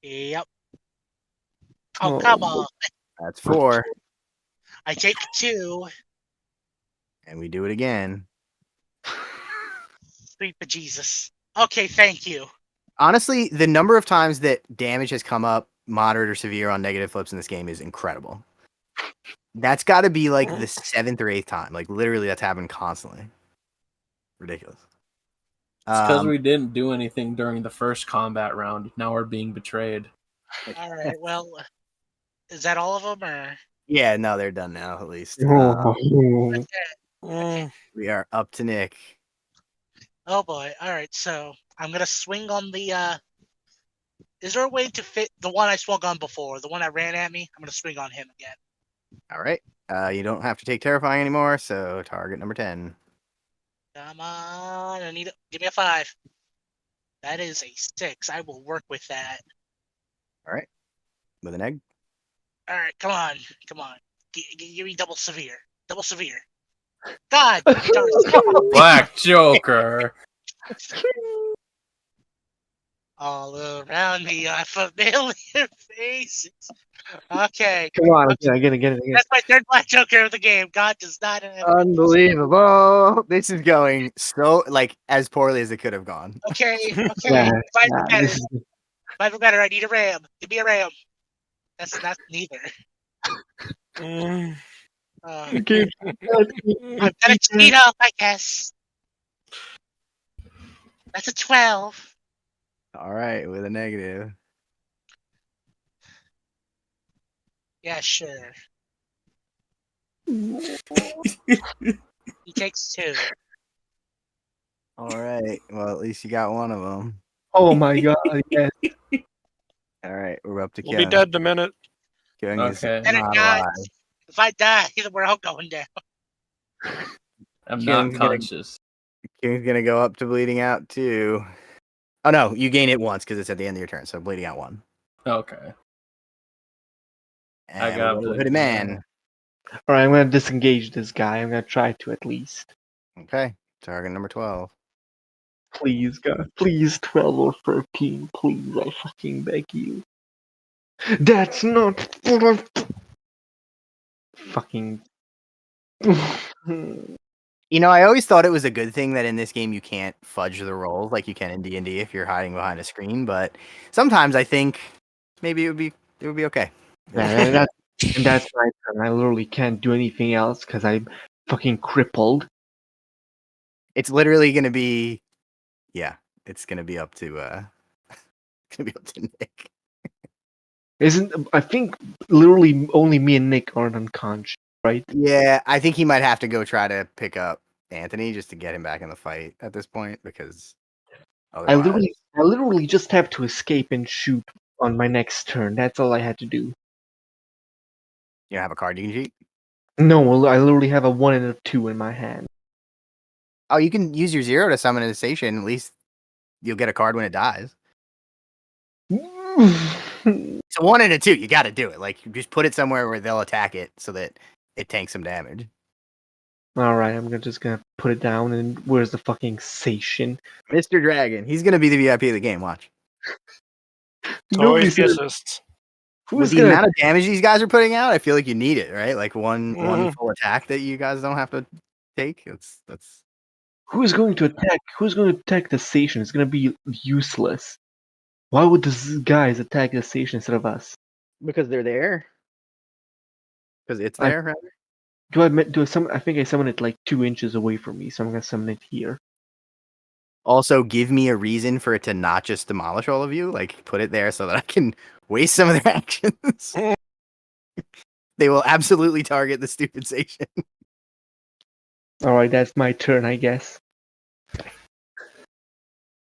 Speaker 5: Yep. Oh,
Speaker 3: Oh,
Speaker 5: come on.
Speaker 1: that's 4,
Speaker 5: I take 2.
Speaker 1: and we do it again.
Speaker 5: Sweet bejesus. Okay, thank you.
Speaker 1: Honestly, the number of times that damage has come up moderate or severe on negative flips in this game is incredible. That's got to be like the 7th or 8th time. Like literally, that's happened constantly. Ridiculous.
Speaker 4: It's because we didn't do anything during the first combat round. Now we're being betrayed.
Speaker 5: Alright, well, is that all of them, or?
Speaker 1: Yeah, no, they're done now. At least
Speaker 2: Mm.
Speaker 1: we are up to Nick.
Speaker 5: Oh boy. Alright, so I'm gonna swing on the, is there a way to fit the one I swung on before? The one that ran at me? I'm gonna swing on him again.
Speaker 1: All right. You don't have to take terrifying anymore. So target number 10.
Speaker 5: Come on, give me a 5. That is a 6. I will work with that.
Speaker 1: All right. With an egg.
Speaker 5: Alright, come on. Give me double severe. God darn it.
Speaker 4: Black Joker.
Speaker 5: All around me are familiar faces. Okay.
Speaker 3: Come on, again.
Speaker 5: That's my third Black Joker of the game. God does not have any-
Speaker 1: Unbelievable. This is going so as poorly as it could have gone.
Speaker 5: Okay.
Speaker 3: Yeah,
Speaker 5: If I do better,
Speaker 3: this is
Speaker 5: if I do better, I need a ram. Give me a ram. That's neither.
Speaker 3: okay.
Speaker 5: I'm gonna cheat up, I guess. That's a 12.
Speaker 1: All right, with a negative.
Speaker 5: Yeah, sure. He takes 2.
Speaker 1: All right. Well, at least you got one of them.
Speaker 3: Oh my god, yes.
Speaker 1: All right, we're up to
Speaker 2: We'll be
Speaker 1: Kyung.
Speaker 2: dead in a minute.
Speaker 1: Kyung is
Speaker 4: Okay.
Speaker 5: And
Speaker 1: not
Speaker 5: guys,
Speaker 1: alive.
Speaker 5: if I die, we're all going down.
Speaker 4: I'm
Speaker 1: Kyung's
Speaker 4: not
Speaker 1: gonna-
Speaker 4: conscious.
Speaker 1: Kyung's gonna go up to bleeding out too. Oh no, you gain it once because it's at the end of your turn, so bleeding out 1.
Speaker 4: Okay.
Speaker 1: And
Speaker 4: I got
Speaker 1: we'll go to the
Speaker 4: bleeding
Speaker 1: hooded man.
Speaker 3: Alright, I'm gonna disengage this guy. I'm gonna try to at least.
Speaker 1: Okay, target number 12.
Speaker 3: Please, God. Please, 12 or 13. Please, I fucking beg you. That's not what I... Fucking...
Speaker 1: You know, I always thought it was a good thing that in this game you can't fudge the rolls like you can in D&D if you're hiding behind a screen, but sometimes I think maybe it would be okay.
Speaker 3: Yeah, that's my turn. I literally can't do anything else because I'm fucking crippled.
Speaker 1: It's literally going to be it's going to be up to Nick.
Speaker 3: I think literally only me and Nick aren't unconscious, right?
Speaker 1: Yeah, I think he might have to go try to pick up Anthony just to get him back in the fight at this point because
Speaker 3: I
Speaker 1: otherwise
Speaker 3: literally just have to escape and shoot on my next turn. That's all I had to do.
Speaker 1: you don't have a card you can cheat.
Speaker 3: No, I literally have a 1 and a 2 in my hand.
Speaker 1: Oh, you can use your 0 to summon a station. At least you'll get a card when it dies. It's a 1 and a 2. You got to do it. Like, you just put it somewhere where they'll attack it so that it tanks some damage.
Speaker 3: Alright, just gonna put it down, and where's the fucking station?
Speaker 1: Mr. Dragon. He's going to be the VIP of the game. Watch.
Speaker 2: Always
Speaker 3: Nobody's
Speaker 2: the
Speaker 3: gonna,
Speaker 2: assists.
Speaker 1: With
Speaker 3: who's
Speaker 1: the
Speaker 3: gonna
Speaker 1: amount of damage these guys are putting out, I feel like you need it, right? Like one
Speaker 2: Mhm.
Speaker 1: full attack that you guys don't have to take. That's
Speaker 3: who's going to attack the station? It's gonna be useless. Why would these guys attack the station instead of us?
Speaker 1: because they're there. Because it's
Speaker 3: I-
Speaker 1: there, rather.
Speaker 3: I think I summoned it like 2 inches away from me, so I'm gonna summon it here.
Speaker 1: Also, give me a reason for it to not just demolish all of you. Like, put it there so that I can waste some of their actions. They will absolutely target the stupid station.
Speaker 3: Alright, that's my turn, I guess.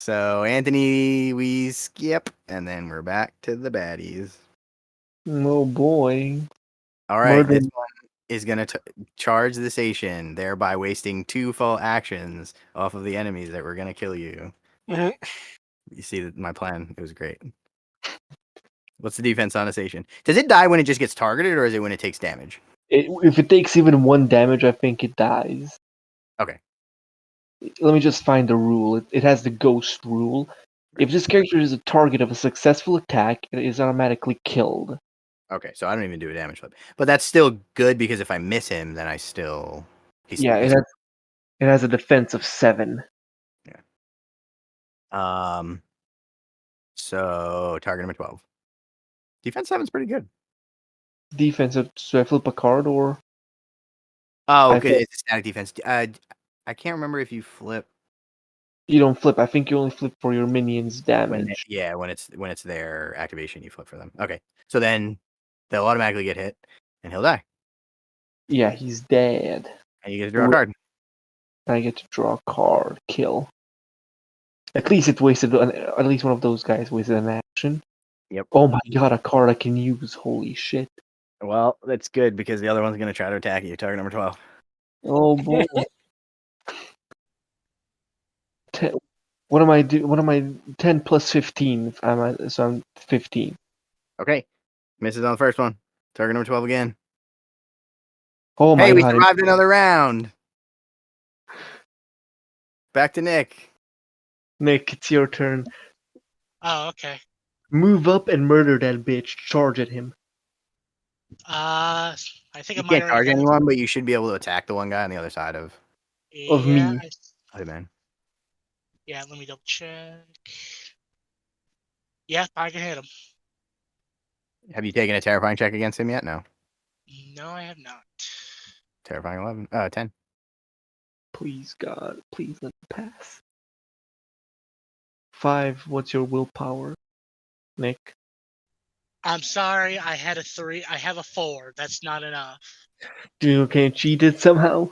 Speaker 1: So, Anthony, we skip, and then we're back to the baddies.
Speaker 3: Oh boy.
Speaker 1: All right,
Speaker 3: Murder-
Speaker 1: this one is going to charge the station, thereby wasting 2 full actions off of the enemies that were going to kill you.
Speaker 2: Mhm.
Speaker 1: You see that my plan? It was great. What's the defense on a station? Does it die when it just gets targeted, or is it when it takes damage?
Speaker 3: If it takes even 1 damage, I think it dies.
Speaker 1: Okay.
Speaker 3: Let me just find the rule. It has the ghost rule. If this character is a target of a successful attack, it is automatically killed.
Speaker 1: Okay, so I don't even do a damage flip. But that's still good because if I miss him, then he's
Speaker 3: Yeah, it has a defense of 7.
Speaker 1: So target number 12. Defense 7's pretty good.
Speaker 3: Defensive. So I flip a card or
Speaker 1: Oh,
Speaker 3: I
Speaker 1: okay.
Speaker 3: flip-
Speaker 1: It's a static defense. I can't remember if you flip
Speaker 3: you don't flip. I think you only flip for your minions' damage.
Speaker 1: when it's their activation, you flip for them. Okay. So then they'll automatically get hit and he'll die.
Speaker 3: Yeah, he's dead.
Speaker 1: And you get to draw a card.
Speaker 3: I get to draw a card. Kill. At least it wasted. At least one of those guys wasted an action.
Speaker 1: Yep.
Speaker 3: Oh my god, a card I can use. Holy shit.
Speaker 1: Well, that's good because the other one's gonna try to attack you. Target number 12.
Speaker 3: Oh boy. What am I do? What am I? 10 plus 15. So I'm 15.
Speaker 1: Okay. Misses on the first one. Target number 12 again.
Speaker 3: Oh my
Speaker 1: Hey, we
Speaker 3: god.
Speaker 1: survived another round. Back to Nick.
Speaker 3: Nick, it's your turn.
Speaker 5: Oh, okay.
Speaker 3: Move up and murder that bitch. Charge at him.
Speaker 5: I think I
Speaker 1: You
Speaker 5: might
Speaker 1: can't
Speaker 5: already
Speaker 1: charge
Speaker 5: have.
Speaker 1: anyone, but you should be able to attack the one guy on the other side of
Speaker 3: Of
Speaker 5: Yeah,
Speaker 3: me.
Speaker 1: Hooded Man.
Speaker 5: yeah. Let me double check. Yeah, I can hit him.
Speaker 1: Have you taken a terrifying check against him yet? No.
Speaker 5: No, I have not.
Speaker 1: Terrifying 11. 10.
Speaker 3: Please, God. Please let me pass. 5. What's your willpower, Nick?
Speaker 5: I'm sorry. I had a 3. I have a 4. That's not enough.
Speaker 3: You can't cheat it somehow?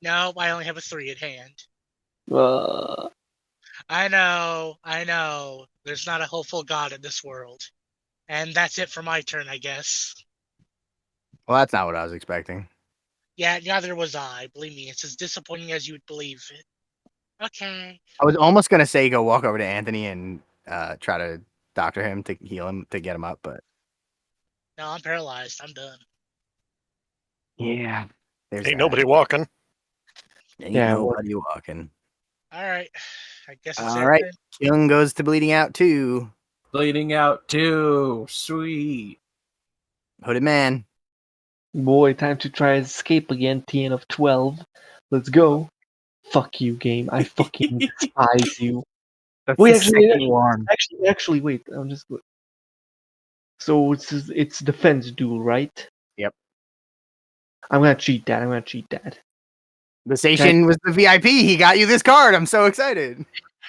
Speaker 5: No, I only have a 3 at hand.
Speaker 3: Uh,
Speaker 5: I know. There's not a hopeful god in this world. And that's it for my turn, I guess.
Speaker 1: Well, that's not what I was expecting.
Speaker 5: Yeah, neither was I. Believe me, it's as disappointing as you would believe it. Okay.
Speaker 1: I was almost going to say go walk over to Anthony and try to doctor him to heal him, to get him up, but
Speaker 5: No, I'm paralyzed. I'm done.
Speaker 1: yeah. There's
Speaker 2: Ain't
Speaker 1: that.
Speaker 2: nobody walking.
Speaker 1: Ain't
Speaker 3: Yeah,
Speaker 1: nobody walking.
Speaker 5: All right. I guess it's
Speaker 1: All
Speaker 5: it
Speaker 1: right.
Speaker 5: then.
Speaker 1: Kyung goes to bleeding out too.
Speaker 4: Bleeding out too. Sweet.
Speaker 1: Hooded Man.
Speaker 3: boy, time to try to escape again. TN of 12. Let's go. Fuck you, game. I fucking despise you.
Speaker 1: That's
Speaker 3: Wait,
Speaker 1: the
Speaker 3: actually,
Speaker 1: second one.
Speaker 3: actually, wait. I'm just. So it's defense duel, right?
Speaker 1: Yep.
Speaker 3: I'm gonna cheat that.
Speaker 1: The station was the VIP. He got you this card. I'm so excited.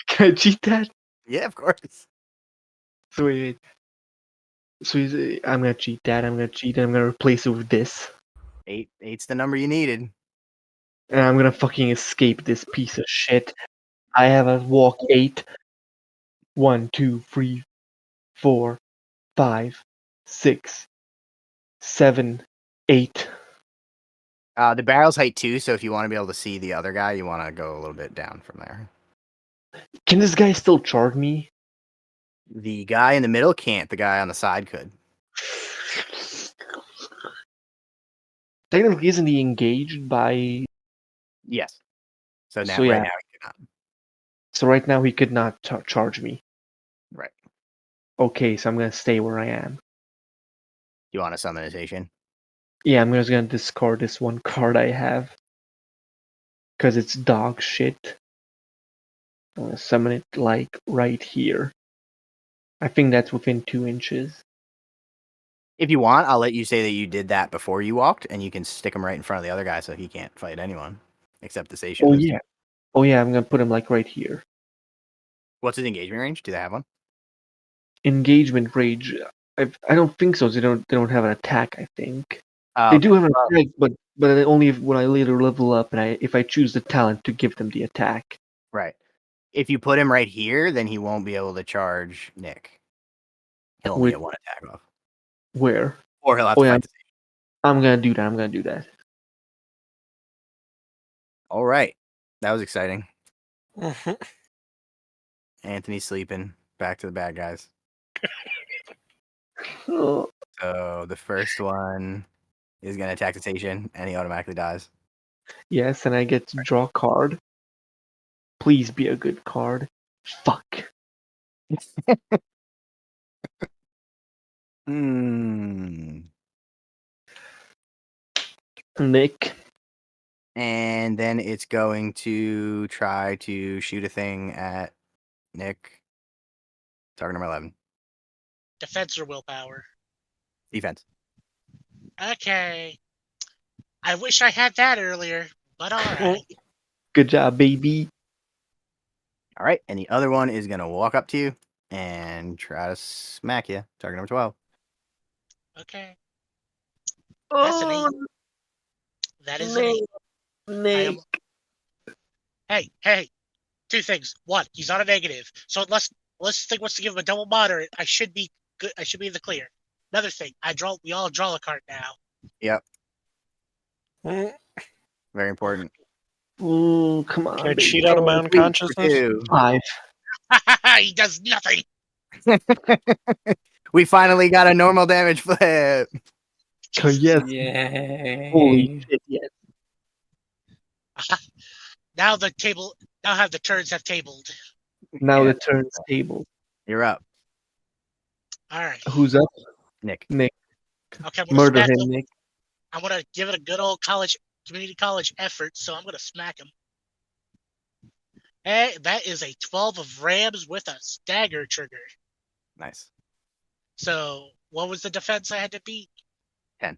Speaker 3: Can I cheat that?
Speaker 1: Yeah, of course.
Speaker 3: So wait. So I'm gonna cheat that. I'm gonna cheat and I'm gonna replace it with this.
Speaker 1: 8's the number you needed.
Speaker 3: And I'm gonna fucking escape this piece of shit. I have a walk 8. 1, 2, 3, 4, 5, 6, 7, 8.
Speaker 1: The barrel's height 2, so if you want to be able to see the other guy, you want to go a little bit down from there.
Speaker 3: Can this guy still charge me?
Speaker 1: The guy in the middle can't. The guy on the side could.
Speaker 3: Technically, isn't he engaged by?
Speaker 1: Yes. So now,
Speaker 3: So yeah.
Speaker 1: right now, he cannot.
Speaker 3: So right now he could not charge me.
Speaker 1: Right.
Speaker 3: Okay, so I'm gonna stay where I am.
Speaker 1: You want a summonization?
Speaker 3: Yeah, I'm just gonna discard this one card I have. Because it's dog shit. I'm gonna summon it like right here. I think that's within 2 inches.
Speaker 1: If you want, I'll let you say that you did that before you walked, and you can stick him right in front of the other guy so he can't fight anyone except the station.
Speaker 3: Oh yeah. Oh yeah, I'm gonna put him like right here.
Speaker 1: What's his engagement range? Do they have one?
Speaker 3: Engagement rage. I don't think so. They don't have an attack. I think
Speaker 1: Oh,
Speaker 3: they
Speaker 1: okay.
Speaker 3: do have an attack, but only when I later level up and if I choose the talent to give them the attack.
Speaker 1: Right. If you put him right here, then he won't be able to charge Nick. He'll only
Speaker 3: With-
Speaker 1: get one attack off.
Speaker 3: Where?
Speaker 1: Or he'll have
Speaker 3: Oh
Speaker 1: to
Speaker 3: yeah,
Speaker 1: fight the station.
Speaker 3: I'm gonna do that.
Speaker 1: All right. That was exciting.
Speaker 2: Mhm.
Speaker 1: Anthony's sleeping. Back to the bad guys.
Speaker 3: Oh,
Speaker 1: So the first one is going to attack the station, and he automatically dies.
Speaker 3: yes, and I get to draw a card. Please be a good card. Fuck.
Speaker 1: Hmm.
Speaker 3: Nick.
Speaker 1: And then it's going to try to shoot a thing at Nick. Target number 11.
Speaker 5: Defense or willpower?
Speaker 1: Defense.
Speaker 5: Okay. I wish I had that earlier, but alright.
Speaker 3: Good job, baby.
Speaker 1: All right. And the other one is going to walk up to you and try to smack you. Target number 12.
Speaker 5: Okay. That's an 8. That is an 8.
Speaker 3: Nick.
Speaker 5: Hey. 2 things. 1, he's on a negative. So unless think wants to give him a double moderate, I should be good. I should be in the clear. Another thing, we all draw a card now.
Speaker 1: Yep.
Speaker 2: Mm.
Speaker 1: Very important.
Speaker 3: Ooh, come on,
Speaker 2: Can I
Speaker 3: baby.
Speaker 2: cheat out of my unconsciousness?
Speaker 3: 5.
Speaker 5: He does nothing.
Speaker 1: We finally got a normal damage flip.
Speaker 3: Yes.
Speaker 4: Yay.
Speaker 3: Holy shit, yes.
Speaker 5: Now the turns have tabled.
Speaker 3: Now
Speaker 1: Yeah.
Speaker 3: the turn's table.
Speaker 1: You're up.
Speaker 5: All right.
Speaker 3: Who's up?
Speaker 1: Nick.
Speaker 3: Nick.
Speaker 5: Okay, I'm gonna
Speaker 3: Murder
Speaker 5: smack
Speaker 3: him,
Speaker 5: him.
Speaker 3: Nick.
Speaker 5: I'm gonna give it a good old community college effort. So I'm gonna smack him. Hey, that is a 12 of Rams with a stagger trigger.
Speaker 1: Nice.
Speaker 5: So what was the defense I had to beat?
Speaker 1: 10.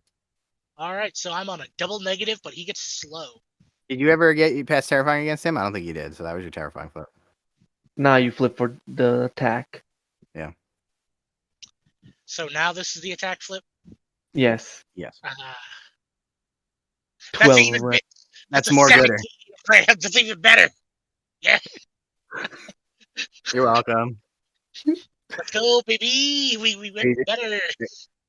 Speaker 5: All right, so I'm on a double negative, but he gets slow.
Speaker 1: Did you ever get you past terrifying against him? I don't think you did. So that was your terrifying flip.
Speaker 3: Now you flip for the attack.
Speaker 5: So now this is the attack flip.
Speaker 3: Yes.
Speaker 1: Yes.
Speaker 5: That's
Speaker 3: 12
Speaker 5: even
Speaker 3: Rams.
Speaker 5: that's a
Speaker 1: more
Speaker 5: 17
Speaker 1: gooder.
Speaker 5: Rams. That's even better. Yeah,
Speaker 1: You're welcome.
Speaker 5: let's go, baby. We
Speaker 1: Are
Speaker 5: went
Speaker 1: you,
Speaker 5: better.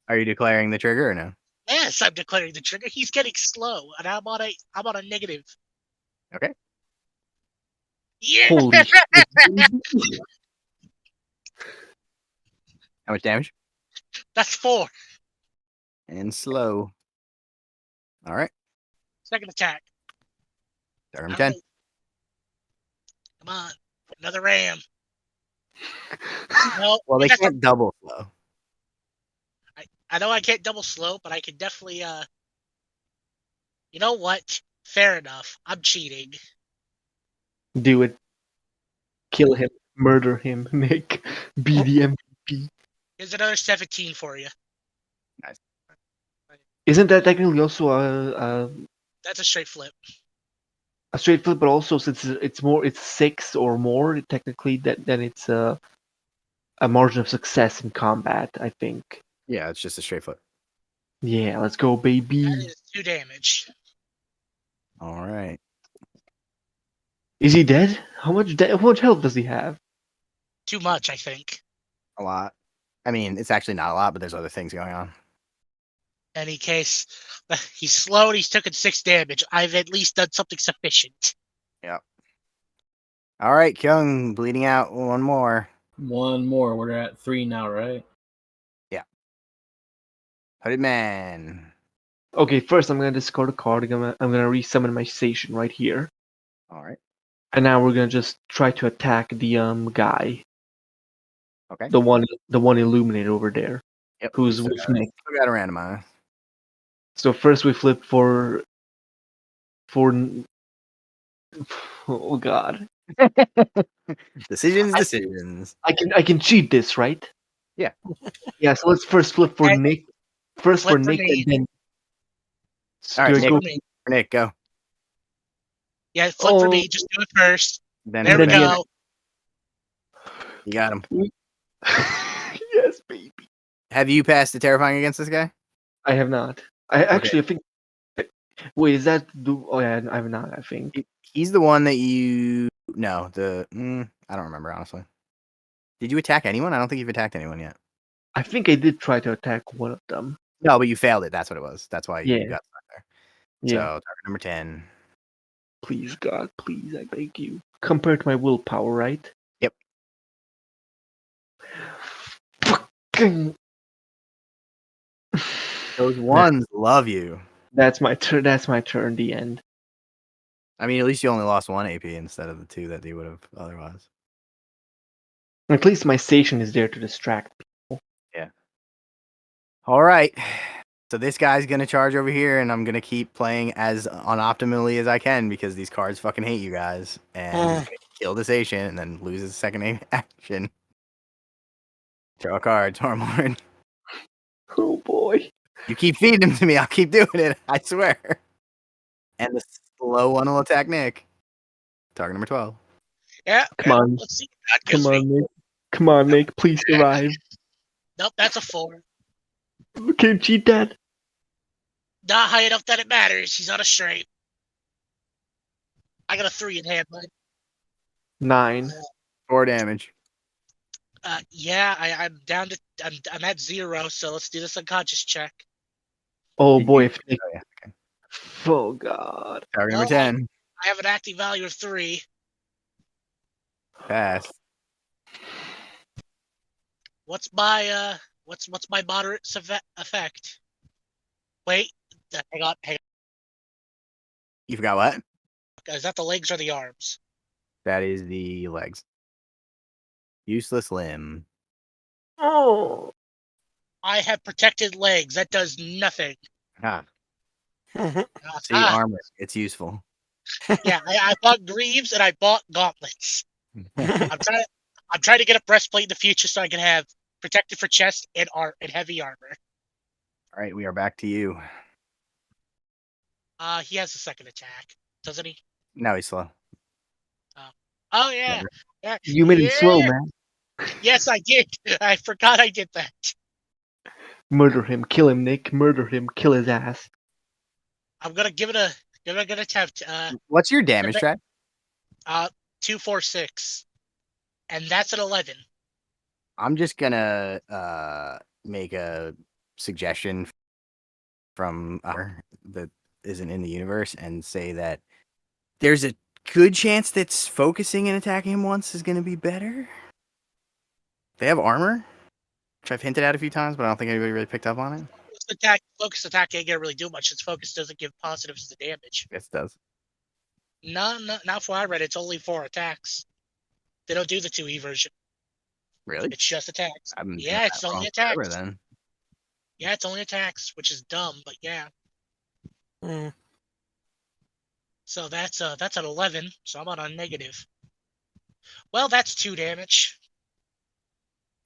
Speaker 1: are you declaring the trigger or no?
Speaker 5: Yes, I'm declaring the trigger. He's getting slow, and I'm on a negative.
Speaker 1: Okay.
Speaker 5: Yeah.
Speaker 3: Holy shit.
Speaker 1: How much damage?
Speaker 5: That's 4.
Speaker 1: And slow. All right.
Speaker 5: Second attack.
Speaker 1: Start number
Speaker 5: All
Speaker 1: 10.
Speaker 5: right. Come on, another Ram. No,
Speaker 1: Well, they
Speaker 5: that's
Speaker 1: can't double slow.
Speaker 5: I know I can't double slow, but I can definitely. You know what? Fair enough. I'm cheating.
Speaker 3: Do it. Kill him. Murder him, Nick. Be the MVP.
Speaker 5: Here's another 17 for you.
Speaker 1: Nice.
Speaker 3: Isn't that technically also a
Speaker 5: That's a straight flip.
Speaker 3: straight flip? But also, since it's 6 or more, technically, then it's a margin of success in combat. I think.
Speaker 1: Yeah, it's just a straight flip.
Speaker 3: Yeah, let's go, baby.
Speaker 5: That is 2 damage.
Speaker 1: All right.
Speaker 3: Is he dead? How much health does he have?
Speaker 5: Too much, I think.
Speaker 1: A lot. I mean, it's actually not a lot, but there's other things going on.
Speaker 5: Any case, he's slow and he's taken 6 damage. I've at least done something sufficient.
Speaker 1: Yep. All right, Kyung, bleeding out one more.
Speaker 4: One more. We're at 3 now, right?
Speaker 1: Hooded Man.
Speaker 3: Okay, first I'm gonna discard a card. I'm gonna resummon my station right here,
Speaker 1: All right.
Speaker 3: and now we're gonna just try to attack the guy,
Speaker 1: Okay.
Speaker 3: the one illuminated over there,
Speaker 1: Yep.
Speaker 3: who's
Speaker 1: Still
Speaker 3: with
Speaker 1: got it.
Speaker 3: Nick.
Speaker 1: Still got to randomize.
Speaker 3: So first we flip for oh god,
Speaker 1: Decisions.
Speaker 3: I can cheat this, right?
Speaker 1: Yeah.
Speaker 3: Yeah. So let's first flip for
Speaker 5: Okay.
Speaker 3: Nick. First
Speaker 5: Flip
Speaker 3: for
Speaker 5: for
Speaker 3: Nick,
Speaker 5: me.
Speaker 3: and then.
Speaker 1: All right,
Speaker 3: Do I
Speaker 1: Nick.
Speaker 3: go-
Speaker 5: For me.
Speaker 1: Nick, go.
Speaker 5: Yeah, flip for
Speaker 3: Oh.
Speaker 5: me. Just do it first.
Speaker 1: Then
Speaker 5: There
Speaker 3: And
Speaker 5: we
Speaker 3: then
Speaker 5: go.
Speaker 1: You got him.
Speaker 3: Yes, baby.
Speaker 1: Have you passed the terrifying against this guy?
Speaker 3: I have not. I think. Wait, is that? Oh yeah, I have not. I think.
Speaker 1: He's the one that you. No, I don't remember, honestly. Did you attack anyone? I don't think you've attacked anyone yet.
Speaker 3: I think I did try to attack one of them.
Speaker 1: No, but you failed it. That's what it was. That's why you
Speaker 3: Yeah.
Speaker 1: got stuck there.
Speaker 3: Yeah.
Speaker 1: So, target number 10.
Speaker 3: Please, God, please, I beg you. Compared to my willpower, right?
Speaker 1: Yep.
Speaker 3: Fucking.
Speaker 1: Those ones love you.
Speaker 3: That's my turn. That's my turn. The end.
Speaker 1: I mean, at least you only lost 1 AP instead of the 2 that you would have otherwise.
Speaker 3: At least my station is there to distract people.
Speaker 1: Yeah. All right. So this guy's going to charge over here, and I'm going to keep playing as unoptimally as I can because these cards fucking hate you guys. And he's going to kill this Asian and then lose his second action. Draw a card, Stormlord.
Speaker 3: Oh boy.
Speaker 1: You keep feeding him to me, I'll keep doing it, I swear. And the slow one will attack Nick. Target number 12.
Speaker 5: Yeah.
Speaker 3: Come on.
Speaker 5: Let's see what that gives
Speaker 3: Come
Speaker 5: me.
Speaker 3: on, Nick. Come on, Nick. Please survive.
Speaker 5: Nope, that's a 4.
Speaker 3: Can't cheat that.
Speaker 5: Not high enough that it matters. He's on a straight. I got a 3 in hand, bud.
Speaker 3: 9.
Speaker 1: 4 damage.
Speaker 5: Yeah, I'm down to I'm at 0, so let's do this unconscious check.
Speaker 3: Oh boy, if Nick.
Speaker 1: Oh, yeah. Okay.
Speaker 3: Oh god.
Speaker 1: Target number
Speaker 5: No,
Speaker 1: 10.
Speaker 5: I have an active value of 3.
Speaker 1: Pass.
Speaker 5: What's my moderate effect? Wait, hang on.
Speaker 1: You forgot what?
Speaker 5: Is that the legs or the arms?
Speaker 1: That is the legs. Useless limb.
Speaker 3: Oh.
Speaker 5: I have protected legs. That does nothing.
Speaker 1: Ah,
Speaker 2: Mhm.
Speaker 1: see, armor. It's useful.
Speaker 5: Yeah, I bought greaves and I bought gauntlets. I'm trying to get a breastplate in the future so I can have protected for chest and heavy armor.
Speaker 1: All right, we are back to you.
Speaker 5: He has a second attack, doesn't he?
Speaker 1: No, he's slow.
Speaker 5: Oh yeah, yeah.
Speaker 3: You made it slow,
Speaker 5: Yeah!
Speaker 3: man.
Speaker 5: Yes, I did. I forgot I did that.
Speaker 3: Murder him, kill him, Nick. Murder him, kill his ass.
Speaker 5: I'm gonna give it a good attempt.
Speaker 1: What's your damage track?
Speaker 5: 246, and that's an 11.
Speaker 1: I'm just gonna make a suggestion from that isn't in the universe and say that there's a good chance that focusing and attacking him once is going to be better. They have armor, which I've hinted at a few times, but I don't think anybody really picked up on it.
Speaker 5: Focus attack ain't gonna really do much. Its focus doesn't give positives to damage.
Speaker 1: Yes, it does.
Speaker 5: No, not for I read. It's only 4 attacks. They don't do the 2E version.
Speaker 1: Really?
Speaker 5: It's just attacks.
Speaker 1: I'm
Speaker 5: Yeah, it's only attacks.
Speaker 1: Then.
Speaker 5: Yeah, it's only attacks, which is dumb, but yeah.
Speaker 2: Mm.
Speaker 5: So that's an 11. So I'm on a negative. Well, that's 2 damage.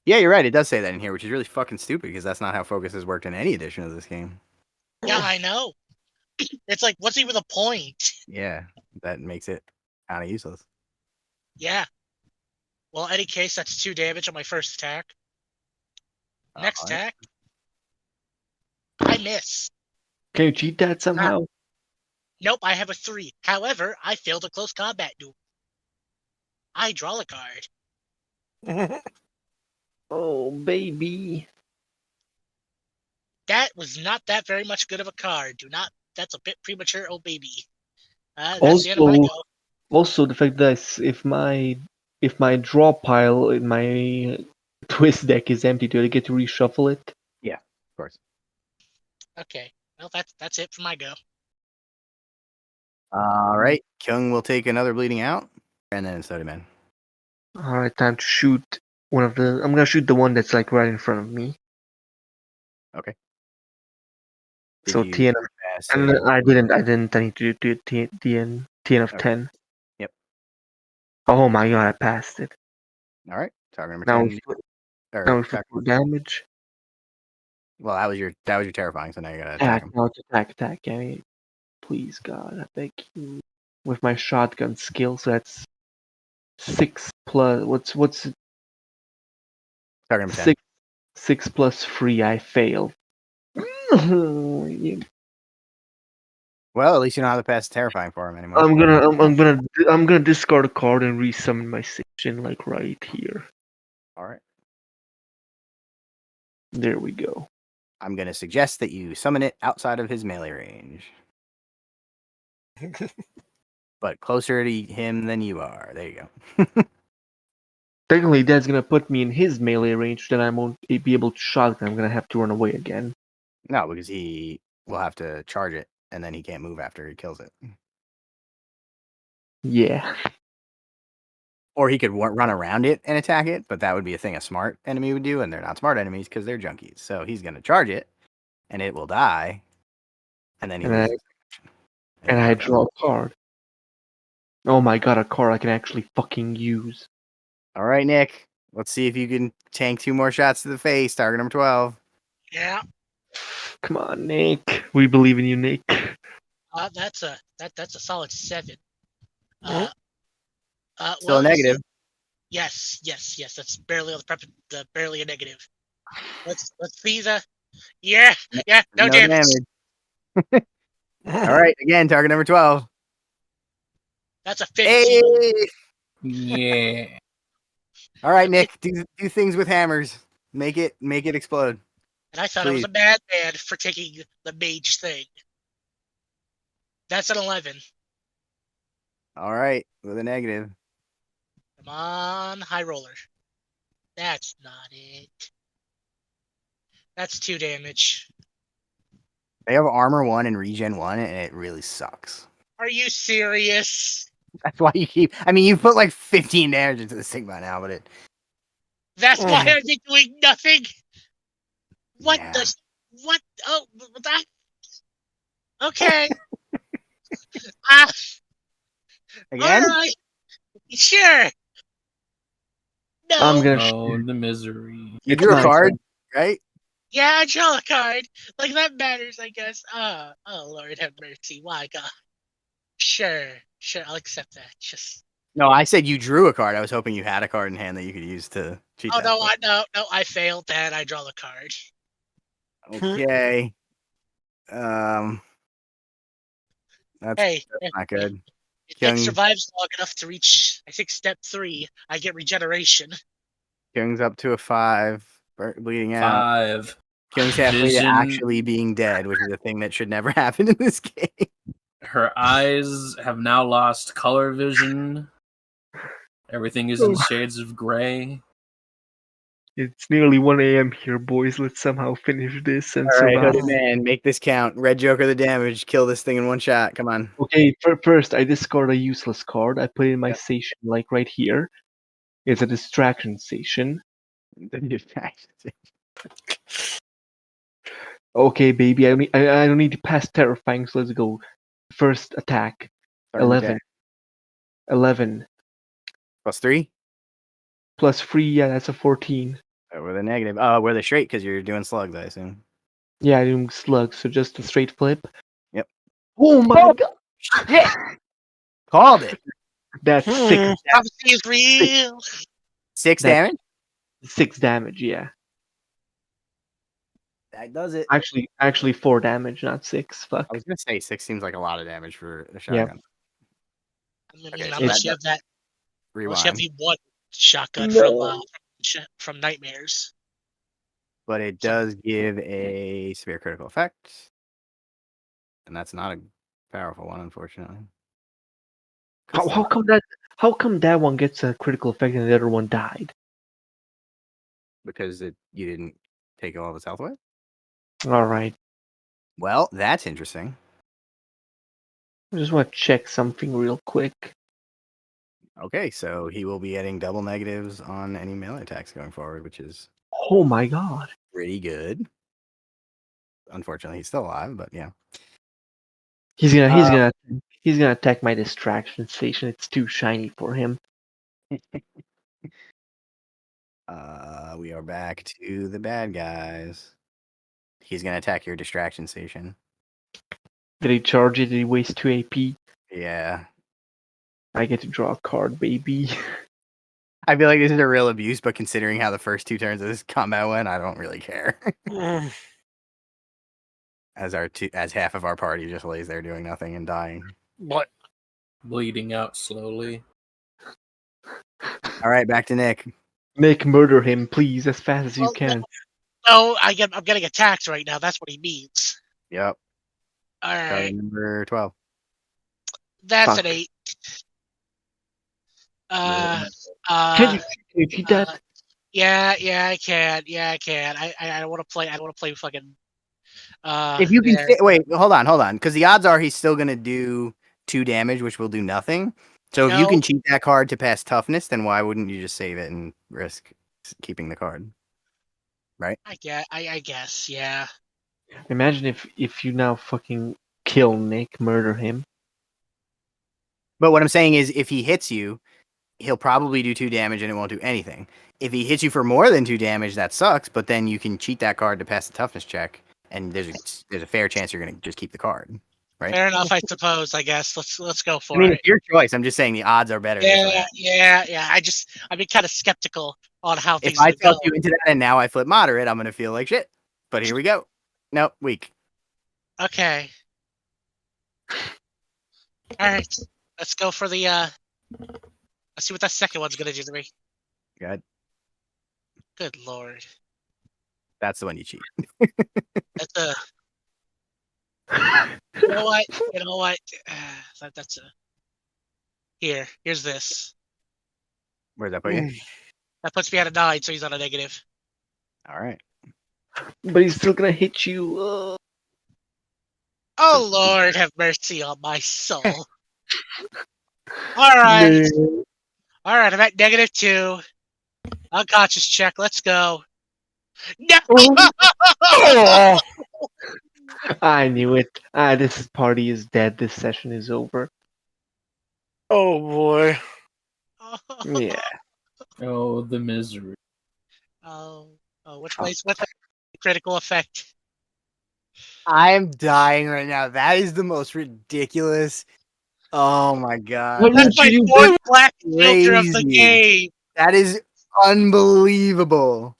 Speaker 1: Yeah, you're right. It does say that in here, which is really fucking stupid because that's not how focus has worked in any edition of this game.
Speaker 5: Yeah, I know. It's like, what's even the point?
Speaker 1: Yeah, that makes it kind of useless.
Speaker 5: Yeah. Well, in any case, that's 2 damage on my first attack. Next attack. I miss.
Speaker 3: Can you cheat that somehow?
Speaker 5: Nope, I have a 3. However, I failed a close combat duel. I draw a card.
Speaker 3: Oh, baby.
Speaker 5: That was not that very much good of a card. That's a bit premature, oh baby. That's the end of my go.
Speaker 3: Also, the fact that if my draw pile in my twist deck is empty, do I get to reshuffle it?
Speaker 1: Yeah, of course.
Speaker 5: Okay, well that's it for my go.
Speaker 1: All right, Kyung will take another bleeding out, and then Soda Man.
Speaker 3: All right, time to shoot one of the. I'm gonna shoot the one that's like right in front of me.
Speaker 1: Okay.
Speaker 3: So TN of, and I didn't. I need to do TN of 10.
Speaker 1: Yep.
Speaker 3: Oh my god, I passed it.
Speaker 1: All right, target number
Speaker 3: Now
Speaker 1: 10.
Speaker 3: we flip for damage.
Speaker 1: Well, that was your terrifying. So now you gotta attack him.
Speaker 3: Now it's attack. I mean, please God, I beg you. With my shotgun skill, so that's 6 plus. What's
Speaker 1: Target number 10.
Speaker 3: 6 plus 3? I failed.
Speaker 1: Well, at least you don't have to pass terrifying for him anymore.
Speaker 3: I'm gonna discard a card and resummon my Sitchin like right here.
Speaker 1: All right.
Speaker 3: There we go.
Speaker 1: I'm gonna suggest that you summon it outside of his melee range, but closer to him than you are. There you go.
Speaker 3: Technically, that's gonna put me in his melee range. Then I won't be able to shotgun. I'm gonna have to run away again.
Speaker 1: No, because he will have to charge it, and then he can't move after he kills it.
Speaker 3: Yeah.
Speaker 1: Or he could run around it and attack it, but that would be a thing a smart enemy would do, and they're not smart enemies because they're junkies. So he's going to charge it, and it will die, and then
Speaker 3: I draw a card. Oh my god, a card I can actually fucking use.
Speaker 1: All right, Nick. Let's see if you can tank 2 more shots to the face. Target number 12.
Speaker 5: Yeah.
Speaker 3: Come on, Nick. We believe in you, Nick.
Speaker 5: That's a solid 7.
Speaker 1: Still a negative.
Speaker 5: Yes. That's barely on the barely a negative. Let's see the. Yeah. No damage.
Speaker 1: All right, again, target number 12.
Speaker 5: That's a 15.
Speaker 1: Hey!
Speaker 4: Yeah.
Speaker 1: All right, Nick. Do things with hammers. Make it explode.
Speaker 5: And I thought I was a bad man for taking the mage thing. That's an 11.
Speaker 1: All right, with a negative.
Speaker 5: Come on, high roller. That's not it. That's 2 damage.
Speaker 1: They have armor 1 and regen 1, and it really sucks.
Speaker 5: Are you serious?
Speaker 1: That's why you put like 15 damage into the Sigma now, but
Speaker 5: That's why I've been doing nothing. What
Speaker 1: Yeah.
Speaker 5: the? What? Oh, that. Okay. Ah, all
Speaker 1: Again?
Speaker 5: right. Sure.
Speaker 3: I'm
Speaker 5: No.
Speaker 3: gonna.
Speaker 4: Oh, the misery.
Speaker 1: You
Speaker 3: It's
Speaker 1: drew a
Speaker 3: nice.
Speaker 1: card, right?
Speaker 5: Yeah, I draw a card. Like that matters, I guess. Oh Lord have mercy. Why God? Sure. I'll accept that. Just.
Speaker 1: No, I said you drew a card. I was hoping you had a card in hand that you could use to cheat
Speaker 5: Oh
Speaker 1: that.
Speaker 5: no, I failed that. I draw the card.
Speaker 1: Okay. That's
Speaker 5: Hey,
Speaker 1: not good.
Speaker 5: if Nick
Speaker 1: Kyung,
Speaker 5: survives long enough to reach, I think, step 3, I get regeneration.
Speaker 1: Kyung's up to a 5, bleeding out.
Speaker 4: 5.
Speaker 1: Kyung's halfway to
Speaker 4: Vision.
Speaker 1: actually being dead, which is a thing that should never happen in this game.
Speaker 4: Her eyes have now lost color vision. Everything is in shades of gray.
Speaker 3: It's nearly 1 a.m. here, boys. Let's somehow finish this and
Speaker 1: All right,
Speaker 3: survive.
Speaker 1: Hooded Man, make this count. Red Joker the damage. Kill this thing in one shot. Come on.
Speaker 3: Okay, first I discard a useless card. I put it in my station, like right here. It's a distraction station. Okay, baby, I don't need to pass terrifying, so let's go. First attack. 11. 11.
Speaker 1: +3?
Speaker 3: Plus 3, yeah, that's a 14.
Speaker 1: With a negative. Oh, with a straight because you're doing slugs, I assume.
Speaker 3: Yeah, I'm doing slugs, so just a straight flip.
Speaker 1: Yep.
Speaker 3: Oh my god!
Speaker 1: Shit! Called it.
Speaker 3: That's 6.
Speaker 5: Prophecy is real.
Speaker 1: 6
Speaker 3: That-
Speaker 1: damage?
Speaker 3: 6 damage, yeah.
Speaker 1: That does it.
Speaker 3: Actually 4 damage, not 6. Fuck.
Speaker 1: I was going to say 6 seems like a lot of damage for a shotgun.
Speaker 5: I mean,
Speaker 1: Okay,
Speaker 5: unless you have that, unless you have
Speaker 1: Rewind.
Speaker 5: the one shotgun
Speaker 3: No.
Speaker 5: from Nightmares.
Speaker 1: But it does give a severe critical effect. And that's not a powerful one, unfortunately.
Speaker 3: How come that one gets a critical effect and the other one died?
Speaker 1: Because you didn't take all of his health away?
Speaker 3: Alright.
Speaker 1: Well, that's interesting.
Speaker 3: I just want to check something real quick.
Speaker 1: Okay, so he will be getting double negatives on any melee attacks going forward, which is
Speaker 3: Oh my god.
Speaker 1: pretty good. Unfortunately, he's still alive, but yeah.
Speaker 3: He's gonna attack my distraction station. It's too shiny for him.
Speaker 1: We are back to the bad guys. He's gonna attack your distraction station.
Speaker 3: Did he charge it? Did he waste 2 AP?
Speaker 1: Yeah.
Speaker 3: I get to draw a card, baby.
Speaker 1: I feel like this is a real abuse, but considering how the first 2 turns of this combat went, I don't really care. As half of our party just lays there doing nothing and dying.
Speaker 2: What?
Speaker 4: Bleeding out slowly.
Speaker 1: All right, back to Nick.
Speaker 3: Nick, murder him, please, as fast as you
Speaker 5: Well,
Speaker 3: can.
Speaker 5: No, I'm getting attacked right now. That's what he means.
Speaker 1: Yep.
Speaker 5: All
Speaker 1: Card
Speaker 5: right,
Speaker 1: number 12.
Speaker 5: that's
Speaker 3: Fuck.
Speaker 5: an 8.
Speaker 3: Can you cheat that?
Speaker 5: Yeah, I can. Yeah, I can. I don't want to play. I don't want to play fucking.
Speaker 1: If you can
Speaker 5: there.
Speaker 1: wait, hold on, because the odds are he's still gonna do 2 damage, which will do nothing. So if you
Speaker 5: No.
Speaker 1: can cheat that card to pass toughness, then why wouldn't you just save it and risk keeping the card? Right?
Speaker 5: I guess. Yeah.
Speaker 3: Imagine if you now fucking kill Nick, murder him.
Speaker 1: But what I'm saying is, if he hits you, he'll probably do 2 damage and it won't do anything. If he hits you for more than 2 damage, that sucks. But then you can cheat that card to pass the toughness check, and there's a fair chance you're gonna just keep the card. Right?
Speaker 5: Fair enough, I suppose. I guess let's go for
Speaker 1: I mean,
Speaker 5: it.
Speaker 1: it's your choice. I'm just saying the odds are better. this way.
Speaker 5: Yeah. I've been kind of skeptical on how things
Speaker 1: If I
Speaker 5: would
Speaker 1: talk
Speaker 5: go.
Speaker 1: you into that and now I flip moderate, I'm gonna feel like shit. But here we go. Nope, weak.
Speaker 5: Okay. All right. Let's go for the. Let's see what that second one's gonna do to me.
Speaker 1: Good.
Speaker 5: Good lord.
Speaker 1: That's the one you cheat.
Speaker 5: That's a. You know what? That's a. Here's this.
Speaker 1: Where's that put you?
Speaker 5: That puts me at a 9, so he's on a negative.
Speaker 1: All right.
Speaker 3: But he's still gonna hit you.
Speaker 5: Oh Lord, have mercy on my soul. All right. All right, I'm at -2. Unconscious check. Let's go. No!
Speaker 3: Oh, I knew it. This party is dead. This session is over.
Speaker 2: Oh boy.
Speaker 3: Yeah.
Speaker 4: Oh, the misery.
Speaker 5: Oh, what's the critical effect?
Speaker 1: I am dying right now. That is the most ridiculous. Oh my god.
Speaker 3: What
Speaker 5: That's
Speaker 3: did
Speaker 5: my
Speaker 3: you
Speaker 5: fourth black filter of the
Speaker 1: crazy.
Speaker 5: game.
Speaker 1: That is unbelievable.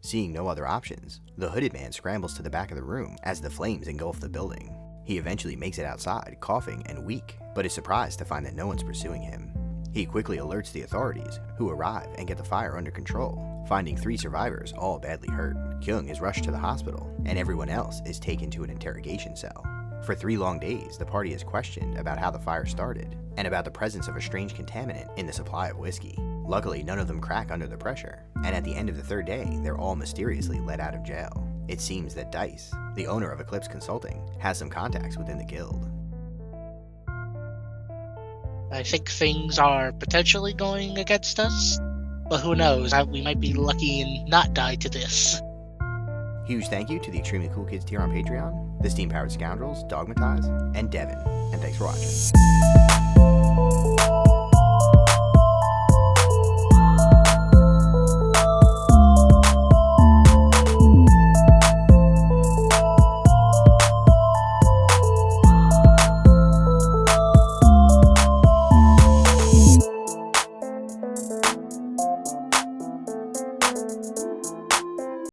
Speaker 1: Seeing no other options, the hooded man scrambles to the back of the room as the flames engulf the building. He eventually makes it outside, coughing and weak, but is surprised to find that no one's pursuing him. He quickly alerts the authorities, who arrive and get the fire under control. Finding 3 survivors, all badly hurt, Kyung is rushed to the hospital, and everyone else is taken to an interrogation cell. For 3 long days, the party is questioned about how the fire started, and about the presence of a strange contaminant in the supply of whiskey. Luckily, none of them crack under the pressure, and at the end of the 3rd day, they're all mysteriously let out of jail. It seems that Dice, the owner of Eclipse Consulting, has some contacts within the guild.
Speaker 5: I think things are potentially going against us, but who knows? We might be lucky and not die to this.
Speaker 1: Huge thank you to the Extremely Cool Kids tier on Patreon, the Steam Powered Scoundrels, Dogmatize, and Devin, and thanks for watching.